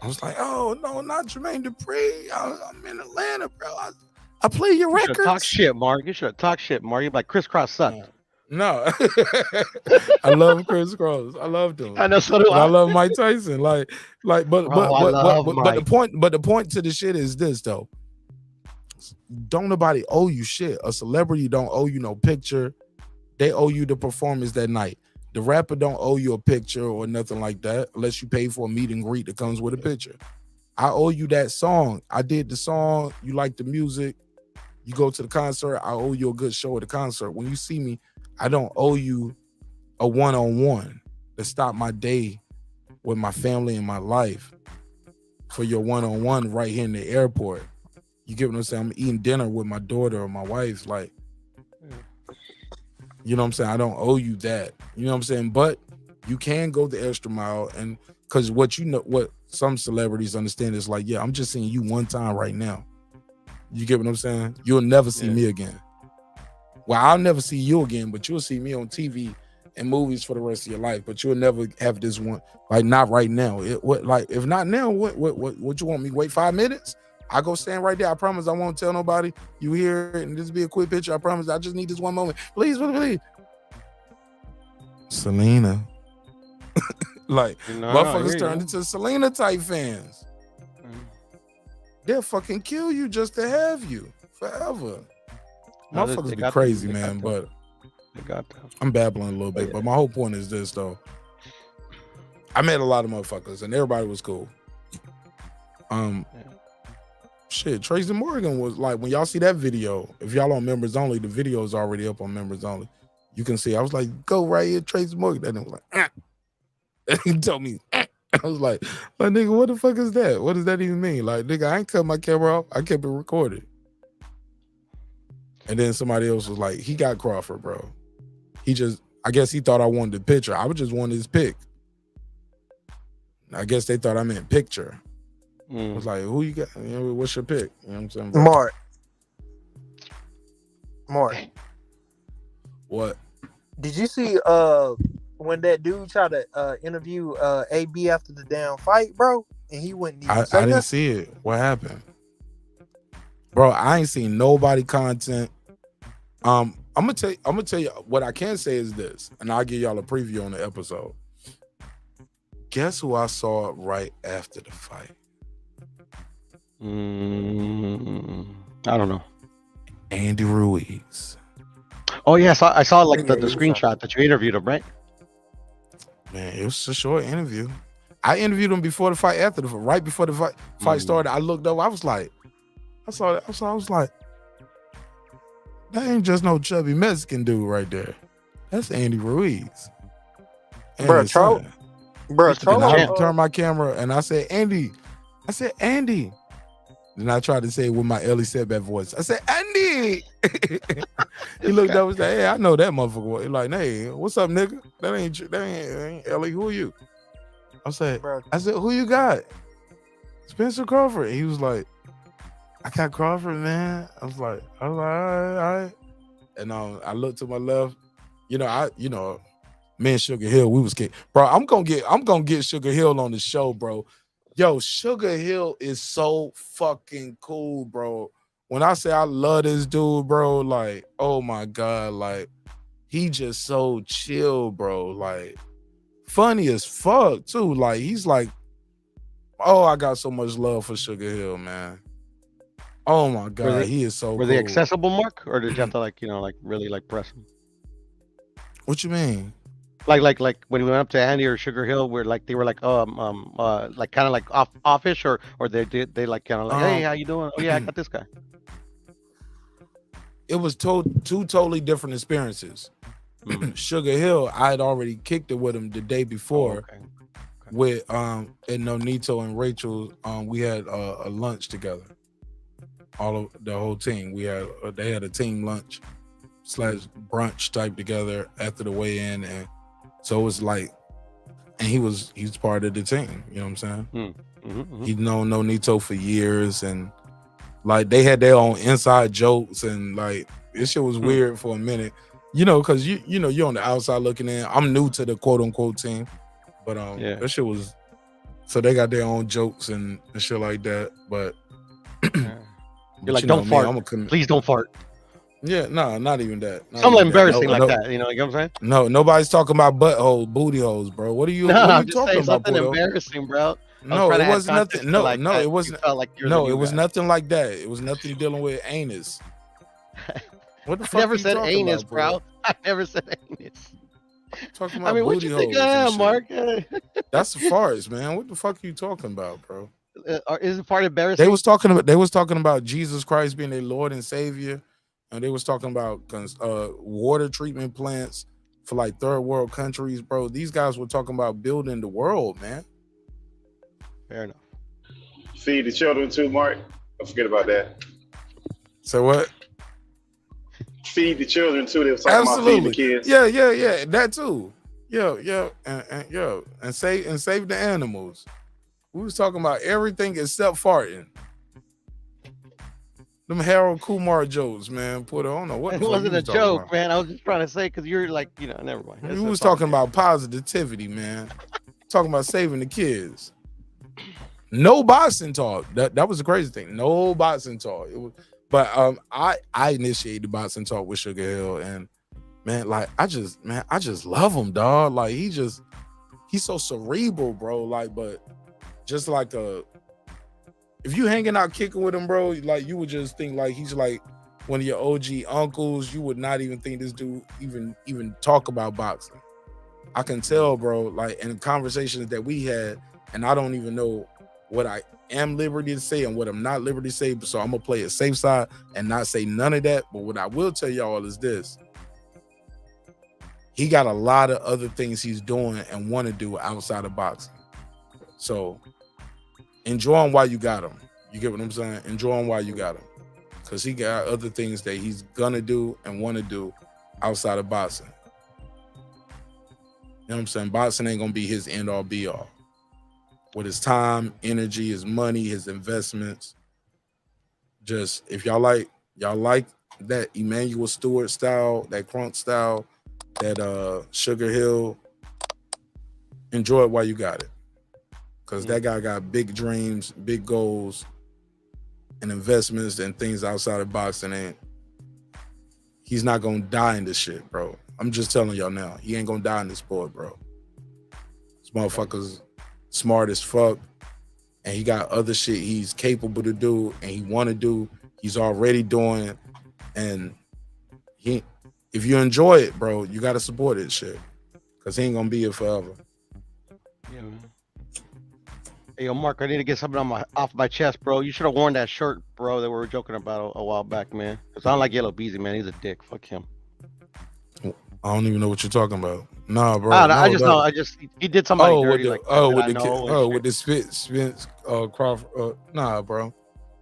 I was like, oh no, not Jermaine Dupri. I'm in Atlanta, bro. I play your records. Talk shit, Marq. You should have talked shit, Marq. You're like crisscross sucked. No, I love Chris Cross. I loved him. I know, so do I love Mike Tyson. But the point to the shit is this though. Don't nobody owe you shit. A celebrity don't owe you no picture. They owe you the performance that night. The rapper don't owe you a picture or nothing like that, unless you pay for a meet and greet that comes with a picture. I owe you that song. I did the song. You like the music. You go to the concert. I owe you a good show at the concert. When you see me, I don't owe you a one-on-one to stop my day with my family and my life for your one-on-one right here in the airport. You get what I'm saying? I'm eating dinner with my daughter or my wife. Like, you know what I'm saying? I don't owe you that. You know what I'm saying? But you can go the extra mile, and because what some celebrities understand is like, yeah, I'm just seeing you one time right now. You get what I'm saying? You'll never see me again. Well, I'll never see you again, but you'll see me on TV and movies for the rest of your life. But you'll never have this one, like, not right now. If not now, what you want me wait 5 minutes? I go stand right there. I promise I won't tell nobody. You hear it, and this be a quick picture. I promise. I just need this one moment. Please. Selena. Motherfuckers turned into Selena type fans. They'll fucking kill you just to have you forever. Motherfuckers be crazy, man. But I'm babbling a little bit. But my whole point is this, though. I met a lot of motherfuckers, and everybody was cool. Shit, Tracy Morgan was like, when y'all see that video, if y'all on members only, the video is already up on members only. You can see, I was like, go right here, Tracy Morgan. That nigga was like, and he told me, I was like, nigga, what the fuck is that? What does that even mean? Like, nigga, I ain't cut my camera off. I kept it recorded. And then somebody else was like, he got Crawford, bro. I guess he thought I wanted the picture. I was just wanting his pic. I guess they thought I meant picture. I was like, who you got? You know, what's your pick? You know what I'm saying? Bro? Marq. What? Did you see when that dude tried to interview AB after the damn fight, bro? And he wouldn't even say I didn't see it. What happened? Bro, I ain't seen nobody content. I'm gonna tell you what I can say is this, and I'll give y'all a preview on the episode. Guess who I saw right after the fight? I don't know. Andy Ruiz. Oh yeah, I saw like the screenshot that you interviewed him, right? Man, it was a short interview. I interviewed him before the fight, after the fight, right before the fight started. I looked over. I was like, I was like, that ain't just no chubby Mexican dude right there. That's Andy Ruiz. Bro, and I turned my camera and I said, Andy. Then I tried to say it with my Ellie Setback voice. I said, Andy. He looked up and said, hey, I know that motherfucker. He like, hey, what's up, nigga? That ain't Ellie. Who are you? I said, who you got? Spencer Crawford. He was like, I got Crawford, man. I was like, all right. And I looked to my left. Me and Sugar Hill, we was kidding. Bro, I'm gonna get Sugar Hill on the show, bro. Yo, Sugar Hill is so fucking cool, bro. When I say I love this dude, bro, like, oh my God, like, he just so chill, bro. Like, funny as fuck, too. Like, he's like, oh, I got so much love for Sugar Hill, man. Oh my God, he is so cool. Were they accessible, Marq? Or did you have to really like press him? What you mean? Like when we went up to Andy or Sugar Hill, where like they were like like kind of like offish, or they like kind of like, hey, how you doing? Oh yeah, I got this guy. It was two totally different experiences. Sugar Hill, I had already kicked it with him the day before, with and Nonito and Rachel. We had a lunch together. All of the whole team. We had they had a team lunch / brunch type together after the weigh-in, and so it was like, and he's part of the team. You know what I'm saying? He's known Nonito for years, and like they had their own inside jokes, and like this shit was weird for a minute. You know, because you know you're on the outside looking in. I'm new to the quote unquote team, but that shit was. So they got their own jokes and shit like that, but. You're like, don't fart. Please don't fart. Yeah, no, not even that. Something embarrassing like that. You know what I'm saying? No, nobody's talking about buttholes, booty holes, bro. What are you? No, what are I'm you just talking saying about, something Puto? embarrassing, bro. No, it was nothing. No, like no, it wasn't. No, it was nothing. nothing like that. It was nothing dealing with anus. What the I fuck? never are you said talking anus, about, bro. I never said anus. Talking about I mean, what booty you think holes I and am, shit. Mark? That's the farce, man. What the fuck are you talking about, bro? Is it part embarrassing? They was talking about Jesus Christ being their Lord and Savior, and they was talking about water treatment plants for like third world countries, bro. These guys were talking about building the world, man. Fair enough. Feed the children too, Mark. Don't forget about that. So what? Feed the children too. They was talking about feeding the kids. Yeah. That too. Yeah, and save the animals. We was talking about everything except farting. Them Harold Kumar jokes, man. I don't know what It the fuck wasn't you a was talking joke, about. man. I was just trying to say because you're like, never mind. We was talking about positivity, man. Talking about saving the kids. No boxing talk. That was the crazy thing. No boxing talk. It was, but I initiated boxing talk with Sugar Hill, and man, like I just love him, dog. Like he's so cerebral, bro. Like, but just like if you hanging out kicking with him, bro, like you would just think like he's like one of your OG uncles. You would not even think this dude even talk about boxing. I can tell, bro, like in conversations that we had, and I don't even know what I am liberty to say and what I'm not liberty to say. So I'm gonna play a safe side and not say none of that. But what I will tell y'all is this. He got a lot of other things he's doing and want to do outside of boxing. So enjoy him while you got him. You get what I'm saying? Enjoy him while you got him. Because he got other things that he's gonna do and want to do outside of boxing. You know what I'm saying? Boxing ain't gonna be his end all be all. With his time, energy, his money, his investments. Just if y'all like that Emmanuel Stewart style, that Crunk style, that Sugar Hill, enjoy it while you got it. Because that guy got big dreams, big goals, and investments and things outside of boxing. And he's not gonna die in this shit, bro. I'm just telling y'all now. He ain't gonna die in this sport, bro. This motherfucker's smart as fuck. And he got other shit he's capable to do and he wanna do. He's already doing. And if you enjoy it, bro, you gotta support it shit. Cause he ain't gonna be here forever. Yeah, man. Hey, yo, Mark, I need to get something off my chest, bro. You should have worn that shirt, bro, that we were joking about a while back, man. Cause I don't like Yellow Beezy, man. He's a dick. Fuck him. I don't even know what you're talking about. Nah, bro. I just know. He did somebody dirty. With the Spence Crawford. Nah, bro.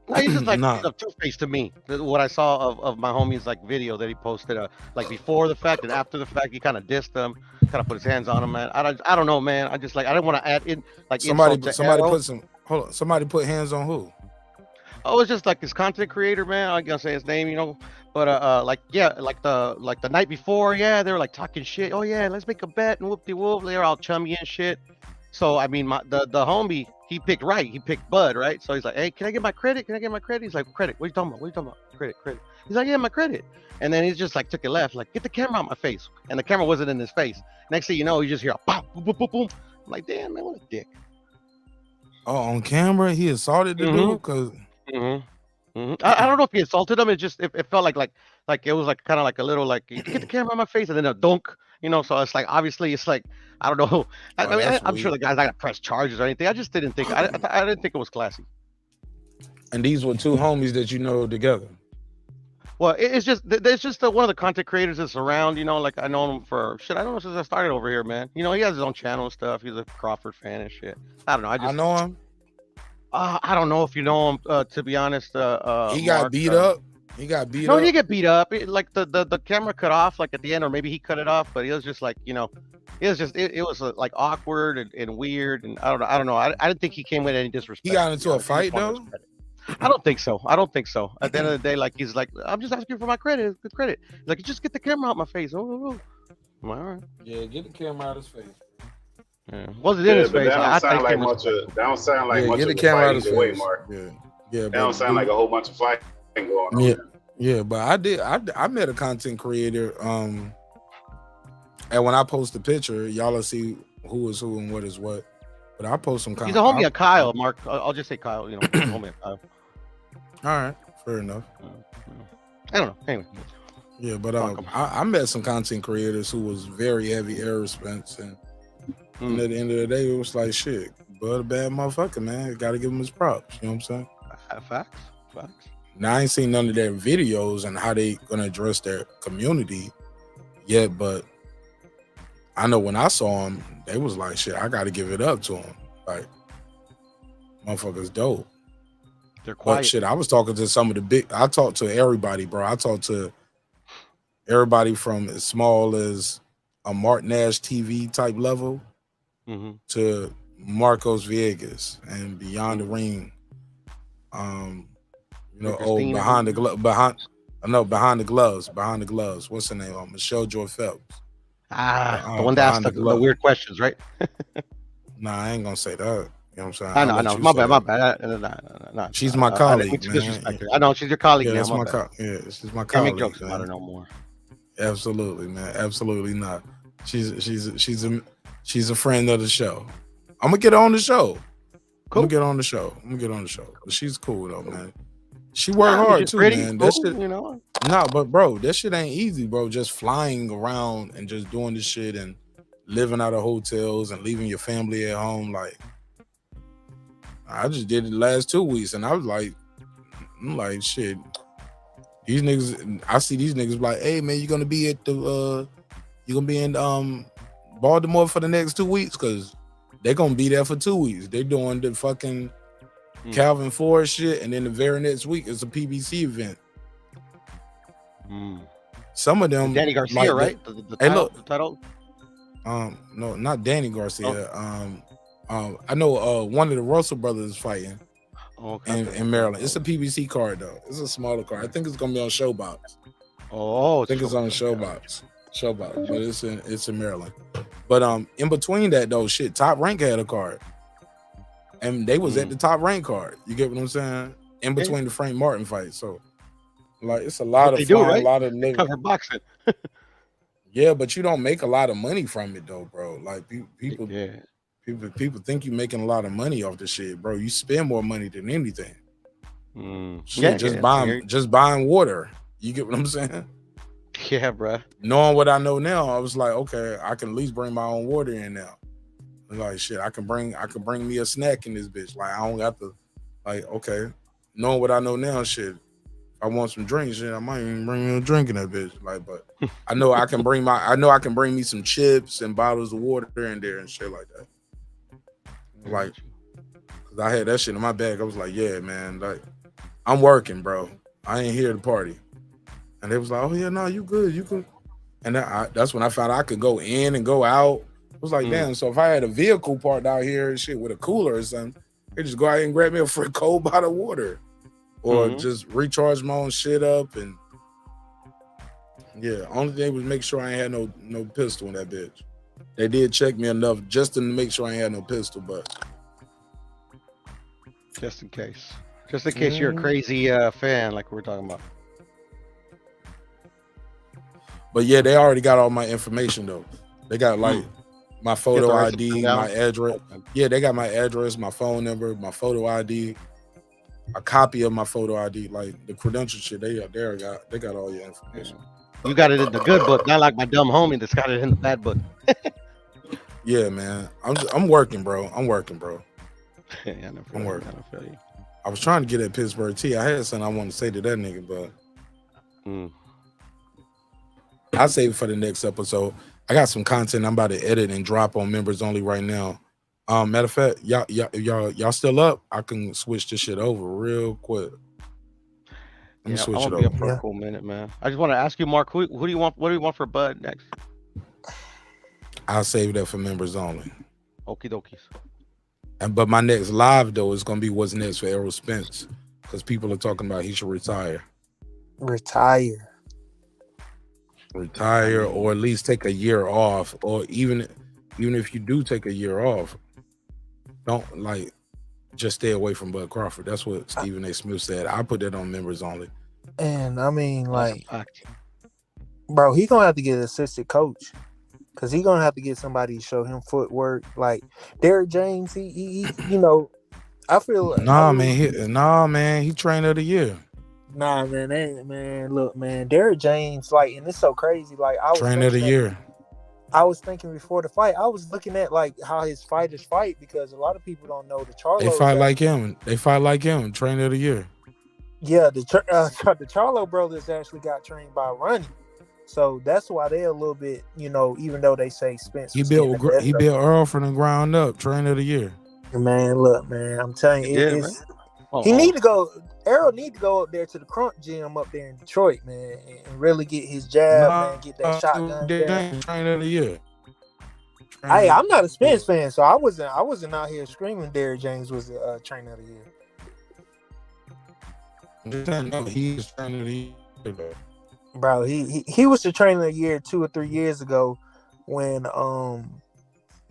No, he's just like two-faced to me. What I saw of my homie's like video that he posted, like before the fact and after the fact, he kind of dissed him, kind of put his hands on him, man. I don't know, man. I just like I didn't want to add in like somebody Errol. Somebody put hands on who? Oh, it's just like his content creator, man. I can't say his name, you know. But like the night before, yeah, they were like talking shit. Oh yeah, let's make a bet and whoop-de-whoop. They were all chummy and shit. So I mean, the homie, he picked right. He picked Bud, right? So he's like, hey, can I get my credit? Can I get my credit? He's like, credit? What are you talking about? What are you talking about? Credit. He's like, yeah, my credit. And then he's just like took it left, like, get the camera out my face. And the camera wasn't in his face. Next thing you know, you just hear a pop, boom, boom, boom, boom. I'm like, damn, man, what a dick. Oh, on camera, he assaulted the dude? Cause I don't know if he assaulted him. It just it felt like it was like kind of like a little like get the camera on my face and then a dunk, you know. So it's like obviously it's like I don't know. I'm sure the guy's not gonna press charges or anything. I just didn't think I didn't think it was classy. And these were two homies that you know together. Well, it's just there's just one of the content creators that's around. Like I know him for shit. I don't know since I started over here, man. He has his own channel and stuff. He's a Crawford fan and shit. I don't know. I know him. I don't know if you know him. To be honest, He got Marq, beat up. He got beat No, up. he didn't get beat up. Like the camera cut off like at the end, or maybe he cut it off. But it was just like it was just it was like awkward and weird, and I don't know. I didn't think he came with any disrespect. He got into a fight though. I don't think so. At the end of the day, like he's like, I'm just asking for my credit. Good credit. Like, just get the camera out my face. Oh. All right. Yeah, get the camera out his face. Yeah. Wasn't in his but face. That don't sound like much of. That don't sound like much get of the a camera fight out his either way, face. Mark. Yeah. That don't sound like a whole bunch of fighting going on. Yeah, but I met a content creator. And when I post a picture, y'all will see who is who and what is what. But I post some. He's a homie of Kyle, Mark. I'll just say Kyle. Homie of Kyle. All right, fair enough. I don't know. Anyway. Yeah, but I met some content creators who was very heavy Errol Spence, and at the end of the day, it was like shit. But a bad motherfucker, man. Got to give him his props. You know what I'm saying? Facts. Now I ain't seen none of their videos and how they gonna address their community yet, but I know when I saw them, they was like, shit, I got to give it up to them. Like, motherfuckers dope. They're quiet. But shit, I was talking to some of the big. I talked to everybody, bro. I talked to everybody from as small as a Marq Nash TV type level to Marcos Viegas and Beyond the Ring. Behind the gloves. What's her name? Michelle Joy Phelps. The one that asked the weird questions, right? Nah, I ain't gonna say that. You know what I'm saying? I know. My bad. No. She's my colleague, man. I know she's your colleague. Yeah, now, she's my colleague. Can't make jokes about her no more. Absolutely, man. Absolutely not. She's a friend of the show. I'm gonna get her on the show. Cool. I'm gonna get on the show. But she's cool though, man. She worked hard too, man. That shit, No, but bro, that shit ain't easy, bro. Just flying around and just doing this shit and living out of hotels and leaving your family at home. Like, I just did it the last 2 weeks, and I was like, I'm like, shit. These niggas, I see these niggas like, hey man, you're gonna be at the you're gonna be in Baltimore for the next 2 weeks, because they're gonna be there for 2 weeks. They're doing the fucking Calvin Ford shit, and then the very next week is a PBC event. Some of them, Danny Garcia, like, right? The title. No, not Danny Garcia. I know one of the Russell brothers is fighting in Maryland. It's a PBC card though. It's a smaller card. I think it's gonna be on Showbox. I think it's on Showbox. But it's in Maryland. But in between that though, shit, Top Rank had a card, and they was at the Top Rank card. You get what I'm saying? In between the Frank Martin fight, so like it's a lot of fun, a lot of niggas cover boxing. Yeah, but you don't make a lot of money from it though, bro. Like people think you making a lot of money off the shit, bro. You spend more money than anything. Just buying water. You get what I'm saying? Yeah, bro. Knowing what I know now, I was like, okay, I can at least bring my own water in now. Like shit, I can bring me a snack in this bitch. Like I don't got to, like, okay. Knowing what I know now, shit. If I want some drinks, shit, I might even bring me a drink in that bitch. Like, but I know I can bring me some chips and bottles of water in there and shit like that. Like, cause I had that shit in my bag. I was like, yeah, man, like I'm working, bro. I ain't here to party. And they was like, oh yeah, no, you good, you good. And that's when I found out I could go in and go out. I was like, damn, so if I had a vehicle parked out here and shit with a cooler or something, they just go out and grab me a free cold bottle of water. Or just recharge my own shit up. And yeah, only thing was make sure I ain't had no pistol in that bitch. They did check me enough just to make sure I ain't had no pistol, but just in case you're a crazy fan like we're talking about. But yeah, they already got all my information though. They got like my photo ID, my address. Yeah, they got my address, my phone number, my photo ID, a copy of my photo ID, like the credential shit. They got all your information. You got it in the good book, not like my dumb homie that's got it in the bad book. Yeah, man. I'm working, bro. I'm working. Yeah, I'm working. I was trying to get at Pittsburgh T. I had something I wanted to say to that nigga, but I'll save it for the next episode. I got some content I'm about to edit and drop on members only right now. Matter of fact, y'all still up? I can switch this shit over real quick. Let me switch I it won't be up over. for a cool minute, man. I just want to ask you, Marq, who do you want? What do you want for Bud next? I'll save that for members only. Okie dokies. But my next live though is gonna be what's next for Errol Spence, because people are talking about he should retire, or at least take a year off, or even if you do take a year off, don't like just stay away from Bud Crawford. That's what Stephen A. Smith said. I put that on members only. And I mean, like, bro, he gonna have to get an assistant coach, because he gonna have to get somebody to show him footwork. Like Derrick James, he you know, I feel man, he trainer of the year. Nah, man, look, man, Derrick James, like, and it's so crazy. Like, Trainer of the year. I was thinking before the fight, I was looking at like how his fighters fight, because a lot of people don't know the Charlo. They fight like him. Trainer of the year. Yeah, the Charlo brothers actually got trained by Ronnie, so that's why they're a little bit, you know, even though they say Spence. He built Errol from the ground up. Trainer of the year. Man, look, man, I'm telling you, he need to go. Errol need to go up there to the Crunk gym up there in Detroit, man, and really get his jab, man, get that shotgun. Trainer of the year. Hey, I'm not a Spence fan, so I wasn't out here screaming Derrick James was the trainer of the year. He's trainer of the year, bro. He was the trainer of the year 2 or 3 years ago, when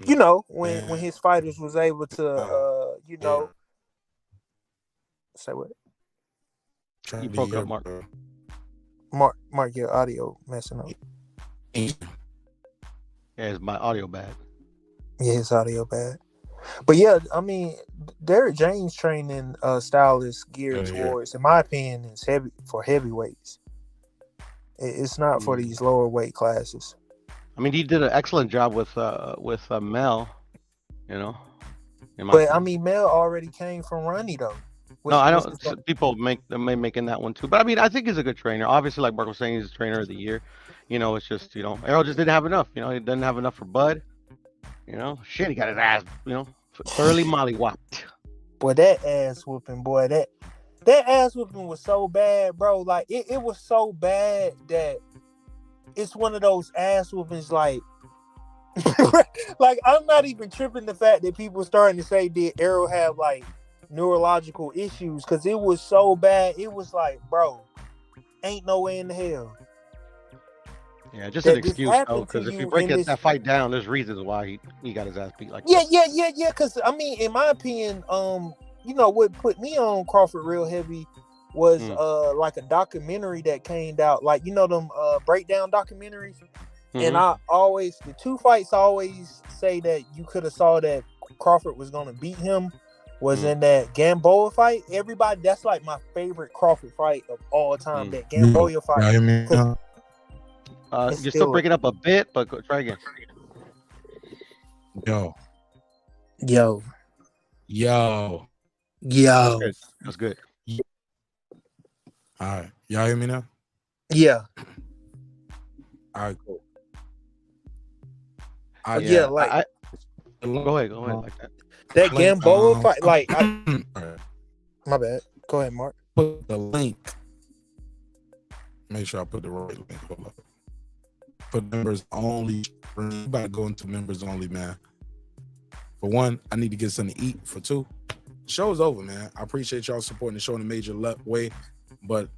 you know, when his fighters was able to you know, say what? You broke up, Marq. Marq, your audio messing up. Yeah, is my audio bad? Yeah, his audio bad. But yeah, I mean, Derrick James training style is geared towards, in my opinion, is heavy for heavyweights. It's not for these lower weight classes. I mean, he did an excellent job with Mel, you know. But I mean, Mel already came from Ronnie though. No, I know people making that one too, but I mean, I think he's a good trainer. Obviously, like Marq was saying, he's a trainer of the year. You know, it's just, you know, Errol just didn't have enough. You know, he didn't have enough for Bud. You know, shit, he got his ass, you know, thoroughly mollywopped. Boy, that ass whooping, that ass whooping was so bad, bro. Like it was so bad that it's one of those ass whoopings, like. Like, I'm not even tripping the fact that people starting to say, did Errol have like neurological issues, because it was so bad. It was like, bro, ain't no way in the hell. Yeah, just an excuse though, because if you break that fight down, there's reasons why he got his ass beat like that. Yeah. Because I mean, in my opinion, you know what put me on Crawford real heavy was like a documentary that came out, like, you know, them breakdown documentaries. And the two fights I always say that you could have saw that Crawford was gonna beat him was in that Gamboa fight. Everybody, that's like my favorite Crawford fight of all time. That Gamboa fight. You're still breaking up a bit, but try again. Yo. That's good. All right, y'all hear me now? Yeah. All right, cool. Go ahead, like that. That Gamboa fight, like, my bad. Go ahead, Marq. Put the link. Make sure I put the right link. Hold up. Put members only. You about to go into members only, man. For one, I need to get something to eat. For two, show's over, man. I appreciate y'all supporting the show in a major way, but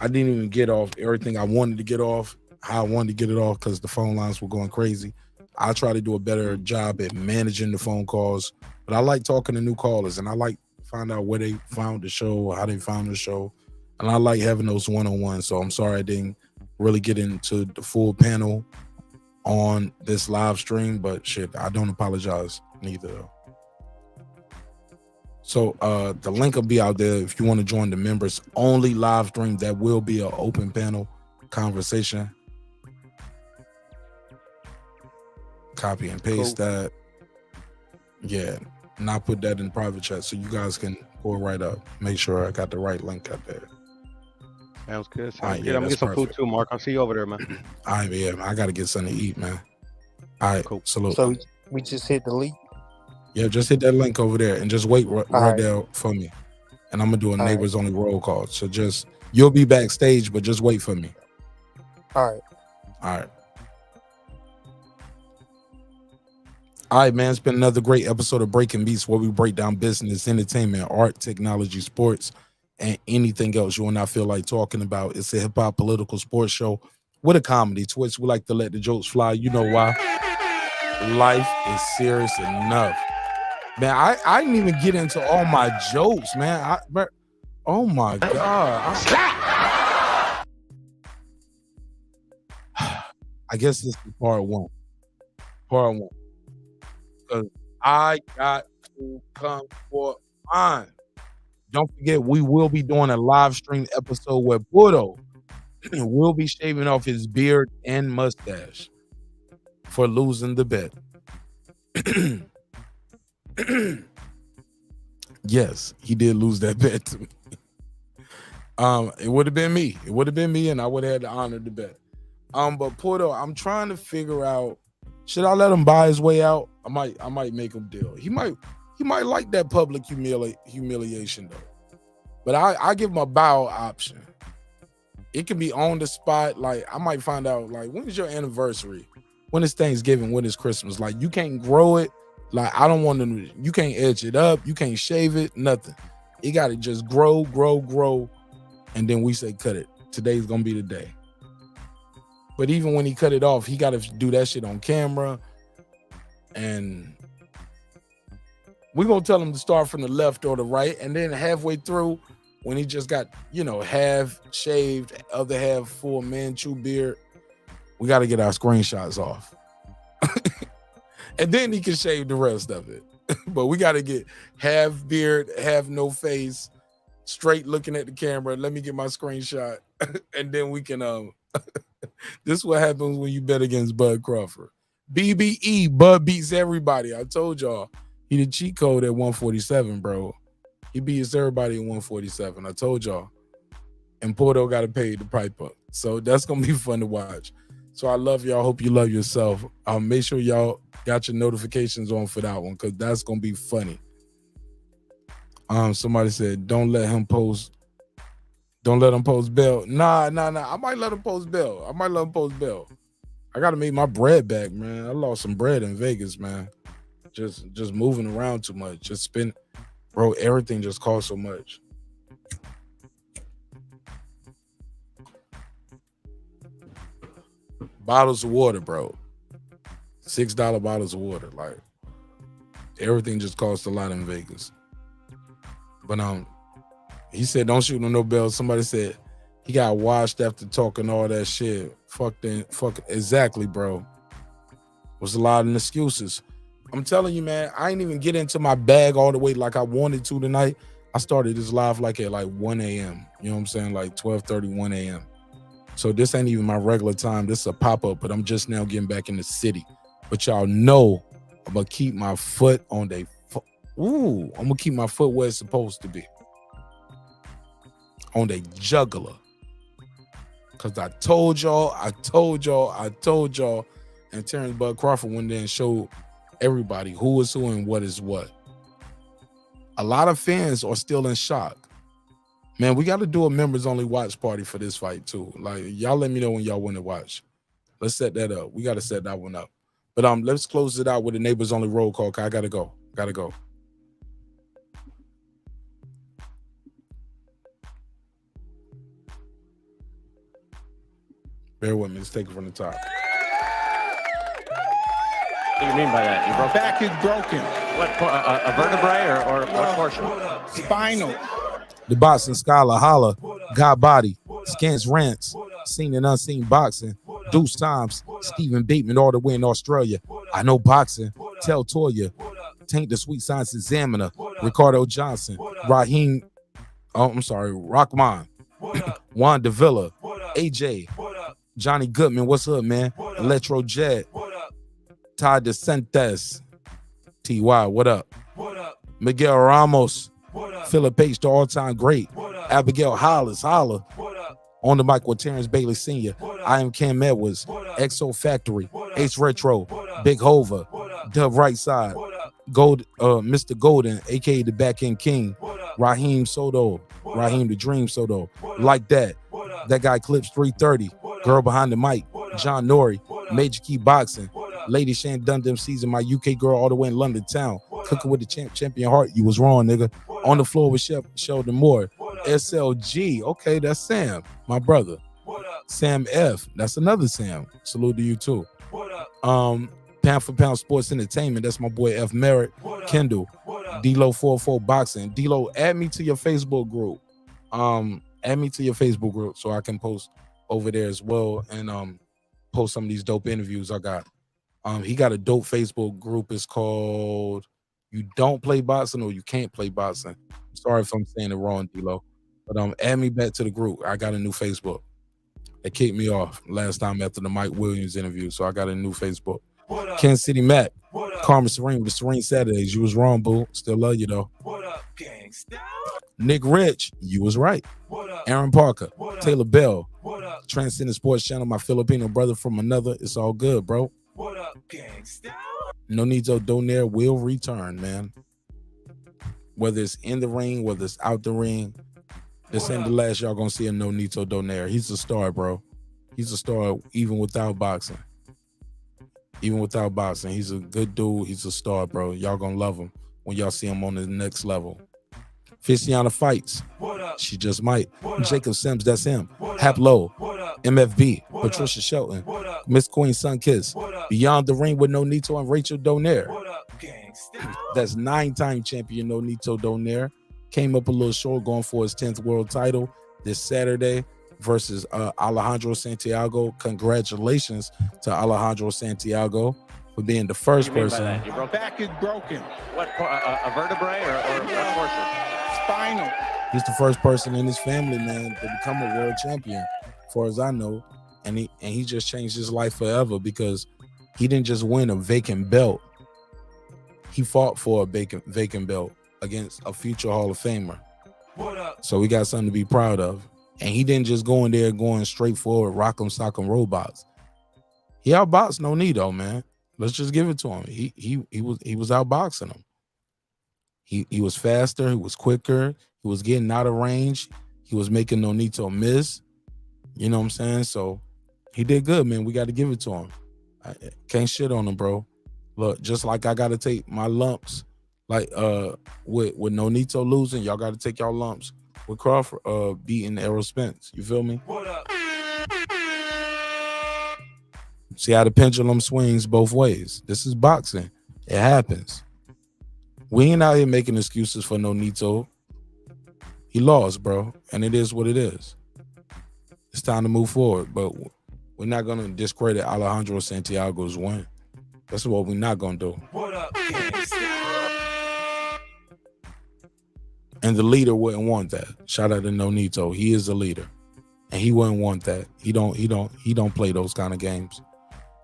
I didn't even get off everything I wanted to get off, how I wanted to get it off, because the phone lines were going crazy. I try to do a better job at managing the phone calls, but I like talking to new callers, and I like to find out where they found the show, how they found the show, and I like having those one-on-ones. So I'm sorry I didn't really get into the full panel on this live stream, but shit, I don't apologize neither though. So the link will be out there if you want to join the members only live stream. That will be an open panel conversation. Copy and paste that. Yeah, and I'll put that in private chat so you guys can pull right up. Make sure I got the right link out there. Sounds good. All right, Sounds yeah, good. I'm gonna that's get some food perfect. too, Mark. I'll see you over there, man. All right, yeah, I gotta get something to eat, man. All right, Cool. salute. So we just hit delete. Yeah, just hit that link over there and just wait right right. there for me. And I'm gonna do a All right. neighbors only roll call. So just you'll be backstage, but just wait for me. All right. All right. All right, man. It's been another great episode of Breaking Beats, where we break down business, entertainment, art, technology, sports, and anything else you will not feel like talking about. It's a hip hop political sports show with a comedy twist. We like to let the jokes fly. You know why? Life is serious enough. Man, I didn't even get into all my jokes, man. Oh my God. I guess this is part one. Part one. Because I got to come for mine. Don't forget, we will be doing a live stream episode where Budo will be shaving off his beard and mustache for losing the bet. Yes, he did lose that bet to me. It would have been me. It would have been me, and I would have had to honor the bet. But Porto, I'm trying to figure out, should I let him buy his way out? I might make him deal. He might like that public humiliation though. But I give him a bow option. It can be on the spot. Like, I might find out, like, when is your anniversary? When is Thanksgiving? When is Christmas? Like, you can't grow it. Like, I don't want to, you can't edge it up. You can't shave it, nothing. You got to just grow. And then we say, cut it. Today's going to be the day. But even when he cut it off, he got to do that shit on camera. And we're going to tell him to start from the left or the right. And then halfway through, when he just got, half shaved, other half full Manchu beard, we got to get our screenshots off. And then he can shave the rest of it. But we got to get half beard, half no face, straight looking at the camera. Let me get my screenshot. And then we can, this is what happens when you bet against Bud Crawford. BBE, Bud beats everybody. I told y'all, he the cheat code at 147, bro. He beats everybody at 147. I told y'all. And Porto got to pay the pipe up. So that's going to be fun to watch. So I love y'all. Hope you love yourself. Make sure y'all got your notifications on for that one, because that's going to be funny. Somebody said, don't let him post bail. Nah. I might let him post bail. I got to make my bread back, man. I lost some bread in Vegas, man. Just moving around too much. Just spend, bro, everything just costs so much. Bottles of water, bro. $6 bottles of water. Like, everything just costs a lot in Vegas. But he said, don't shoot him no bells. Somebody said he got washed after talking all that shit. Fuck exactly, bro. Was a lot of excuses. I'm telling you, man, I ain't even get into my bag all the way like I wanted to tonight. I started this live like at 1 a.m. You know what I'm saying? Like 12:30, 1 a.m. So this ain't even my regular time. This is a pop-up, but I'm just now getting back in the city. But y'all know I'm gonna keep my foot on I'm gonna keep my foot where it's supposed to be. On the jugular. Cause I told y'all, and Terence Bud Crawford went there and showed everybody who is who and what is what. A lot of fans are still in shock. Man, we got to do a members only watch party for this fight too. Like, y'all let me know when y'all want to watch. Let's set that up. We got to set that one up. But let's close it out with a neighbors only roll call. Cause I gotta go. Bear with me. Let's take it from the top. What do you mean by that? You broke Back is broken. What, a vertebrae or what portion? Spinal. The boxing scholar, holla, God body, Scans rants, seen and unseen boxing, Deuce Times, Stephen Bateman all the way in Australia. I know boxing, tell Toya, Tank the Sweet Science Examiner, Ricardo Johnson, Rahman, Juan Davila, AJ, Johnny Goodman, what's up, man? Electro Jet, Ty DeSantis, TY, what up? Miguel Ramos, Philip H, the all-time great. Abigail Hollis, holla. On the mic with Terrence Bailey Sr. I am Cam Edwards, Exo Factory, Ace Retro, Big Hova, Dub Right Side, Gold, Mr. Golden, aka the Back End King, Raheem Soto, Raheem the Dream Soto, like that. That guy Clips 330, Girl Behind the Mic, John Nori, Major Key Boxing, Lady Shan Dundam season, my UK girl all the way in London town, cooking with the champion heart. You was wrong, nigga. On the floor with Sheldon Moore, SLG. Okay, that's Sam, my brother. Sam F. That's another Sam. Salute to you too. Pound for Pound Sports Entertainment. That's my boy F. Merritt, Kendall, D-Lo 44 Boxing. D-Lo, add me to your Facebook group. Add me to your Facebook group so I can post over there as well and post some of these dope interviews I got. He got a dope Facebook group. It's called You Don't Play Boxing or You Can't Play Boxing. Sorry if I'm saying it wrong, D-Lo. But add me back to the group. I got a new Facebook. They kicked me off last time after the Mike Williams interview, so I got a new Facebook. Kansas City Mac, Carmen Serene with the Serene Saturdays. You was wrong, boo. Still love you though. Nick Rich, you was right. Aaron Parker, Taylor Bell, Transcendent Sports Channel, my Filipino brother from another. It's all good, bro. Nonito Donaire will return, man. Whether it's in the ring, whether it's out the ring, this ain't the last y'all gonna see a Nonito Donaire. He's a star, bro. He's a star even without boxing. Even without boxing, he's a good dude. He's a star, bro. Y'all gonna love him when y'all see him on the next level. Fistiana Fights, she just might. Jacob Sims, that's him. Hap Low, MFB, Patricia Shelton, Miss Queen Sunkiss, Beyond the Ring with Nonito and Rachel Donaire. That's 9-time champion Nonito Donaire. Came up a little short, going for his 10th world title this Saturday versus Alejandro Santiago. Congratulations to Alejandro Santiago for being the first person. Your back is broken. What, a vertebrae or what portion? Spinal. He's the first person in his family, man, to become a world champion, as far as I know. And he just changed his life forever because he didn't just win a vacant belt. He fought for a vacant belt against a future Hall of Famer. So we got something to be proud of. And he didn't just go in there going straight forward, rock'em, sock'em, robots. He outboxed Nonito, man. Let's just give it to him. He was outboxing him. He was faster. He was quicker. He was getting out of range. He was making Nonito miss. You know what I'm saying? So he did good, man. We got to give it to him. I can't shit on him, bro. Look, just like I got to take my lumps, like with Nonito losing, y'all got to take y'all lumps with Crawford beating Errol Spence. You feel me? See how the pendulum swings both ways. This is boxing. It happens. We ain't out here making excuses for Nonito. He lost, bro, and it is what it is. It's time to move forward, but we're not going to discredit Alejandro Santiago's win. That's what we're not going to do. And the leader wouldn't want that. Shout out to Nonito. He is the leader. And he wouldn't want that. He don't play those kind of games.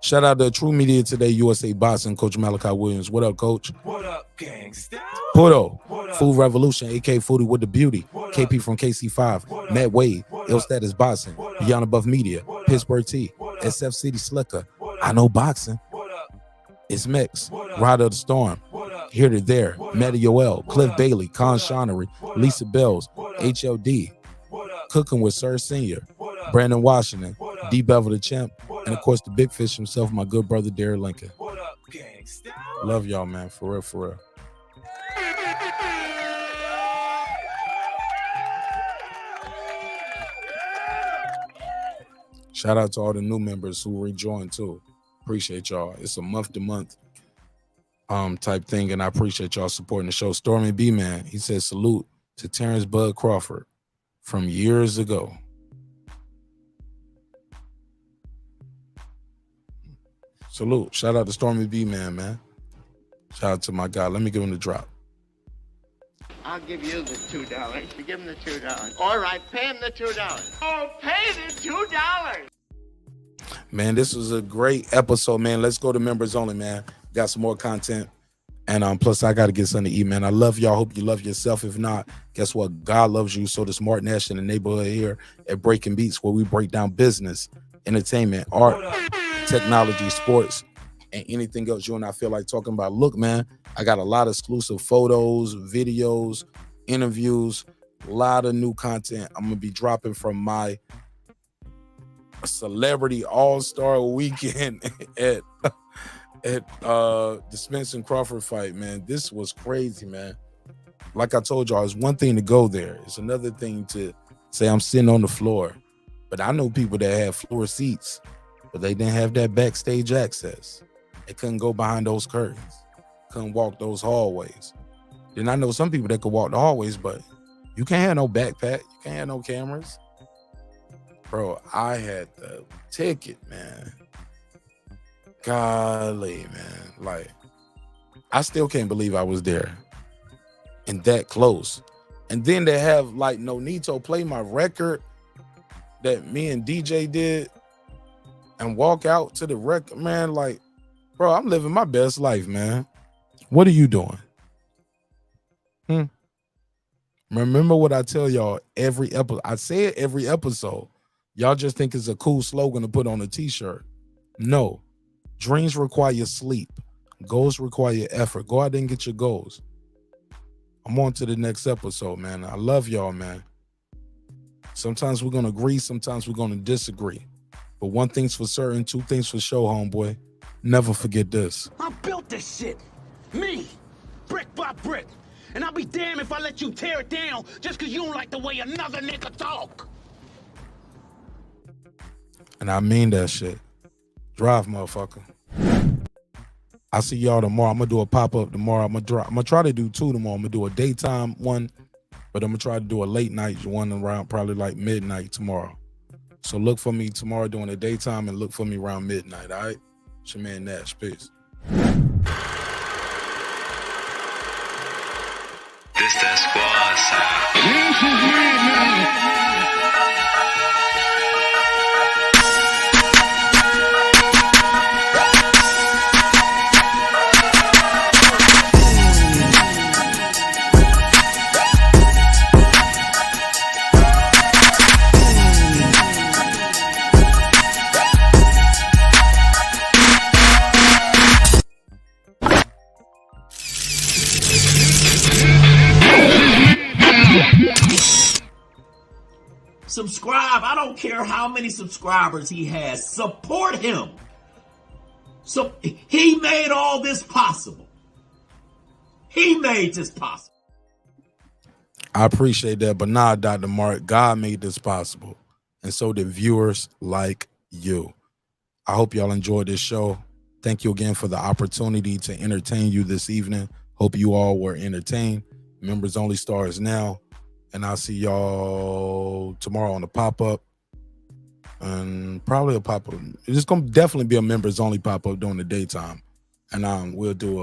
Shout out to True Media Today, USA Boxing, Coach Malachi Williams. What up, Coach? What up, gangsta? Puto, Food Revolution, AK Foodie with the Beauty, KP from KC5, Matt Wade, Ill Status Boxing, Beyond Above Media, Pittsburgh T, SF City Slicker, I Know Boxing, It's Mix, Rider of the Storm, Here to There, Matty Yoel, Cliff Bailey, Con Shonery, Lisa Bells, HLD, Cooking with Sir Senior, Brandon Washington, D Bevel the Champ, and of course the big fish himself, my good brother Derek Lincoln. Love y'all, man, for real, for real. Shout out to all the new members who rejoined too. Appreciate y'all. It's a month-to-month type thing, and I appreciate y'all supporting the show. Stormy B Man, he says salute to Terence Bud Crawford from years ago. Salute. Shout out to Stormy B Man. Shout out to my guy. Let me give him the drop. I'll give you the $2. You give him the $2. All right, pay him the $2. Oh, pay the $2. Man, this was a great episode, man. Let's go to members only, man. Got some more content And plus, I got to get something to eat, man. I love y'all. Hope you love yourself. If not, guess what? God loves you. So does Marq Nash in the neighborhood here at Breaking Beats, where we break down business, entertainment, art, technology, sports, and anything else you and I feel like talking about. Look, man, I got a lot of exclusive photos, videos, interviews, a lot of new content I'm going to be dropping from my celebrity all-star weekend at the Spence and Crawford fight, man. This was crazy, man. Like I told y'all, it's one thing to go there. It's another thing to say I'm sitting on the floor. But I know people that have floor seats, but they didn't have that backstage access. They couldn't go behind those curtains, couldn't walk those hallways. Then I know some people that could walk the hallways, but you can't have no backpack. You can't have no cameras. Bro, I had the ticket, man. Golly, man. Like, I still can't believe I was there and that close. And then they have like Nonito play my record that me and DJ did and walk out to the record, man. Like, bro, I'm living my best life, man. What are you doing? Remember what I tell y'all every episode. I say it every episode. Y'all just think it's a cool slogan to put on a t-shirt. No. Dreams require sleep. Goals require effort. Go out there and get your goals. I'm on to the next episode, man. I love y'all, man. Sometimes we're going to agree. Sometimes we're going to disagree. But one thing's for certain, two things for sure, homeboy. Never forget this. I built this shit. Me. Brick by brick. And I'll be damned if I let you tear it down just because you don't like the way another nigga talk. And I mean that shit. Drive, motherfucker. I'll see y'all tomorrow. I'm going to do a pop-up tomorrow. I'm going to try to do 2 tomorrow. I'm going to do a daytime one, but I'm going to try to do a late night one around probably like midnight tomorrow. So look for me tomorrow doing a daytime and look for me around midnight, all right? It's your man Nash. Peace. This that Subscribe. I don't care how many subscribers he has. Support him. So he made all this possible. He made this possible. I appreciate that, but nah, Dr. Marq, God made this possible. And so did viewers like you. I hope y'all enjoyed this show. Thank you again for the opportunity to entertain you this evening. Hope you all were entertained. Members only stars now. And I'll see y'all tomorrow on the pop-up. And probably a pop-up. It's going to definitely be a members only pop-up during the daytime. And we'll do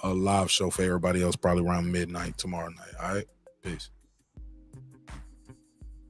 a live show for everybody else probably around midnight tomorrow night. All right? Peace.